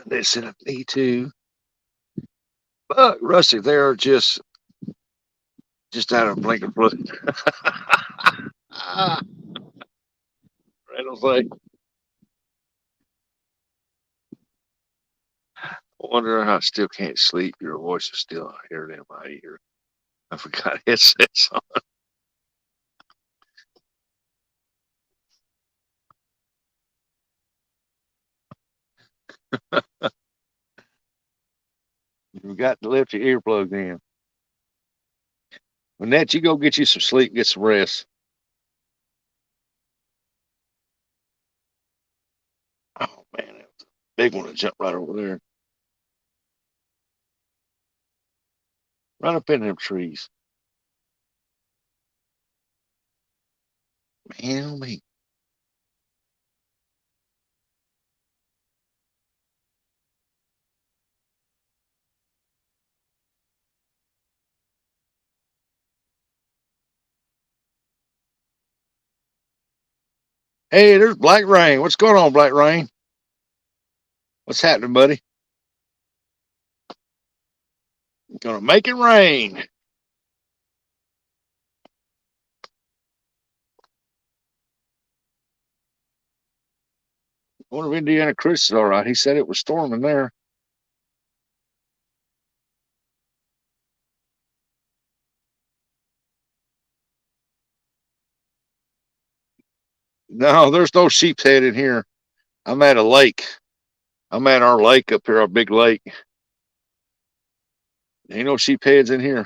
They said up me too. But Rusty, they're just out of blink of blood. Reynolds like, I wonder how I still can't sleep. Your voice is still hearing in my ear. I forgot headsets on. You got to lift your earplugs in. Annette, you go get you some sleep, get some rest. Oh man, that was a big one to jump right over there. Right up in them trees. Man, oh me. Hey, there's Black Rain. What's going on, Black Rain? What's happening, buddy? Gonna make it rain. I wonder if Indiana Chris is all right. He said it was storming there. No, there's no sheep's head in here. I'm at a lake. I'm at our lake up here, our big lake. Ain't no sheep heads in here.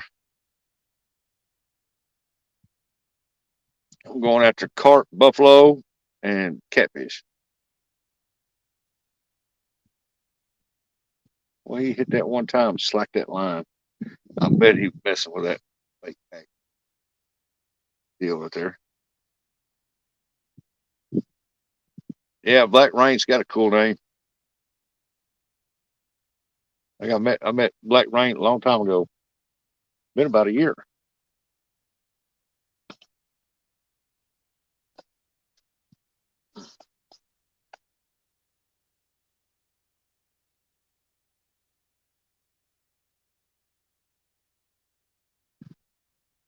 I'm going after carp, buffalo, and catfish. Well, he hit that one time, slacked that line. I bet he was messing with that bait bag deal right there. Yeah, Black Rain's got a cool name. I met Black Rain a long time ago. Been about a year.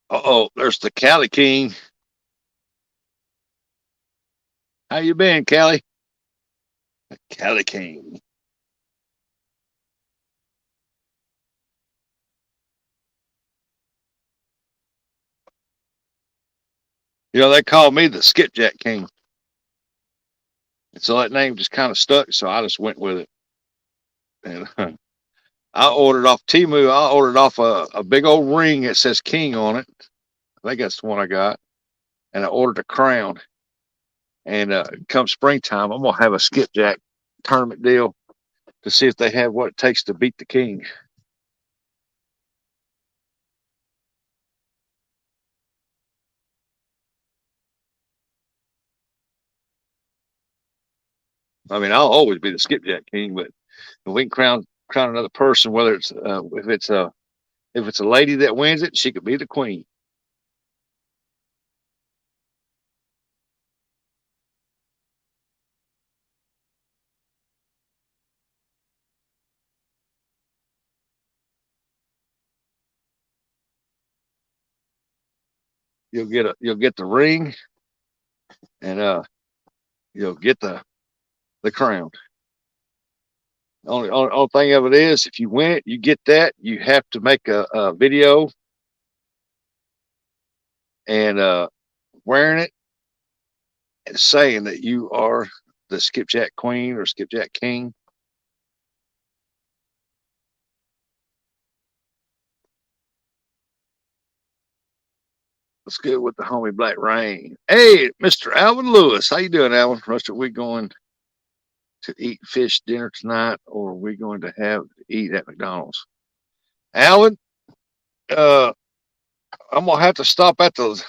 Uh-oh, there's the Cali King. How you been, Cali? Cali King. You know, they call me the Skipjack King. And so that name just kind of stuck, so I just went with it. And I ordered off Timu, I ordered off a big old ring that says King on it. I think that's the one I got. And I ordered a crown. And come springtime, I'm going to have a skipjack tournament deal to see if they have what it takes to beat the king. I mean, I'll always be the skipjack king, but if we can crown another person, whether it's if it's a lady that wins it, she could be the queen. You'll get the ring, and you'll get the crown. Only thing of it is, if you win it, you get that. You have to make a video and wearing it and saying that you are the skipjack queen or skipjack king. Let's go with the homie Black Rain. Hey, Mr. Alvin Lewis, how you doing, Alvin? Are we going to eat fish dinner tonight, or are we going to have to eat at McDonald's? Alvin, uh, I'm gonna have to stop at the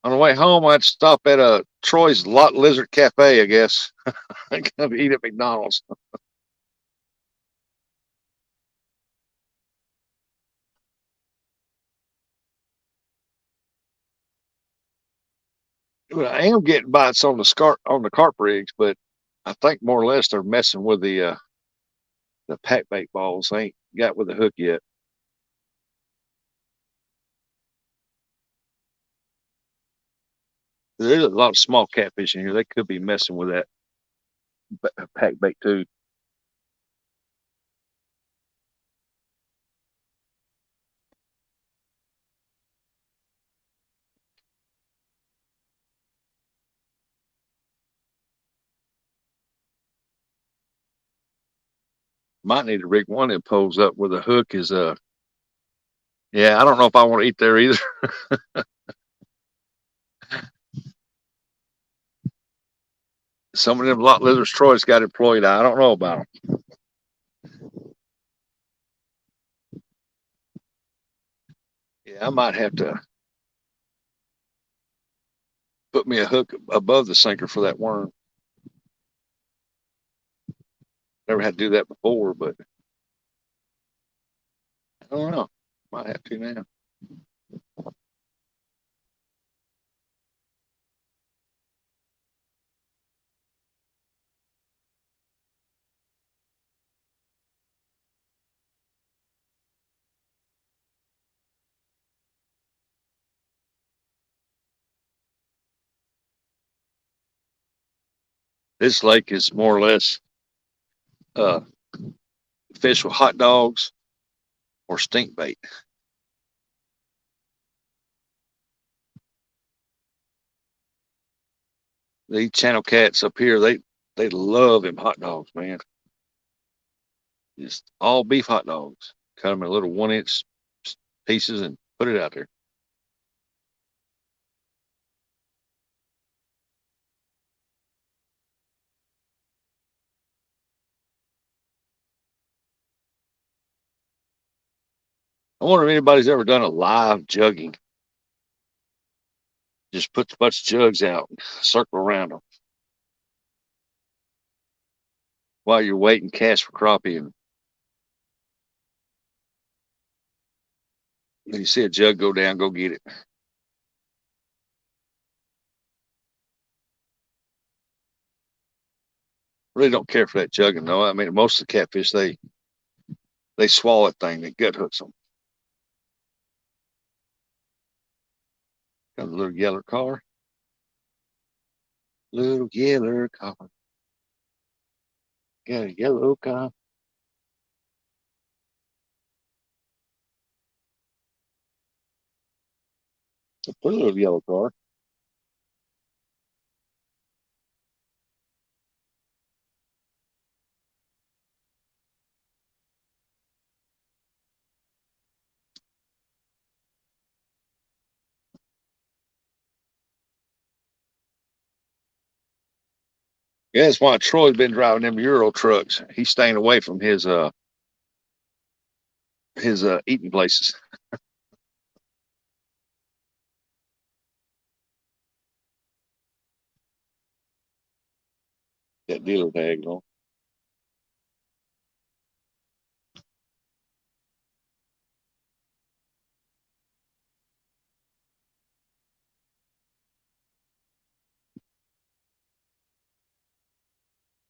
on the way home. I have to stop at Troy's Lot Lizard Cafe, I guess. I'm gonna eat at McDonald's. But I am getting bites on the carp rigs, but I think more or less they're messing with the pack bait balls. They ain't got with the hook yet. There's a lot of small catfish in here. They could be messing with that pack bait too. Might need to rig one that pulls up where the hook is. Yeah, I don't know if I want to eat there either. Some of them lot lizards Troy's got employed. I don't know about them. Yeah, I might have to put me a hook above the sinker for that worm. Never had to do that before, but I don't know. Might have to now. This lake is more or less uh, fish with hot dogs or stink bait. These channel cats up here, they love them hot dogs, man. Just all beef hot dogs. Cut them in little 1 inch pieces and put it out there. I wonder if anybody's ever done a live jugging. Just put a bunch of jugs out, and circle around them while you're waiting, cast for crappie, and then you see a jug go down, go get it. Really don't care for that jugging though. I mean, most of the catfish they swallow that thing, they gut hooks them. A little yellow car. Little yellow car. Got a yellow car. A pretty little yellow car. Yeah, that's why Troy's been driving them Euro trucks. He's staying away from his eating places. That dealer tag on.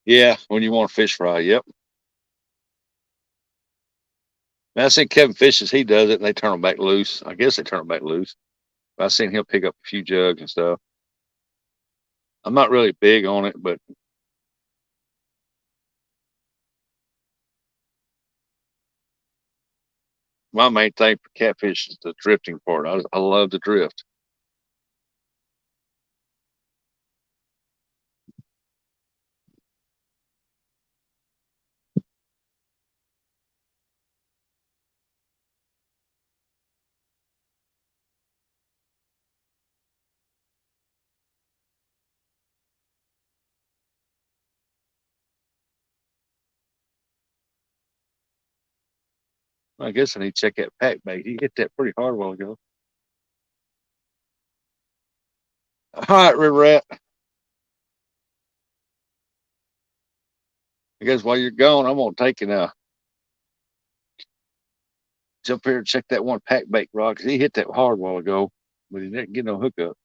Yeah, when you want a fish fry. Yep. Man, I seen Kevin Fishes. He does it, and they turn them back loose. I guess they turn them back loose. But I seen him pick up a few jugs and stuff. I'm not really big on it, but my main thing for catfish is the drifting part. I love the drift. I guess I need to check that pack bait. He hit that pretty hard a while ago. All right, River Rat. I guess while you're gone, I'm gonna take and jump here and check that one pack bait rod because he hit that hard a while ago, but he didn't get no hookup.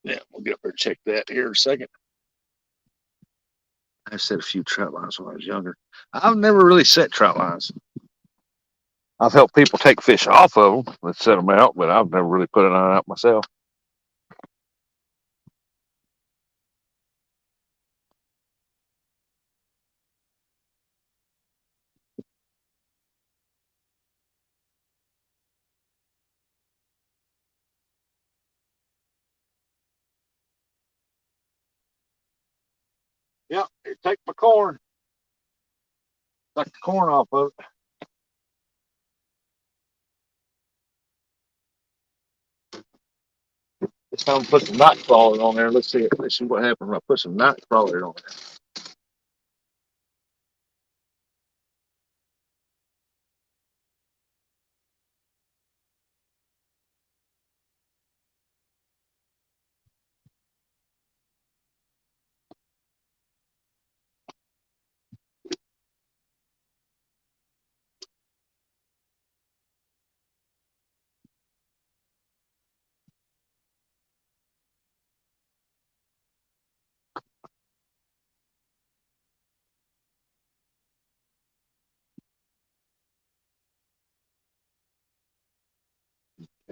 Yeah, we'll get up there and check that here in a second. I set a few trout lines when I was younger. I've never really set trout lines. I've helped people take fish off of them and set them out, but I've never really put it on out myself. Yep, here, take my corn. Take the corn off of it. This time put some night crawler on there. Let's see it. Let's see what happens when I put some night crawler on there.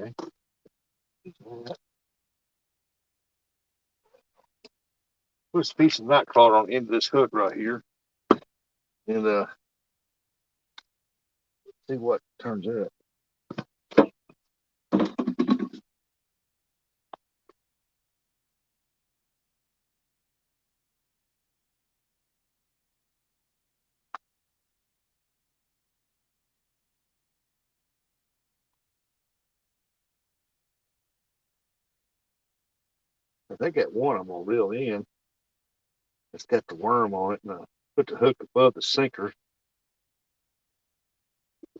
Okay. Put a piece of night crawler on the end of this hook right here, and see what turns up. I think that one I'm gonna reel in. It's got the worm on it, and I put the hook above the sinker.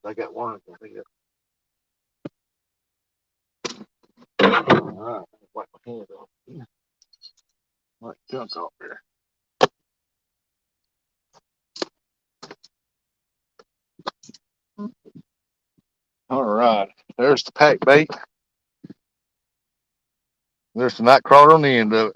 I got worms. I think that. All right, wipe my hand off. Like junk off there. All right, there's the pack bait. There's the night crawler on the end of it.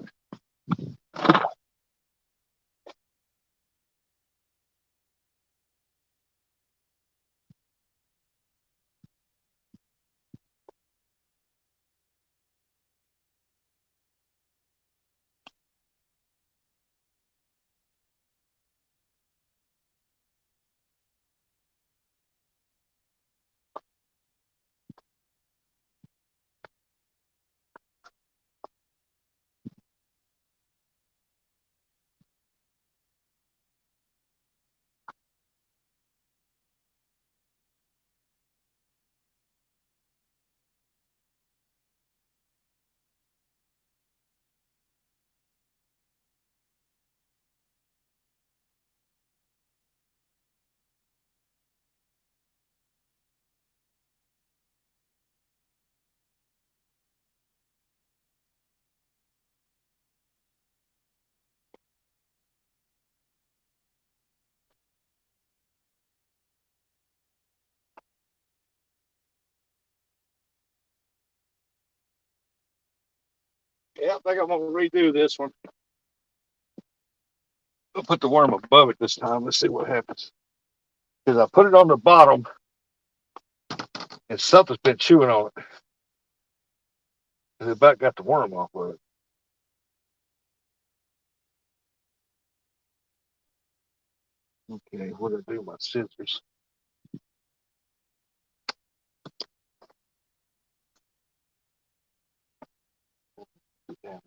Yeah, I think I'm gonna redo this one. I'll put the worm above it this time. Let's see what happens. Because I put it on the bottom and something's been chewing on it. And it about got the worm off of it. Okay, what do I do with my scissors? Yeah,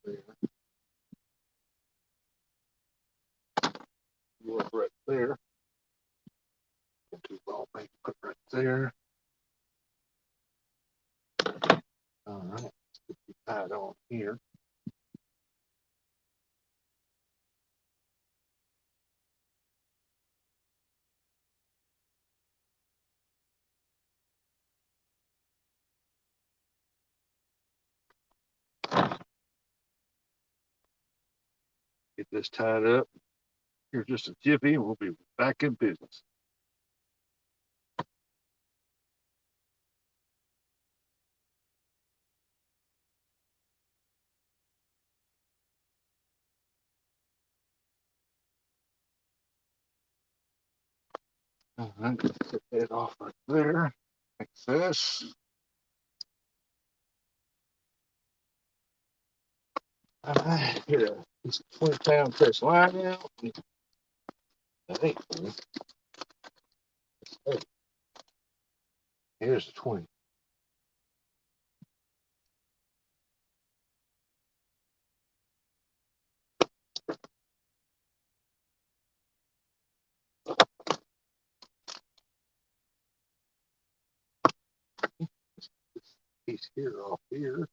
there. Look right there. Too long, maybe put right there. All right, tied on here. Get this tied up. Here's just a jiffy, and we'll be back in business. All right, get that off right there. Like this. All right, here, this 20-pound press line out. That ain't funny. Hey, here's the 20. This piece here off here.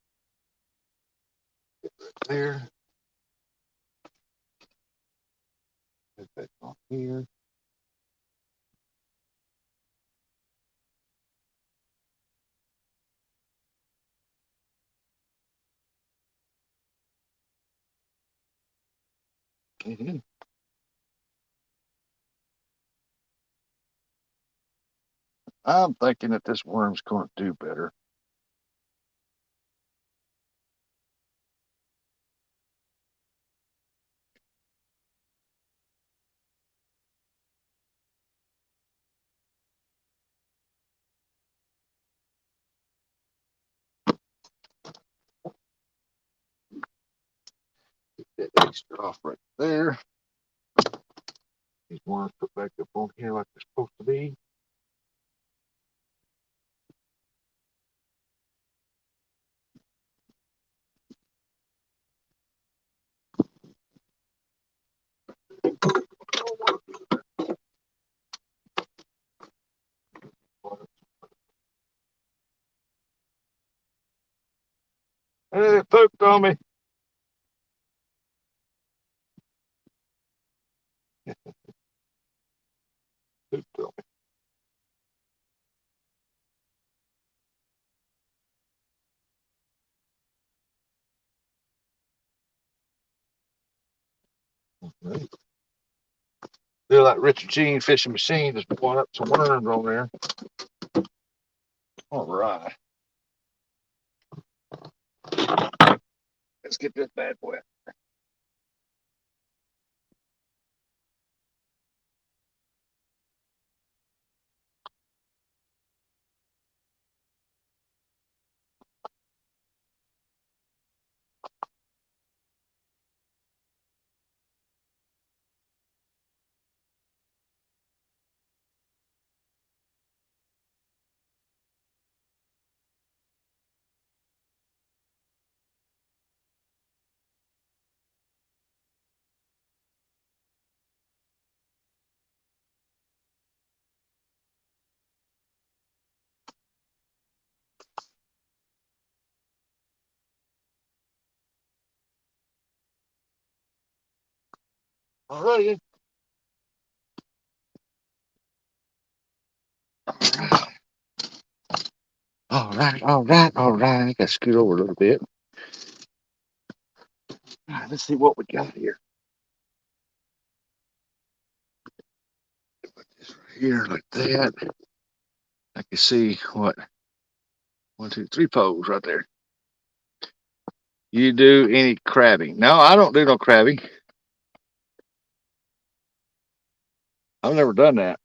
Get right there. Get that off here. Mm-hmm. I'm thinking that this worm's going to do better. Get that extra off right there. These worms put back up on here like they're supposed to be. Hey, it pooped on me. Pooped on me. Right. Feel like Richard Gene fishing machine just blowing up some worms on there. All right. Let's get this bad boy. All righty. All right, all right, all right. I got to scoot over a little bit. All right, let's see what we got here. Put this right here like that. I can see what 1, 2, 3 poles right there. You do any crabbing? No, I don't do no crabbing. I've never done that.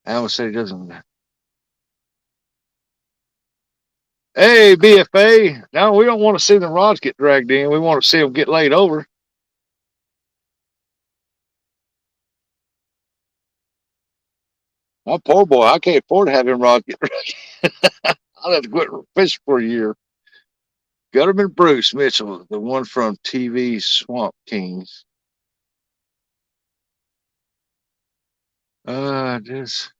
Allen said he doesn't. Hey, BFA. No, we don't want to see the rods get dragged in. We want to see them get laid over. My poor boy, I can't afford to have him rods get dragged. I'll have to quit fishing for a year. Gutterman Bruce Mitchell, the one from TV Swamp Kings. Just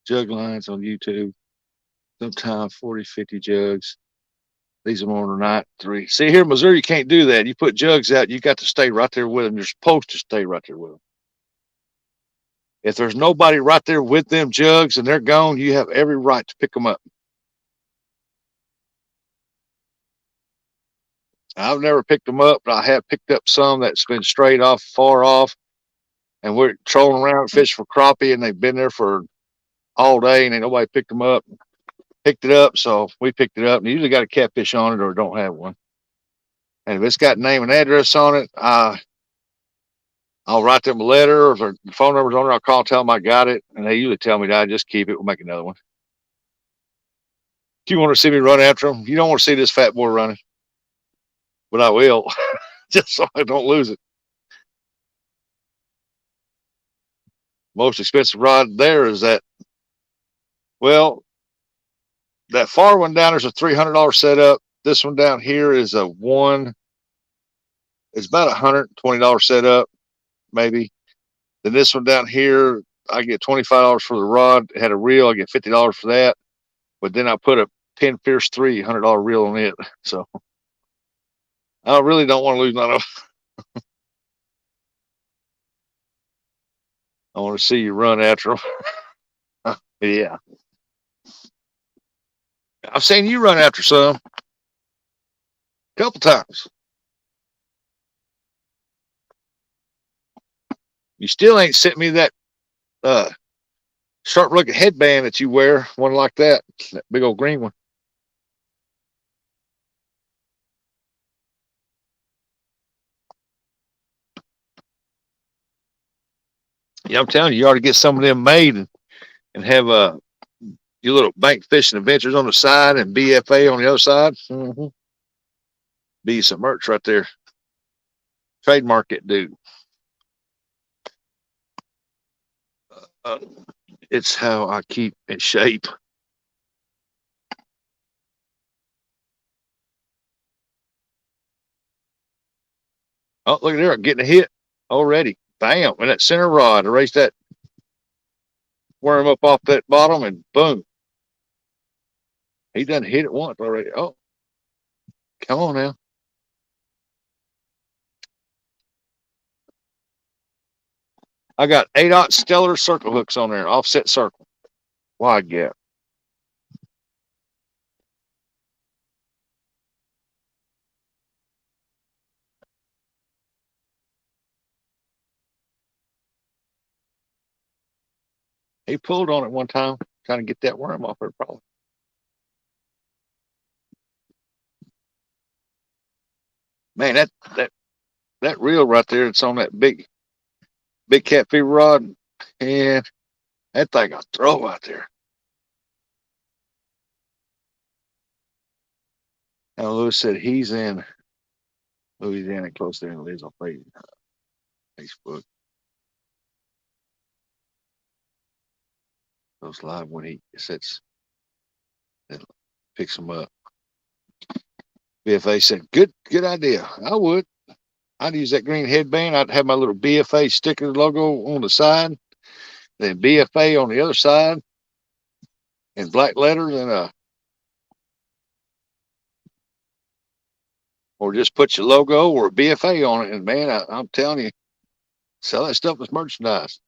jug lines on YouTube. Sometimes 40, 50 jugs. These are more than not 3. See, here in Missouri, you can't do that. You put jugs out, you got to stay right there with them. You're supposed to stay right there with them. If there's nobody right there with them jugs and they're gone, you have every right to pick them up. I've never picked them up, but I have picked up some that's been straight off, far off, and we're trolling around fishing for crappie, and they've been there for all day, and ain't nobody picked them up. Picked it up, so we picked it up. And usually got a catfish on it or don't have one. And if it's got name and address on it, I'll write them a letter, or if their phone number's on it, I'll call and tell them I got it, and they usually tell me that I just keep it. We'll make another one. If you want to see me run after them, you don't want to see this fat boy running, but I will, just so I don't lose it. Most expensive rod there is that. Well, that far one down there's a $300 setup. This one down here is a one. It's about $120 setup, maybe. Then this one down here, I get $25 for the rod. It had a reel, I get $50 for that. But then I put a Penn Fierce 3 $100 reel on it. So I really don't want to lose none of them. I want to see you run after them. Yeah. I've seen you run after some a couple times. You still ain't sent me that sharp looking headband that you wear, one like that big old green one. Yeah, I'm telling you, you ought to get some of them made and have your little bank fishing adventures on the side and BFA on the other side. Mm-hmm. Be some merch right there. Trademark it, dude. It's how I keep in shape. Oh, look at there, getting a hit already. Bam, and that center rod, erase that worm up off that bottom, and boom. He done hit it once already. Oh, come on now. I got 8/0 stellar circle hooks on there, offset circle, wide gap. He pulled on it one time, trying to get that worm off there, probably. Man, that reel right there, it's on that big cat fever rod, and that thing I throw out there. Now Lewis said he's in Louisiana, close there, and lives on Facebook. Goes live when he sets and picks them up. BFA said, "Good idea. I would. I'd use that green headband. I'd have my little BFA sticker logo on the side, then BFA on the other side, in black letters, and or just put your logo or BFA on it. And man, I'm telling you, sell that stuff as merchandise."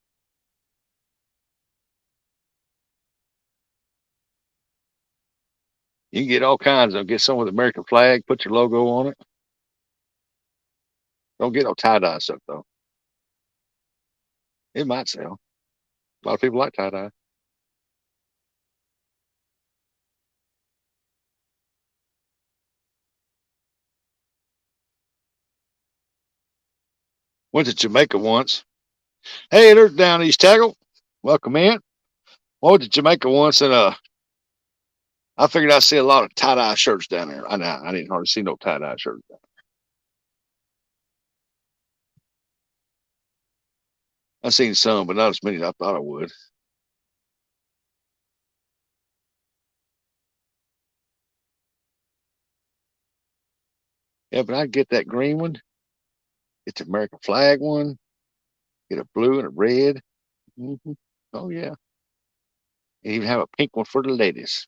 You can get all kinds of. Get some with the American flag. Put your logo on it. Don't get no tie dye stuff though. It might sell. A lot of people like tie dye. Went to Jamaica once. Hey, there's Down East Tackle. Welcome in. Went to Jamaica once, and I figured I'd see a lot of tie dye shirts down there. I didn't hardly see no tie dye shirts down there. I seen some, but not as many as I thought I would. Yeah, but I get that green one. Get the American flag one. Get a blue and a red. Mm-hmm. Oh yeah. And even have a pink one for the ladies.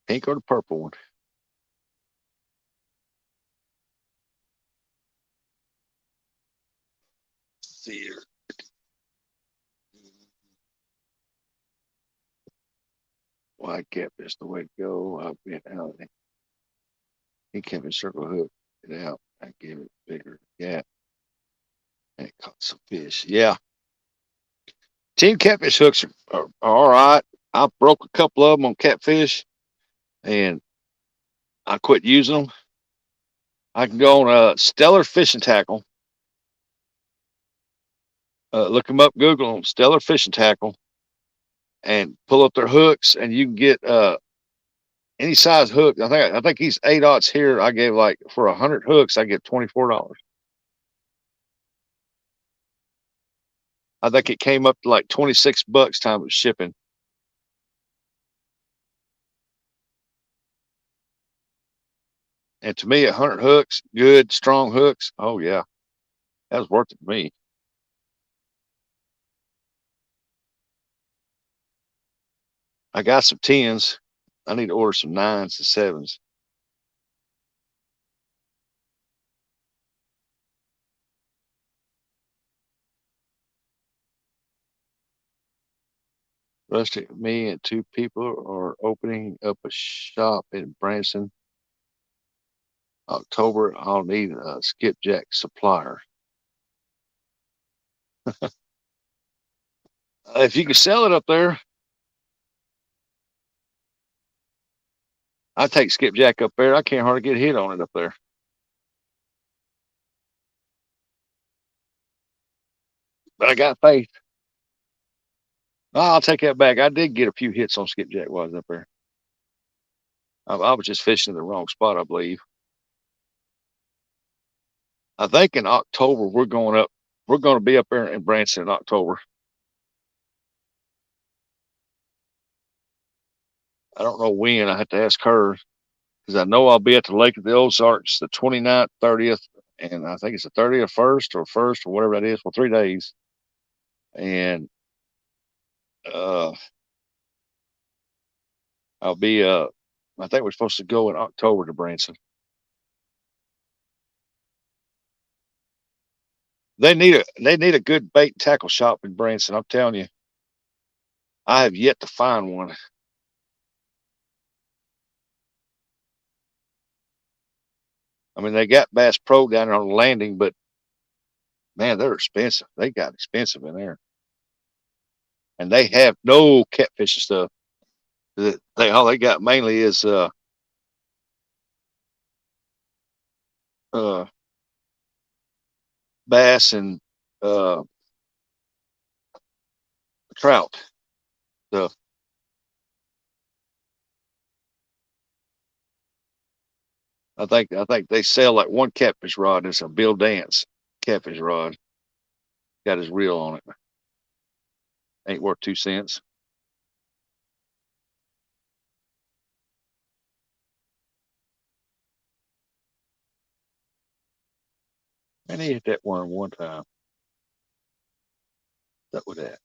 Pink or the purple one. Let's see here. White catfish the way to go. I'll get out. He kept his circle hook. It out. I gave it bigger gap. And it caught some fish. Yeah. Team catfish hooks are all right. I broke a couple of them on catfish and I quit using them. I can go on a Stellar Fishing Tackle. Look them up, Google them, Stellar Fishing Tackle, and pull up their hooks, and you can get any size hook. I think he's 8/0 here. I gave like for 100 hooks, I get $24. I think it came up to like $26 time of shipping. And to me, 100 hooks, good, strong hooks. Oh yeah, that was worth it to me. I got some tens. I need to order some nines and sevens. Rusty, me and two people are opening up a shop in Branson. October, I'll need a skipjack supplier. If you can sell it up there, I take skipjack up there. I can't hardly get a hit on it up there. But I got faith. I'll take that back. I did get a few hits on skipjack while I was up there. I was just fishing in the wrong spot, I believe. I think in October we're going up. We're going to be up there in Branson in October. I don't know when. I have to ask her because I know I'll be at the Lake of the Ozarks the 29th, 30th, and I think it's the 30th first or whatever that is for 3 days. And uh, I'll be I think we're supposed to go in October to Branson. They need a good bait and tackle shop in Branson. I'm telling you, I have yet to find one. I mean, they got Bass Pro down there on the landing, but man, they're expensive. They got expensive in there, and they have no catfish and stuff. They all they got mainly is uh bass and uh trout stuff. I think they sell like one catfish rod. It's a Bill Dance catfish rod. Got his reel on it. Ain't worth 2 cents. And he hit that one time. That was that.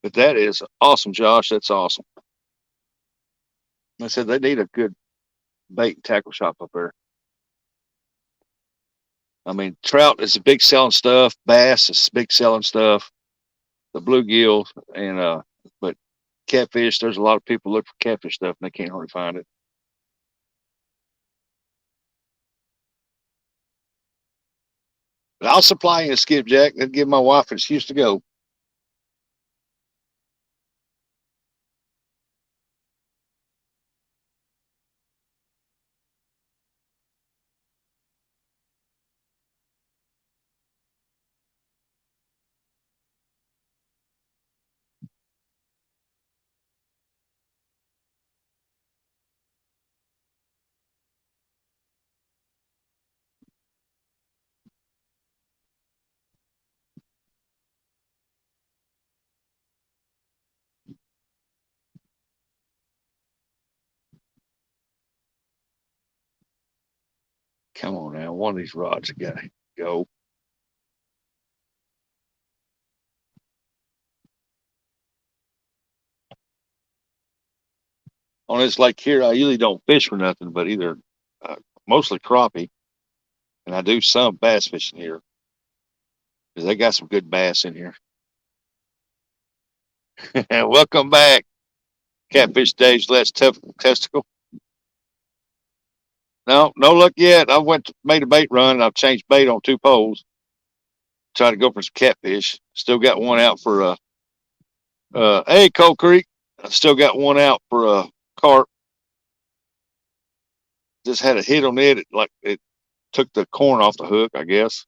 But that is awesome, Josh. That's awesome. I said they need a good bait and tackle shop up there. I mean, trout is a big selling stuff. Bass is big selling stuff. The bluegill but catfish. There's a lot of people look for catfish stuff and they can't hardly find it. But I'll supply you a skipjack. That'd give my wife an excuse to go. Come on now, one of these rods got to go. On this lake here, I usually don't fish for nothing, but either uh, mostly crappie, and I do some bass fishing here because they got some good bass in here. Welcome back, Catfish Dave's last testicle. No, no luck yet. I made a bait run. I've changed bait on 2 poles. Trying to go for some catfish. Still got one out for hey, Cold Creek. I still got one out for carp. Just had a hit on it. It took the corn off the hook, I guess.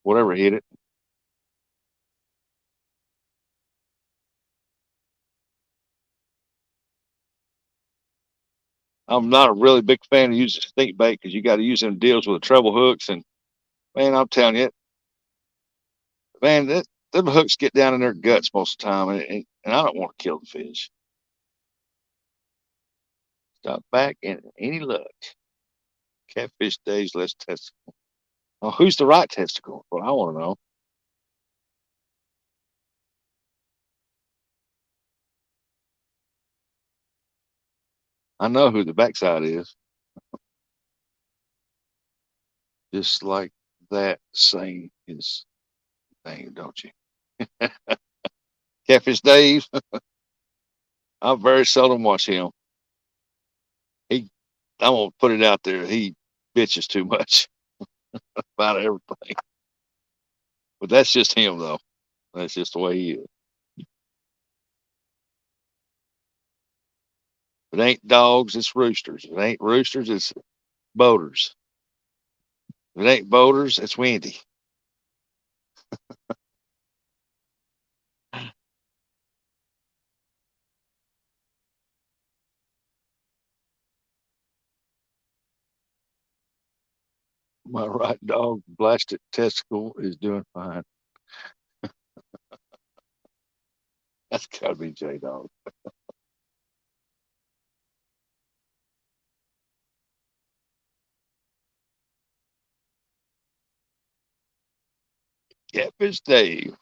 Whatever hit it. I'm not a really big fan of using stink bait because you got to use them deals with the treble hooks. And man, I'm telling you, man, them hooks get down in their guts most of the time, and I don't want to kill the fish. Stop back and any luck. Catfish Days, let's test. Oh, who's the right testicle? Well, I want to know. I know who the backside is. Just like that saying his name, don't you? Catfish Dave. I very seldom watch him. He, I won't put it out there. He bitches too much about everything. But that's just him, though. That's just the way he is. If it ain't dogs, it's roosters. If it ain't roosters, it's boaters. If it ain't boaters, it's windy. My right dog, blasted testicle, is doing fine. That's got to be J Dog. Catfish Dave.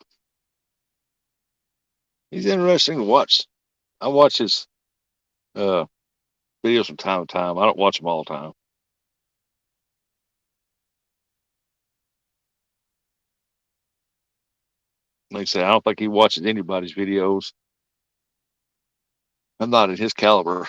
He's interesting to watch. I watch his uh, videos from time to time. I don't watch them all the time. Like I say, I don't think he watches anybody's videos. I'm not at his caliber.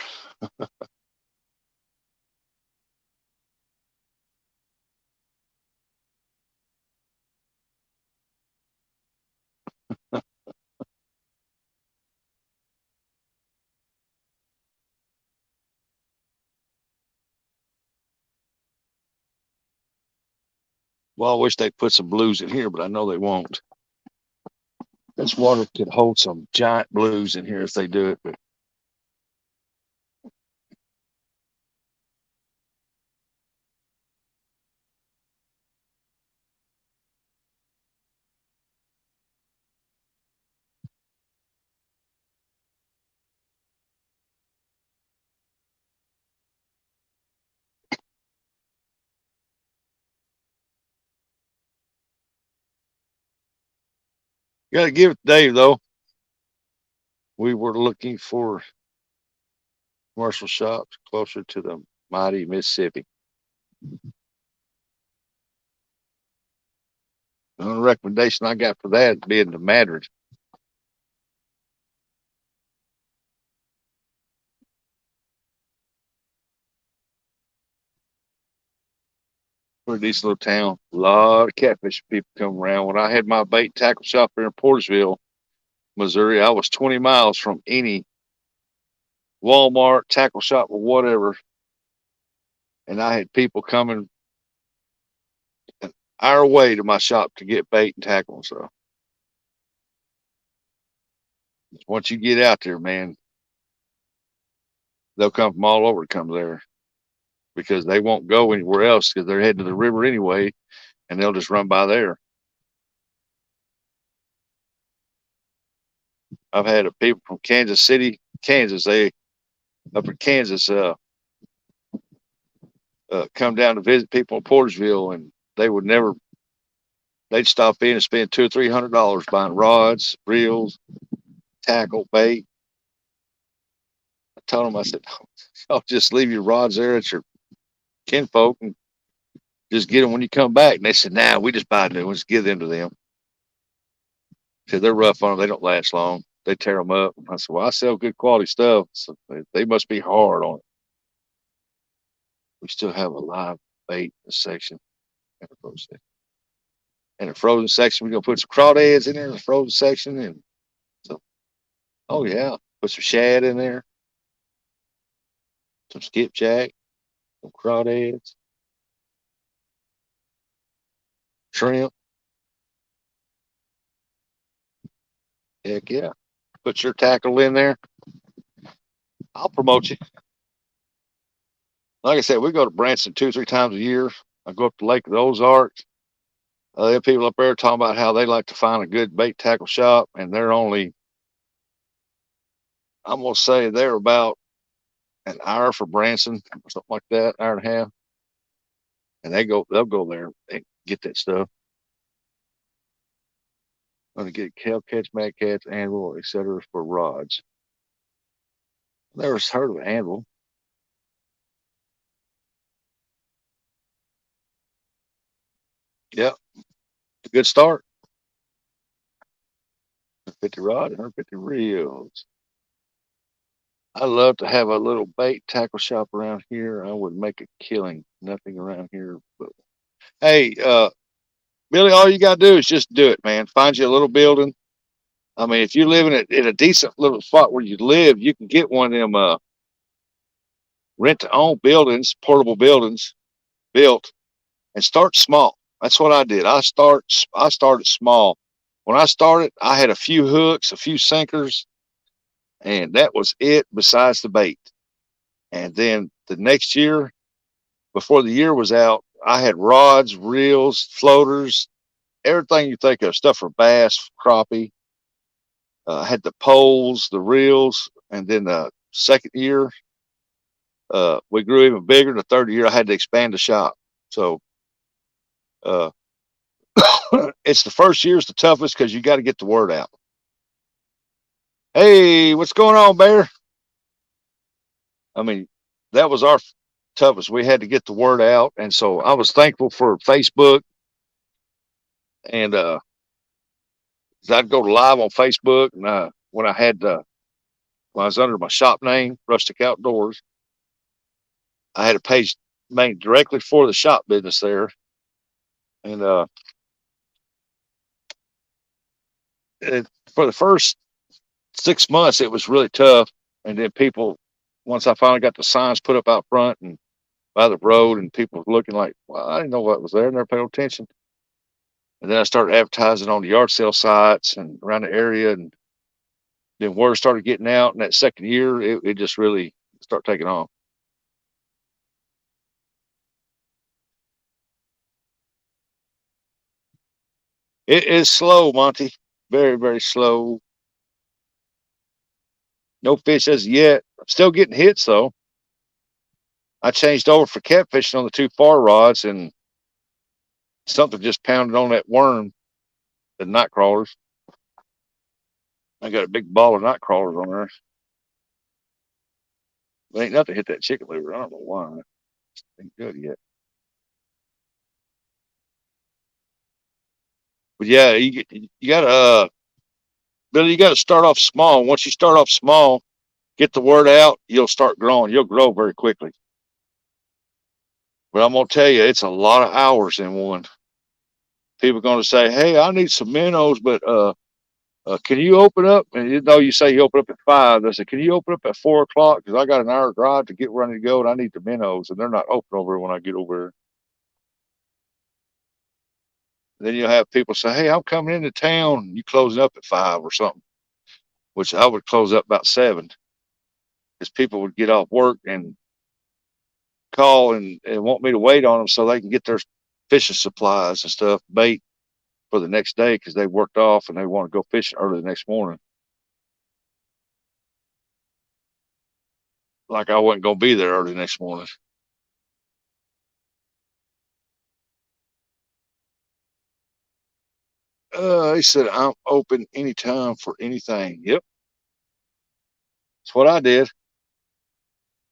Well, I wish they'd put some blues in here, but I know they won't. This water could hold some giant blues in here if they do it, but you got to give it to Dave, though. We were looking for commercial shops closer to the mighty Mississippi. The only recommendation I got for that being the Madrid. Pretty decent little town. A lot of catfish people come around. When I had my bait tackle shop here in Portersville, Missouri, I was 20 miles from any Walmart, tackle shop, or whatever. And I had people coming an hour away to my shop to get bait and tackle. So once you get out there, man, they'll come from all over to come there because they won't go anywhere else because they're heading to the river anyway, and they'll just run by there. I've had people from Kansas City, Kansas, they up in Kansas, come down to visit people in Portersville, and they would never. They'd stop in and spend $200 or $300 buying rods, reels, tackle, bait. I told them, I said, "I'll just leave your rods there at your kinfolk and just get them when you come back." And they said, "Nah, we just buy new ones, give them to them because they're rough on them. They don't last long. They tear them up." I said, "Well, I sell good quality stuff, so they must be hard on it." We still have a live bait section in the frozen section. In the frozen section, we're gonna put some crawdads in there in the frozen section, and so, oh yeah, put some shad in there, some skipjack, some crawdads, shrimp. Heck yeah, put your tackle in there. I'll promote you. Like I said, we go to Branson 2 or 3 times a year. I go up to Lake of the Ozarks. There are people up there talking about how they like to find a good bait tackle shop, and they're only, I'm gonna say they're about an hour for Branson or something like that, hour and a half. And they'll go there and get that stuff. I'm gonna get kelp catch, mad cats, anvil, etc. for rods. Never heard of an anvil. Yep, good start. 50 rod, 150 reels. I love to have a little bait tackle shop around here. I would make a killing. Nothing around here, but hey, Billy, all you gotta do is just do it, man. Find you a little building. I mean, if you're living in a decent little spot where you live, you can get one of them rent to own buildings, portable buildings built, and start small. That's what I did. I started small. When I started, I had a few hooks, a few sinkers, and that was it besides the bait. And then the next year, before the year was out, I had rods, reels, floaters, everything you think of, stuff for bass, crappie. I had the poles, the reels, and then the second year, we grew even bigger. The third year, I had to expand the shop. So uh, it's the first year's the toughest because you got to get the word out. Hey, what's going on, Bear? I mean, that was our toughest. We had to get the word out, and so I was thankful for Facebook, and I'd go live on Facebook, and when I had when I was under my shop name, Rustic Outdoors, I had a page made directly for the shop business there, and for the first 6 months, it was really tough, and then people, once I finally got the signs put up out front and by the road, and people were looking like, well, I didn't know what was there, never paid attention. And then I started advertising on the yard sale sites and around the area, and then word started getting out. And that second year, it just really started taking off. It is slow, Monty. Very, very slow. No fish as yet. I'm still getting hits though. I changed over for catfishing on the two far rods, and something just pounded on that worm, the night crawlers. I got a big ball of night crawlers on there. But ain't nothing hit that chicken liver. I don't know why. Ain't good yet. But yeah, you gotta Billy, you gotta start off small. Once you start off small, get the word out, you'll start growing. You'll grow very quickly. But I'm gonna tell you, it's a lot of hours in one. People are gonna say, "Hey, I need some minnows, but can you open up?" And you know, you say you open up at 5. They say, "Can you open up at 4 o'clock? Because I got an hour drive to get ready to go, and I need the minnows, and they're not open over when I get over there." Then you'll have people say, "Hey, I'm coming into town. You closing up at 5 or something?" Which I would close up about 7, because people would get off work and call and want me to wait on them so they can get their fishing supplies and stuff, bait for the next day because they worked off and they want to go fishing early the next morning. Like I wasn't going to be there early the next morning. He said, "I'm open anytime for anything." Yep, that's what I did.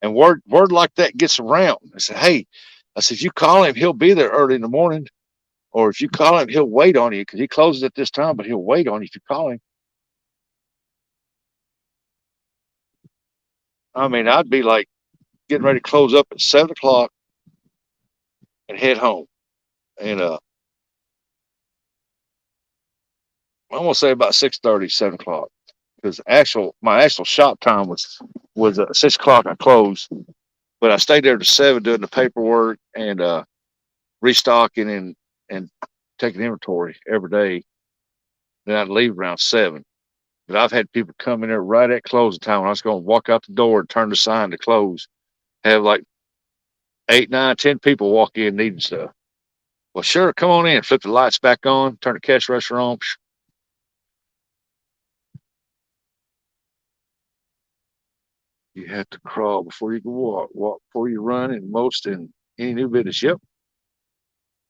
And word like that gets around. I said, "Hey," I said, "if you call him, he'll be there early in the morning. Or if you call him, he'll wait on you because he closes at this time, but he'll wait on you if you call him." I mean, I'd be like getting ready to close up at 7 o'clock and head home. And I'm gonna say about 6:30, 7 o'clock, because my actual shop time was 6 o'clock. I closed, but I stayed there to 7 doing the paperwork and restocking and taking inventory every day. Then I'd leave around 7. But I've had people come in there right at closing time when I was going to walk out the door and turn the sign to close. Have like 8, 9, 10 people walk in needing stuff. Well, sure, come on in. Flip the lights back on. Turn the cash register on. You have to crawl before you can walk, walk before you run, and most in any new business. Yep.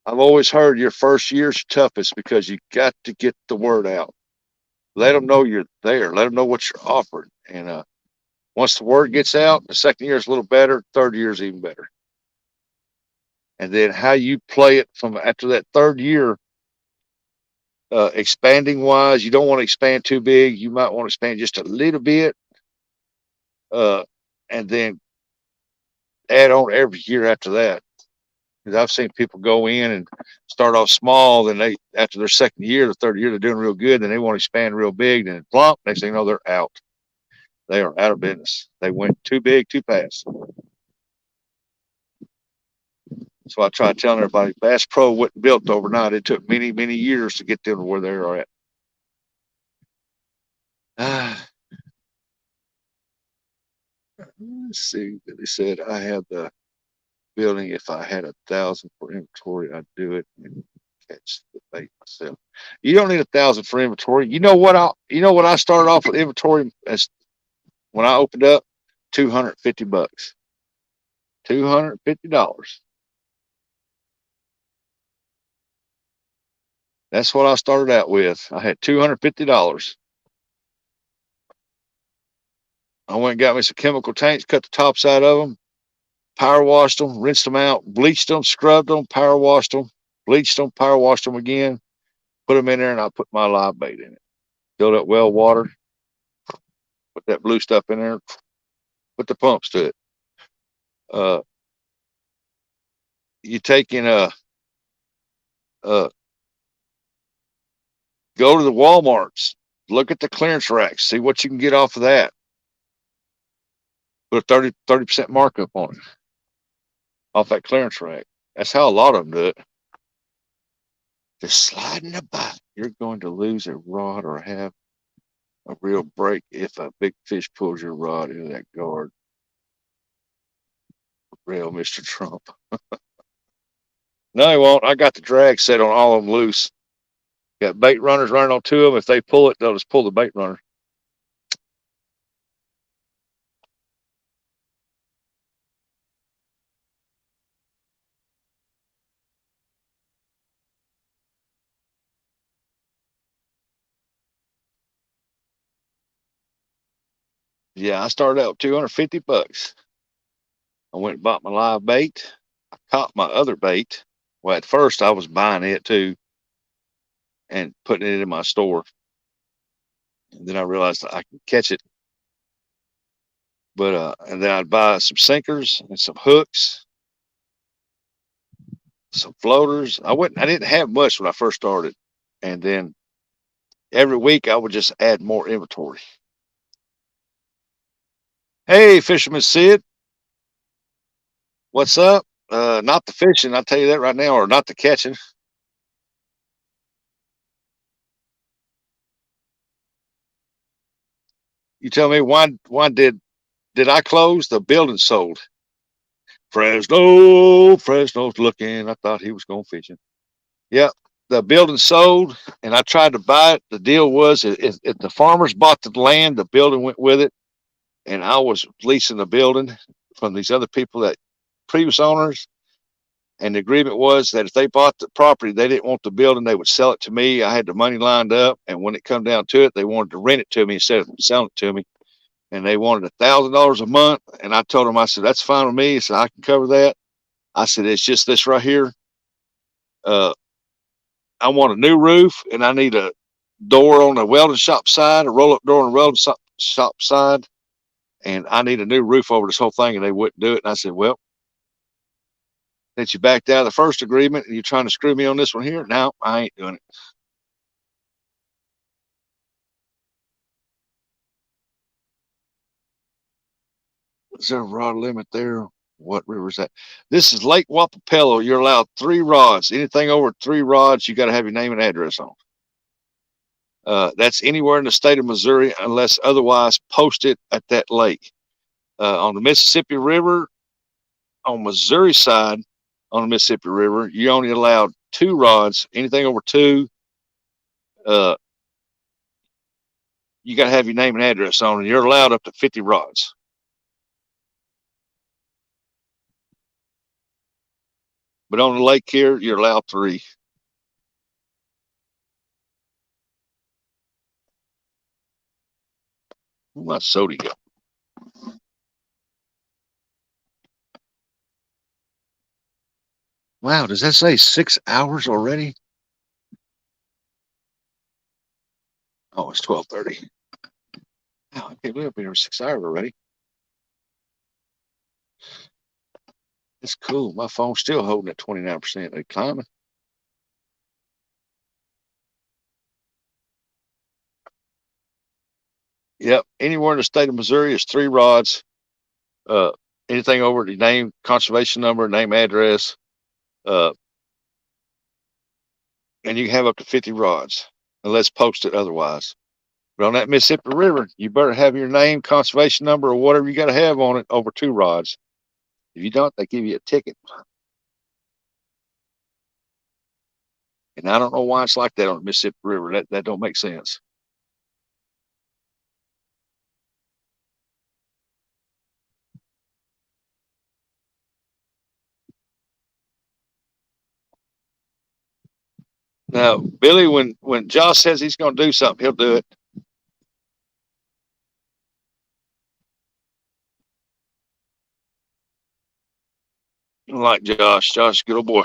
I've always heard your first year's toughest because you got to get the word out. Let them know you're there. Let them know what you're offering. And once the word gets out, the second year is a little better. Third year is even better. And then how you play it from after that third year, expanding wise, you don't want to expand too big. You might want to expand just a little bit, uh, and then add on every year after that. Because I've seen people go in and start off small, then they after their second year, the third year, they're doing real good, then they want to expand real big, then plump, next thing you know, they're out. They are out of business. They went too big, too fast. So I try telling everybody, Bass Pro wasn't built overnight. It took many, many years to get them to where they are at. Let's see. They said I have the building. If I had 1,000 for inventory, I'd do it and catch the bait myself. You don't need 1,000 for inventory. You know what I started off with inventory as when I opened up, $250. $250. That's what I started out with. I had $250. I went and got me some chemical tanks, cut the tops out of them, power washed them, rinsed them out, bleached them, scrubbed them, power washed them, bleached them, power washed them again, put them in there, and I put my live bait in it. Filled up well water, put that blue stuff in there, put the pumps to it. Uh, you take in uh, go to the Walmarts, look at the clearance racks, see what you can get off of that. Put a 30% markup on it off that clearance rack. That's how a lot of them do it. Just sliding a bite. You're going to lose a rod or have a real break if a big fish pulls your rod into that guard. Real Mr. Trump. No, he won't. I got the drag set on all of them loose. Got bait runners running on 2 of them. If they pull it, they'll just pull the bait runner. Yeah, I started out with $250. I went and bought my live bait. I caught my other bait. Well, at first I was buying it too. and putting it in my store. And then I realized I can catch it. But and then I'd buy some sinkers and some hooks, some floaters. I didn't have much when I first started. And then every week I would just add more inventory. Hey, Fisherman Sid, what's up? Not the fishing, I'll tell you that right now, or not the catching. You tell me why did I close? The building sold. Fresno's looking. I thought he was going fishing. Yep. The building sold and I tried to buy it. The deal was if the farmers bought the land, the building went with it. And I was leasing the building from these other people that previous owners. And the agreement was that if they bought the property, they didn't want the building, they would sell it to me. I had the money lined up. And when it come down to it, they wanted to rent it to me instead of selling it to me. And they wanted $1,000 a month. And I told them, I said, that's fine with me. I said, I can cover that. I said, it's just this right here. Uh, I want a new roof and I need a door on the welding shop side, a roll up door on the welding shop side. And I need a new roof over this whole thing. And they wouldn't do it. And I said, well, since you backed out of the first agreement and you're trying to screw me on this one here, no, I ain't doing it. Is there a rod limit there? What river is that? This is Lake Wapapello. You're allowed 3 rods. Anything over 3 rods, you got to have your name and address on. That's anywhere in the state of Missouri unless otherwise posted at that lake. On the Mississippi River, on Missouri side, on the Mississippi River, you only allowed 2 rods. Anything over 2, uh, you got to have your name and address on, and you're allowed up to 50 rods. But on the lake here, you're allowed 3. Where'd my soda go? Wow, does that say 6 hours already? Oh, it's 12:30. Wow, I can't believe I've been here 6 hours already. It's cool. My phone's still holding at 29%. They climbing. Yep. Anywhere in the state of Missouri is 3 rods. Uh, Anything over the name, conservation number, name, address, uh, and you can have up to 50 rods unless posted otherwise. But on that Mississippi River, you better have your name, conservation number, or whatever you got to have on it over 2 rods. If you don't, they give you a ticket. And I don't know why it's like that on the Mississippi River. That don't make sense. Now, Billy, when Josh says he's going to do something, he'll do it. Like Josh. Josh, good old boy.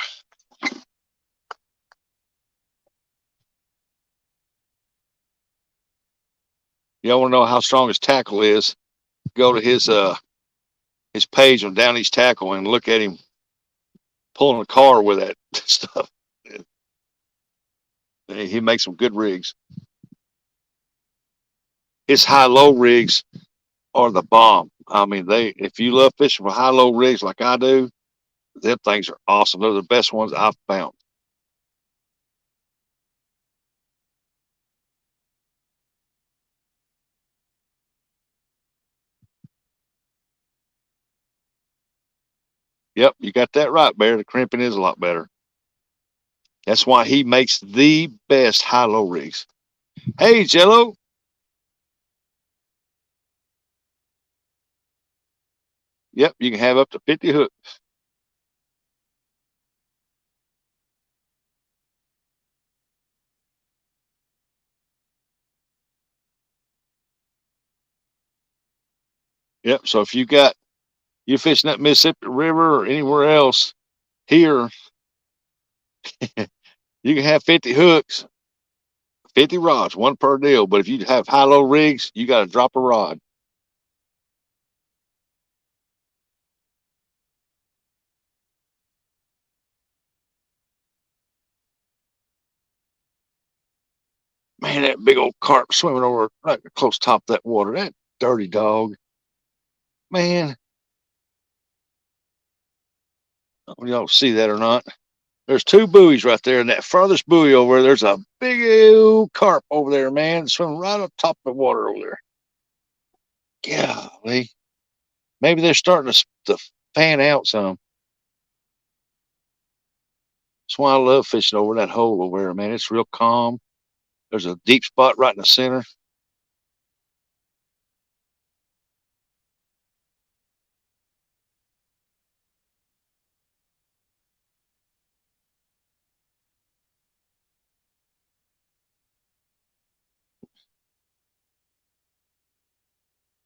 Y'all want to know how strong his tackle is? Go to his page on Down East Tackle and look at him pulling a car with that stuff. He makes some good rigs. His high-low rigs are the bomb. I mean, if you love fishing with high-low rigs like I do, them things are awesome. They're the best ones I've found. Yep, you got that right, Bear. The crimping is a lot better. That's why he makes the best high-low rigs. Hey, Jello. Yep, you can have up to 50 hooks. Yep. So if you're fishing that Mississippi River or anywhere else here, you can have 50 hooks 50 rods, one per deal. But if you have high-low rigs, you got to drop a rod. Man, that big old carp swimming over right close top of that water. That dirty dog. Man, I don't know if y'all see that or not. There's two buoys right there, and that farthest buoy over there's a big old carp over there, man, swimming right on top of the water over there. Golly. Maybe they're starting to fan out some. That's why I love fishing over that hole over there, man. It's real calm. There's a deep spot right in the center.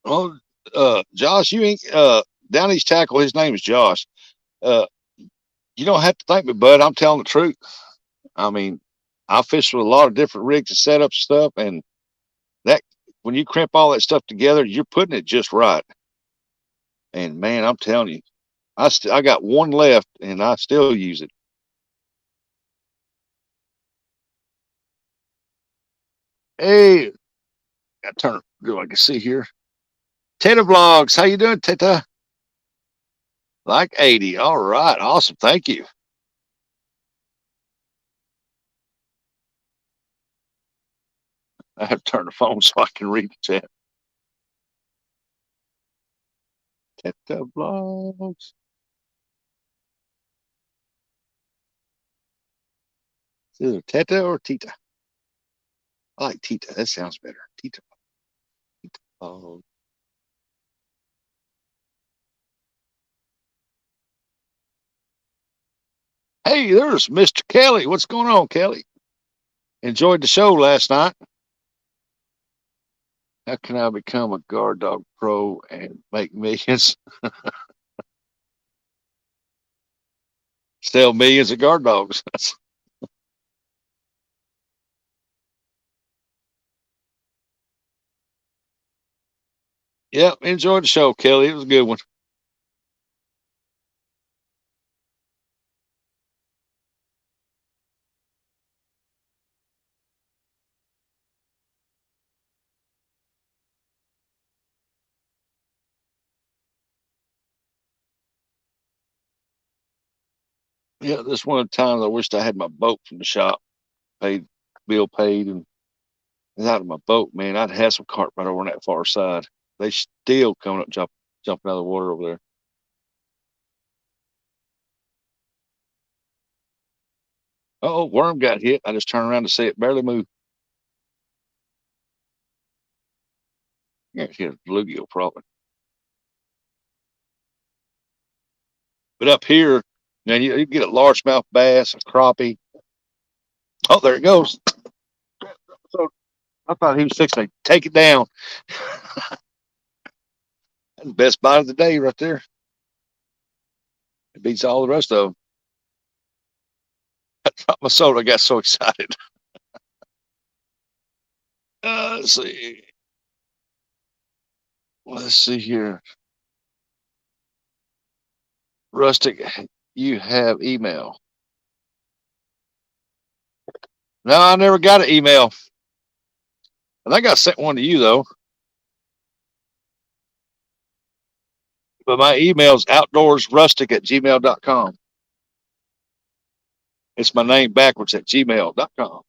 Oh, Josh, you ain't down East Tackle. His name is Josh. Uh, you don't have to thank me, bud. I'm telling the truth. I mean, I fish with a lot of different rigs and setups and stuff, and that when you crimp all that stuff together, you're putting it just right. And man, I'm telling you, I got one left, and I still use it. Hey, I turn. Do I can see here? Teta Vlogs, how you doing, Teta? Like 80. All right, awesome. Thank you. I have to turn the phone so I can read the chat. Teta Vlogs. Is it Teta or Tita? I like Tita. That sounds better. Tita. Tita. Oh. Hey, there's Mr. Kelly. What's going on, Kelly? Enjoyed the show last night. How can I become a guard dog pro and make millions? Sell millions of guard dogs. Yep, enjoyed the show, Kelly. It was a good one. Yeah, this one of the times I wished I had my boat from the shop, paid, bill paid, and out of my boat, man. I'd have some carp right over on that far side. They still coming up, jumping out of the water over there. Oh, worm got hit. I just turned around to see it barely move. Yeah, hit a bluegill probably. But up here, man, you get a largemouth bass, a crappie. Oh, there it goes. So I thought he was fixing to take it down. That's the best bite of the day right there. It beats all the rest of them. I dropped my soda. I got so excited. Let's see. Let's see here. Rustic, you have email. No, I never got an email. I think I sent one to you though. But my email is outdoorsrustic@gmail.com. It's my name backwards at gmail.com.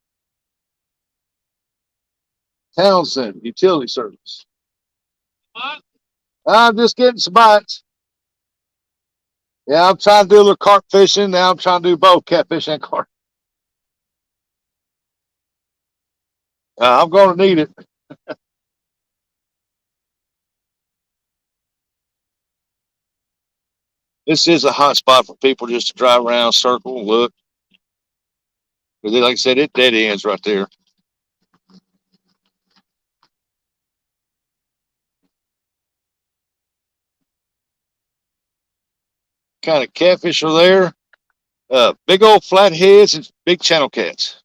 Townsend Utility Service. What? I'm just getting some bites. Yeah, I'm trying to do a little carp fishing. Now I'm trying to do both catfish and carp. I'm going to need it. This is a hot spot for people just to drive around, circle, and look. Because, like I said, it dead ends right there. Kind of catfish are there. Big old flatheads and big channel cats.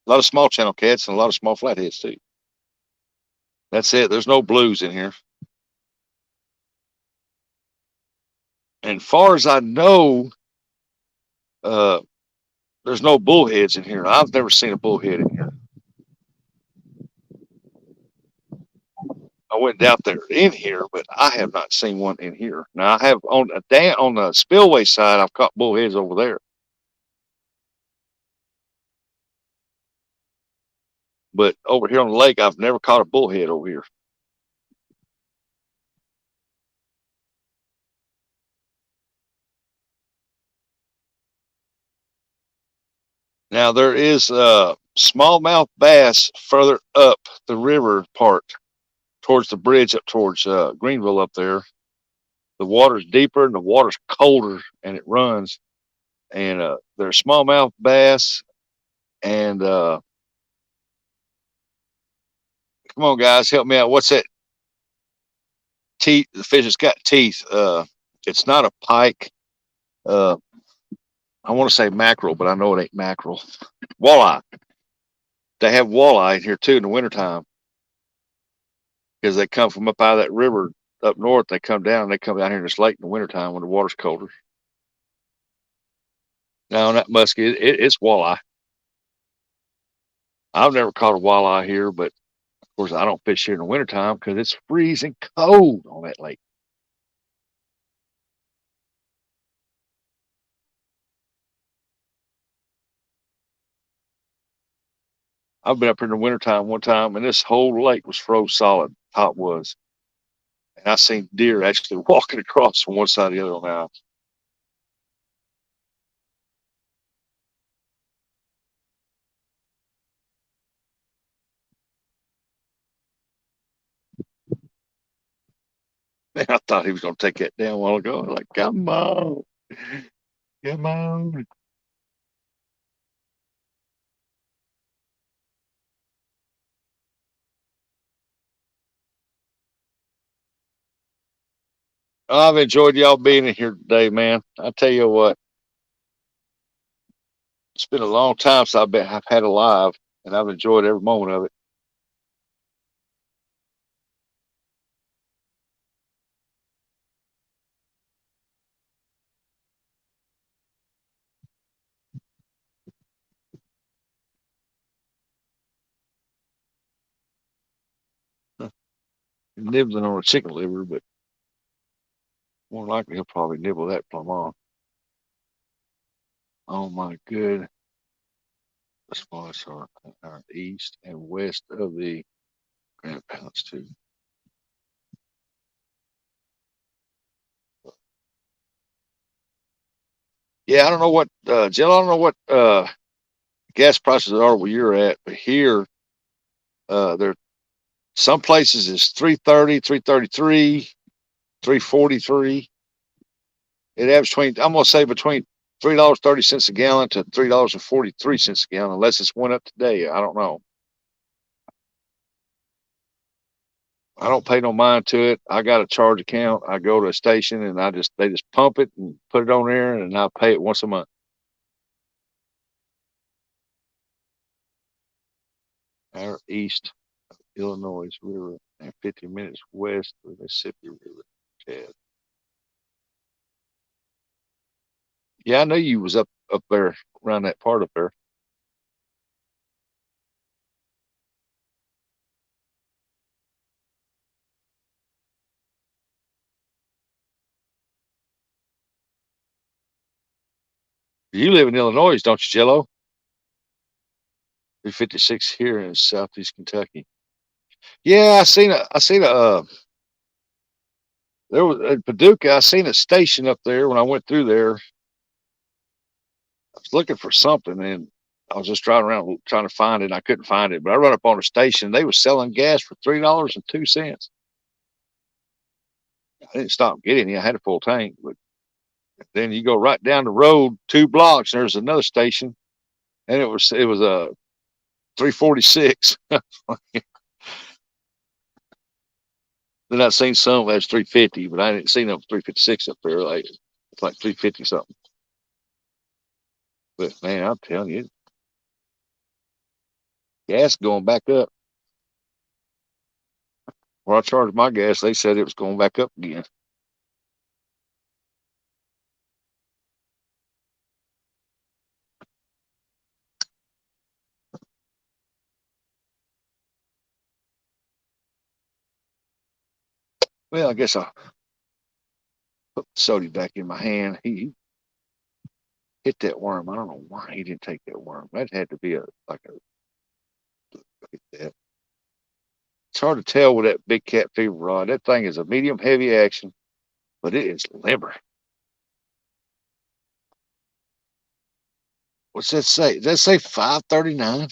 A lot of small channel cats and a lot of small flatheads too. That's it. There's no blues in here. And far as I know, uh, there's no bullheads in here. I've never seen a bullhead in here. I went out there in here, but I have not seen one in here. Now I have on the spillway side. I've caught bullheads over there, but over here on the lake, I've never caught a bullhead over here. Now there is smallmouth bass further up the river part towards the bridge up towards Greenville up there. The water's deeper and the water's colder and it runs. And there's smallmouth bass and come on guys, help me out. What's that teeth? The fish has got teeth. It's not a pike. Uh, I want to say mackerel, but I know it ain't mackerel. Walleye. They have walleye in here too in the wintertime because they come from up out of that river up north. They come down. They come down here in this lake in the wintertime when the water's colder. Now on that muskie, it's walleye. I've never caught a walleye here, but of course I don't fish here in the wintertime because it's freezing cold on that lake. I've been up here in the wintertime one time and this whole lake was froze solid. Top was. And I seen deer actually walking across from one side to the other on the ice. Man, I thought he was going to take that down a while ago. Like, come on, come on. I've enjoyed y'all being in here today, man. I tell you what, it's been a long time since I've had a live, and I've enjoyed every moment of it. Nibbling on a chicken liver, but more likely he'll probably nibble that plumb off. Oh my good. The spots are east and west of the Grand Palace too. Yeah, I don't know what Jill. I don't know what gas prices are where you're at, but here there some places is 330, 333, 343. It averages between I'm gonna say between $3.30 a gallon to $3.43 a gallon, unless it's went up today. I don't know. I don't pay no mind to it. I got a charge account. I go to a station and they just pump it and put it on there and I pay it once a month. Our east Illinois River and 50 minutes west of the Mississippi River. Chad. Yeah, I know you was up there around that part up there. You live in Illinois, don't you, Jello? 356 here in southeast Kentucky. Yeah, I seen a there was at Paducah. I seen a station up there when I went through there. I was looking for something and I was just driving around trying to find it. And I couldn't find it, but I run up on a station. They was selling gas for $3.02. I didn't stop and get any. I had a full tank, but then you go right down the road 2 blocks. And there's another station, and it was a 346. Then I seen some that's 350, but I didn't see them 356 up there. Like it's like 350 something. But man, I'm telling you, Gas going back up. Where I charged my gas, they said it was going back up again. Well, I guess I'll put the soda back in my hand. He hit that worm. I don't know why he didn't take that worm. That had to be like a look at that. It's hard to tell with that big cat fever rod. That thing is a medium heavy action, but it is limber. What's that say? Does that say 539?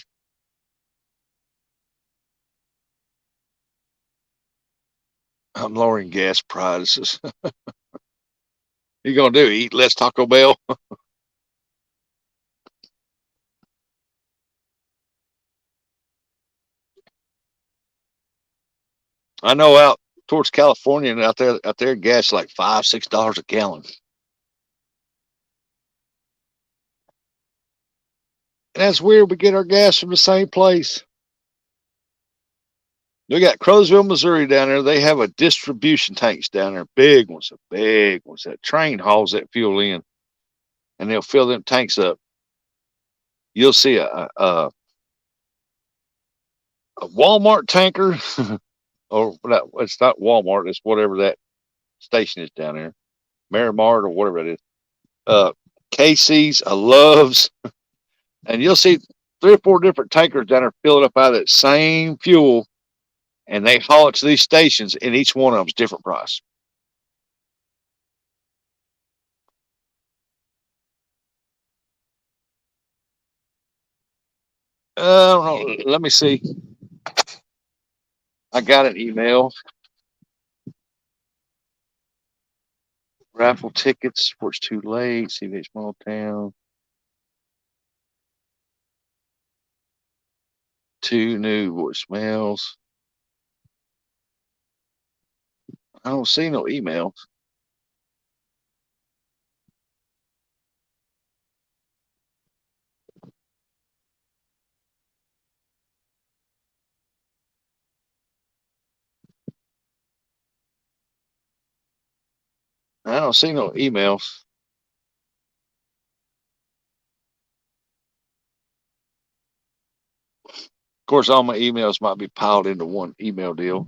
I'm lowering gas prices. You gonna do? Eat less Taco Bell? I know out towards California and out there, gas like $5, $6 a gallon. And that's weird. We get our gas from the same place. We got Crowsville, Missouri down there. They have a distribution tanks down there, big ones, big ones. That train hauls that fuel in, and they'll fill them tanks up. You'll see a Walmart tanker, or it's not Walmart. It's whatever that station is down there, Marimart or whatever it is. Uh, Casey's, a Love's, and you'll see 3 or 4 different tankers down there filling up out of that same fuel, and they haul it to these stations, and each one of them's different price. I don't know. Let me see. I got an email. Raffle tickets, sports too late, CVH small town. 2 new voicemails. I don't see no emails. I don't see no emails. Of course, all my emails might be piled into one email deal.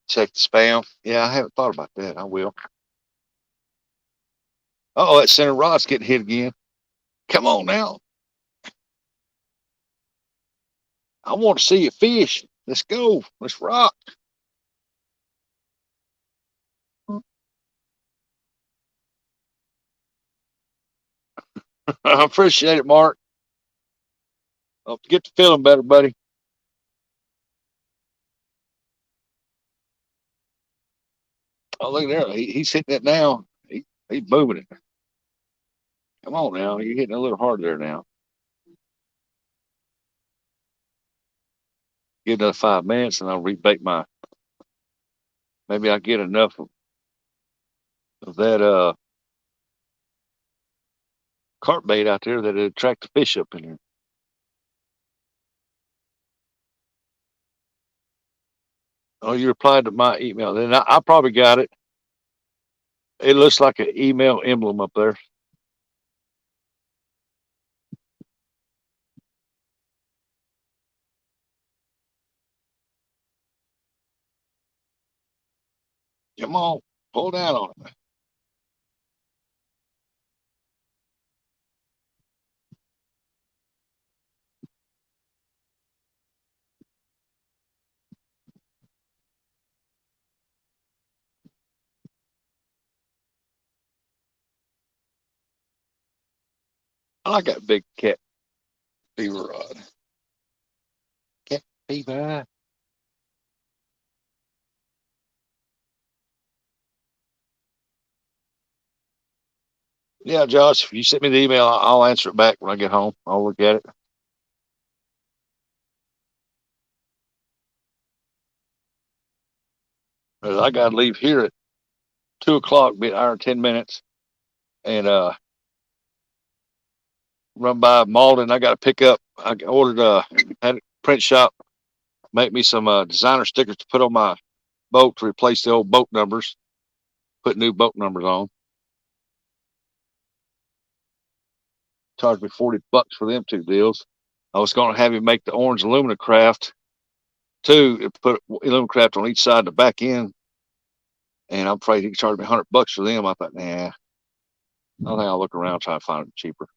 Check the spam. Yeah, I haven't thought about that. I will. Oh, that center rod's getting hit again. Come on now. I want to see you fish. Let's go. Let's rock. I appreciate it, Mark. Hope you get to feeling better, buddy. Oh, look there. He's hitting it now. He's moving it. Come on now. You're hitting a little hard there now. Give another 5 minutes and I'll rebait my. Maybe I'll get enough of that carp bait out there that attract the fish up in here. Oh, you replied to my email. Then I probably got it. It looks like an email emblem up there. Come on, pull down on it. I like that big cat fever rod. Cat fever. Yeah, Josh, if you send me the email, I'll answer it back when I get home. I'll look at it. I got to leave here at 2 o'clock, be an hour and 10 minutes, and run by Malden. I got to pick up. I ordered had a print shop make me some designer stickers to put on my boat to replace the old boat numbers. Put new boat numbers on. Charged me $40 for them two deals. I was going to have him make the orange aluminum craft too, and put aluminum craft on each side of the back end. And I'm afraid he could charge me $100 for them. I thought, nah, I think I'll look around, try to find it cheaper.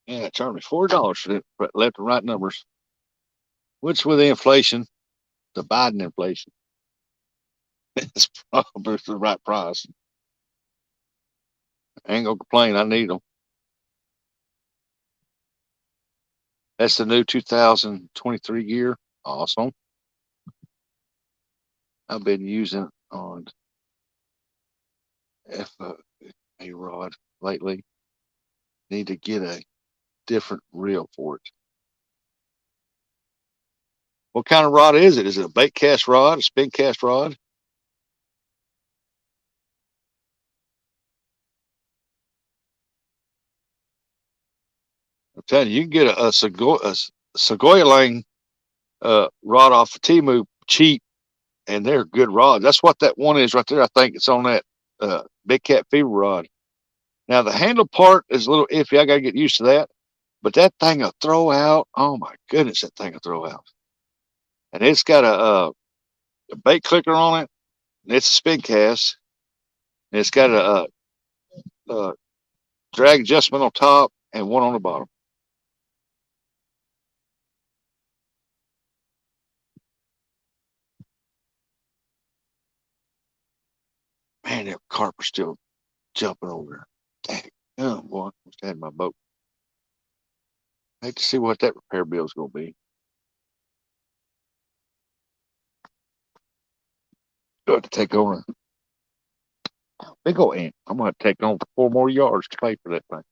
Yeah, it charged me $40 for it, left and right numbers, which with the inflation, the Biden inflation, it's probably the right price. I ain't gonna complain. I need them. That's the new 2023 gear. Awesome. I've been using on FA rod lately. Need to get a different reel for it. What kind of rod is it? Is it a bait cast rod, a spin cast rod? I'm telling you, you can get a Segoya Lang rod off of Timu cheap, and they're good rods. That's what that one is right there. I think it's on that Big Cat Fever rod. Now the handle part is a little iffy. I got to get used to that. But that thing will throw out. Oh my goodness, that thing will throw out. And it's got a bait clicker on it. And it's a spin cast. And it's got a drag adjustment on top and one on the bottom. Man, that carp are still jumping over there. Dang. Oh boy, I must have had my boat. I hate to see what that repair bill is going to be. Got to take on a big old ant. I'm going to take on 4 more yards to pay for that thing.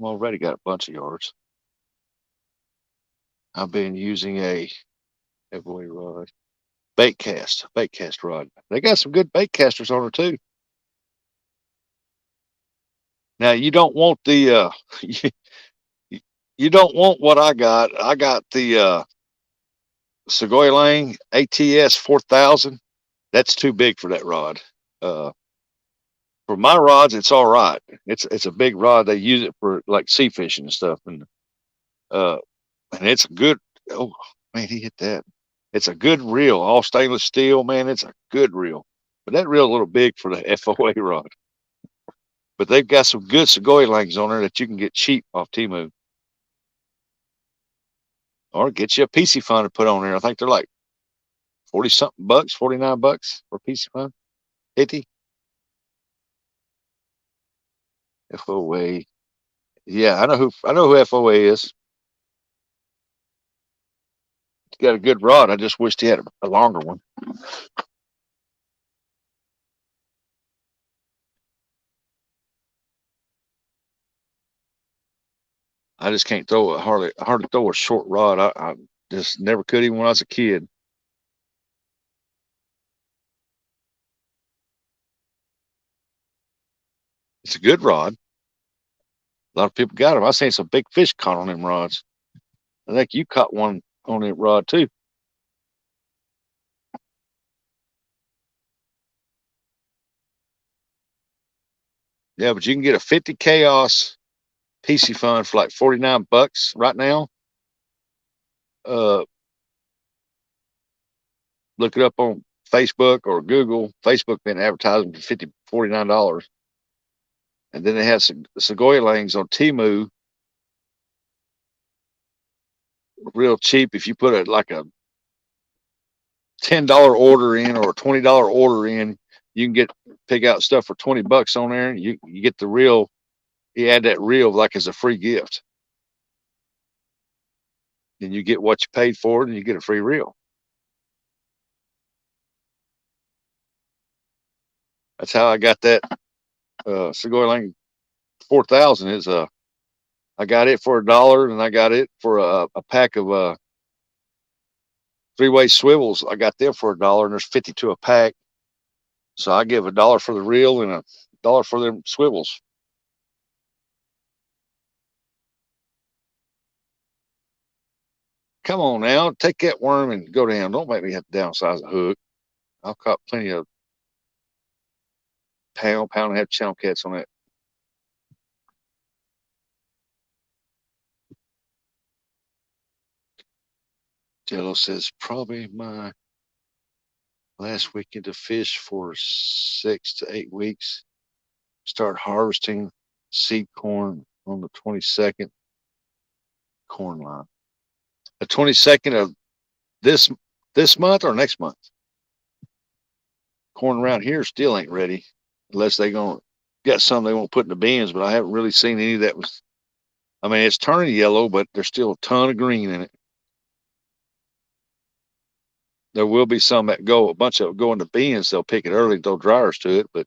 I've already got a bunch of yards. I've been using a heavyweight rod, bait cast rod. They got some good bait casters on there too. Now you don't want the you don't want what I got. I got the Segoy Lang ATS 4000. That's too big for that rod. For my rods, it's all right. It's a big rod. They use it for like sea fishing and stuff, uh, and it's a good. Oh man, he hit that. It's a good reel, all stainless steel. Man, it's a good reel. But that reel a little big for the FOA rod. But they've got some good Segoy Langs on there that you can get cheap off Timu, or get you a PC fun to put on there. I think they're like 40 something bucks, $49 for a PC fun. 50 FOA. Yeah, I know who FOA is. He's got a good rod. I just wished he had a longer one. I just can't throw a hardly throw a short rod. I just never could even when I was a kid. It's a good rod. A lot of people got them. I seen some big fish caught on them rods. I think you caught one on that rod too. Yeah, but you can get a 50 Chaos PC fun for like $49 right now. Uh, look it up on Facebook or Google. Facebook been advertising for $49. And then they have some Segoya Langs on Timu, real cheap. If you put a $10 order in or a $20 order in, you can pick out stuff for $20 on there. You get the reel. You add that reel like as a free gift, and you get what you paid for it, and you get a free reel. That's how I got that Segoy Lang 4000. Is I got it for $1, and I got it for a pack of three-way swivels. I got them for $1, and there's 52 a pack. So I give $1 for the reel and $1 for them swivels. Come on now, take that worm and go down. Don't make me have to downsize the hook. I've caught plenty of pound and a half channel cats on that. Jello says probably my last weekend to fish for 6 to 8 weeks. Start harvesting seed corn on the 22nd. Corn line. The 22nd of this month or next month. Corn around here still ain't ready unless they gonna got some they won't put in the bins, but I haven't really seen any that was. I mean, it's turning yellow, but there's still a ton of green in it. There will be some that go, a bunch of them go in the bins. They'll pick it early and throw dryers to it, but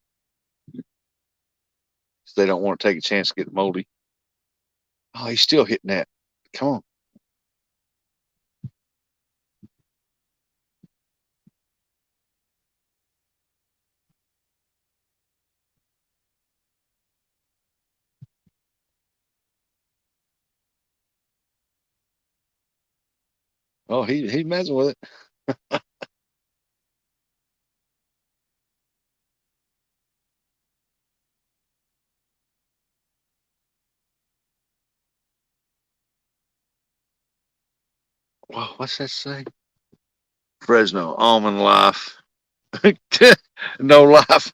they don't want to take a chance to get moldy. Oh, he's still hitting that. Come on. Oh, he's messing with it. Whoa, what's that say? Fresno almond life. No life.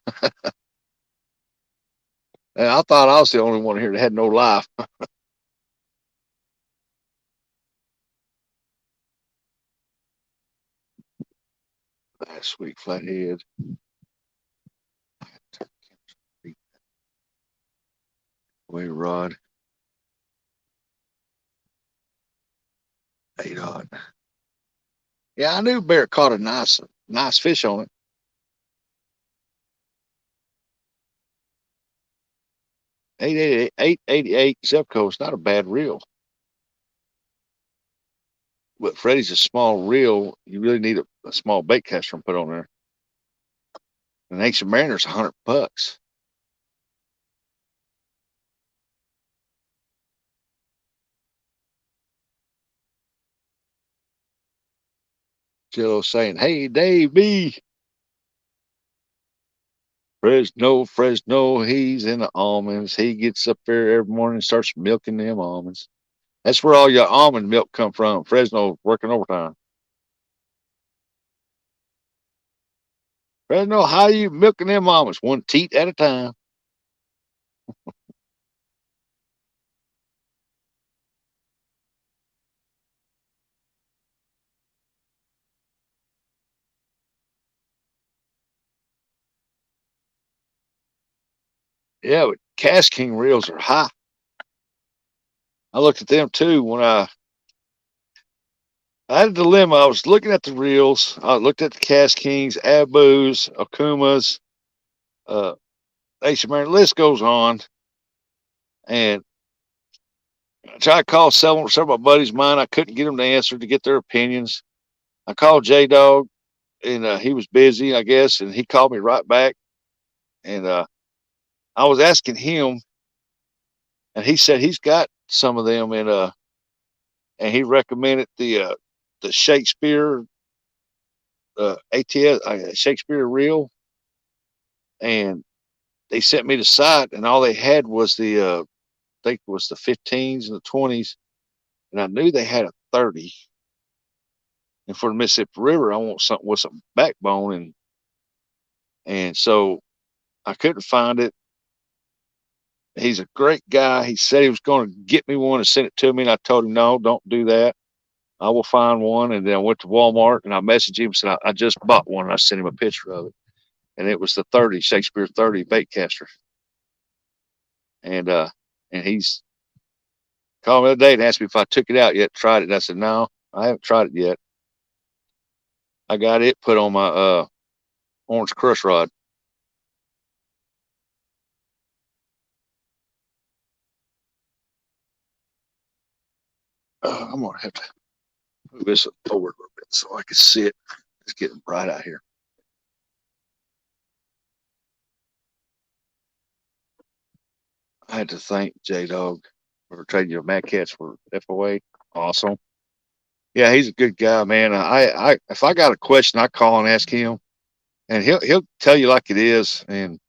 I thought I was the only one here that had no life. Last week, flathead. Way rod. 8-aught. Yeah, I knew Bear caught a nice fish on it. 888 Zepco is not a bad reel. But Freddie's a small reel. You really need a small bait caster and put on there. An Ancient Mariner's $100. Jello saying, "Hey, Dave B. Fresno, he's in the almonds. He gets up there every morning and starts milking them almonds. That's where all your almond milk come from. Fresno working overtime. Fresno, how you milking them almonds? One teat at a time. Yeah, but Cash King reels are high. I looked at them too when I had a dilemma. I was looking at the reels. I looked at the Cash Kings, Abus, Akumas, uh, Ancient Mariner. List goes on. And I tried to call several of my buddies of mine. I couldn't get them to answer to get their opinions. I called J Dog, and he was busy, I guess, and he called me right back. And I was asking him, and he said he's got some of them, and he recommended the Shakespeare ATS Shakespeare reel, and they sent me the site, and all they had was I think it was the 15s and the 20s, and I knew they had a 30. And for the Mississippi River, I want something with some backbone, and so I couldn't find it. He's a great guy. He said he was going to get me one and send it to me, and I told him no, don't do that. I will find one. And then I went to Walmart and I messaged him and said I just bought one. And I sent him a picture of it, and it was the 30 Shakespeare 30 bait caster. And he's called me the other day and asked me if I took it out yet, tried it. And I said no, I haven't tried it yet. I got it put on my orange crush rod. I'm gonna have to move this forward a little bit so I can see it. It's getting bright out here. I had to thank J Dog for trading your Mad Cats for FOA. Awesome. Yeah, he's a good guy, man. I if I got a question, I call and ask him, and he'll tell you like it is, and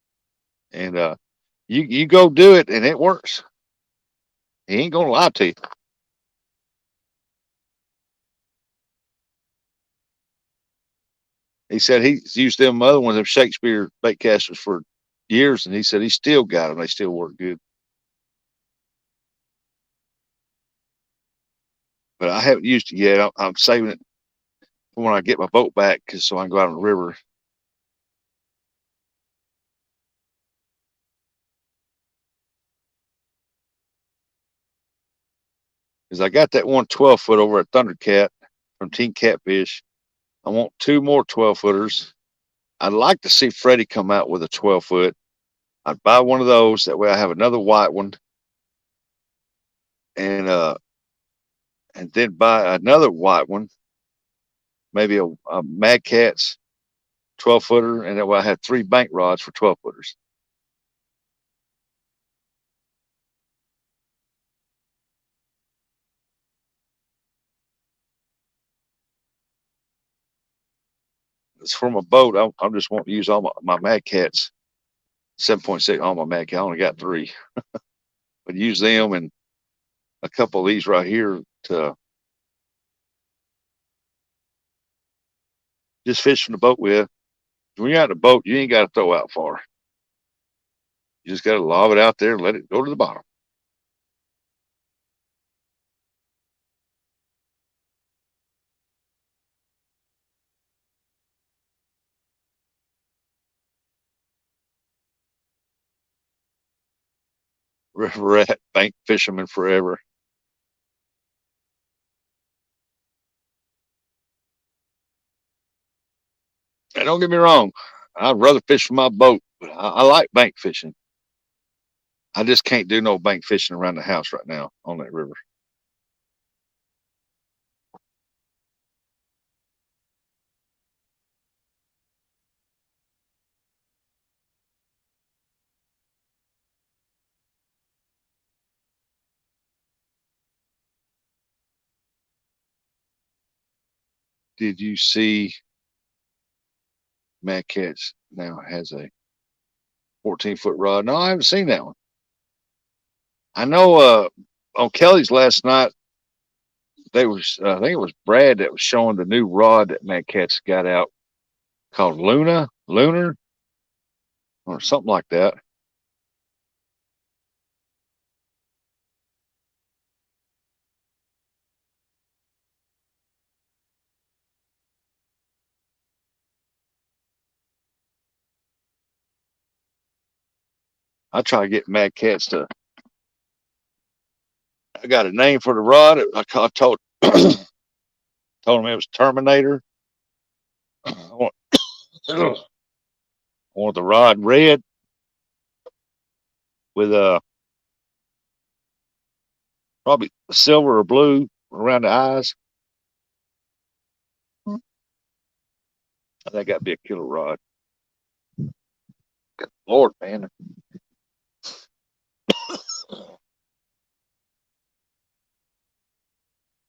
you go do it, and it works. He ain't gonna lie to you. He said he's used them other ones, them Shakespeare bait casters for years, and he said he still got them. They still work good. But I haven't used it yet. I'm saving it for when I get my boat back, cause so I can go out on the river. Cause I got that one 12 foot over at Thundercat from Team Catfish. I want two more 12 footers. I'd like to see Freddie come out with a 12 foot. I'd buy one of those. That way I have another white one, and then buy another white one, maybe a Mad Cat's 12 footer, and that way I have three bank rods for 12 footers. It's from a boat. I'm just wanting to use all my Mad Cats 7.6. All my Mad Cat. I only got three, but use them and a couple of these right here to just fish from the boat with. When you're out in the boat, you ain't got to throw out far. You just got to lob it out there and let it go to the bottom. Rat bank fisherman forever. And don't get me wrong, I'd rather fish from my boat, but I like bank fishing. I just can't do no bank fishing around the house right now on that river. Did you see Mad Cats now has a 14-foot rod? No, I haven't seen that one. I know on Kelly's last night, they was I think it was Brad that was showing the new rod that Mad Cats got out called Lunar, or something like that. I try to get Mad Cats to. I got a name for the rod. I told told him it was Terminator. I want, I want the rod red with probably silver or blue around the eyes. I think that'd be a killer rod. Lord, man.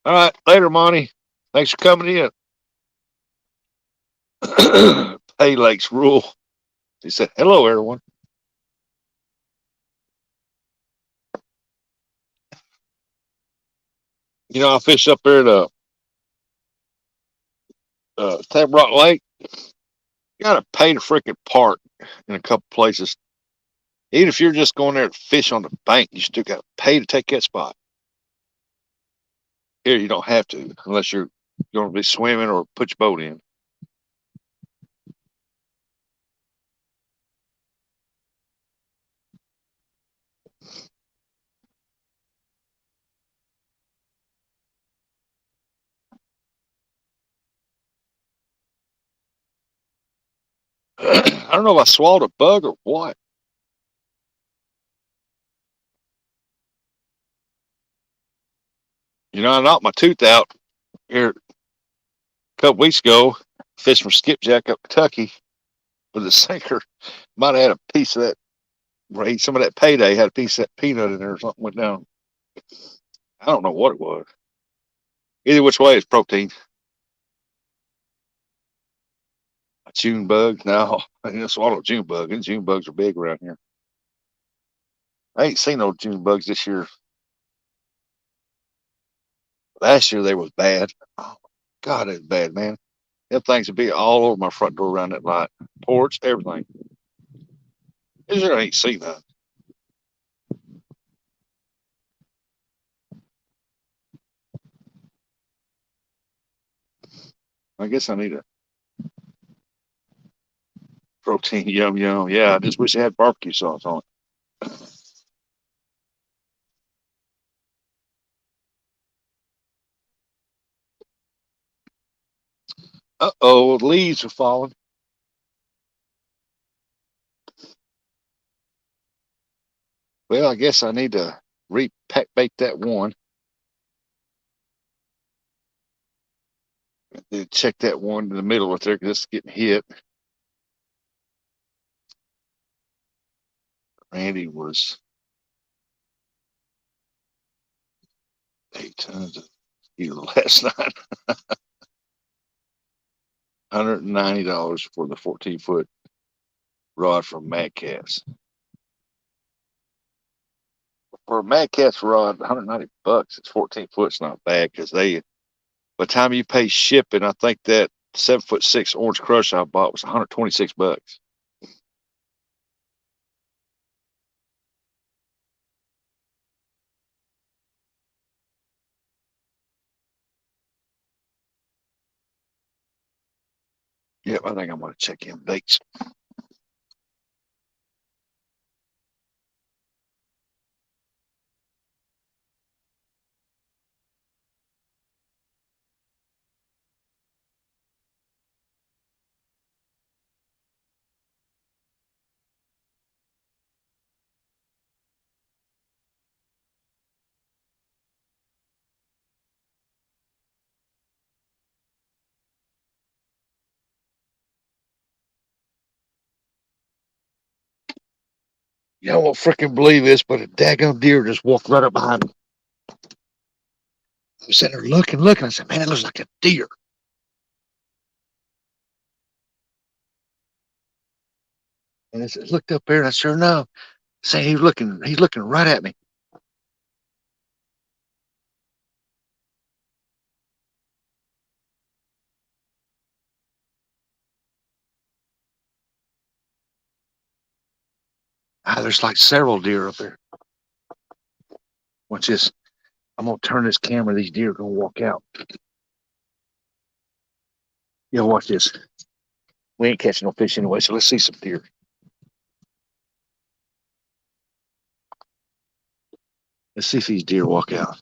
All right, later, Monty. Thanks for coming in. Pay Lakes rule. He said, "Hello, everyone." You know, I fished up there at Tab Lake. You got to pay to freaking park in a couple places. Even if you're just going there to fish on the bank, you still got to pay to take that spot. Here, you don't have to unless you're going to be swimming or put your boat in. I don't know if I swallowed a bug or what. I knocked my tooth out here a couple weeks ago, fishing for skipjack up Kentucky with a sinker. Might have had a piece of that. Right, some of that payday had a piece of that peanut in there or something went down. I don't know what it was. Either which way, it's protein. A June bug? No, I didn't swallow a June bug. And June bugs are big around here. I ain't seen no June bugs this year. Last year they was bad. Oh God, it's bad, man. Them things would be all over my front door around that light, porch, everything. This year I ain't seen none. I guess I need a protein yum yum. Yeah, I just wish it had barbecue sauce on it. Uh-oh, leaves are falling. Well, I guess I need to repack bake that one. Then check that one in the middle right there because it's getting hit. Randy was 8 tons of either last night. $190 for the 14-foot rod from Mad Cats. For a Mad Cats rod, $190. It's 14 foot's not bad because by the time you pay shipping, I think that 7'6" Orange Crush I bought was $126. Yep, I think I'm gonna check in dates. Y'all won't freaking believe this, but a daggone deer just walked right up behind me. I was sitting there looking. I said, man, it looks like a deer. And I looked up there, and I sure enough, saying he's looking right at me. There's like several deer up there. Watch this. I'm gonna turn this camera. These deer are gonna walk out. Yeah, watch this. We ain't catching no fish anyway, so let's see some deer. Let's see if these deer walk out.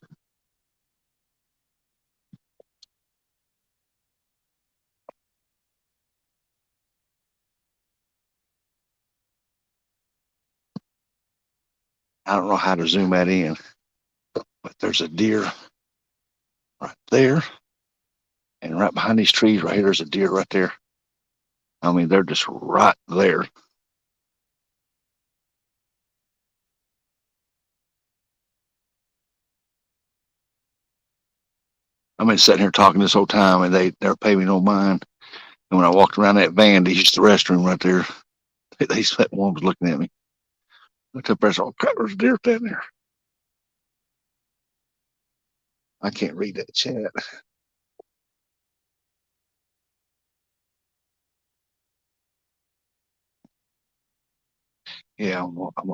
I don't know how to zoom that in, but there's a deer right there, and right behind these trees right here, there's a deer right there. I mean, they're just right there. I've been sitting here talking this whole time, and they never pay me no mind. And when I walked around that van, they used the restroom right there. That one was looking at me. I looked up there and said, "Oh, crap, there's a deer standing there." I can't read that chat. Yeah,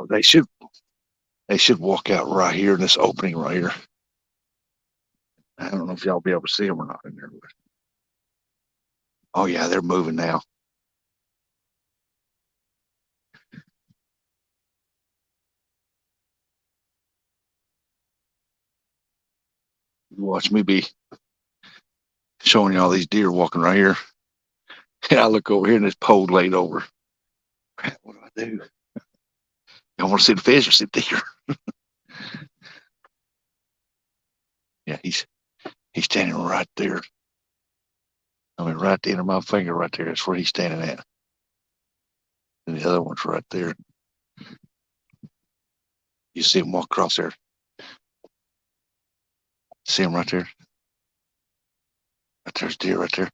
they should walk out right here in this opening right here. I don't know if y'all will be able to see them or not in there. But, oh yeah, they're moving now. You watch me be showing you all these deer walking right here. And I look over here and this pole laid over. Crap, what do I do? Y'all want to see the fish or see the deer? Yeah, he's standing right there. I mean, right at the end of my finger, right there. That's where he's standing at. And the other one's right there. You see him walk across there. See him right there. Right there's deer right there.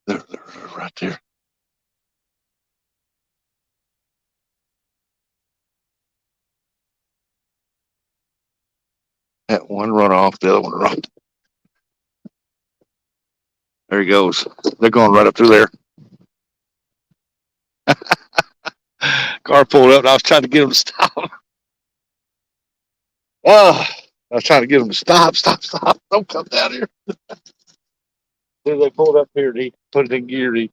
They're right there. That one run off, the other one run. There he goes. They're going right up through there. Car pulled up, and I was trying to get him to stop. Oh, I was trying to get him to stop, stop, stop. Don't come down here. Then they pulled up here, and he put it in gear. He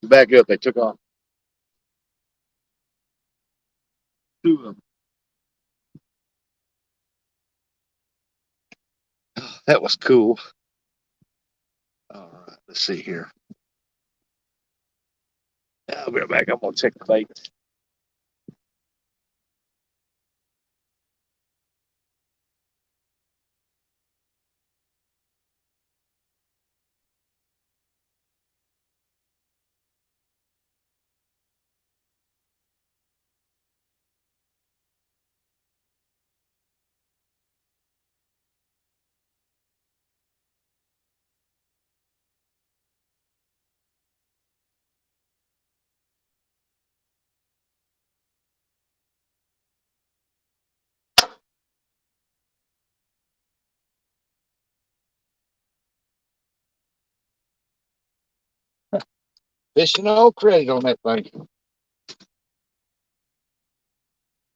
back up. They took off. Two of them. That was cool. All right, let's see here. I'll be right back. I'm gonna check the bait. Fishing on credit on that thing.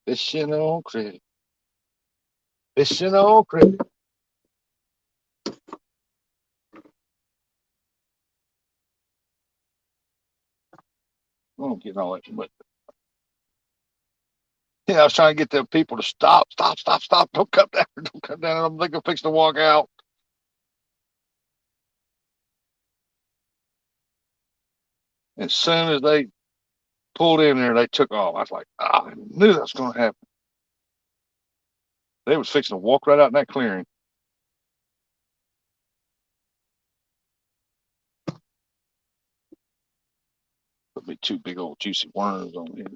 Fishing on credit. Fishing on credit. I'm getting all that, but yeah, I was trying to get the people to stop, stop, stop, stop. Don't come down. Don't come down. I'm thinking fixing to walk out. As soon as they pulled in there, they took off. I was like, I knew that was going to happen. They was fixing to walk right out in that clearing. Put me two big old juicy worms on here.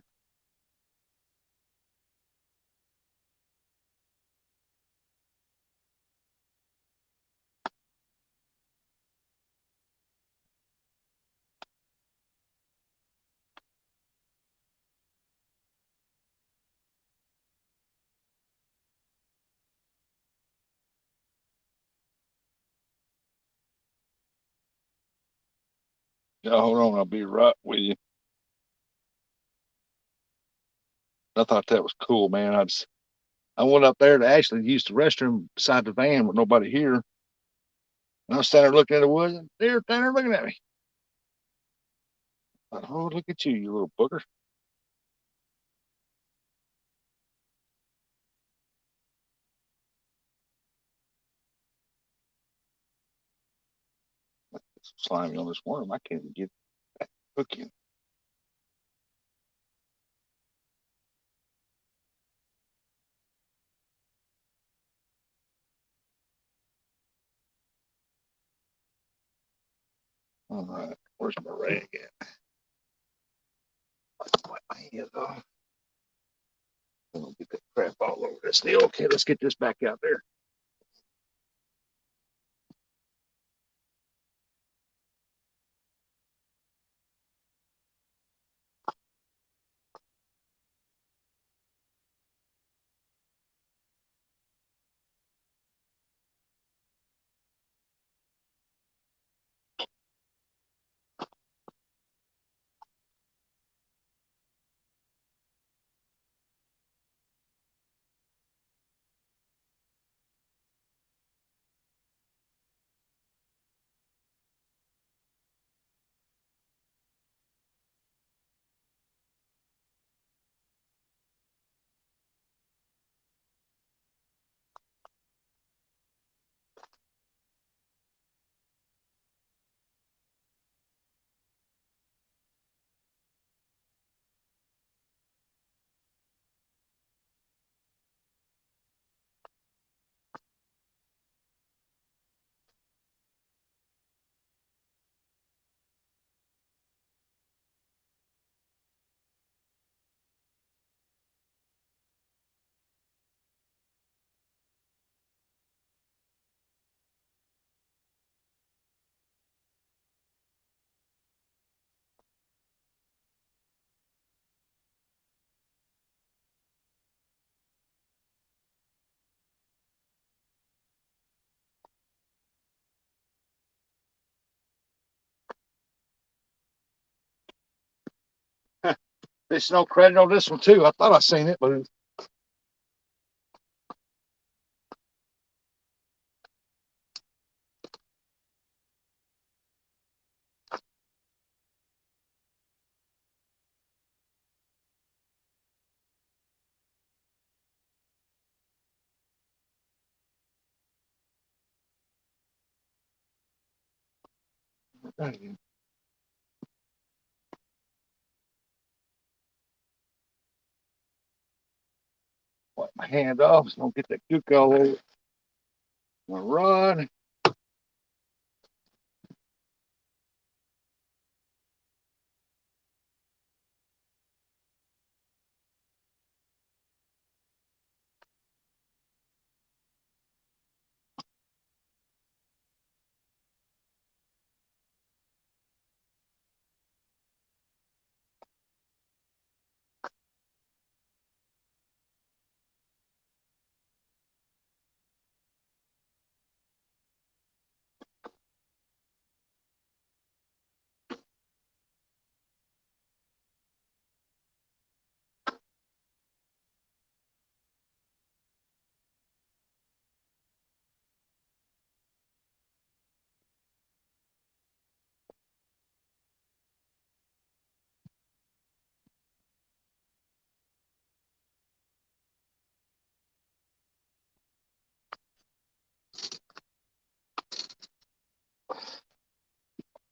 Yeah, hold on. I'll be right with you. I thought that was cool, man. I went up there to actually use the restroom beside the van with nobody here. And I was standing there looking at the woods, and they're standing there looking at me. I thought, oh, look at you, you little booger. It's slimy on this worm. I can't even get that hook in. All right, where's my rag at? Wipe my hands off. I'm gonna get that crap all over this deal. Okay, let's get this back out there. There's no credit on this one too. I thought I seen it, but wipe my hand off. So don't get that gook all over my rod.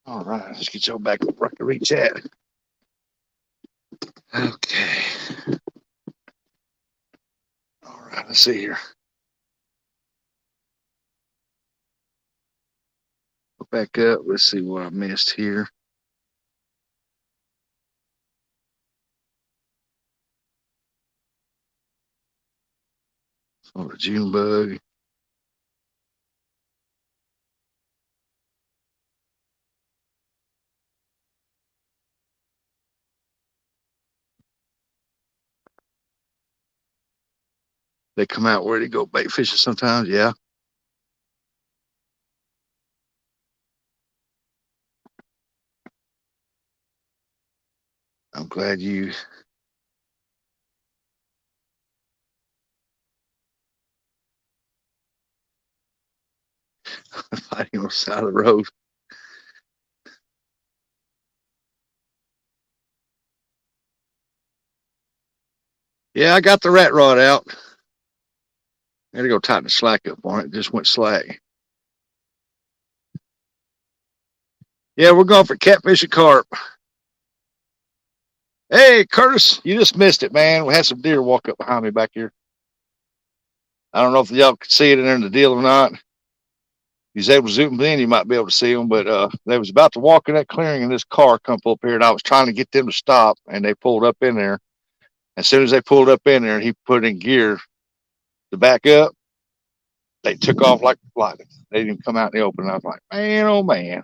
All right, let's get you back up where I can reach at. Okay. All right, let's see here. Back up. Let's see what I missed here. Oh, the June bug. They come out where they go bait fishing sometimes. Yeah. I'm glad you fighting on the side of the road. Yeah, I got the rat rod out. I had to go tighten the slack up on it. It just went slack. Yeah, we're going for catfish and carp. Hey, Curtis, you just missed it, man. We had some deer walk up behind me back here. I don't know if y'all could see it in there in the deal or not. If you was able to zoom in, you might be able to see them. But they was about to walk in that clearing, and this car come up here, and I was trying to get them to stop, and they pulled up in there. As soon as they pulled up in there, he put in gear to back up. They took off like lightning. They didn't come out in the open. I was like, man, oh man.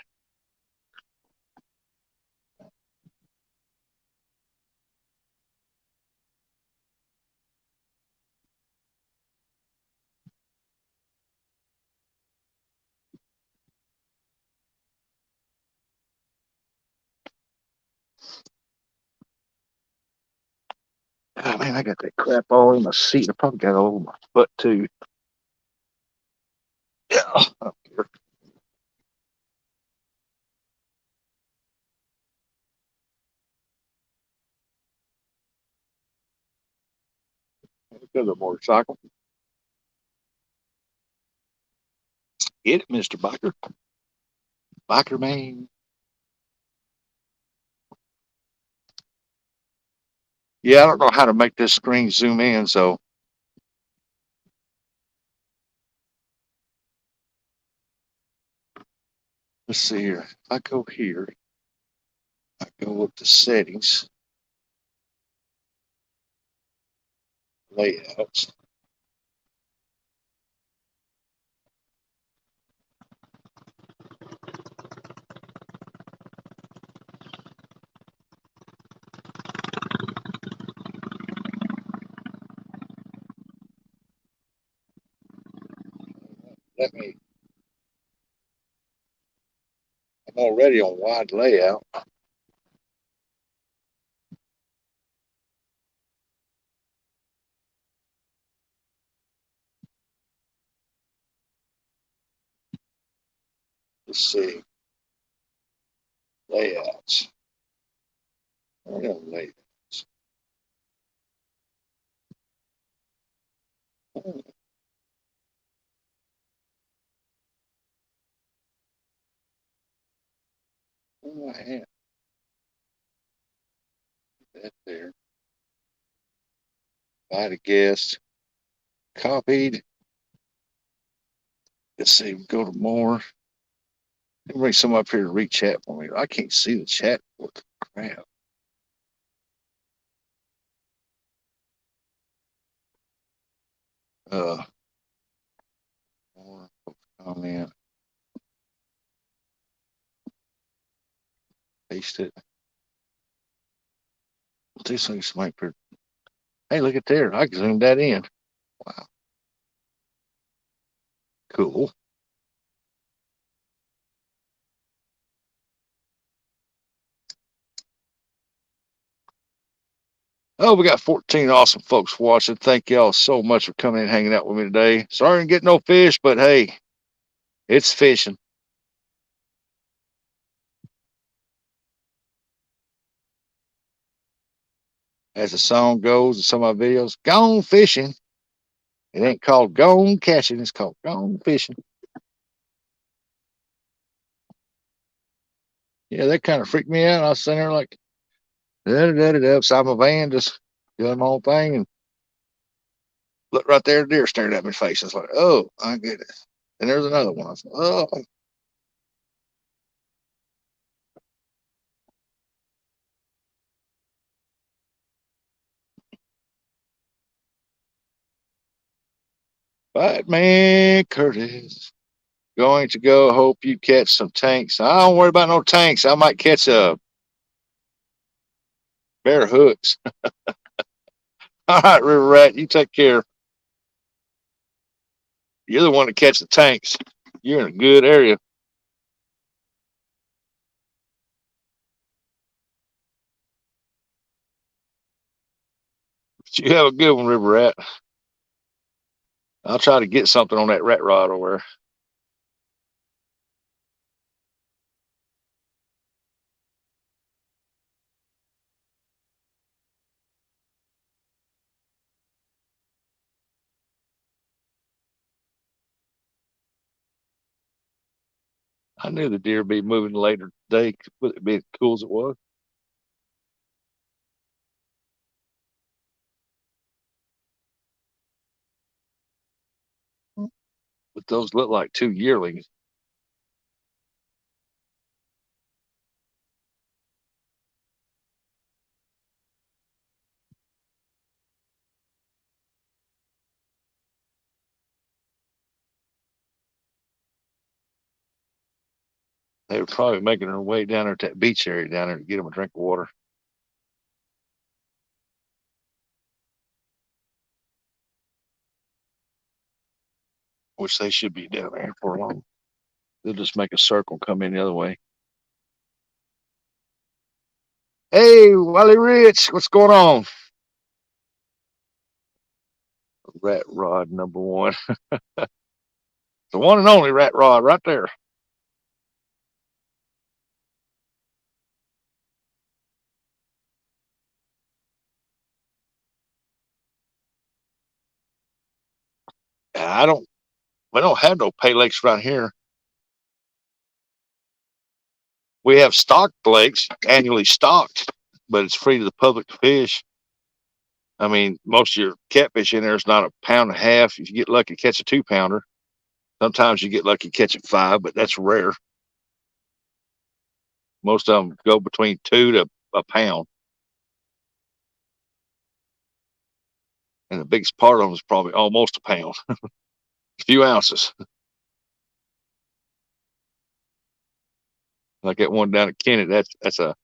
Oh, man, I got that crap all in my seat. I probably got it all over my foot too. Yeah, I don't care. Because of a motorcycle. Get it, Mr. Biker. Biker man. Yeah, I don't know how to make this screen zoom in, so let's see here. If I go here, I go up to settings, layouts. Let me, I'm already on wide layout. Let's see. Layouts. Where are layouts? Oh, I have that there. Invite a guest. Copied. Let's see. Go to more. Let me bring some up here to read chat for me. I can't see the chat. What the crap? More comment. Paste it. This thing's might be. Hey, look at there. I can zoom that in. Wow. Cool. Oh, we got 14 awesome folks watching. Thank y'all so much for coming in and hanging out with me today. Sorry I didn't get no fish, but hey, it's fishing. As the song goes in some of my videos, gone fishing. It ain't called gone catching, it's called gone fishing. Yeah, that kind of freaked me out. I was sitting there like, da da da da beside my van, just doing my own thing, and look right there, a deer staring at me face. I was like, oh, I get it. And there's another one. I was like, oh, Batman Curtis. Going to go. Hope you catch some tanks. I don't worry about no tanks. I might catch a pair of hooks. All right, River Rat, you take care. You're the one to catch the tanks. You're in a good area. But you have a good one, River Rat. I'll try to get something on that rat rod over there. I knew the deer would be moving later today with it being cool as it was. But those look like two yearlings. They were probably making their way down there to that beach area down there to get them a drink of water, which they should be down there for long. They'll just make a circle, come in the other way. Hey, Wally Rich, what's going on? Rat rod number one. The one and only rat rod right there. I don't we don't have no pay lakes around here. We have stocked lakes, annually stocked, but it's free to the public to fish. I mean, most of your catfish in there is not a pound and a half. If you get lucky, catch a 2 pounder. Sometimes you get lucky catching 5, but that's rare. Most of them go between 2 to a pound, and the biggest part of them is probably almost a pound, a few ounces. Like that one down at Kennett, that's a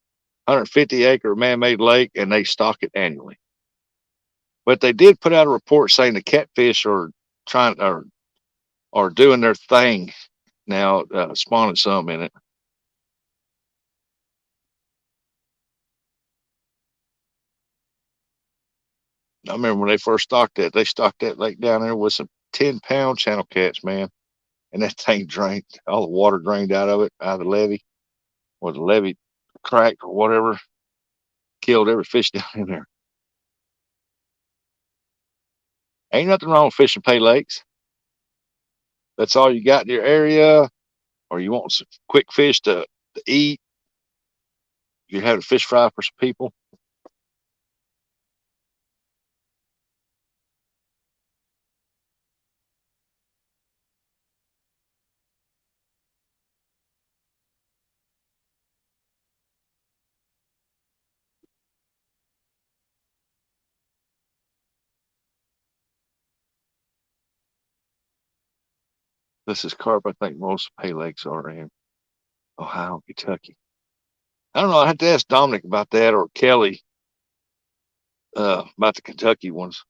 150-acre man-made lake, and they stock it annually. But they did put out a report saying the catfish are trying are doing their thing now, spawning some in it. I remember when they first stocked that, they stocked that lake down there with some 10-pound channel cats, man. and that thing drained, all the water drained out of it, out of the levee, or the levee cracked or whatever, killed every fish down in there. Ain't nothing wrong with fishing pay lakes. That's all you got in your area, or you want some quick fish to eat. You have a fish fry for some people. This is carp. I think most pay lakes are in Ohio, Kentucky. I don't know. I have to ask Dominic about that, or Kelly about the Kentucky ones.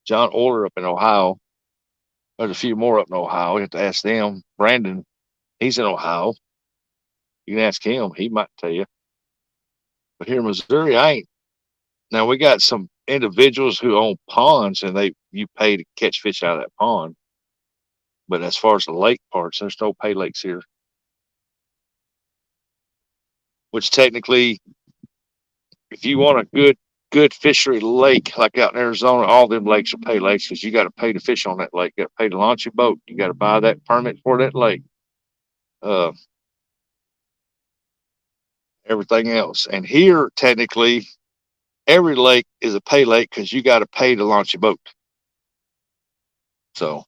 John Order up in Ohio. There's a few more up in Ohio. You have to ask them. Brandon, he's in Ohio. You can ask him. He might tell you. But here in Missouri, I ain't. Now we got some individuals who own ponds, and you pay to catch fish out of that pond. But as far as the lake parts, there's no pay lakes here. Which technically, if you want a good fishery lake like out in Arizona, all them lakes are pay lakes because you got to pay to fish on that lake. You got to pay to launch your boat. You got to buy that permit for that lake. Uh, Everything else. And here, technically, every lake is a pay lake because you got to pay to launch your boat. So,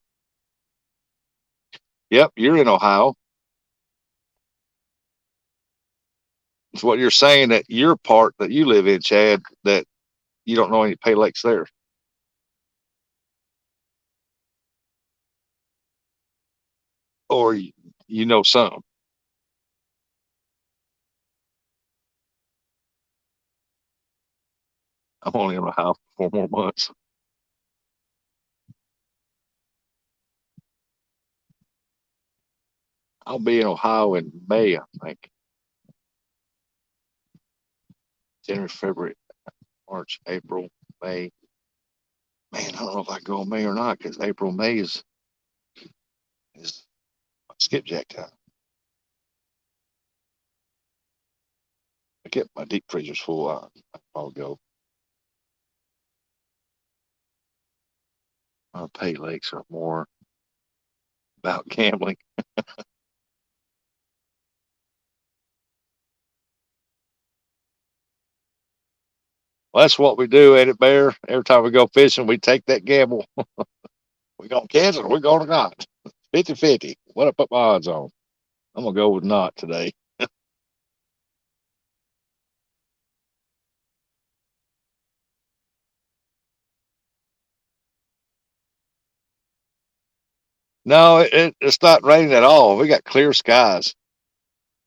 yep, you're in Ohio. It's what you're saying, that your part that you live in, Chad, that you don't know any pay lakes there. Or you know some. I'm only in Ohio for 4 more months. I'll be in Ohio in May, I think. January, February, March, April, May. Man, I don't know if I can go in May or not because April, May is skipjack time. I get my deep freezers full. I'll go. Our pay lakes are more about gambling. Well, that's what we do, Edit Bear. Every time we go fishing, we take that gamble. We gonna catch it or we gonna not. 50-50. What I put my odds on? I'm gonna go with not today. No, it's not raining at all. We got clear skies.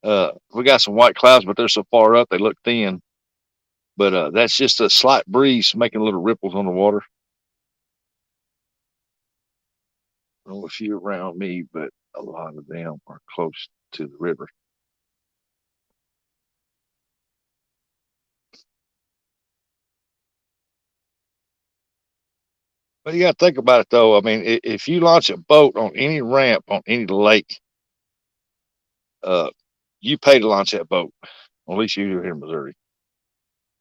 We got some white clouds, but they're so far up they look thin. But that's just a slight breeze making little ripples on the water. I don't know a few around me, but a lot of them are close to the river. But you got to think about it, though. I mean, if you launch a boat on any ramp on any lake, uh, you pay to launch that boat. At least you do here in Missouri.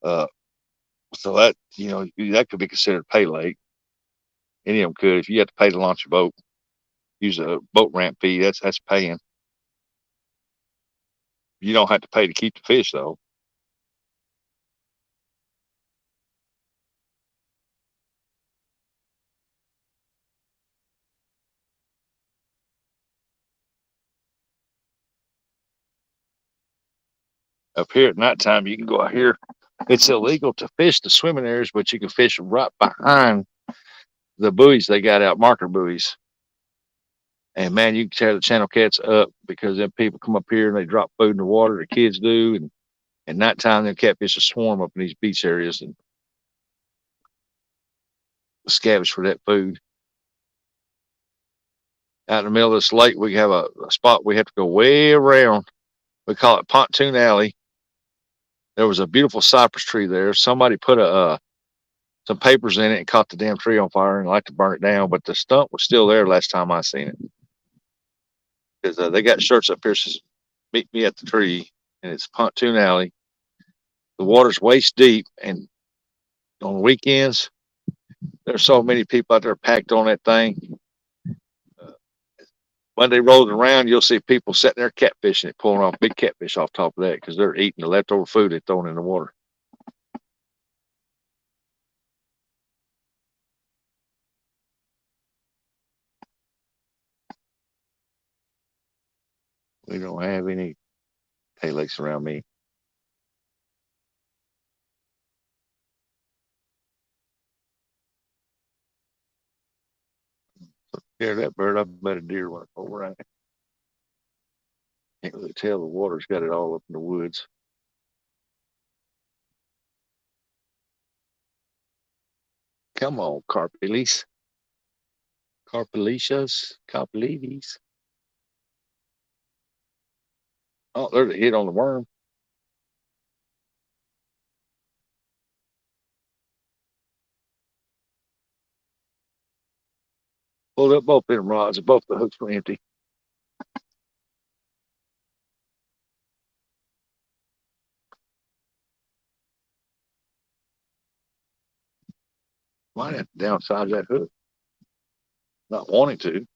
Uh, so that that could be considered pay lake. Any of them could. If you have to pay to launch a boat, use a boat ramp fee. That's paying. You don't have to pay to keep the fish though. Up here at nighttime, you can go out here. It's illegal to fish the swimming areas, but you can fish right behind the buoys they got out, marker buoys. And man, you can tear the channel cats up because then people come up here and they drop food in the water. The kids do, and at nighttime, them catfish will swarm up in these beach areas and scavenge for that food. Out in the middle of this lake, we have a spot we have to go way around. We call it Pontoon Alley. There was a beautiful cypress tree there. Somebody put some papers in it and caught the damn tree on fire and like to burn it down. But the stump was still there last time I seen it because they got shirts up here says "Meet me at the tree," and it's Pontoon Alley. The water's waist deep, and on weekends there's so many people out there packed on that thing. Uh, Monday rolls around, you'll see people sitting there catfishing it, pulling off big catfish off top of that because they're eating the leftover food they're throwing in the water. We don't have any pay lakes around me. Yeah, that bird, I bet a deer went over it. Can't really tell. The water's got it all up in the woods. Come on, Carpelis. Carpelicias. Carpelides. Oh, there's a hit on the worm. Pulled up both them rods and both the hooks were empty. Might have to downsize that hook. Not wanting to.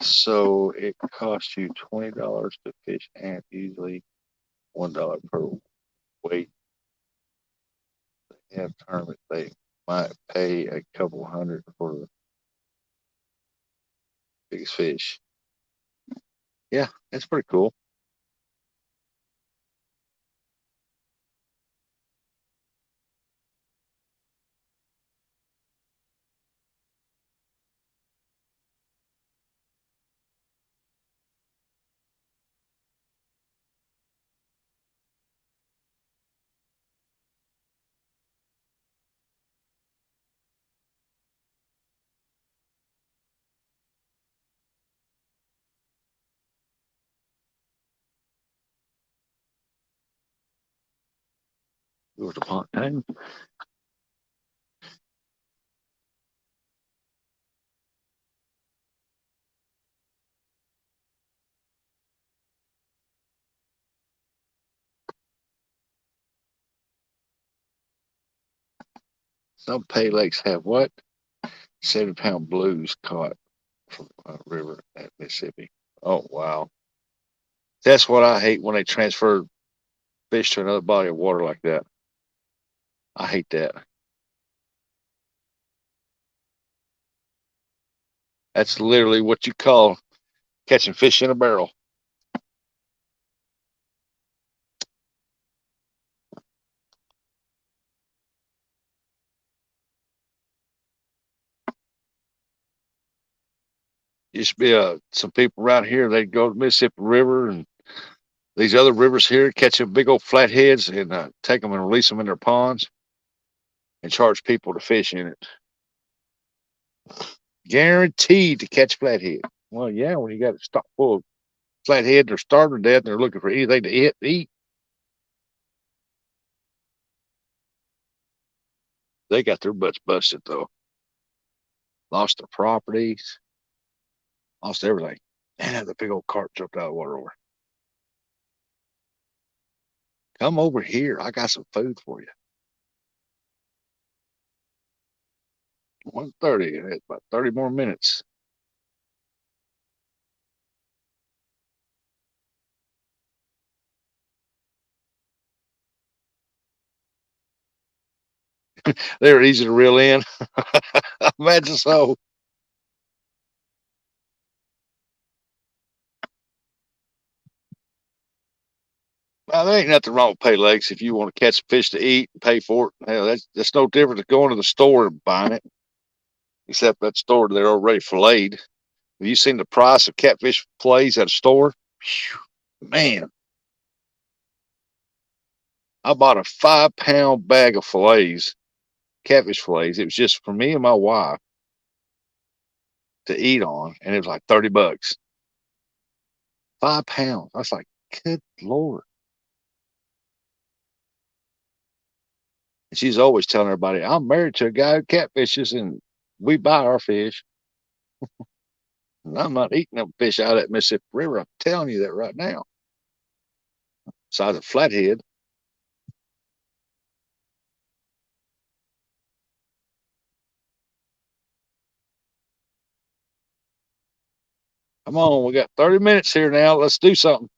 So it costs you $20 to fish and usually $1 per weight. They have tournaments. They might pay a couple hundred for the biggest fish. Yeah, it's pretty cool. It was a pontoon. Some pay lakes have what? 7-pound blues caught from a river at Mississippi. Oh, wow. That's what I hate when they transfer fish to another body of water like that. I hate that. That's literally what you call catching fish in a barrel. Used to be some people around here, they'd go to the Mississippi River and these other rivers here, catch them big old flatheads and take them and release them in their ponds and charge people to fish in it. Guaranteed to catch flathead. Well, yeah, when you got a stock full of flathead, they're starved to death and they're looking for anything to eat. They got their butts busted though. Lost their properties, lost everything. And the big old carp jumped out of the water over. Come over here. I got some food for you. 1:30. It's about 30 more minutes. They're easy to reel in. Imagine so. Well, there ain't nothing wrong with pay legs if you want to catch fish to eat and pay for it. Hell, that's no different than going to the store and buying it, except that store they're already filleted. Have you seen the price of catfish fillets at a store? Whew, man, I bought a 5-pound bag of fillets, catfish fillets. It was just for me and my wife to eat on, and it was like $30. 5 pounds. I was like, Good Lord. And she's always telling everybody, I'm married to a guy who catfishes and we buy our fish. And I'm not eating them fish out of that Mississippi River. I'm telling you that right now. Size of flathead. Come on, we got 30 minutes here now. Let's do something.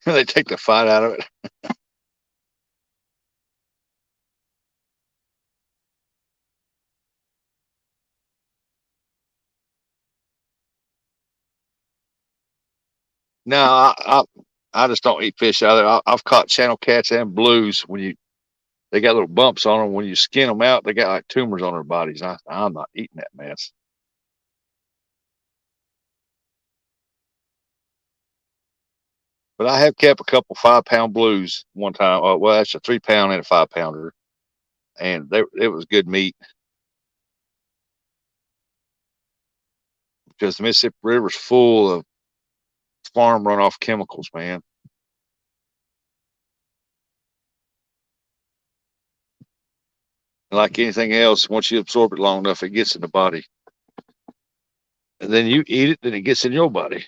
They take the fight out of it. No, I just don't eat fish out of there. I've caught channel cats and blues when they got little bumps on them. When you skin them out, they got like tumors on their bodies. I'm not eating that mess. But I have kept a couple 5 pound blues one time. Well, that's a 3 pound and a 5 pounder, and it was good meat because the Mississippi River's full of farm runoff chemicals, man. And like anything else, once you absorb it long enough, it gets in the body, and then you eat it, then it gets in your body.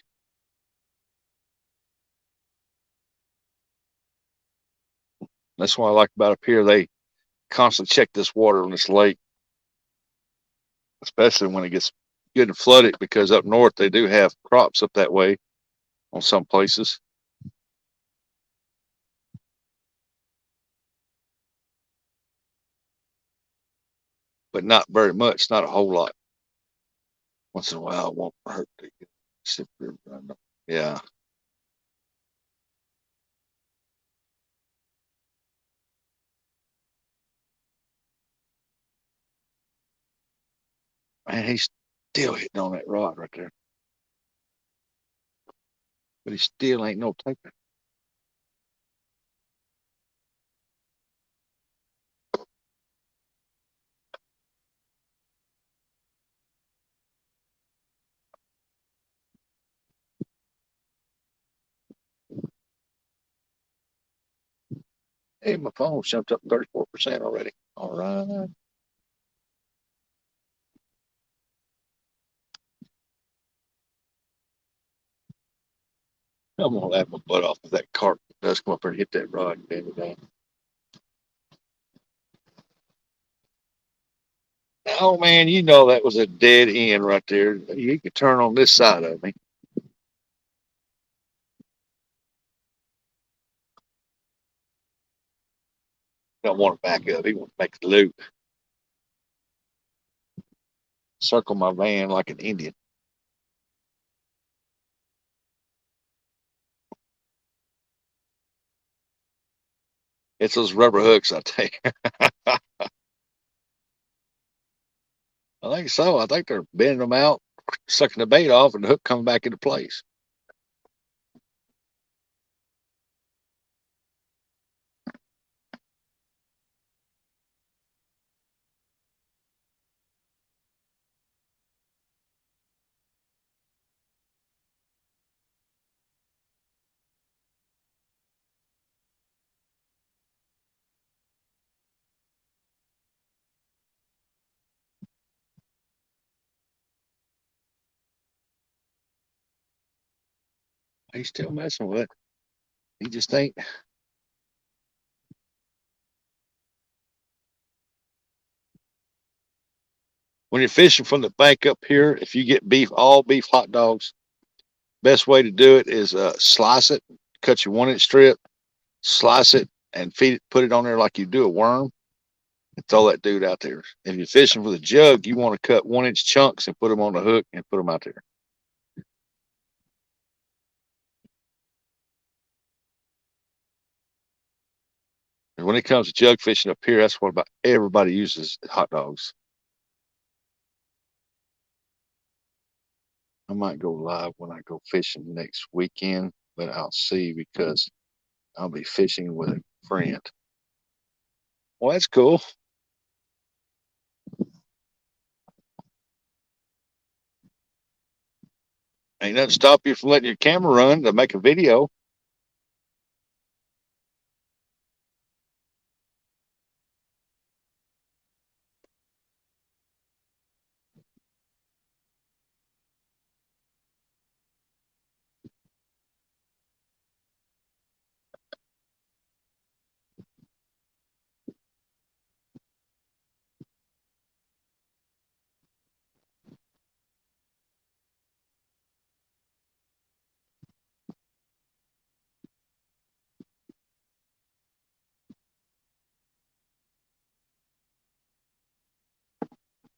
That's what I like about up here. They constantly check this water on this lake, especially when it gets good and flooded, because up north they do have crops up that way on some places, but not very much, not a whole lot. Once in a while, it won't hurt to get sip your run. Yeah, man, he's still hitting on that rod right there, but he still ain't no taker. Hey, my phone jumped up 34% already. All right, I'm gonna laugh my butt off if that carp does come up there and hit that rod and bend it down. Oh man, you know that was a dead end right there. You could turn on this side of me. Don't want to back up. He want to make the loop, circle my van like an Indian. It's those rubber hooks, I take. I think so. I think they're bending them out, sucking the bait off, and the hook coming back into place. He's still messing with it. He just ain't. When you're fishing from the bank up here, if you get beef, all beef hot dogs, best way to do it is slice it, cut your 1 inch strip, slice it, and feed it, put it on there like you do a worm, and throw that dude out there. If you're fishing with a jug, you want to cut 1 inch chunks and put them on the hook and put them out there. And when it comes to jug fishing up here, that's what about everybody uses hot dogs. I might go live when I go fishing next weekend, but I'll see because I'll be fishing with a friend. Well, that's cool. Ain't nothing stop you from letting your camera run to make a video.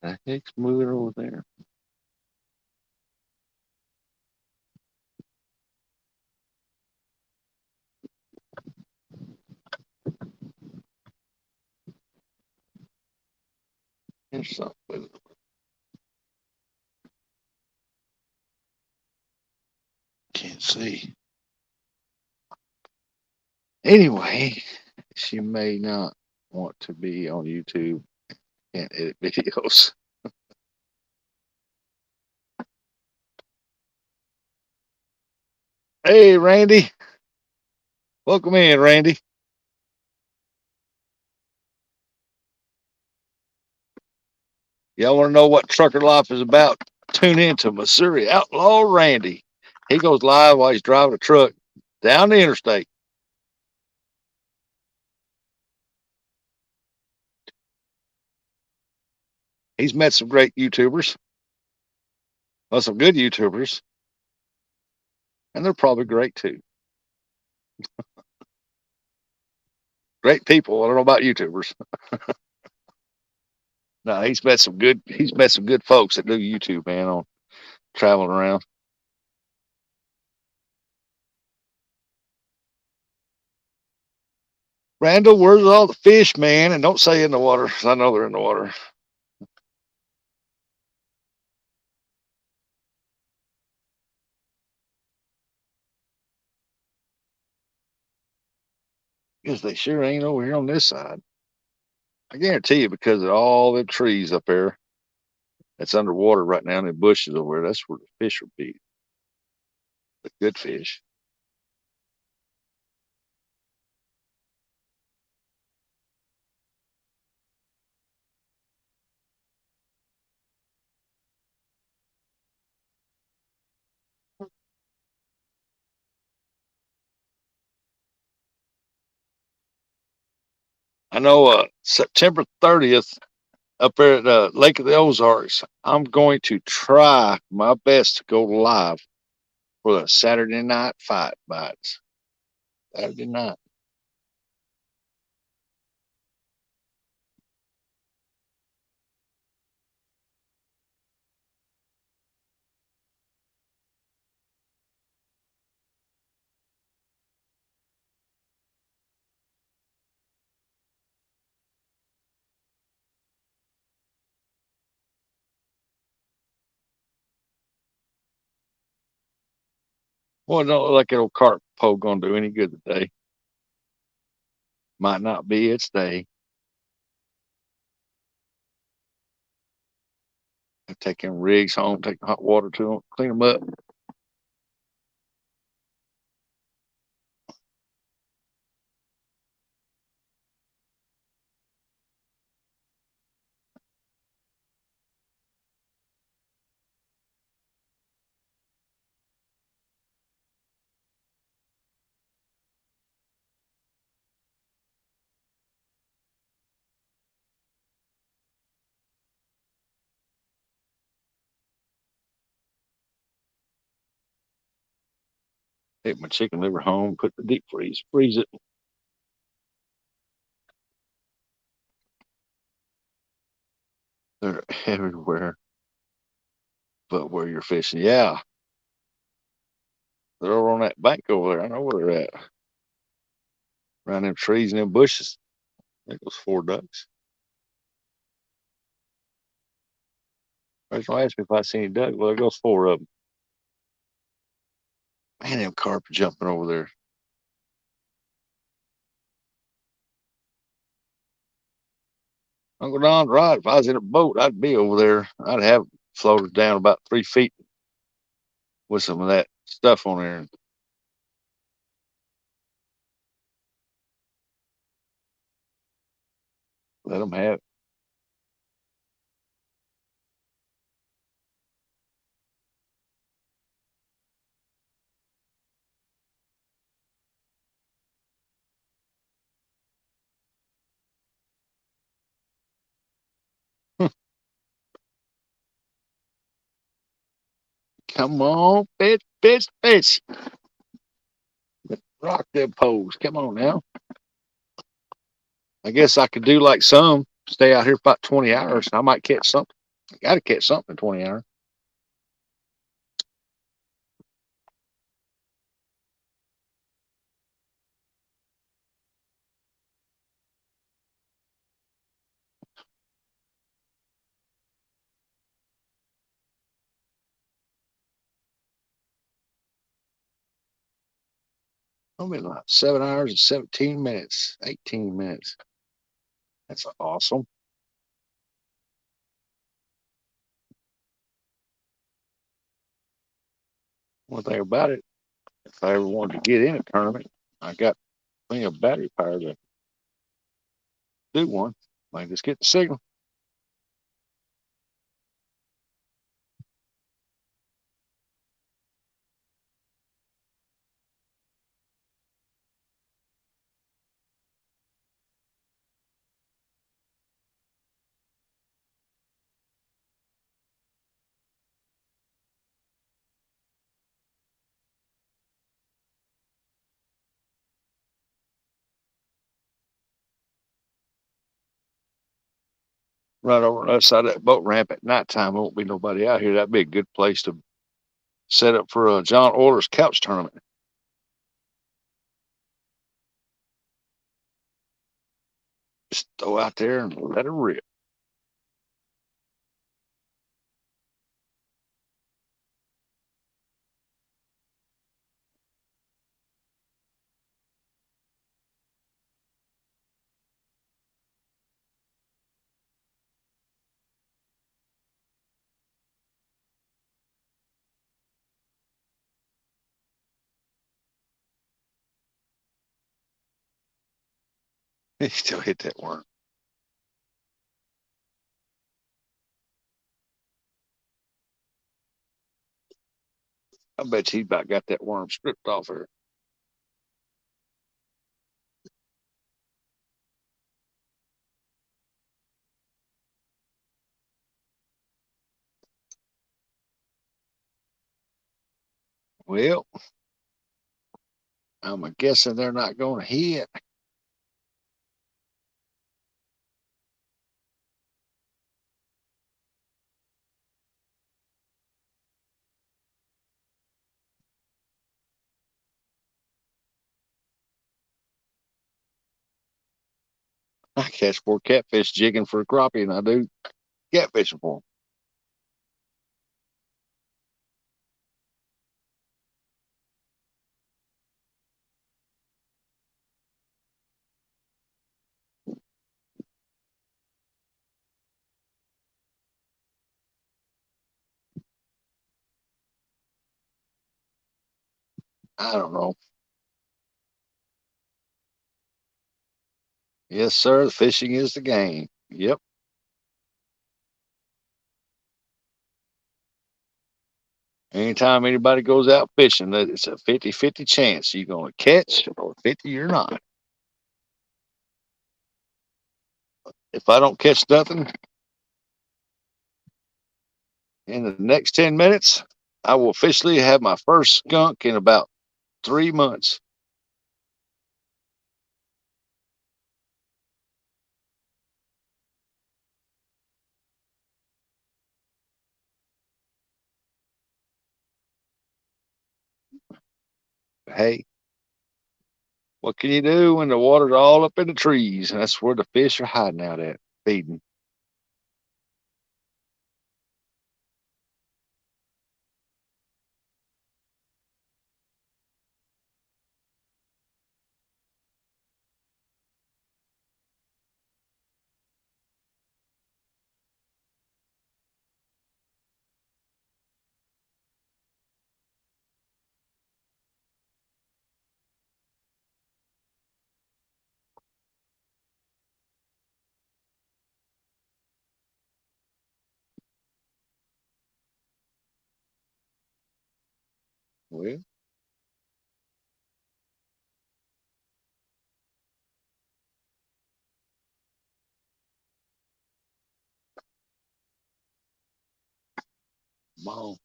The heck's moving over there? There's something. Can't see. Anyway, she may not want to be on YouTube and edit videos. Hey, Randy. Welcome in, Randy. Y'all want to know what trucker life is about? Tune in to Missouri Outlaw Randy. He goes live while he's driving a truck down the interstate. He's met some great YouTubers, well, some good YouTubers, and they're probably great too. Great people. I don't know about YouTubers. No, he's met some good folks that do YouTube, man, on traveling around. Randall, where's all the fish, man? And don't say in the water, 'cause I know they're in the water. Because they sure ain't over here on this side. I guarantee you, because of all the trees up there that's underwater right now in the bushes over there, that's where the fish would be. The good fish. I know September 30th up there at Lake of the Ozarks, I'm going to try my best to go live for the Saturday night fight bites. Saturday night. Well, it don't look like that old carp pole gonna do any good today. Might not be its day. I take them rigs home, take the hot water to them, clean them up. Take my chicken liver home, put the deep freeze it. They're everywhere but where you're fishing. Yeah, they're over on that bank over there. I know where they're at. Around them trees and them bushes. There goes 4 ducks. They're gonna ask me if I see any ducks. Well, there goes 4 of them. Man, them carp are jumping over there. Uncle Don's right. If I was in a boat, I'd be over there. I'd have floated down about 3 feet with some of that stuff on there. Let them have it. Come on, fish, fish, fish. Rock them poles. Come on now. I guess I could do like some, stay out here for about 20 hours. I might catch something. I got to catch something in 20 hours. I'll be like 7 hours and 17 minutes, 18 minutes. That's awesome. One thing about it, if I ever wanted to get in a tournament, I got plenty of battery power to do one. I just get the signal. Right over on the other side of that boat ramp at nighttime, won't be nobody out here. That'd be a good place to set up for a John Oiler's couch tournament. Just throw out there and let it rip. He still hit that worm. I bet you he about got that worm stripped off her. Well, I'm guessing they're not going to hit. I catch more catfish jigging for a crappie than I do catfishing for them. I don't know. Yes, sir. The fishing is the game. Yep. Anytime anybody goes out fishing, it's a 50-50 chance you're going to catch or 50 you're not. If I don't catch nothing in the next 10 minutes, I will officially have my first skunk in about 3 months. Hey, What can you do when the water's all up in the trees? That's where the fish are hiding out at, feeding. Well, come on.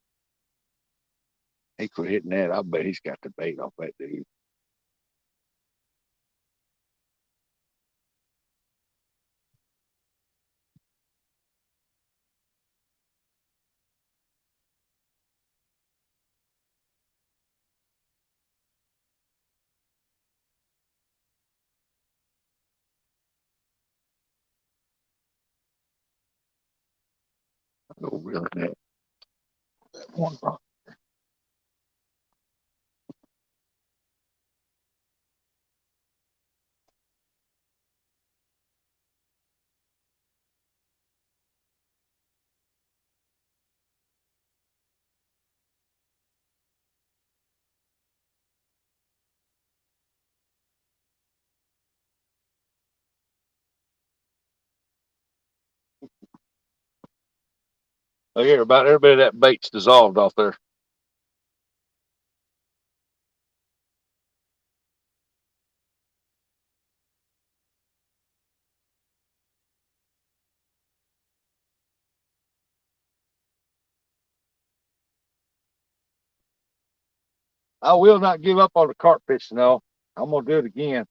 He quit hitting that. I bet he's got the bait off that dude. Oh, really? That one. Look here, about every bit of that bait's dissolved off there. I will not give up on the carp fishing though. I'm gonna do it again.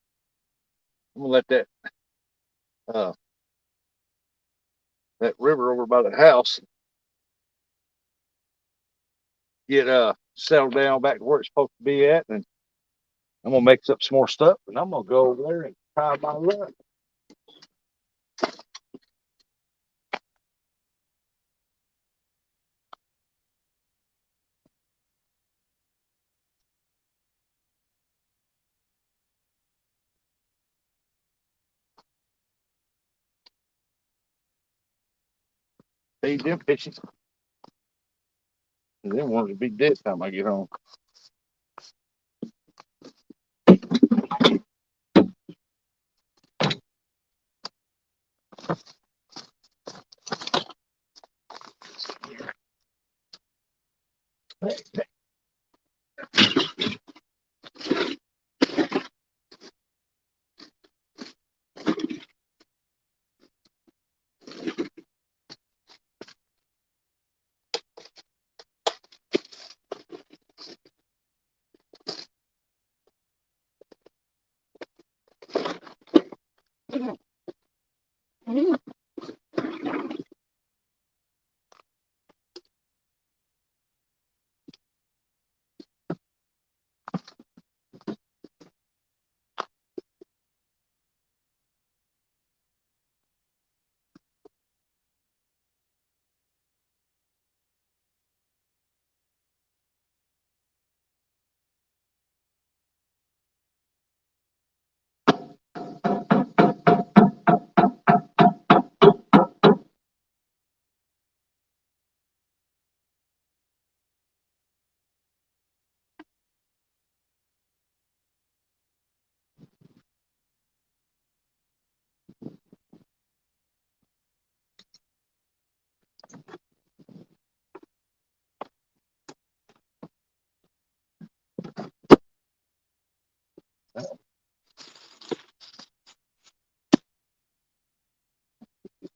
I'm gonna let uh that river over by the house get settled down back to where it's supposed to be at, and I'm gonna mix up some more stuff, and I'm gonna go over there and try my luck. Feed them fishes, and then want to be dead time I get home.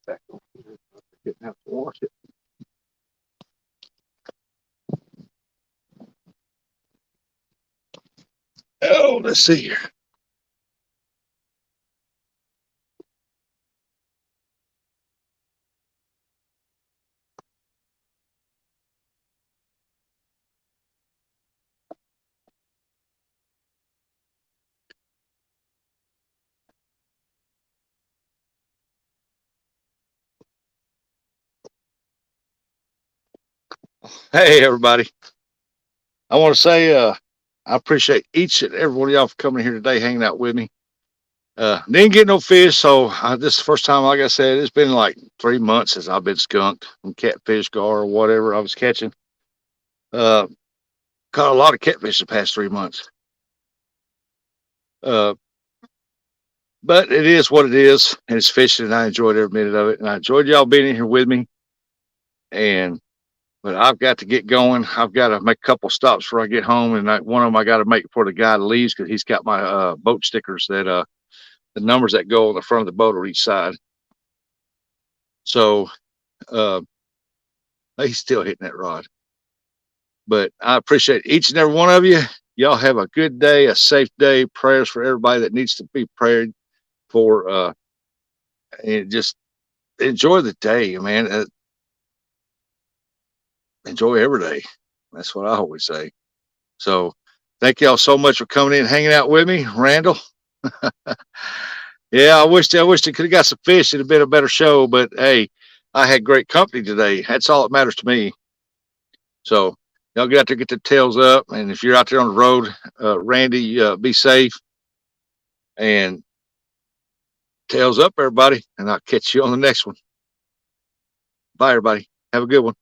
Back over here. Didn't have to wash it. Oh, let's see here. Hey, everybody. I want to say I appreciate each and every one of y'all for coming here today, hanging out with me. Didn't get no fish, so this is the first time, like I said, it's been like 3 months since I've been skunked from catfish, gar, or whatever I was catching. Uh, Caught a lot of catfish the past 3 months. Uh, but it is what it is, and it's fishing, and I enjoyed every minute of it. And I enjoyed y'all being in here with me. And but I've got to get going. I've got to make a couple stops before I get home, and one of them I got to make before the guy leaves because he's got my boat stickers that the numbers that go on the front of the boat on each side. So uh, he's still hitting that rod. But I appreciate each and every one of you. Y'all have a good day, a safe day. Prayers for everybody that needs to be prayed for. And just enjoy the day, man. Enjoy every day. That's what I always say. So thank y'all so much for coming in and hanging out with me, Randall. Yeah, I wished it could have got some fish. It'd have been a better show, but hey, I had great company today. That's all that matters to me. So y'all get out there, get the tails up, and if you're out there on the road, Randy, be safe and tails up, everybody. And I'll catch you on the next one. Bye, everybody. Have a good one.